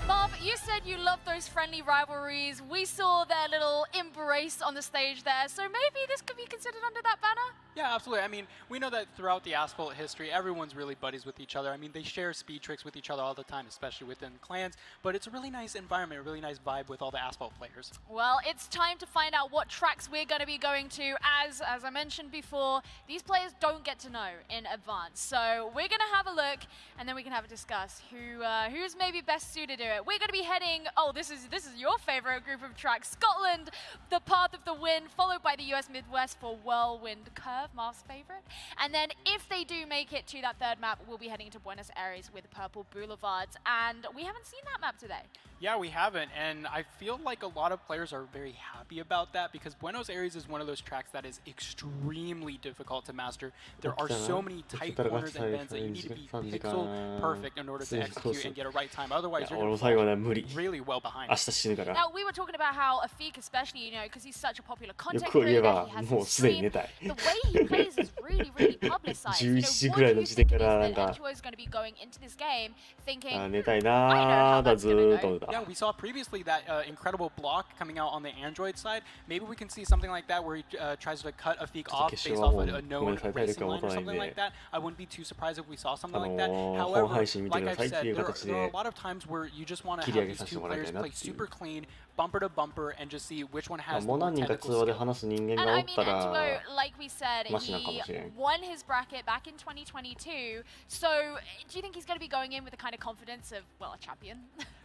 Marv, you said you love those friendly rivalries. We saw their little embrace on the stage there, so maybe this could be considered under that banner? Yeah, absolutely. I mean, we know that throughout the Asphalt history, everyone's really buddies with each other. I mean, they share speed tricks with each other all the time, especially within clans. But it's a really nice environment, a really nice vibe with all the Asphalt players. Well, it's time to find out what tracks we're going to be going to. As I mentioned before, these players don't get to know in advance. So we're going to have a look, and then we can have a discuss who's maybe best suited to it. We're going to be heading. Oh, this is your favorite group of tracks, Scotland, the Path of the Wind, followed by the US Midwest for Whirlwind Curve. Marv's favorite. And then if they do make it to that third map, we'll be heading to Buenos Aires with Purple Boulevards. And we haven't seen that map today. Yeah, we haven't, and I feel like a lot of players are very happy about that because Buenos Aires is one of those tracks that is extremely difficult to master. There are so many tight corners and bends that you need to be pixel perfect in order to execute and get a right time. Otherwise, you're going to fall really well behind. Now, we were talking about how Afik especially, because he's such a popular content creator, he has his stream. The way he plays is really, really publicized. What do you think it is that Entuo is going to be going into this game thinking, I know how that's going to go. Yeah, we saw previously that incredible block coming out on the Android side. Maybe we can see something like that where he tries to cut Afik off based off a known racing line or something like that. I wouldn't be too surprised if we saw something like that. However, like I've said, there are a lot of times where you just want to have these two players play super clean, bumper to bumper, and just see which one has the more technical skill. And I mean, Entuo, like we said, he won his bracket back in 2022. So do you think he's going to be going in with the kind of confidence of, well, a champion?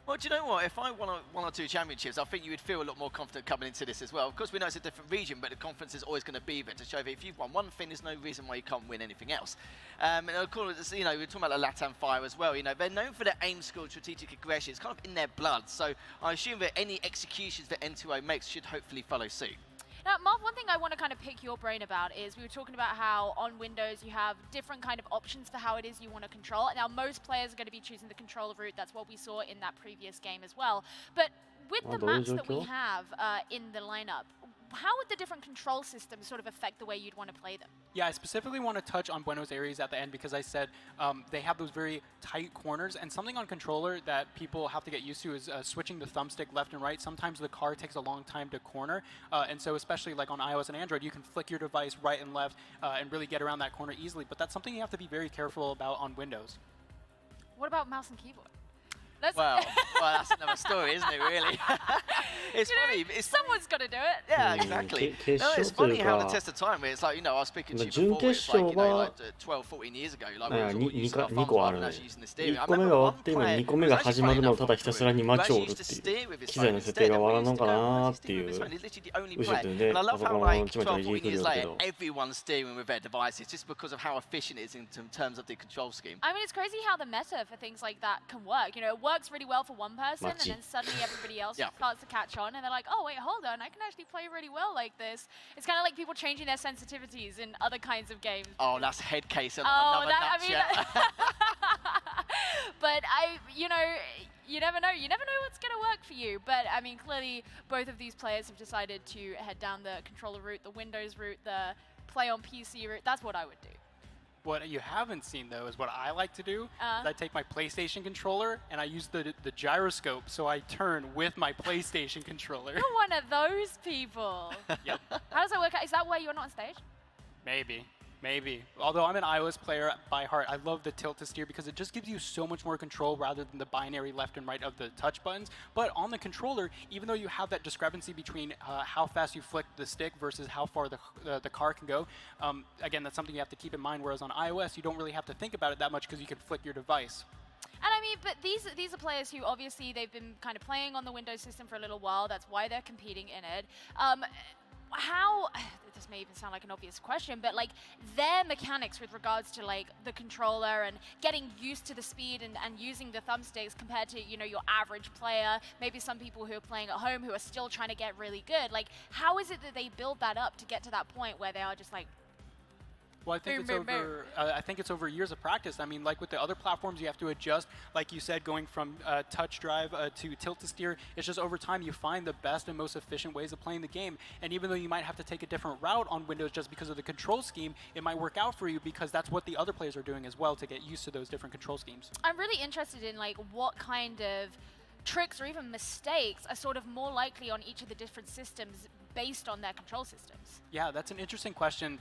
Well, do you know what? If I won one or two championships, I think you would feel a lot more confident coming into this as well. Of course, we know it's a different region, but the confidence is always going to be there to show that if you've won one thing, there's no reason why you can't win anything else. And of course, we're talking about the LATAM Fire as well. They're known for their aim school, strategic aggression. It's kind of in their blood. So I assume that any executions that N2O makes should hopefully follow suit. Now, Marv, one thing I want to kind of pick your brain about is we were talking about how on Windows you have different kind of options for how it is you want to control it. Now, most players are going to be choosing the controller route. That's what we saw in that previous game as well. But with the maps that we have in the lineup, how would the different control systems sort of affect the way you'd want to play them? Yeah, I specifically want to touch on Buenos Aires at the end because I said they have those very tight corners, and something on controller that people have to get used to is switching the thumbstick left and right. Sometimes the car takes a long time to corner, and so especially like on iOS and Android, you can flick your device right and left and really get around that corner easily, but that's something you have to be very careful about on Windows. What about mouse and keyboard? Well, that's another story, isn't it, really? It's funny. Someone's got to do it. Yeah, exactly. No, it's funny how the test of time, where it's like, I was speaking to you before, it's like, like 12, 14 years ago, like, we was all using our thumbs rather than actually using the steering. I remember one player, it was actually quite enough to used to steer with his phone instead, and we used to go, he's steering with his phone. He's literally the only player. And I love how, like, 12, 14 years later, everyone's steering with their devices just because of how efficient it is in terms of the control scheme. I mean, it's crazy how the meta for things like that can work. It works really well for one person, and then suddenly everybody else starts to catch on, and they're like, oh, wait, hold on, I can actually play really well like this. It's kind of like people changing their sensitivities in other kinds of games. Oh, that's head case on another nutshell. But you never know. You never know what's going to work for you. But, I mean, clearly both of these players have decided to head down the controller route, the Windows route, the play on PC route. That's what I would do. What you haven't seen, though, is what I like to do. Is I take my PlayStation controller and I use the gyroscope, so I turn with my PlayStation controller. You're one of those people. Yep. How does that work out? Is that why you're not on stage? Maybe. Although I'm an iOS player by heart, I love the tilt to steer because it just gives you so much more control rather than the binary left and right of the touch buttons. But on the controller, even though you have that discrepancy between how fast you flick the stick versus how far the car can go, again, that's something you have to keep in mind, whereas on iOS, you don't really have to think about it that much because you can flick your device. And I mean, but these are players who obviously they've been kind of playing on the Windows system for a little while. That's why they're competing in it. This may even sound like an obvious question, but like their mechanics with regards to like the controller and getting used to the speed and using the thumbsticks compared to, your average player, maybe some people who are playing at home who are still trying to get really good. Like, how is it that they build that up to get to that point where they are just like, well, I think it's over years of practice. I mean, like with the other platforms, you have to adjust. Like you said, going from touch drive to tilt to steer, it's just over time you find the best and most efficient ways of playing the game. And even though you might have to take a different route on Windows just because of the control scheme, it might work out for you because that's what the other players are doing as well to get used to those different control schemes. I'm really interested in like what kind of tricks or even mistakes are sort of more likely on each of the different systems based on their control systems? Yeah, that's an interesting question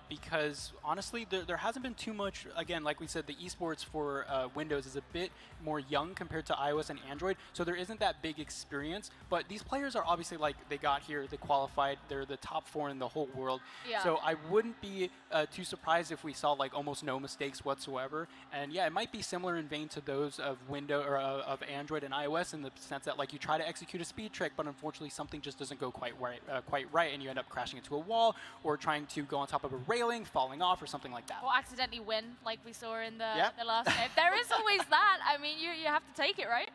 because honestly, there hasn't been too much. Again, like we said, the esports for Windows is a bit more young compared to iOS and Android, so there isn't that big experience. But these players are obviously like they got here, they qualified, they're the top 4 in the whole world. Yeah. So I wouldn't be too surprised if we saw like almost no mistakes whatsoever. And yeah, it might be similar in vein to those of Windows or of Android and iOS in the sense that like you try to execute a speed trick, but unfortunately something just doesn't go quite right, and you end up crashing into a wall or trying to go on top of a railing, falling off, or something like that. Or accidentally win, like we saw in the last game. There is always that. I mean, you have to take it, right?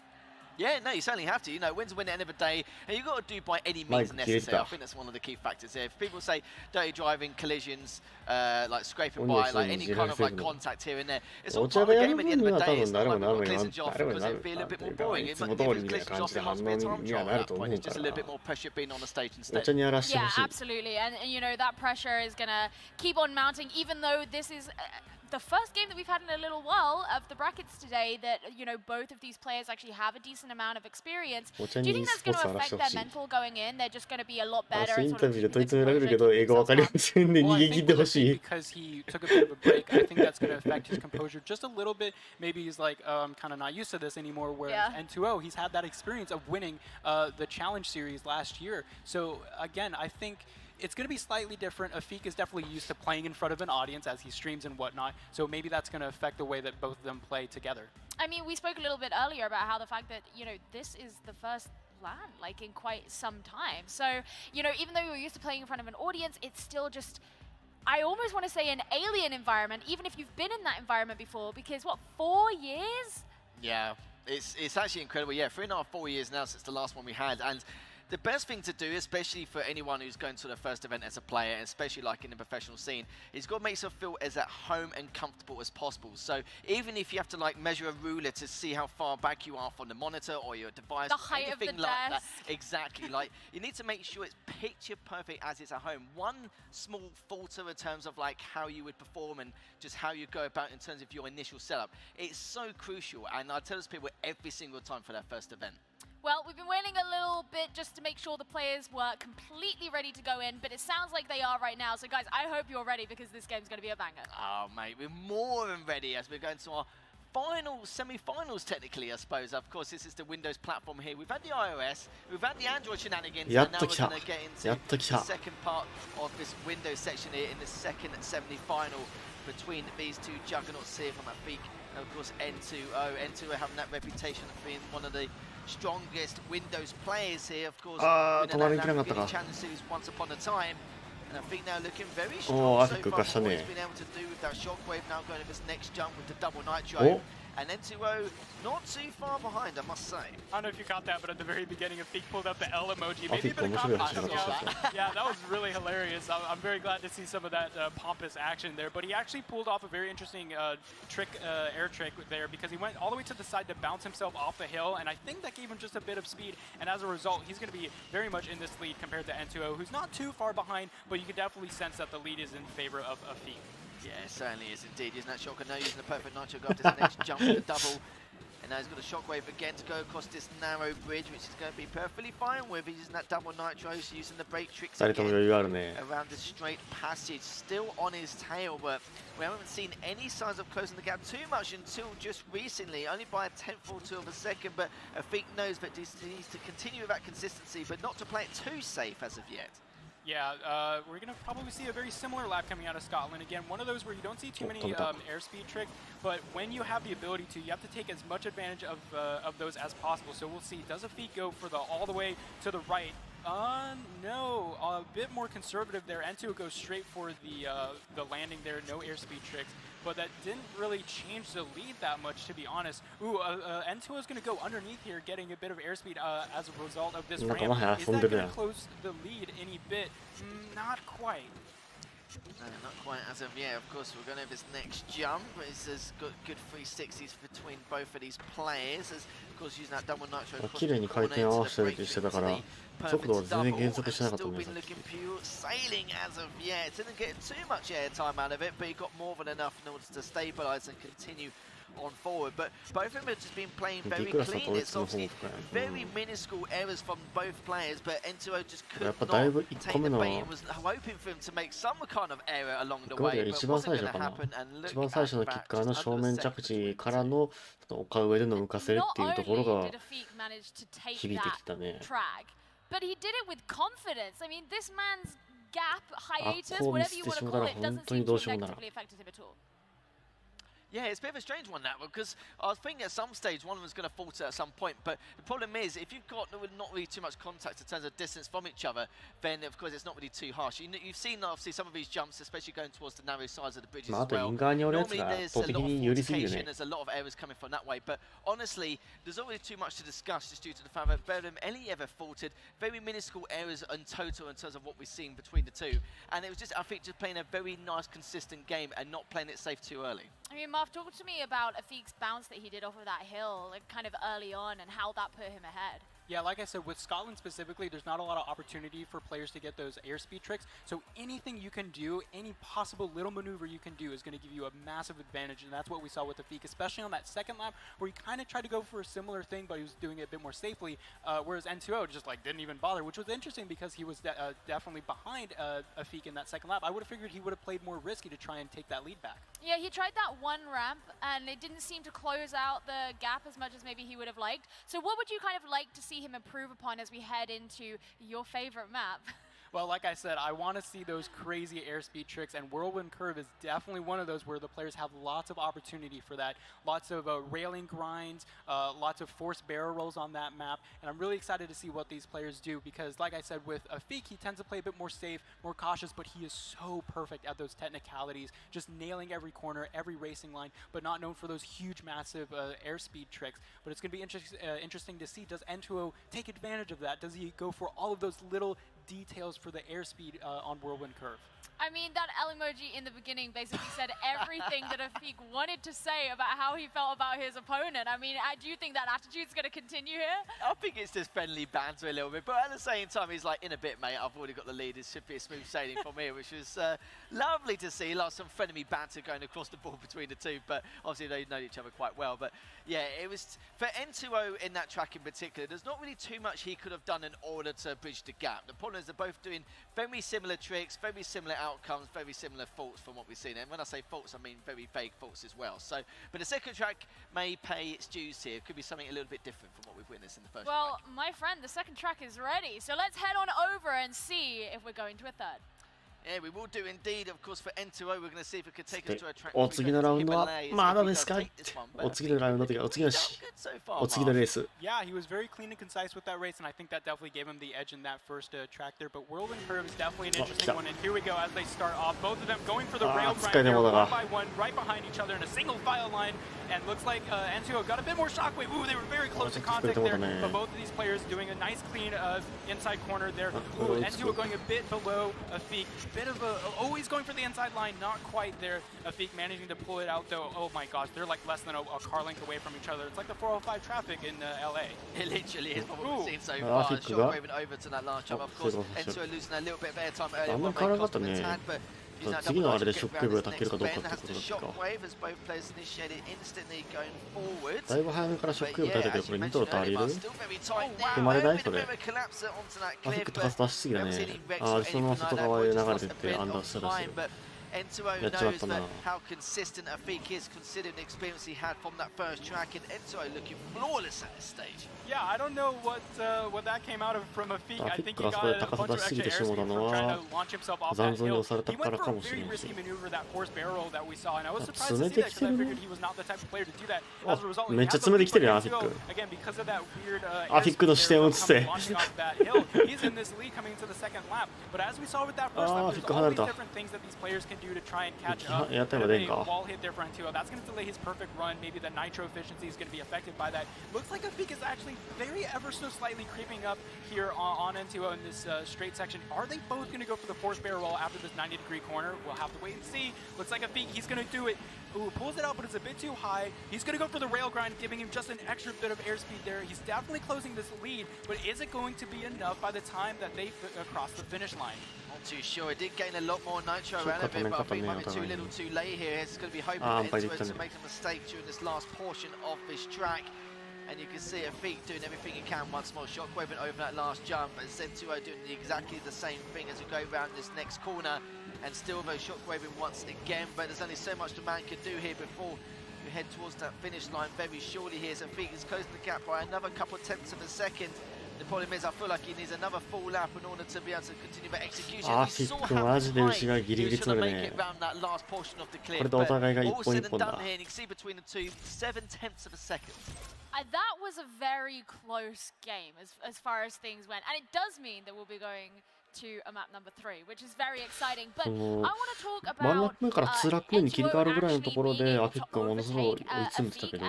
Yeah, no, you certainly have to. You know, win's a win at the end of the day, and you've got to do by any means necessary. I think that's one of the key factors here. If people say dirty driving, collisions, like scraping by, like any kind of like contact here and there, it's all part of the game at the end of the day. It's not like we've got collisions off because it'd be a little bit more boring. If collisions off, it must be a time trial at that point. It's just a little bit more pressure being on the stage instead. Yeah, absolutely. And you know, that pressure is going to keep on mounting, even though this is the first game that we've had in a little while of the brackets today that, you know, both of these players actually have a decent amount of experience. Do you think that's going to affect their mental going in? They're just going to be a lot better at sort of because he took a bit of a break, I think that's going to affect his composure just a little bit. Maybe he's like, I'm kind of not used to this anymore, whereas N2O, he's had that experience of winning the Challenge Series last year. So again, I think it's going to be slightly different. Afik is definitely used to playing in front of an audience as he streams and whatnot, so maybe that's going to affect the way that both of them play together. I mean, we spoke a little bit earlier about how the fact that, you know, this is the first LAN, like, in quite some time. So, you know, even though you're used to playing in front of an audience, it's still just, I almost want to say an alien environment, even if you've been in that environment before, because, what, 4 years? Yeah, it's actually incredible. Yeah, 3.5, 4 years now since the last one we had, and the best thing to do, especially for anyone who's going to the first event as a player, and especially like in the professional scene, is got to make yourself feel as at home and comfortable as possible. So even if you have to like measure a ruler to see how far back you are from the monitor or your device, the height of the like that, exactly. Like you need to make sure it's picture perfect as it's at home. One small falter in terms of like how you would perform and just how you go about in terms of your initial setup, it's so crucial. And I tell those people every single time for their first event. Well, we've been waiting a little bit just to make sure the players were completely ready to go in, but it sounds like they are right now. So, guys, I hope you're ready because this game's going to be a banger. Oh, mate, we're more than ready as we're going to our final semi-finals, technically, I suppose. Of course, this is the Windows platform here. We've had the iOS, we've had the Android shenanigans, and now we're going to get into the second part of this Windows section here in the second semi-final between these two juggernauts here from Afik and, of course, N2O. N2O having that reputation of being one of the strongest Windows players here, of course. Winning that Challenge Series once upon a time. And I think now looking very strong so far. What he's been able to do with that shockwave, now going to this next jump with the double nitro. And N2O not too far behind, I must say. I don't know if you caught that, but at the very beginning, Afik pulled up the L emoji. Maybe a bit of confidence. Yeah, that was really hilarious. I'm very glad to see some of that pompous action there. But he actually pulled off a very interesting trick, air trick there, because he went all the way to the side to bounce himself off the hill, and I think that gave him just a bit of speed. And as a result, he's going to be very much in this lead compared to N2O, who's not too far behind, but you can definitely sense that the lead is in favor of Afik. Yeah, it certainly is indeed. Using that shotgun now, using the perfect nitro, go up to the next jump with the double. And now he's got a shockwave again to go across this narrow bridge, which is going to be perfectly fine with. He's using that double nitro, so using the brake tricks again around this straight passage. Still on his tail, but we haven't seen any signs of closing the gap too much until just recently, only by a 10th or 2 of a second. But Afik knows that he needs to continue with that consistency, but not to play it too safe as of yet. Yeah, we're going to probably see a very similar lap coming out of Scotland. Again, one of those where you don't see too many airspeed tricks, but when you have the ability to, you have to take as much advantage of those as possible. So we'll see, does Afik go for the all the way to the right? No, a bit more conservative there. N2 goes straight for the landing there, no airspeed tricks. But that didn't really change the lead that much, to be honest. Ooh, N2 is going to go underneath here, getting a bit of airspeed as a result of this ramp. Is that going to close the lead any bit? Not quite. No, not quite as of yet. Of course, we're going to have this next jump. It's got good 360s between both of these players. As, of course, using that double nitro. 綺麗に回転合わせたりしてたから速度は全然減速しなかったね。 Sailing as of yet. Didn't get too much airtime out of it, but he got more than enough in order to stabilize and continue on forward. But both of them have just been playing very clean. It's obviously very minuscule errors from both players, but N2O just could not take the bait and was hoping for him to make some kind of error along the way, but wasn't going to happen. And look 一番最初のキッカーの正面着地からの丘上での浮かせるっていうところが響いてきたね。 But he did it with confidence. I mean, this man's gap, hiatus, whatever you want to call it, doesn't seem to have negatively affected him at all. Yeah, it's a bit of a strange one, that one, because I was thinking at some stage one of them was going to falter at some point, but the problem is, if you've got not really too much contact in terms of distance from each other, then of course it's not really too harsh. You've seen obviously some of these jumps, especially going towards the narrow sides of the bridges as well. Normally there's a lot of fortification, there's a lot of errors coming from that way, but honestly, there's not really too much to discuss just due to the fact that Berlin only ever faltered, very minuscule errors in total in terms of what we've seen between the two, and it was just, I think, just playing a very nice, consistent game and not playing it safe too early. I mean, Marv, talk to me about Afik's bounce that he did off of that hill, like kind of early on, and how that put him ahead. Yeah, like I said, with Scotland specifically, there's not a lot of opportunity for players to get those airspeed tricks. So anything you can do, any possible little maneuver you can do is going to give you a massive advantage. And that's what we saw with Afik, especially on that second lap, where he kind of tried to go for a similar thing, but he was doing it a bit more safely. Whereas N2O just like didn't even bother, which was interesting because he was definitely behind Afik in that second lap. I would have figured he would have played more risky to try and take that lead back. Yeah, he tried that one ramp, and it didn't seem to close out the gap as much as maybe he would have liked. So what would you kind of like to see him improve upon as we head into your favorite map? Well, like I said, I want to see those crazy airspeed tricks, and Whirlwind Curve is definitely one of those where the players have lots of opportunity for that. Lots of railing grinds, lots of forced barrel rolls on that map, and I'm really excited to see what these players do because, like I said, with Afik, he tends to play a bit more safe, more cautious, but he is so perfect at those technicalities, just nailing every corner, every racing line, but not known for those huge, massive airspeed tricks. But it's going to be interesting to see, does N2O take advantage of that? Does he go for all of those little details for the airspeed on Whirlwind Curve? I mean, that L emoji in the beginning basically said everything that Afik wanted to say about how he felt about his opponent. I mean, do you think that attitude's going to continue here? I think it's just friendly banter a little bit, but at the same time, he's like, in a bit, mate, I've already got the lead. It should be a smooth sailing from here, which was lovely to see. Like some friendly banter going across the board between the two, but obviously they know each other quite well. But yeah, it was, for N2O in that track in particular, there's not really too much he could have done in order to bridge the gap. The problem is they're both doing very similar tricks, very similar outcomes, very similar faults from what we've seen. And when I say faults, I mean very vague faults as well. So, but the second track may pay its dues here. It could be something a little bit different from what we've witnessed in the first track. Well, my friend, the second track is ready. So let's head on over and see if we're going to a third. Yeah, we will do indeed. Of course, for N2O, we're going to see if we can take us to a track. お次のラウンドはまだですかい？お次のラウンドというかお次のレース。Yeah, he was very clean and concise with that race, and I think that definitely gave him the edge in that first track there. But Whirlwind Curve is definitely an interesting one, and here we go as they start off. Both of them going for the rail grind here, one by one, right behind each other in a single file line. And looks like N2O got a bit more shockwave. Ooh, they were very close to contact there. But both of these players doing a nice clean inside corner there. Ooh, N2O going a bit below Afik. Bit of a, always going for the inside line, not quite there. Afik managing to pull it out though. Oh my gosh, they're like less than a car length away from each other. It's like the 405 traffic in LA. It literally is what we've seen so far. Shockwaveing over to that last jump. Of course, N2O losing a little bit of airtime earlier. One may cost him a tad, but 次のあれでショックウェーブが焚けるかどうかってことですか。だいぶ早めからショックウェーブ焚いたけど、これニトロ足りる？踏まれないそれ。アフィック高さ出しすぎだね。ああ、その外側へ流れてってアンダースターですよ。N2O knows that how consistent Afik is considering the experience he had from that first track, and N2O looking flawless at this stage. Yeah, I don't know what that came out of from Afik. I think he got a bunch of extra airspeed from trying to launch himself off that hill. He went for a very risky maneuver, that forced barrel that we saw, and I was surprised to see that because I figured he was not the type of player to do that. As a result, めっちゃ詰めてきてるよアフィック。 Again, because of that weird アフィックの視点を移せ。 launching off that hill, he's in this lead coming into the second lap. But as we saw with that first lap, there's all these different things that these players can do to try and catch up. A wall hit there for N2O. That's going to delay his perfect run. Maybe the nitro efficiency is going to be affected by that. Looks like Afik is actually very ever so slightly creeping up here on N2O in this straight section. Are they both going to go for the forced barrel roll after this 90-degree corner? We'll have to wait and see. Looks like Afik, he's going to do it. Ooh, pulls it out, but it's a bit too high. He's going to go for the rail grind, giving him just an extra bit of airspeed there. He's definitely closing this lead, but is it going to be enough by the time that they cross the finish line? Not too sure. It did gain a lot more nitro out of it, but I think it might be too little too late here. It's going to be hoping for Enzo to make a mistake during this last portion of this track. And you can see Afik doing everything he can once more, shockwaving over that last jump, and Zentuo doing exactly the same thing as we go around this next corner, and still though shockwaving once again, but there's only so much the man can do here before we head towards that finish line very shortly here. So Afik is closing the gap by another couple of tenths of a second. The problem is I feel like he needs another full lap in order to be able to continue the execution. We saw how high he was trying to make it around that last portion of the cliff, but all said and done here, and you can see between the two, 7/10 of a second. That was a very close game as far as things went, and it does mean that we'll be going to a map number 3, which is very exciting. But I want to talk about 1ラップ目から2ラップ目に切り替わるぐらいのところでアフィックがものすごい追い詰めてたけど、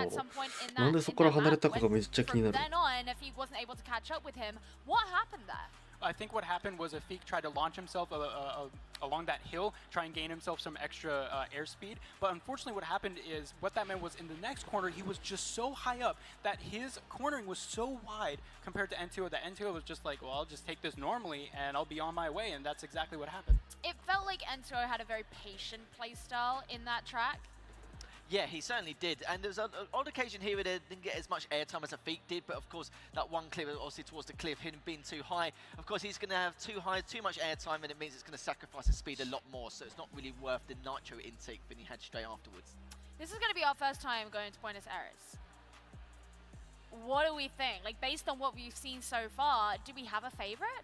なんでそこから離れたかがめっちゃ気になる。I think what happened was Afik tried to launch himself along that hill, try and gain himself some extra airspeed. But unfortunately what happened is, what that meant was in the next corner, he was just so high up that his cornering was so wide compared to N2O that N2O was just like, well, I'll just take this normally and I'll be on my way. And that's exactly what happened. It felt like N2O had a very patient playstyle in that track. Yeah, he certainly did, and there's an odd occasion here where they didn't get as much airtime as Afik did, but of course that one cliff, obviously towards the cliff, him being too high, of course he's going to have too much airtime, and it means it's going to sacrifice his speed a lot more, so it's not really worth the nitro intake than he had straight afterwards. This is going to be our first time going to Buenos Aires. What do we think? Like, based on what we've seen so far, do we have a favorite?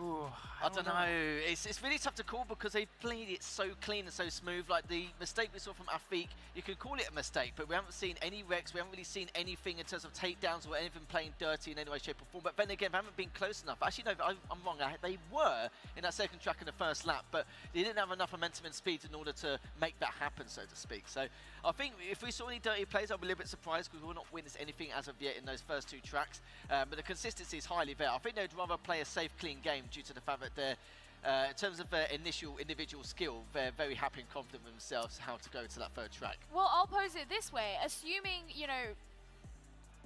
Ooh, I don't know. It's really tough to call because they played it so clean and so smooth. Like the mistake we saw from Afik, you could call it a mistake, but we haven't seen any wrecks. We haven't really seen anything in terms of takedowns or anything playing dirty in any way, shape or form. But then again, they haven't been close enough. Actually, no, I'm wrong. They were in that second track in the first lap, but they didn't have enough momentum and speed in order to make that happen, so to speak. So I think if we saw any dirty plays, I'll be a little bit surprised because we will not witness anything as of yet in those first two tracks. But the consistency is highly there. I think they'd rather play a safe, clean game due to the fact that they're, in terms of their initial individual skill, they're very happy and confident with themselves how to go to that third track. Well, I'll pose it this way. Assuming, you know,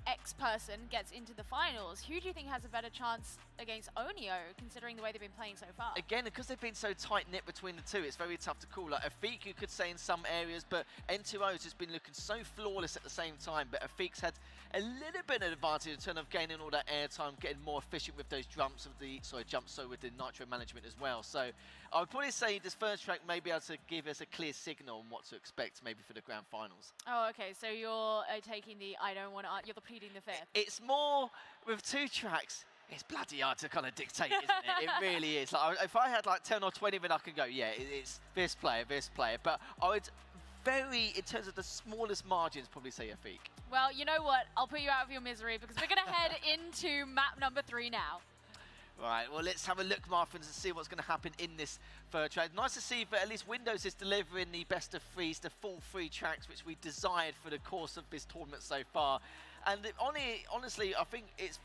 X person gets into the finals, who do you think has a better chance against Onio, considering the way they've been playing so far? Again, because they've been so tight-knit between the two, it's very tough to call. Like Afik, you could say in some areas, but N2O's has been looking so flawless at the same time, but Afik's had a little bit of advantage in terms of gaining all that airtime, getting more efficient with those jumps with the with the nitro management as well. So I would probably say this first track may be able to give us a clear signal on what to expect maybe for the grand finals. Oh, okay, so you're taking the you're pleading the fifth. It's more with two tracks. It's bloody hard to kind of dictate, isn't it? It really is. Like, if I had like 10 or 20, then I can go, yeah, it's this player. But I would in terms of the smallest margins, probably say Afik. Well, you know what? I'll put you out of your misery because we're going to head into map number 3 now. Right, well, let's have a look, Marthins, and see what's going to happen in this third track. Nice to see that at least Windows is delivering the best of threes, the full 3 tracks, which we desired for the course of this tournament so far. And honestly, I think it is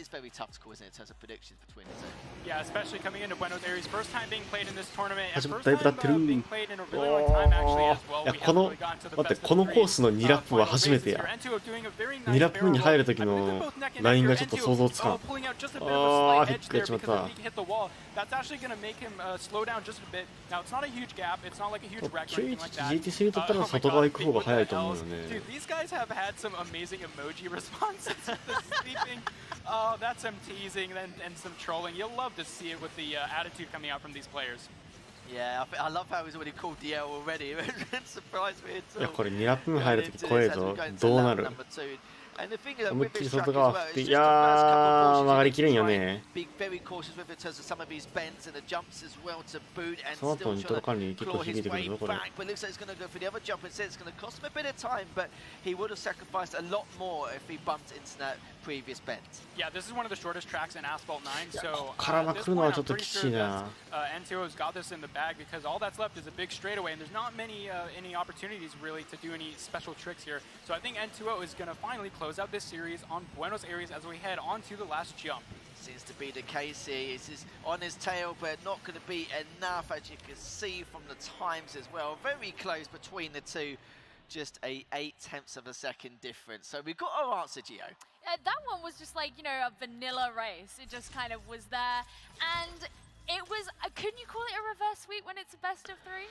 very tough to call, isn't it, in terms of predictions between the two. Yeah, especially coming into Buenos Aires, first time being played in this tournament, and 始まっ first たよ、歌って time る。 being played in a really long time actually as well. いや、 We こ haven't の really gotten to the 待って best この of コースの three, 2ラップは final 初めて races や here. N2O doing a very 2 nice ラップ目に barrel 入る roll, 時 but の they're both neck and ライン neck が here. ちょっと N2O, 想像つかん pulling out just a bit of あ a ー slight 引っ edge かかっ there ちまっ because た if he hit the wall, that's actually going to make him slow down just a bit. Now, it's not a huge gap. It's not like a huge wreck or anything like that. 911 GT3 だったら外側行く方が早いと思うよね Dude, these guys have had some amazing emoji responses with the sleeping. Oh, that's some teasing and some trolling. You'll love to see it with the attitude coming out from these players. Yeah, I love how he's already called DL already. It surprised me at all. いやこれ2ラップ目入る時怖いぞどうなる And the thing is that 思いっ with きり this track 外 as 側 well, 振って it's い just や the first couple ー of 曲がり portions きれん you よ try ね and be very cautious with in terms of some of these bends and the jumps as well to boot and その後 still ニトロ trying 管理に to 結構 claw 響 his いてくる way ぞこれ back. But it looks like he's going to go for the other jump instead. It's going to cost him a bit of time, but he would have sacrificed a lot more if he bumped into that previous bend. Yeah, this is one of the shortest tracks in Asphalt 9, so こっからま at く this るのは point ちょっ I'm と pretty きつ sure いな that N2O's got this in the bag because all that's left is a big straightaway and there's not many any opportunities really to do any special tricks here. So I think N2O is going to finally close out this series on Buenos Aires as we head on to the last jump. Seems to be the case here. This is on his tail, but not going to be enough, as you can see from the times as well. Very close between the two. Just a 0.8 of a second difference. So we've got our answer, Gio. That one was just like, you know, a vanilla race. It just kind of was there. And it was, couldn't you call it a reverse sweep when it's a best of 3?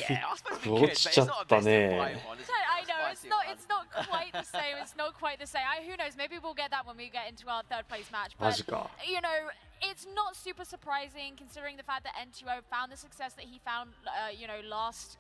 Yeah, I suppose we could, but it's not a best of 5 one. I know, it's not quite the same. It's not quite the same. Who knows, maybe we'll get that when we get into our third place match. But, you know, it's not super surprising considering the fact that N2O found the success that he found, you know, last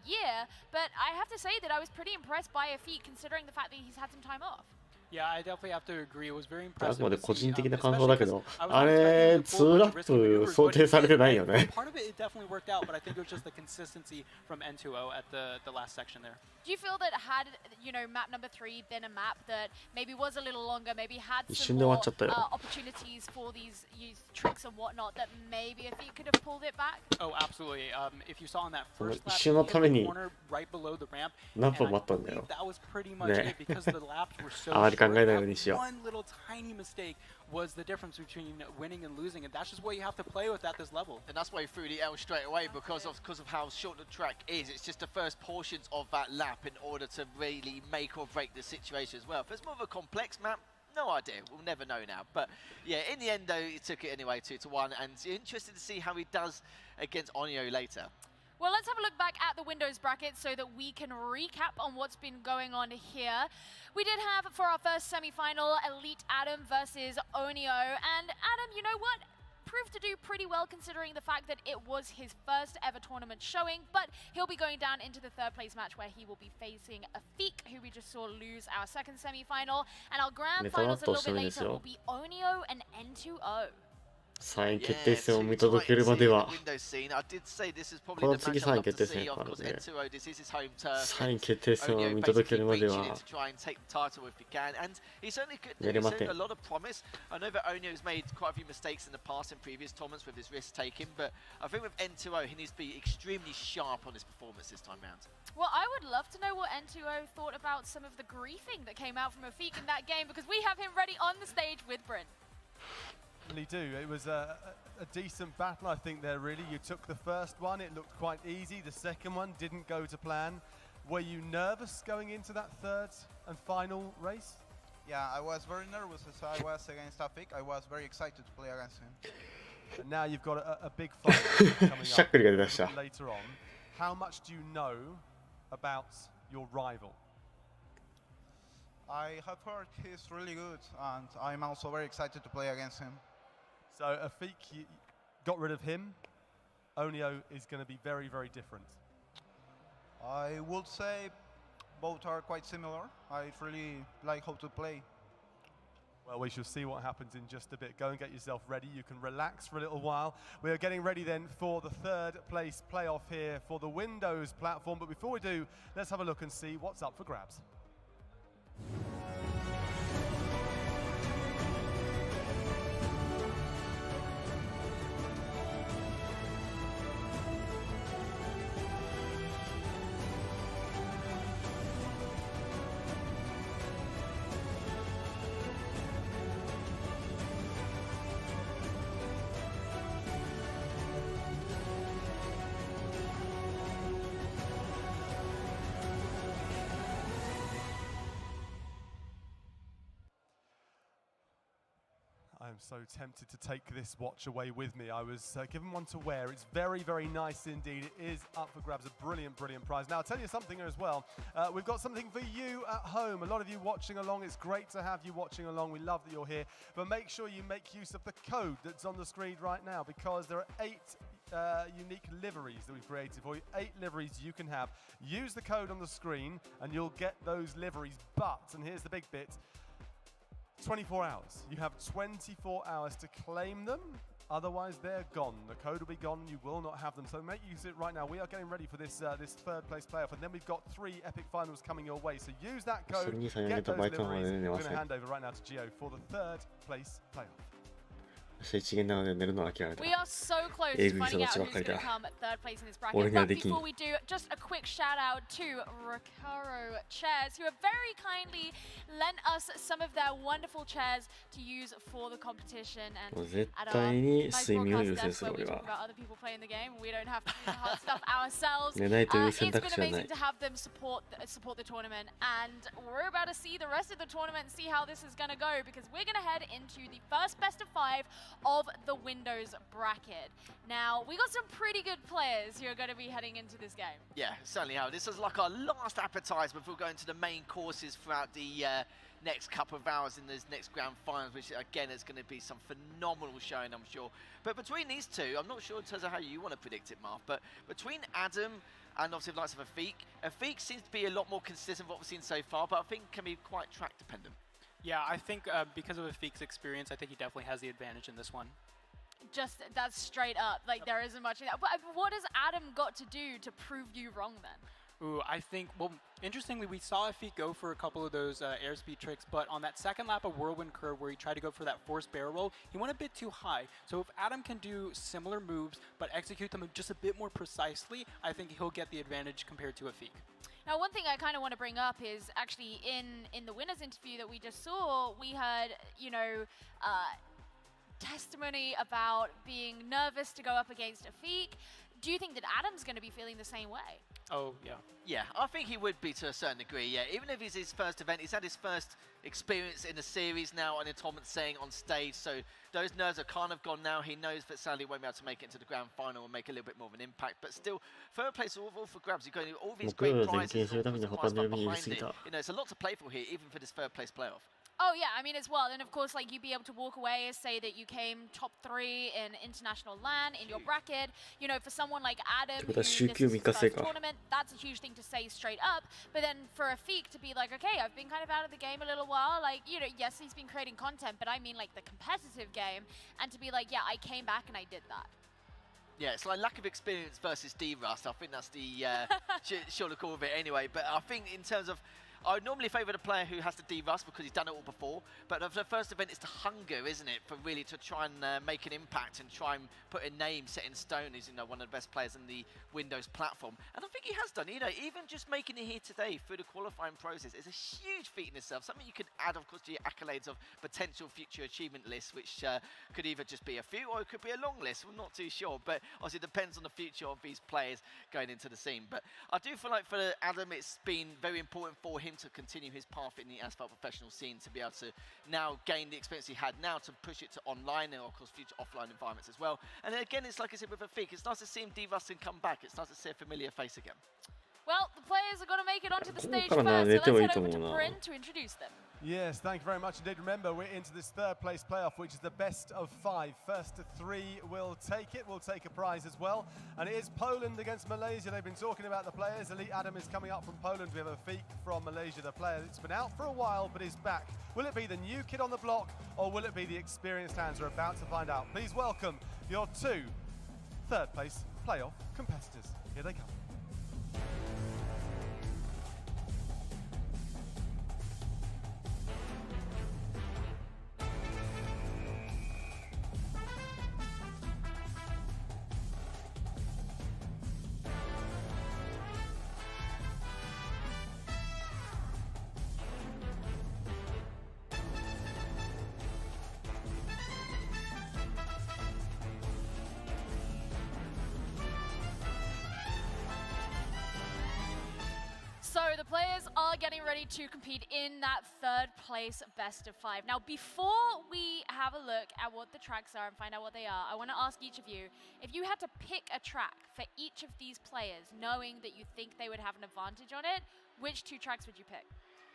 year. But I have to say that I was pretty impressed by Afik considering the fact that he's had some time off. Yeah, I definitely have to agree. It was very あ impressive. くまで to 個 see, 人的な especially 感想だけ because ど、 I was あ not れ、 expecting 2 full ラッ risky プ maneuvers, 想 but 定 it されて did. ないよね。 Part of it, it definitely worked out, but I think it was just the consistency from N2O at the last section there. Do you feel that had, you know, map number 3 been a map that maybe was a little longer, maybe had 一 some 瞬で終わ more っちゃったよ。 opportunities for these tricks and whatnot, that maybe Afik could have pulled it back? Oh, absolutely. If you saw on that その first 一 lap, 瞬の he た hit め the に corner right below the ramp, 何 and 分 I 待ったんだ believe よ。 that was pretty much ね it because the laps were so あまり考 short. えないよう That にしよ one little tiny mistake was the difference between winning and losing, and that's just what you have to play with at this level. And that's why he threw the L straight away because of how short the track is. It's just the first portions of that lap in order to really make or break the situation as well. If it's more of a complex map, no idea. We'll never know now. But yeah, in the end though, he took it anyway 2-1, and interested to see how he does against Onyo later. Well, let's have a look back at the Windows bracket so that we can recap on what's been going on here. We did have, for our first semi-final, Elite Adam versus Onio. And Adam, you know what? Proved to do pretty well considering the fact that it was his first ever tournament showing, but he'll be going down into the third place match where he will be facing Afik, who we just saw lose our second semi-final. And our grand finals a little bit later will be Onio and N2O. 3位決定戦を見届けるまでは、 I did say this is こ probably の the 次 match 3 I'd 位 love to 決定 see. 戦 Of から course, ね。 N2O, this is his home turf. 3位決定戦を Onyo 見届け basically るまで reaching は in to try and take the title if he can, and he certainly could. やれ He's ませ showing ん。 a lot of promise. I know that Onyo's made quite a few mistakes in the past in previous tournaments with his risk taking, but I think with N2O, he needs to be extremely sharp on his performance this time round. Well, I would love to know what N2O thought about some of the griefing that came out from Afik in that game, because we have him ready on the stage with Bryn. Really do. It was a decent battle, I think, there, really. You took the first one, it looked quite easy. The second one didn't go to plan. Were you nervous going into that third and final race? Yeah, I was very nervous as I was against Afik. I was very excited to play against him. And now you've got a big fight coming しゃっくりが出ました up later on. How much do you know about your rival? I have heard he's really good, and I'm also very excited to play against him. So Afik, you got rid of him. Onio is going to be very, very different. I would say both are quite similar. I really like how to play. Well, we shall see what happens in just a bit. Go and get yourself ready. You can relax for a little while. We are getting ready then for the third place playoff here for the Windows platform. But before we do, let's have a look and see what's up for grabs. I'm so tempted to take this watch away with me. I was given one to wear. It's very, very nice indeed. It is up for grabs. A brilliant, brilliant prize. Now, I'll tell you something as well. We've got something for you at home. A lot of you watching along. It's great to have you watching along. We love that you're here. But make sure you make use of the code that's on the screen right now, because there are 8 unique liveries that we've created for you. 8 liveries you can have. Use the code on the screen and you'll get those liveries. But, and here's the big bit, 24 hours. You have 24 hours to claim them. Otherwise, they're gone. The code will be gone. You will not have them. So make use of it right now. We are getting ready for this this third place playoff. And then we've got 3 epic finals coming your way. So use that code. Get those liveries. We're going to hand over right now to Gio for the third place playoff. 明日一元なので寝るのは諦めた。 We are so close え to ぐい人 finding た out ちばっ who's かり going to だ。 come third place in this 俺 bracket. には But できん。 before we do, just a quick shout out to Recaro Chairs, who have very kindly lent us some of their wonderful chairs to use for the competition. もう And 絶 at 対 our に nice 睡眠を broadcast 優先 desk する where we 俺 talk は。 about other people playing the game, we don't have to do the hard stuff ourselves. 寝ないという It's 選 been 択肢はな amazing い。 to have them support the tournament, and we're about to see the rest of the tournament and see how this is going to go, because we're going to head into the first best of 5 of the Windows bracket. Now, we got some pretty good players who are going to be heading into this game. Yeah, certainly have. This is like our last appetizer before going to the main courses throughout the next couple of hours in those next grand finals, which again is going to be some phenomenal showing, I'm sure. But between these two, I'm not sure in terms of how you want to predict it, Marv, but between Adam and obviously the likes of Afik seems to be a lot more consistent with what we've seen so far, but I think can be quite track dependent. Yeah, I think because of Afik's experience, I think he definitely has the advantage in this one. Just, that's straight up. Like, there isn't much in that. But what has Adam got to do to prove you wrong then? Ooh, I think, well, interestingly, we saw Afik go for a couple of those airspeed tricks, but on that second lap of Whirlwind Curve where he tried to go for that forced barrel roll, he went a bit too high. So if Adam can do similar moves, but execute them just a bit more precisely, I think he'll get the advantage compared to Afik. Now, one thing I kind of want to bring up is actually in the winners interview that we just saw, we had, you know, testimony about being nervous to go up against Afik. Do you think that Adam's going to be feeling the same way? Oh, yeah. Yeah, I think he would be to a certain degree, yeah. Even if it's his first event, he's had his first experience in the series now on a tournament saying on stage, so those nerves are kind of gone now. He knows that sadly won't be able to make it into the grand final and make a little bit more of an impact, but still, third place all for grabs. You're going to all these great prizes, all the prize behind it. You know, it's a lot to play for here, even for this third place playoff. Oh yeah, I mean as well, and of course, like you'd be able to walk away and say that you came top 3 in international LAN in your bracket. You know, for someone like Adam, who this is his first tournament, that's a huge thing to say straight up. But then for Afik to be like, okay, I've been kind of out of the game a little while. Like, you know, yes, he's been creating content, but I mean like the competitive game, and to be like, yeah, I came back and I did that. Yeah, it's like lack of experience versus D-Rust. I think that's the short call of it anyway. But I think in terms of, I would normally favour the player who has to de-rust because he's done it all before. But the first event is the hunger, isn't it, for really to try and make an impact and try and put a name set in stone as, you know, one of the best players in the Windows platform. And I think he has done, you know, even just making it here today through the qualifying process is a huge feat in itself. Something you could add, of course, to your accolades of potential future achievement lists, which could either just be a few or it could be a long list. We're not too sure, but obviously it depends on the future of these players going into the scene. But I do feel like for Adam, it's been very important for him to continue his path in the Asphalt professional scene, to be able to now gain the experience he had now to push it to online and of course future offline environments as well. And then again, it's like I said with Afik, it's nice to see him de-rust and come back. It's nice to see a familiar face again. Well, the players are going to make it onto the stage first, so let's head over to Bryn to introduce them. Yes, thank you very much indeed. Remember, we're into this third place playoff, which is the best of 5. First to 3 will take it. We'll take a prize as well. And it is Poland against Malaysia. They've been talking about the players. Elite Adam is coming up from Poland. We have Afik from Malaysia, the player that's been out for a while but is back. Will it be the new kid on the block or will it be the experienced hands? We're about to find out. Please welcome your 2 third place playoff competitors. Here they come. So the players are getting ready to compete in that third place best of 5. Now, before we have a look at what the tracks are and find out what they are, I want to ask each of you, if you had to pick a track for each of these players, knowing that you think they would have an advantage on it, which 2 tracks would you pick?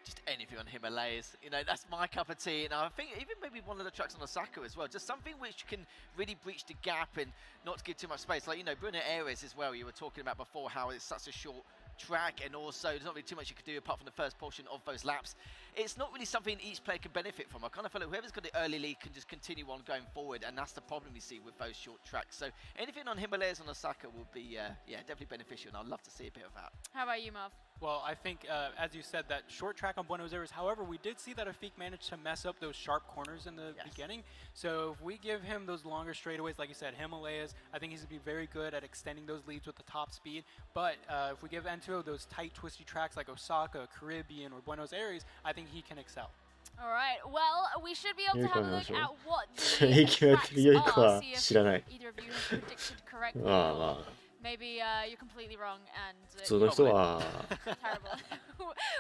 Just anything on Himalayas, you know, that's my cup of tea. And I think even maybe one of the tracks on Osaka as well, just something which can really breach the gap and not give too much space. Like, you know, Bruno Aires as well, you were talking about before, how it's such a short track, and also there's not really too much you can do apart from the first portion of those laps. It's not really something each player can benefit from. I kind of feel like whoever's got the early lead can just continue on going forward, and that's the problem we see with those short tracks. So anything on Himalayas and Osaka will be, yeah, definitely beneficial, and I'd love to see a bit of that. How about you, Marv? Well, I think, as you said, that short track on Buenos Aires, however, we did see that Afik managed to mess up those sharp corners in the beginning. So if we give him those longer straightaways, like you said, Himalayas, I think he's going to be very good at extending those leads with the top speed. But if we give Ento those tight, twisty tracks like Osaka, Caribbean, or Buenos Aires, I think he can excel. All right, well, we should be able to have a look at what the 影響やってる良い子は see if 知らない。 either of you have predicted correctly. まあまあ。 Maybe you're completely wrong and 普通の人は terrible.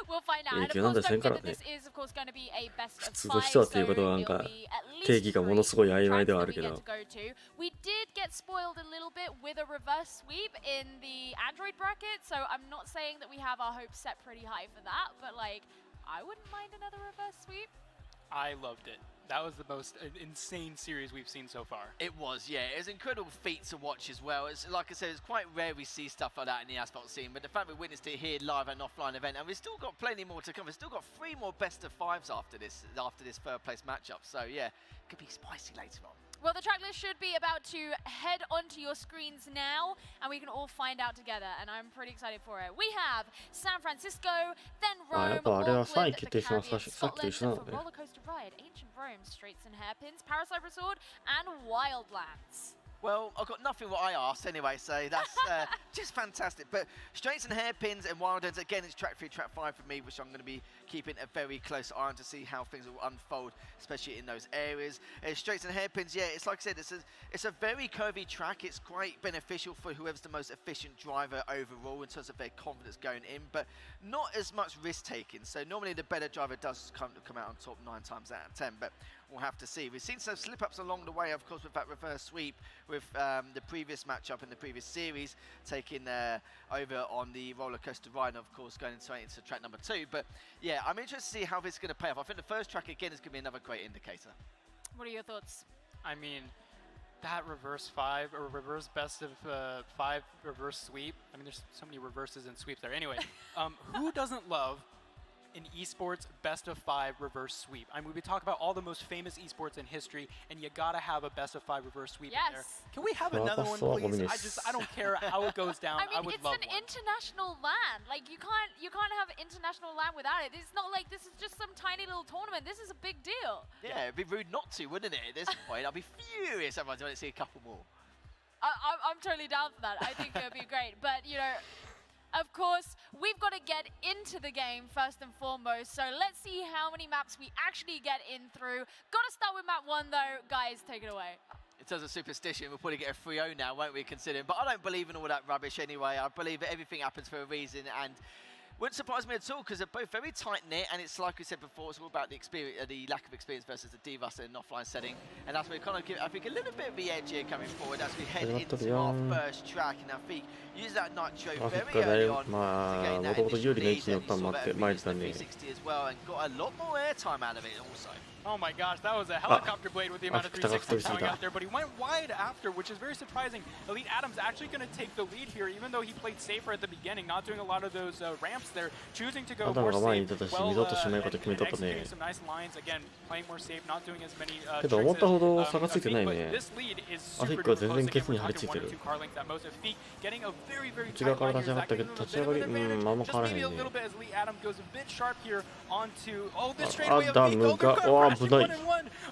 We'll find out. 影 And 響なん of て course, せん don't から forget that ね。 this is of course going to be a best 普 of 通の 5, 人はっていうことはなん so か it'll be at 定義がものすごい曖昧 least ではあ 3 tracks るけ that we ど get to go to. We did get spoiled a little bit with a reverse sweep in the Android bracket, so I'm not saying that we have our hopes set pretty high for that, but like, I wouldn't mind another reverse sweep. I loved it. That was the most insane series we've seen so far. It was, yeah. It was an incredible feat to watch as well. It's, like I said, it's quite rare we see stuff like that in the Asphalt scene, but the fact we witnessed it here live at an offline event, and we've still got plenty more to come. We've still got 3 more best of 5s after this third place matchup. So yeah, it could be spicy later on. Well, the track list should be about to head onto your screens now, and we can all find out together, and I'm pretty excited for it. We have San Francisco, then Rome, やっぱあれは3位 Auckland, 決 the 定します Caribbean, さっきと一緒な Scotland の for ね。 roller coaster ride, ancient Rome, Straits and Hairpins, Parasite Resort, and Wildlands. Well, I've got nothing what I asked anyway, so that's just fantastic. But Straits and Hairpins and Wildlands, again, it's track 3, track 5 for me, which I'm going to be keeping a very close eye on to see how things will unfold, especially in those areas. Straits and Hairpins, yeah, it's like I said, it's a very curvy track. It's quite beneficial for whoever's the most efficient driver overall in terms of their confidence going in, but not as much risk-taking. So normally the better driver does come out on top 9 times out of 10, but we'll have to see. We've seen some slip-ups along the way, of course, with that reverse sweep with the previous matchup in the previous series, taking over on the roller coaster ride, and of course, going into track number 2. But yeah, I'm interested to see how this is going to pay off. I think the first track, again, is going to be another great indicator. What are your thoughts? I mean, that reverse 5 or reverse best of 5 reverse sweep. I mean, there's so many reverses and sweeps there. Anyway, who doesn't love an esports best of 5 reverse sweep? I mean, we talk about all the most famous esports in history, and you gotta have a best of 5 reverse sweep in there. Can we have another one, please? I don't care how it goes down. I mean, would it's love an one. international land. Like you can't have international land without it. It's not like this is just some tiny little tournament. This is a big deal. Yeah, it'd be rude not to, wouldn't it? At this point, I'd be furious if I don't see a couple more. I'm totally down for that. I think it would be great. But you know, of course, we've got to get into the game first and foremost. So let's see how many maps we actually get in through. Got to start with map 1 though. Guys, take it away. In terms of superstition, we'll probably get a 3-0 now, won't we, considering? But I don't believe in all that rubbish anyway. I believe that everything happens for a reason, and wouldn't surprise me at all, because they're both very tight-knit, and it's like we said before, it's all about the experience, the lack of experience versus the D-Rust in an offline setting. And that's where we kind of give, I think, a little bit of the edge here coming forward as we head into our first track. And I think use that nitro very early on to gain that initial lead, and you saw that 360 as well, and got a lot more airtime out of it also. Oh my gosh, that was a helicopter blade with the amount of 360 coming out there, but he went wide after, which is very surprising. Elite Adam's actually going to take the lead here, even though he played safer at the beginning, not doing a lot of those ramps there, choosing to go more safe, executing some nice lines, again, playing more safe, not doing as many but this lead is super close. Again, we're talking 1 or 2 car lengths at most. Afik getting a very, very tight line here. Zach giving him a bit of an advantage, just maybe a little bit as Elite Adam goes a bit sharp here onto, this straightaway of Afik.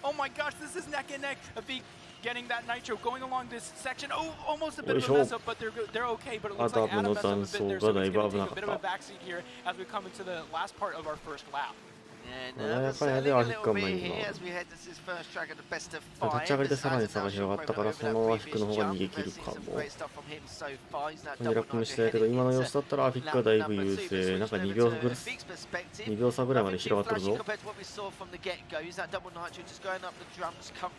Oh my gosh, this is neck and neck. Afik getting that nitro, going along this section. Oh, almost a bit of a mess up, but they're okay. But it looks like Adam messed up a bit there, so he's going to take a bit of a backseat here as we come into the last part of our first lap. Yeah, nervous a little bit here as we head to this first track of the best of 5. 立ち上がりでさらに差が広がったからそのままアフィックの方が逃げ切るかも。2ラップ目してたけど今の様子だったらアフィックがだいぶ優勢。なんか2秒差ぐらいまで広がってるぞ。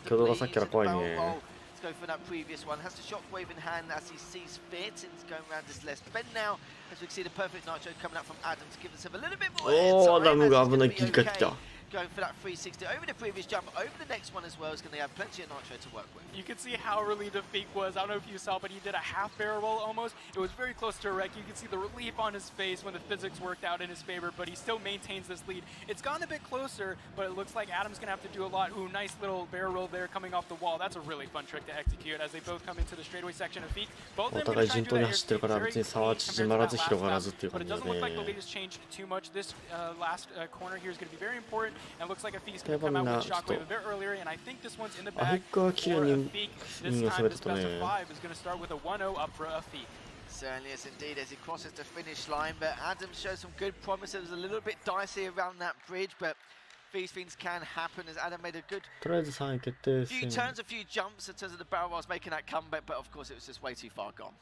挙動がさっきから怖いね。Go for that previous one, has the shockwave in hand as he sees fit, and he's going around this left bend now as we see the perfect nitro coming up from Adam to give us a little bit more airtime. going for that 360 over the previous jump, over the next one as well. Is going to have plenty of nitro to work with. You can see how relieved Afik was. I don't know if you saw, but he did a half barrel roll almost. It was very close to a wreck. You can see the relief on his face when the physics worked out in his favor, but he still maintains this lead. It's gotten a bit closer, but it looks like Adam's going to have to do a lot. Ooh, nice little barrel roll there coming off the wall. That's a really fun trick to execute as they both come into the straightaway section of Afik. Both of them are trying to do that airspeed very clean compared to that last lap, but it doesn't look like the lead has changed too much. This last corner here is going to be very important, and it looks like Afik's going to come out with Shockwave a bit earlier, and I think this one's in the bag for Afik. This time, this best of 5 is going to start with a 1-0 up for Afik. Certainly is indeed as he crosses the finish line, but Adam shows some good promise. It was a little bit dicey around that bridge, but these things can happen as Adam made a good few turns, a few jumps in terms of the barrel rolls making that comeback, but of course it was just way too far gone.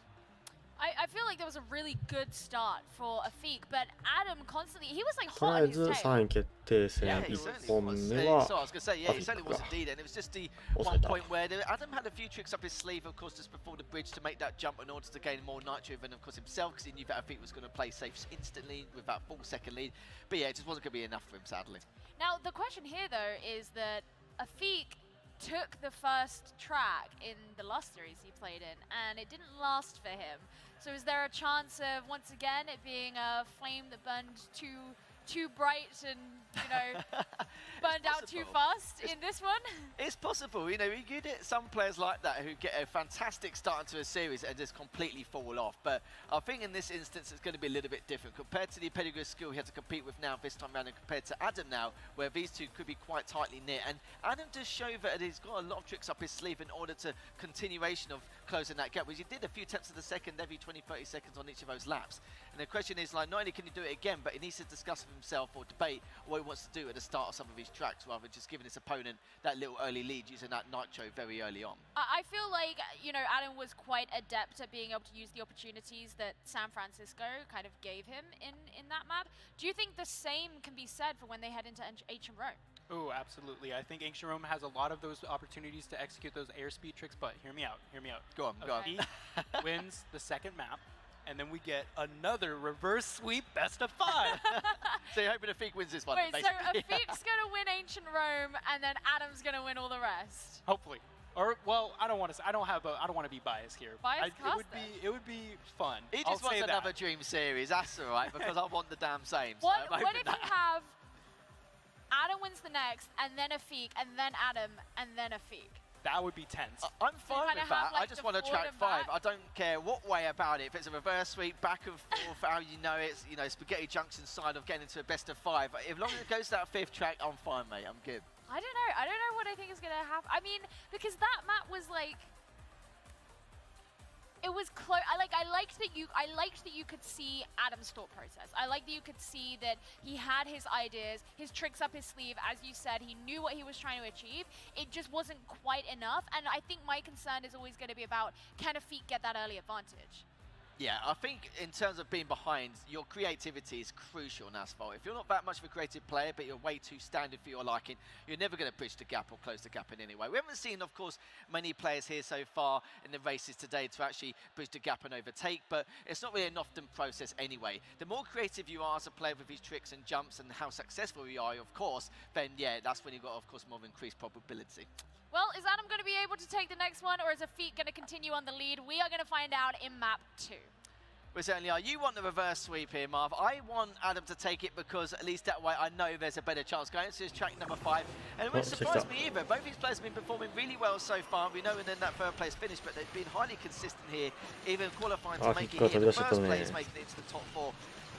I feel like there was a really good start for Afik, but Adam constantly, he was like hot on his tail. Yeah, he certainly was. So I was going to say, yeah, he certainly was indeed, and it was just the one point where Adam had a few tricks up his sleeve, of course, just before the bridge to make that jump in order to gain more nitro than, of course, himself, because he knew that Afik was going to play safe instantly with that full second lead. But yeah, it just wasn't going to be enough for him, sadly. Now, the question here, though, is that Afik took the first track in the last series he played in, and it didn't last for him. So is there a chance of, once again, it being a flame that burned too bright and, you know, burned out too fast in this one? It's possible. You know, you get some players like that who get a fantastic start into a series and just completely fall off. But I think in this instance, it's going to be a little bit different compared to the pedigree skill he had to compete with now this time around, and compared to Adam now, where these two could be quite tightly knit. And Adam does show that he's got a lot of tricks up his sleeve in order to continuation of closing that gap, which he did a few tenths of the second every 20-30 seconds on each of those laps. And the question is, like, not only can he do it again, but he needs to discuss with himself or debate what he wants to do at the start of some of these tracks, rather than just giving his opponent that little early lead using that nitro very early on. I feel like, you know, Adam was quite adept at being able to use the opportunities that San Francisco kind of gave him in that map. Do you think the same can be said for when they head into Ancient Rome? Oh, absolutely. I think Ancient Rome has a lot of those opportunities to execute those airspeed tricks, but hear me out, hear me out. Go on, go on. Afik wins the second map, and then we get another reverse sweep best of 5. So you're hoping Afik wins this one? Wait, so Afik's going to win Ancient Rome, and then Adam's going to win all the rest? Hopefully. Or, well, I don't want to. I don't want to be biased here. It would be fun. He just wants another dream series. That's all right, because I want the damn same. What if you have Adam wins the next, and then Afik, and then Adam, and then Afik? That would be tense. I'm fine with that. I just want to track 5. I don't care what way about it. If it's a reverse sweep, back and forth, how you know it's, you know, spaghetti junction side of getting into a best of 5. As long as it goes to that 5th track, I'm fine, mate. I'm good. I don't know. I don't know what I think is going to happen. I mean, because that map was like, it was close. I liked that you could see Adam's thought process. I like that you could see that he had his ideas, his tricks up his sleeve. As you said, he knew what he was trying to achieve. It just wasn't quite enough. And I think my concern is always going to be about, can Afik get that early advantage? Yeah, I think in terms of being behind, your creativity is crucial in Asphalt. If you're not that much of a creative player, but you're way too standard for your liking, you're never going to bridge the gap or close the gap in any way. We haven't seen, of course, many players here so far in the races today to actually bridge the gap and overtake, but it's not really an often process anyway. The more creative you are as a player with these tricks and jumps and how successful you are, of course, then yeah, that's when you've got, of course, more increased probability. Well, is Adam going to be able to take the next one, or is Afik going to continue on the lead? We are going to find out in map 2. We certainly are. You want the reverse sweep here, Marv. I want Adam to take it because at least that way I know there's a better chance going. So it's track number 5. And it won't surprise me either. Both these players have been performing really well so far. We know in that 3rd place finish, but they've been highly consistent here, even qualifying to make it here. The 1st place making it into the top 4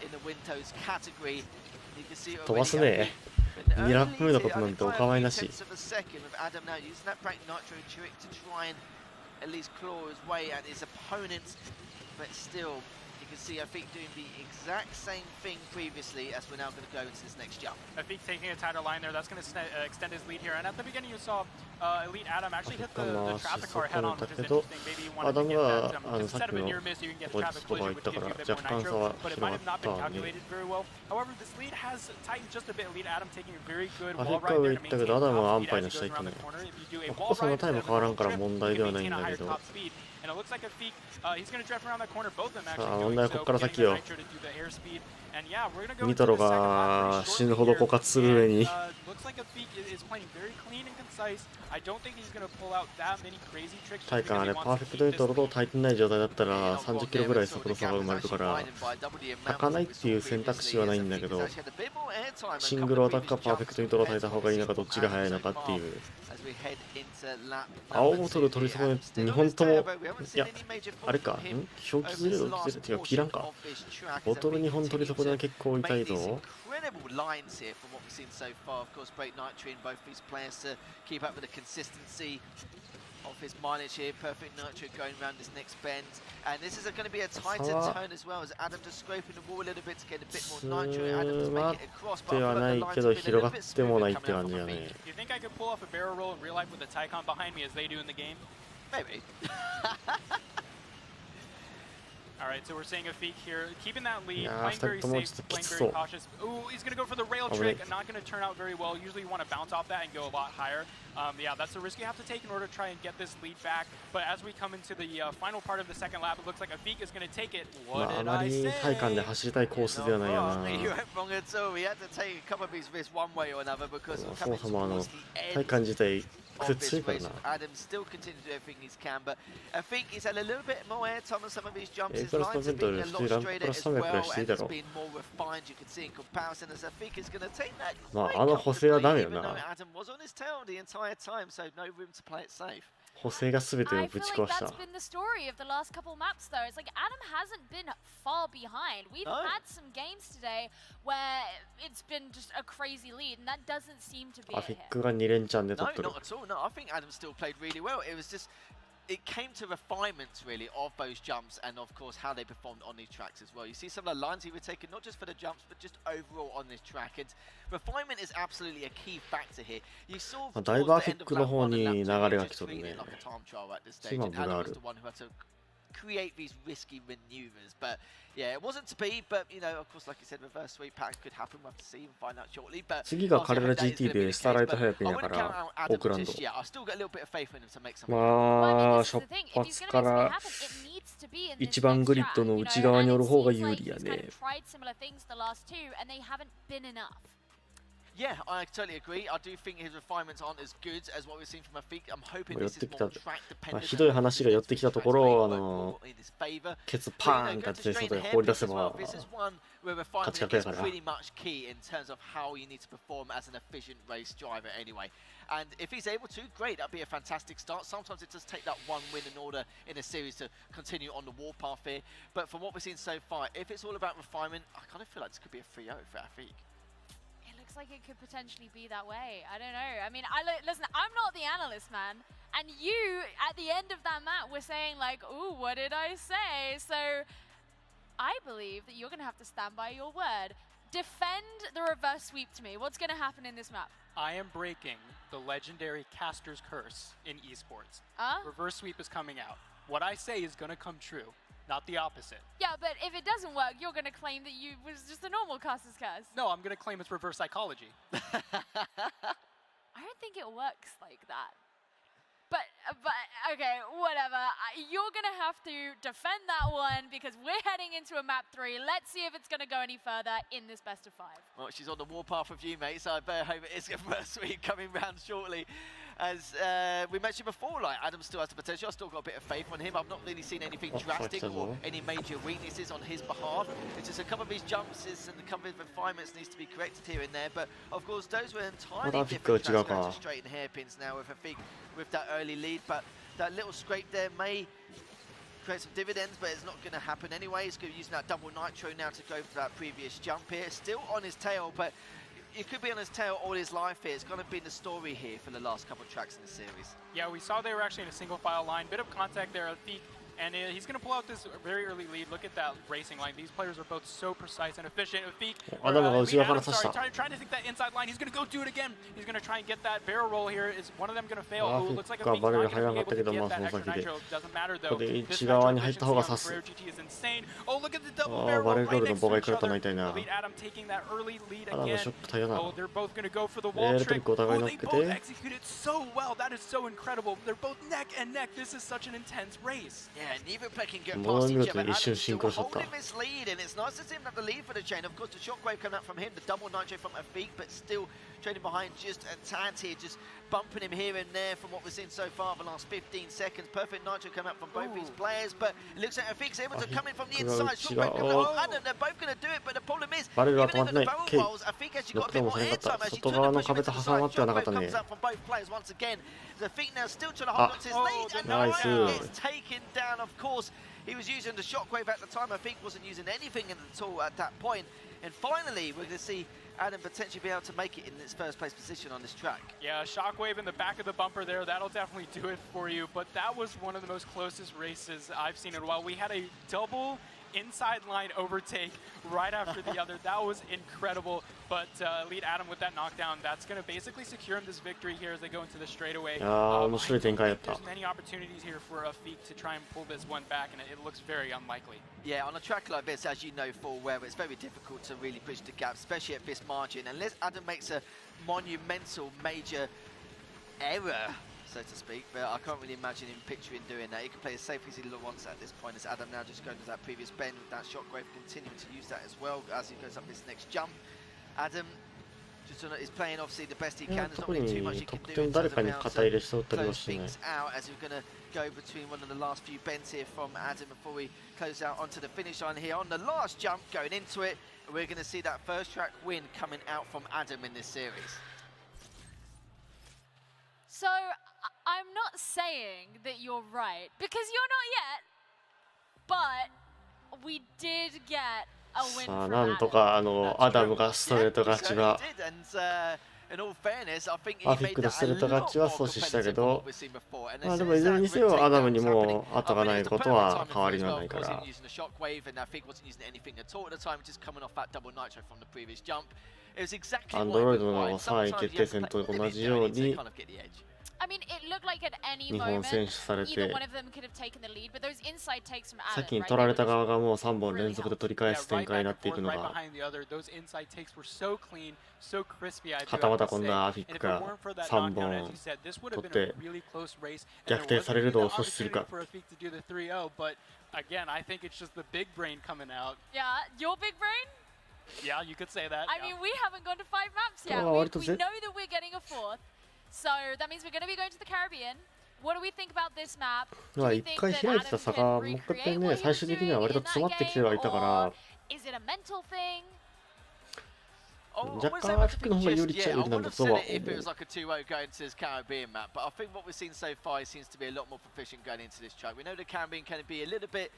in the Windows category. You can see it already. 2ラップ目のことなんてお構いなし。 Adam now using that break nitro trick to try and at least claw his way at his opponents, but still you can see Afik doing the exact same thing previously as we're now going to go into this next jump. Afik taking a tighter line there, that's going to extend his lead here. And at the beginning you saw Elite Adam actually hit the traffic car head on, which is interesting. Maybe you wanted to get that jump. Instead of a near miss, you can get a traffic collision, which gives you a bit more nitro, but it might have not been calculated very well. However, this lead has tightened just a bit. Elite Adam taking a very good wall ride there to maintain top speed as he goes around the corner. If you do a wall ride, you can maintain a higher top speed. And it looks like Afik, he's going to drift around that corner, both of them actually doing so, getting the nitro to do the airspeed. And yeah, we're gonna go ニ into トロ the second lap が pretty 死ぬ shortly ほど here. 枯渇する上 And, に looks like Afik is playing very clean and concise. I don't think he's gonna pull out that many crazy tricks. 体感あれパーフェクトニトロと耐えてない状態だったら30キロぐらい速度差が生まれるから炊かないっていう選択肢はないんだけど、シングルアタックかパーフェクトニトロを耐えた方がいいのかどっちが速いのかっていう。青ボトル取り損ねて2本とも、いやあれか、表記ずれる違う、切らんか。ボトル2本取り損ねは結構痛いぞ。 Incredible lines here from what we've seen so far. Of course, great nitro in both these players to keep up with the consistency of his mileage here. Perfect nitro going around this next bend. And this is going to be a tighter turn as well as Adam just scraping the wall a little bit to get a bit more nitro. Adam to make it across. But I feel like the lines have been a little bit spread coming out from Afik. Do you think I could pull off a barrel roll in real life with a Tycon behind me as they do in the game? Maybe. Alright, so we're seeing Afik here, keeping that lead, Yeah, playing very start to safe, playing very cautious. Ooh, he's going to go for the rail Okay. trick, and not going to turn out very well. Usually you want to bounce off that and go a lot higher. Yeah, that's the risk you have to take in order to try and get this lead back. But as we come into the final part of the second lap, it looks like Afik is going to take it. まああまり体感で走りたいコースではないよな。 You went wrong at all. We had to take a couple of his risks one way or another because we're そも coming そも towards the 体 end 感自体 of 癖 this 強いから race. な。 Adam still continues to do everything he can, but I think he's had a little bit more airtime on some of his jumps. His プラス lines have 300 been a 普 lot 通にランプ straighter プラ as ス300ぐらい well, していい and だ it's ろ。 been more refined. You can see in comparison as I think is going to take that ま quite ああの補正はダメよ even though な。 Adam was on his tail the entire time, so no room to play it safe. 補正が全てを I ぶ feel ち like 壊した。 that's been the story of the last couple maps, though. It's like Adam hasn't been far behind. We've had some games today where it's been just a crazy lead, and that doesn't seem to be ア it フィ here. ックが2連チャンで No, 取ってる not。at all. No, I think Adam still played really well. It was just, it came to refinements really of those jumps and of course how they performed on these tracks as well. You see some of the lines he was taking, not just for the jumps, but just overall on this track. And refinement is absolutely a key factor here. You saw だいぶアフィックの方に流れが来とるね。 like a time trial at this stage, 今 and 分が Adam あ was る the。one who had to create these risky maneuvers. But yeah, it wasn't to be. But you know, of course, like you said, reverse sweep pack could happen. We'll have to see and find out shortly. But 次が彼ら GT でスターライト早くやから、オークランド。 yeah, I still got a little bit of faith in him to make some. まあ、初発から一番グリッドの内側におる方が有利やね。 Yeah, I totally agree. I do think his refinements aren't as good as what we've seen from Afik. I'm hoping this is more track まあ dependent. ひどい話が寄ってきたところ、ケツパーンって外で放り出せば This is one where 勝ち refinement 確や is から pretty much key in terms of how you need to perform as an efficient race driver anyway. And if he's able to, great, that'd be a fantastic start. Sometimes it does take that one win in order in a series to continue on the warpath here. But from what we've seen so far, if it's all about refinement, I kind of feel like this could be a 3-0 for Afik. Looks like it could potentially be that way. I don't know. I mean, listen, I'm not the analyst, man. And you, at the end of that map, were saying like, ooh, what did I say? So I believe that you're going to have to stand by your word. Defend the reverse sweep to me. What's going to happen in this map? I am breaking the legendary caster's curse in esports. Reverse sweep is coming out. What I say is going to come true. Not the opposite. Yeah, but if it doesn't work, you're going to claim that you was just a normal caster's curse. No, I'm going to claim it's reverse psychology. I don't think it works like that. But okay, whatever. You're going to have to defend that one because we're heading into a map 3. Let's see if it's going to go any further in this best of 5. Well, she's on the warpath with you, mate, so I better hope it is a first week coming round shortly. As we mentioned before, like Adam still has the potential. I've still got a bit of faith on him. I've not really seen anything drastic or any major weaknesses on his behalf. It's just a couple of his jumps and a couple of refinements needs to be corrected here and there. But of course, those were entirely different tracks going to straighten hairpins now with Afik with that early lead. But that little scrape there may create some dividends, but it's not going to happen anyway. He's going to be using that double nitro now to go for that previous jump here. Still on his tail, but it could be on his tail all his life here. It's going to be the story here for the last couple of tracks in the series. Yeah, we saw they were actually in a single file line. Bit of contact there, Afik. And he's going to pull out this very early lead. Look at that racing line. These players are both so precise and efficient. Afik, trying to take that inside line. He's going to go do it again. He's going to try and get that barrel roll here. Is one of them going to fail? Oh, looks like Afik's not going to be able to get that extra nitro. Doesn't matter though. This nitro efficiency on the Rare GT is insane. Oh, look at the double barrel roll right next to each other. Elite Adam taking that early lead again. Oh, they're both going to go for the wall trick. Oh, they both executed so well. That is so incredible. They're both neck and neck. This is such an intense race. Yeah, neither player can get もう past 見 each 事 other. に一瞬 Adam's シン still クロしちゃった holding this lead, and it's nice to see him have the lead for the chain. Of course, the shockwave coming out from him, the double nitro from Afik, but still trading behind just a tad here, just bumping him here and there from what we've seen so far the last 15 seconds. Perfect nitro coming out from both these players, but it looks like Afik's able to come in from the inside. Shockwave coming out from Adam, they're both going to do it, but the problem is, バレルは even 止ま over って the ない barrel ケイ rolls, Afik actually よ got っ a て bit も more せなかっ airtime. た Actually 外 took 側 the の push 壁 into と the 挟ま side. ってはなかっ Shockwave たね comes out from both players once again. The Afik now still trying to Ah. hold on to his lead, and now Nice. gets taken down. Of course, he was using the shockwave at the time. Afik wasn't using anything at all at that point. And finally, we're going to see Adam potentially be able to make it in its first place position on this track. Yeah, shockwave in the back of the bumper there, that'll definitely do it for you. But that was one of the most closest races I've seen in a while. We had a double inside line overtake right after the other. That was incredible. But lead Adam with that knockdown, that's going to basically secure him this victory here as they go into the straightaway. 面白い展開やった There's many opportunities here for Afik to try and pull this one back, and it looks very unlikely. Yeah, on a track like this, as you know full well, it's very difficult to really bridge the gap, especially at this margin. Unless Adam makes a monumental, major error, so to speak, but I can't really imagine him picturing doing that. He can play as safe as he wants at this point, as Adam now just going to that previous bend with that shockwave, continuing to use that as well as he goes up this next jump. Adam just is playing obviously the best he can. There's not really too much he can do in terms of being able to close things out, as we're going to go between one of the last few bends here from Adam before we close out onto the finish line here. On the last jump, going into it, we're going to see that first track win coming out from Adam in this series. So, I'm not saying that you're right, because you're not yet, but we did get a win さあ from なんとかアダムがストレート勝ちは In all fairness, I think ア he フィッ made クの that ストレ a ート lot 勝ちは more 阻止したけ competitive than ど what we've seen before. And まあ as で soon もい as ずれ that に grid せよアダム takedown に was も happening, 後がないことは変わりがないか wasn't ら using the shockwave, and I think wasn't using anything at all at the time, just coming off that double nitro from the previous jump. It was exactly アン what ドロ he イドの required. 3位 Sometimes 決 you 定 have to 戦 play と a 同 little じ bit よう dirty to に kind of get the edge. I mean, it looked like at any 日本 moment 選手され either て one of them could have taken the lead, but those inside takes from Adam, 先に right? 取られ They た were 側がもう3本連続で取り返 Yeah, す展 right 開に back なっ and ていく forth, の right が behind the other. Those inside takes were so clean, so crispy. I do はたま have た to 今 say. 度はアフィッ And ク if が it weren't for that 3 knockdown, as 本 you said, this would have 取っ been a て really close race. 逆 And 転 there され wasn't る even の the を阻止する opportunity か for Afik to do the 3-0, but again, I think it's just the big brain coming out. Yeah, your big brain? Yeah, you could say that. I mean, we haven't gone to 5 maps yet. Oh, We what is know it? that we're getting a 4th. So that means we're going to be going to the Caribbean. What do we think about this map? まあ一回開いてた差がもう一回ね最終的には割と詰まってきてはいたから Is it a mental thing? 若干アフィックの方が有利っちゃ有 I 利なん would だ have と said は it if it 思 was う like a 2-0 going to this Caribbean map, but I think what we've seen so far seems to be a lot more proficient going into this track. We know the Caribbean can be a little bit,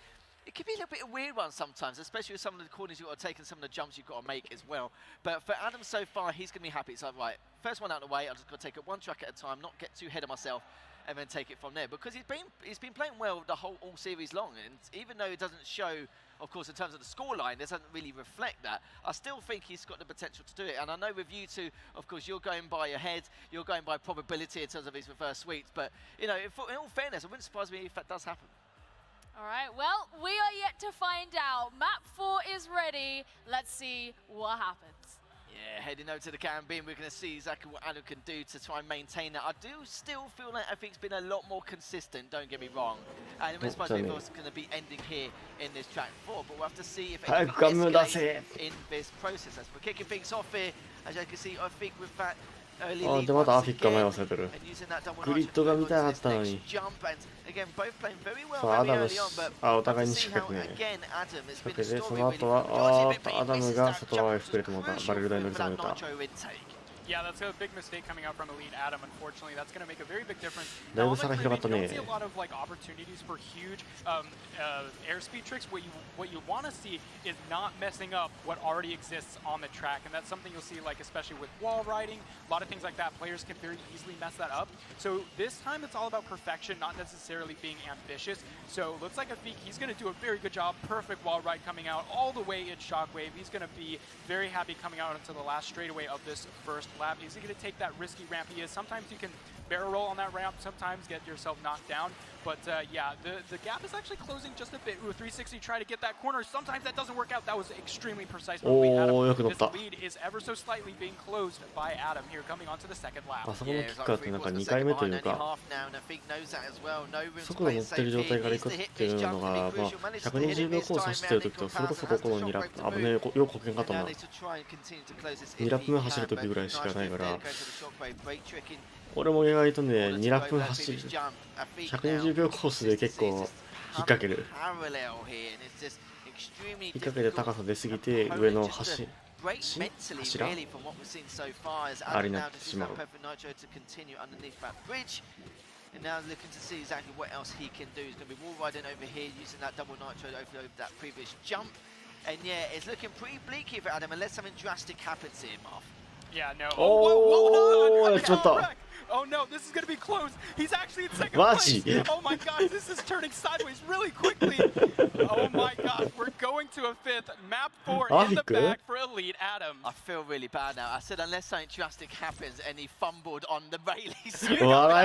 it can be a little bit of a weird one sometimes, especially with some of the corners you've got to take and some of the jumps you've got to make as well. But for Adam so far, he's going to be happy. It's like, right, first one out of the way, I've just got to take it one track at a time, not get too ahead of myself, and then take it from there. Because he's been playing well the whole all series long, and even though it doesn't show, of course, in terms of the scoreline, it doesn't really reflect that. I still think he's got the potential to do it. And I know with you two, of course, you're going by your head, you're going by probability in terms of his reverse sweeps. But, you know, in all fairness, it wouldn't surprise me if that does happen. All right, well, we are yet to find out. Map 4 is ready. Let's see what happens. Yeah, heading over to the Caribbean, we're going to see exactly what Adam can do to try and maintain that. I do still feel like I think it's been a lot more consistent, don't get me wrong. And it was supposed to be going to be ending here in this track 4, but we'll have to see if anything escalates in this process. As we're kicking things off here, as you can see, I think with that early あ lead でまたア once フィックが迷 again, わせてる and using that double グリッドが見たかったの next に jump, and again, both playing very well さあア very ダム early on, but あお we'll 互い have に to 仕 see 掛 how けね again Adam has 仕 been 掛 the けて story その really 後は from the majority あ of ー it, っと but アダ he ム misses が that 外側へ jump, 膨れてもうた crucial バレル台に乗 for り下 that げた nitro intake. Yeah, that's a big mistake coming out from Elite Adam, unfortunately. That's going to make a very big difference. だい Now, ぶ on 差 the が広がった Caribbean, ね you don't see a lot of like opportunities for huge airspeed tricks. What you want to see is not messing up what already exists on the track, and that's something you'll see, like especially with wall riding, a lot of things like that. Players can very easily mess that up. So this time it's all about perfection, not necessarily being ambitious. So it looks like Afik, he's going to do a very good job. Perfect wall ride coming out all the way in Shockwave. He's going to be very happy coming out into the last straightaway of this first lap. Is he going to take that risky ramp? He is. Sometimes you can barrel roll on that ramp, sometimes get yourself knocked down. But yeah, the gap is actually closing just a bit. Ooh, 360 try to get that corner. Sometimes that doesn't work out. That was extremely precise. But this lead is ever so slightly being closed by Adam here coming onto the second lap. あそこのキッカーってなんか2回目というか、速度乗ってる状態から行くっていうのが、まあ、120秒コース走ってる時と、それこそここの2ラップ、危ねえ、よくこけんかったな。2ラップ目走る時ぐらいしかないから、俺も意外とね、2ラップ目走る、120秒コースで結構引っ掛ける。引っ掛けて高さ出すぎて、上の柱あれになってしまう。And now looking to see exactly what else he can do. He's going to be wall riding over here, using that double nitro over that previous jump. And yeah, it's looking pretty bleak here for Adam, unless something drastic happens here, Marv. Yeah, no. Oh, that's what the... Oh no, this is going to be close. He's actually in second place. Oh my gosh, this is turning sideways really quickly. Oh my gosh, we're going to a fifth. Map 4 in the bag for Elite Adam. I feel really bad now. I said unless something drastic happens and he fumbled on the railies. It is. I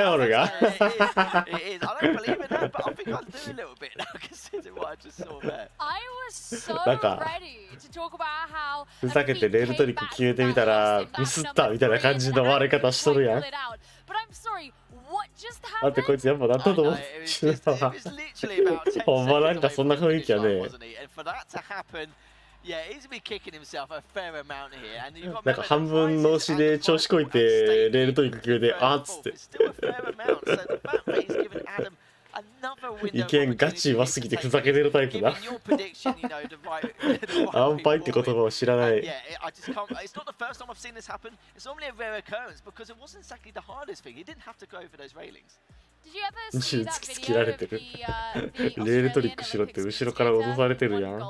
don't believe in that, but I think I'll do a little bit now considering what I just saw there. I was so ready to talk about how ふざけてレールトリック決めてみたらミスったみたいな感じの割れ方しとるやん。だってこいつやっぱなったと思う。ほんまなんかそんな雰囲気やね。なんか半分脳死で調子こいてレールトリック決めてあっつって。意見ガチ弱すぎてふざけてるタイプだ。安牌って言葉を知らない。突きつけられてる。レールトリックしろって後ろから脅されてるやん。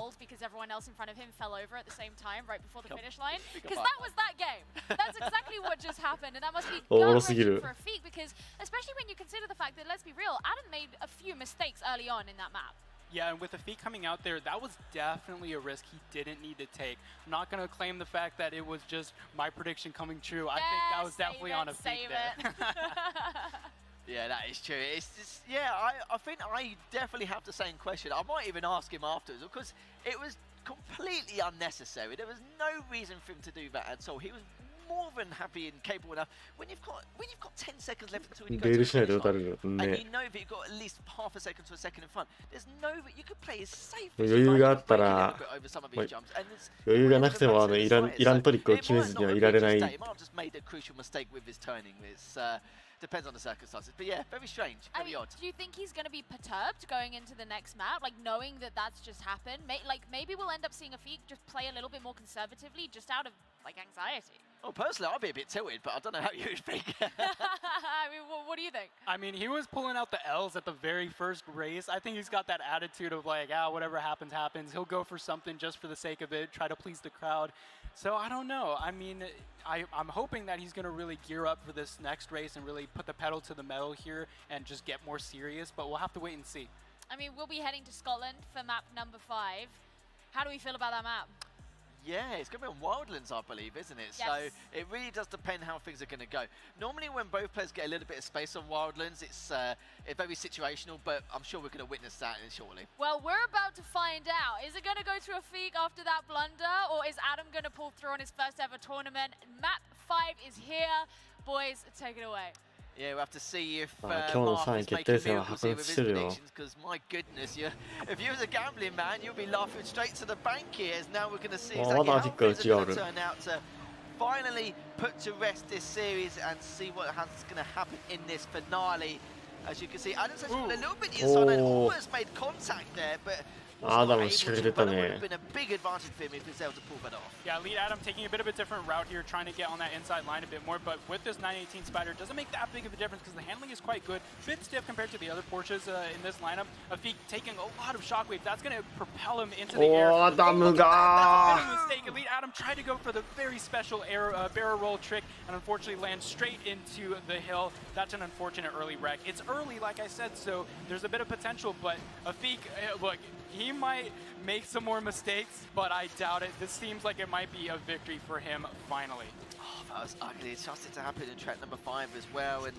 everyone else in front of him fell over at the same time right before the finish line because that was that game. That's exactly what just happened, and that must be gut-wrenching for a feat because, especially when you consider the fact that, let's be real, Adam made a few mistakes early on in that map. Yeah, and with the feat coming out there, that was definitely a risk he didn't need to take. I'm not going to claim the fact that it was just my prediction coming true. I think that was definitely on a feat there. Yeah, that is true. It's just, yeah, I think I definitely have the same question. I might even ask him afterwards because it was completely unnecessary. There was no reason for him to do that at all. He was more than happy and capable enough. When you've got 10 seconds left until you go to the finish line, and you know that you've got at least half a second to a second in front, there's no you could play as safe as you余裕があったら、余裕がなくてもイラントリックを決めずにはいられない。Depends on the circumstances, but yeah, very strange, very odd. Do you think he's going to be perturbed going into the next map, like knowing that that's just happened? Maybe we'll end up seeing a feat just play a little bit more conservatively, just out of like anxiety. Well, personally, I'd be a bit tilted, but I don't know how you think. I mean, what do you think? I mean, he was pulling out the L's at the very first race. I think he's got that attitude of like, whatever happens, happens. He'll go for something just for the sake of it, try to please the crowd. So I don't know. I mean, I'm hoping that he's going to really gear up for this next race and really put the pedal to the metal here and just get more serious, but we'll have to wait and see. I mean, we'll be heading to Scotland for map number 5. How do we feel about that map? Yeah, it's going to be on Wildlands, I believe, isn't it? Yes. So it really does depend how things are going to go. Normally when both players get a little bit of space on Wildlands, it's very situational, but I'm sure we're going to witness that shortly. Well, we're about to find out. Is it going to go to a feat after that blunder, or is Adam going to pull through on his first ever tournament? Map 5 is here. Boys, take it away. Yeah, we'll have to see if 今日の3位決定戦は白熱してるよ。 because my goodness, if you was a gambling man, you'll be laughing straight to the bank here. As now we're going to see exactly how things are going to turn out to finally put to rest this series and see what is going to happen in this finale. As you can see, Adam's actually got a little bit inside and almost made contact there, but. アダム仕掛けてたね。Yeah, lead Adam taking a bit of a different route here, trying to get on that inside line a bit more, but with this 918 Spider, it doesn't make that big of a difference because the handling is quite good. Bit stiff compared to the other Porsches in this lineup. Afik taking a lot of shockwave. That's going to propel him into the air. アダムが That's a bit of a mistake. Elite Adam tried to go for the very special barrel roll trick and unfortunately lands straight into the hill. That's an unfortunate early wreck. It's early, like I said, so there's a bit of potential, but Afik, look, he might make some more mistakes, but I doubt it. This seems like it might be a victory for him finally. Oh, that was ugly. It's just to happen in track number 5 as well, and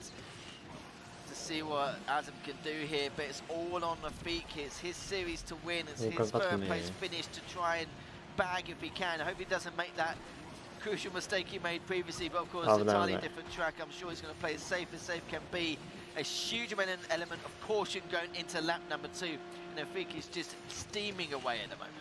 see what Adam can do here, but it's all on the feet. It's his series to win. It's his third place finish to try and bag if he can. I hope he doesn't make that crucial mistake he made previously, but of course, entirely different track. I'm sure he's going to play as safe can be. A huge element of caution going into lap number 2, and Afik is just steaming away at the moment.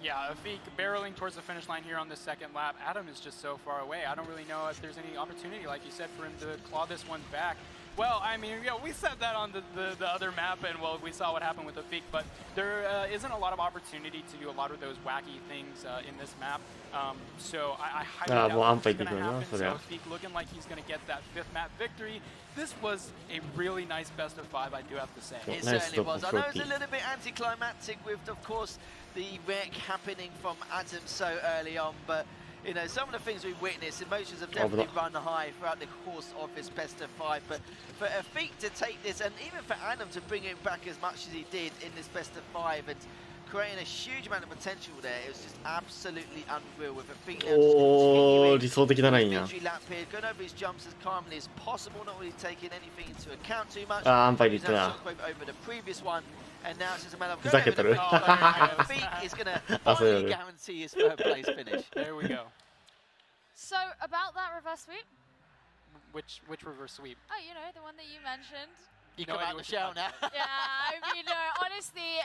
Yeah, Afik barreling towards the finish line here on the second lap. Adam is just so far away. I don't really know if there's any opportunity, like you said, for him to claw this one back. Well, I mean, yeah, we said that on the other map, and well, we saw what happened with Afik, but there isn't a lot of opportunity to do a lot of those wacky things in this map. So I highly doubt it's going to happen. So Afik looking like he's going to get that 5th map victory. This was a really nice best of 5, I do have to say. It certainly was. I know it's a little bit anticlimactic with, of course, the wreck happening from Adam so early on, but you know, some of the things we've witnessed, emotions have definitely run high throughout the course of this best of 5. But for Afik to take this, and even for Adam to bring it back as much as he did in this best of 5, and creating a huge amount of potential there, it was just absolutely unreal. With Afik now just continuing his victory lap here, going over his jumps as calmly as possible, not really taking anything into account too much. He's now shockwave over the previous one. And now it's just a matter of going over the Afik is going to finally guarantee his 3rd place finish. There we go. So about that reverse sweep. Which reverse sweep? Oh, you know, the one that you mentioned. You come out the shell now. Yeah, I mean, no, honestly,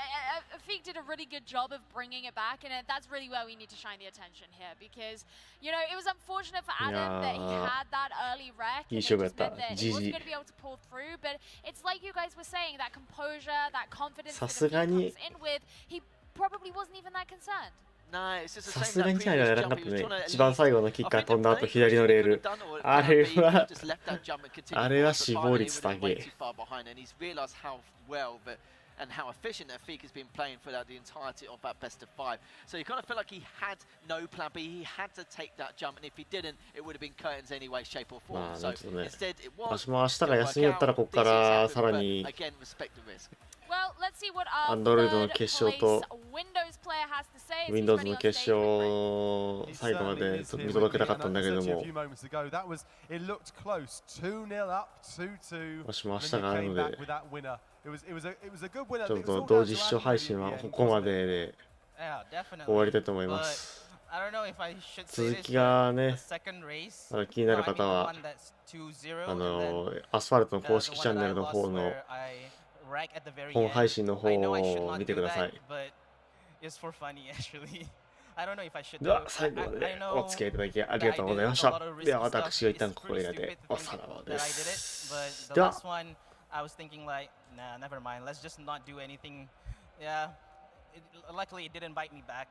Afik did a really good job of bringing it back, and that's really where we need to shine the attention here, because, you know, it was unfortunate for Adam that he had that early wreck, and it just meant that he wasn't going to be able to pull through, but it's like you guys were saying, that composure, that confidence that Afik comes in with, he probably wasn't even that concerned. さすがにチャイナやらなかったね。一番最後のキッカー飛んだ後左のレール。あれは死亡率高い。And how efficient Afik has been playing throughout the entirety of that best of 5. So you kind of feel like he had no plan B. He had to take that jump, and if he didn't, it would have been curtains anyway, shape or form. So instead, it was. 私も明日が休みだったらここからさらに Well, let's see what our Android の決勝と Windows player has to say. Windows の決勝最後まで見届けたかったんだけども、私も明日があるので、ちょっと同時視聴配信はここまでで終わりたいと思います。続きがね、まだ気になる方はアスファルトの公式チャンネルの方の本配信の方を見てください。では最後までお付き合いいただきありがとうございました。では私が一旦ここでおさらばです。では。I was thinking like, nah, never mind. Let's just not do anything. Yeah, luckily it didn't bite me back.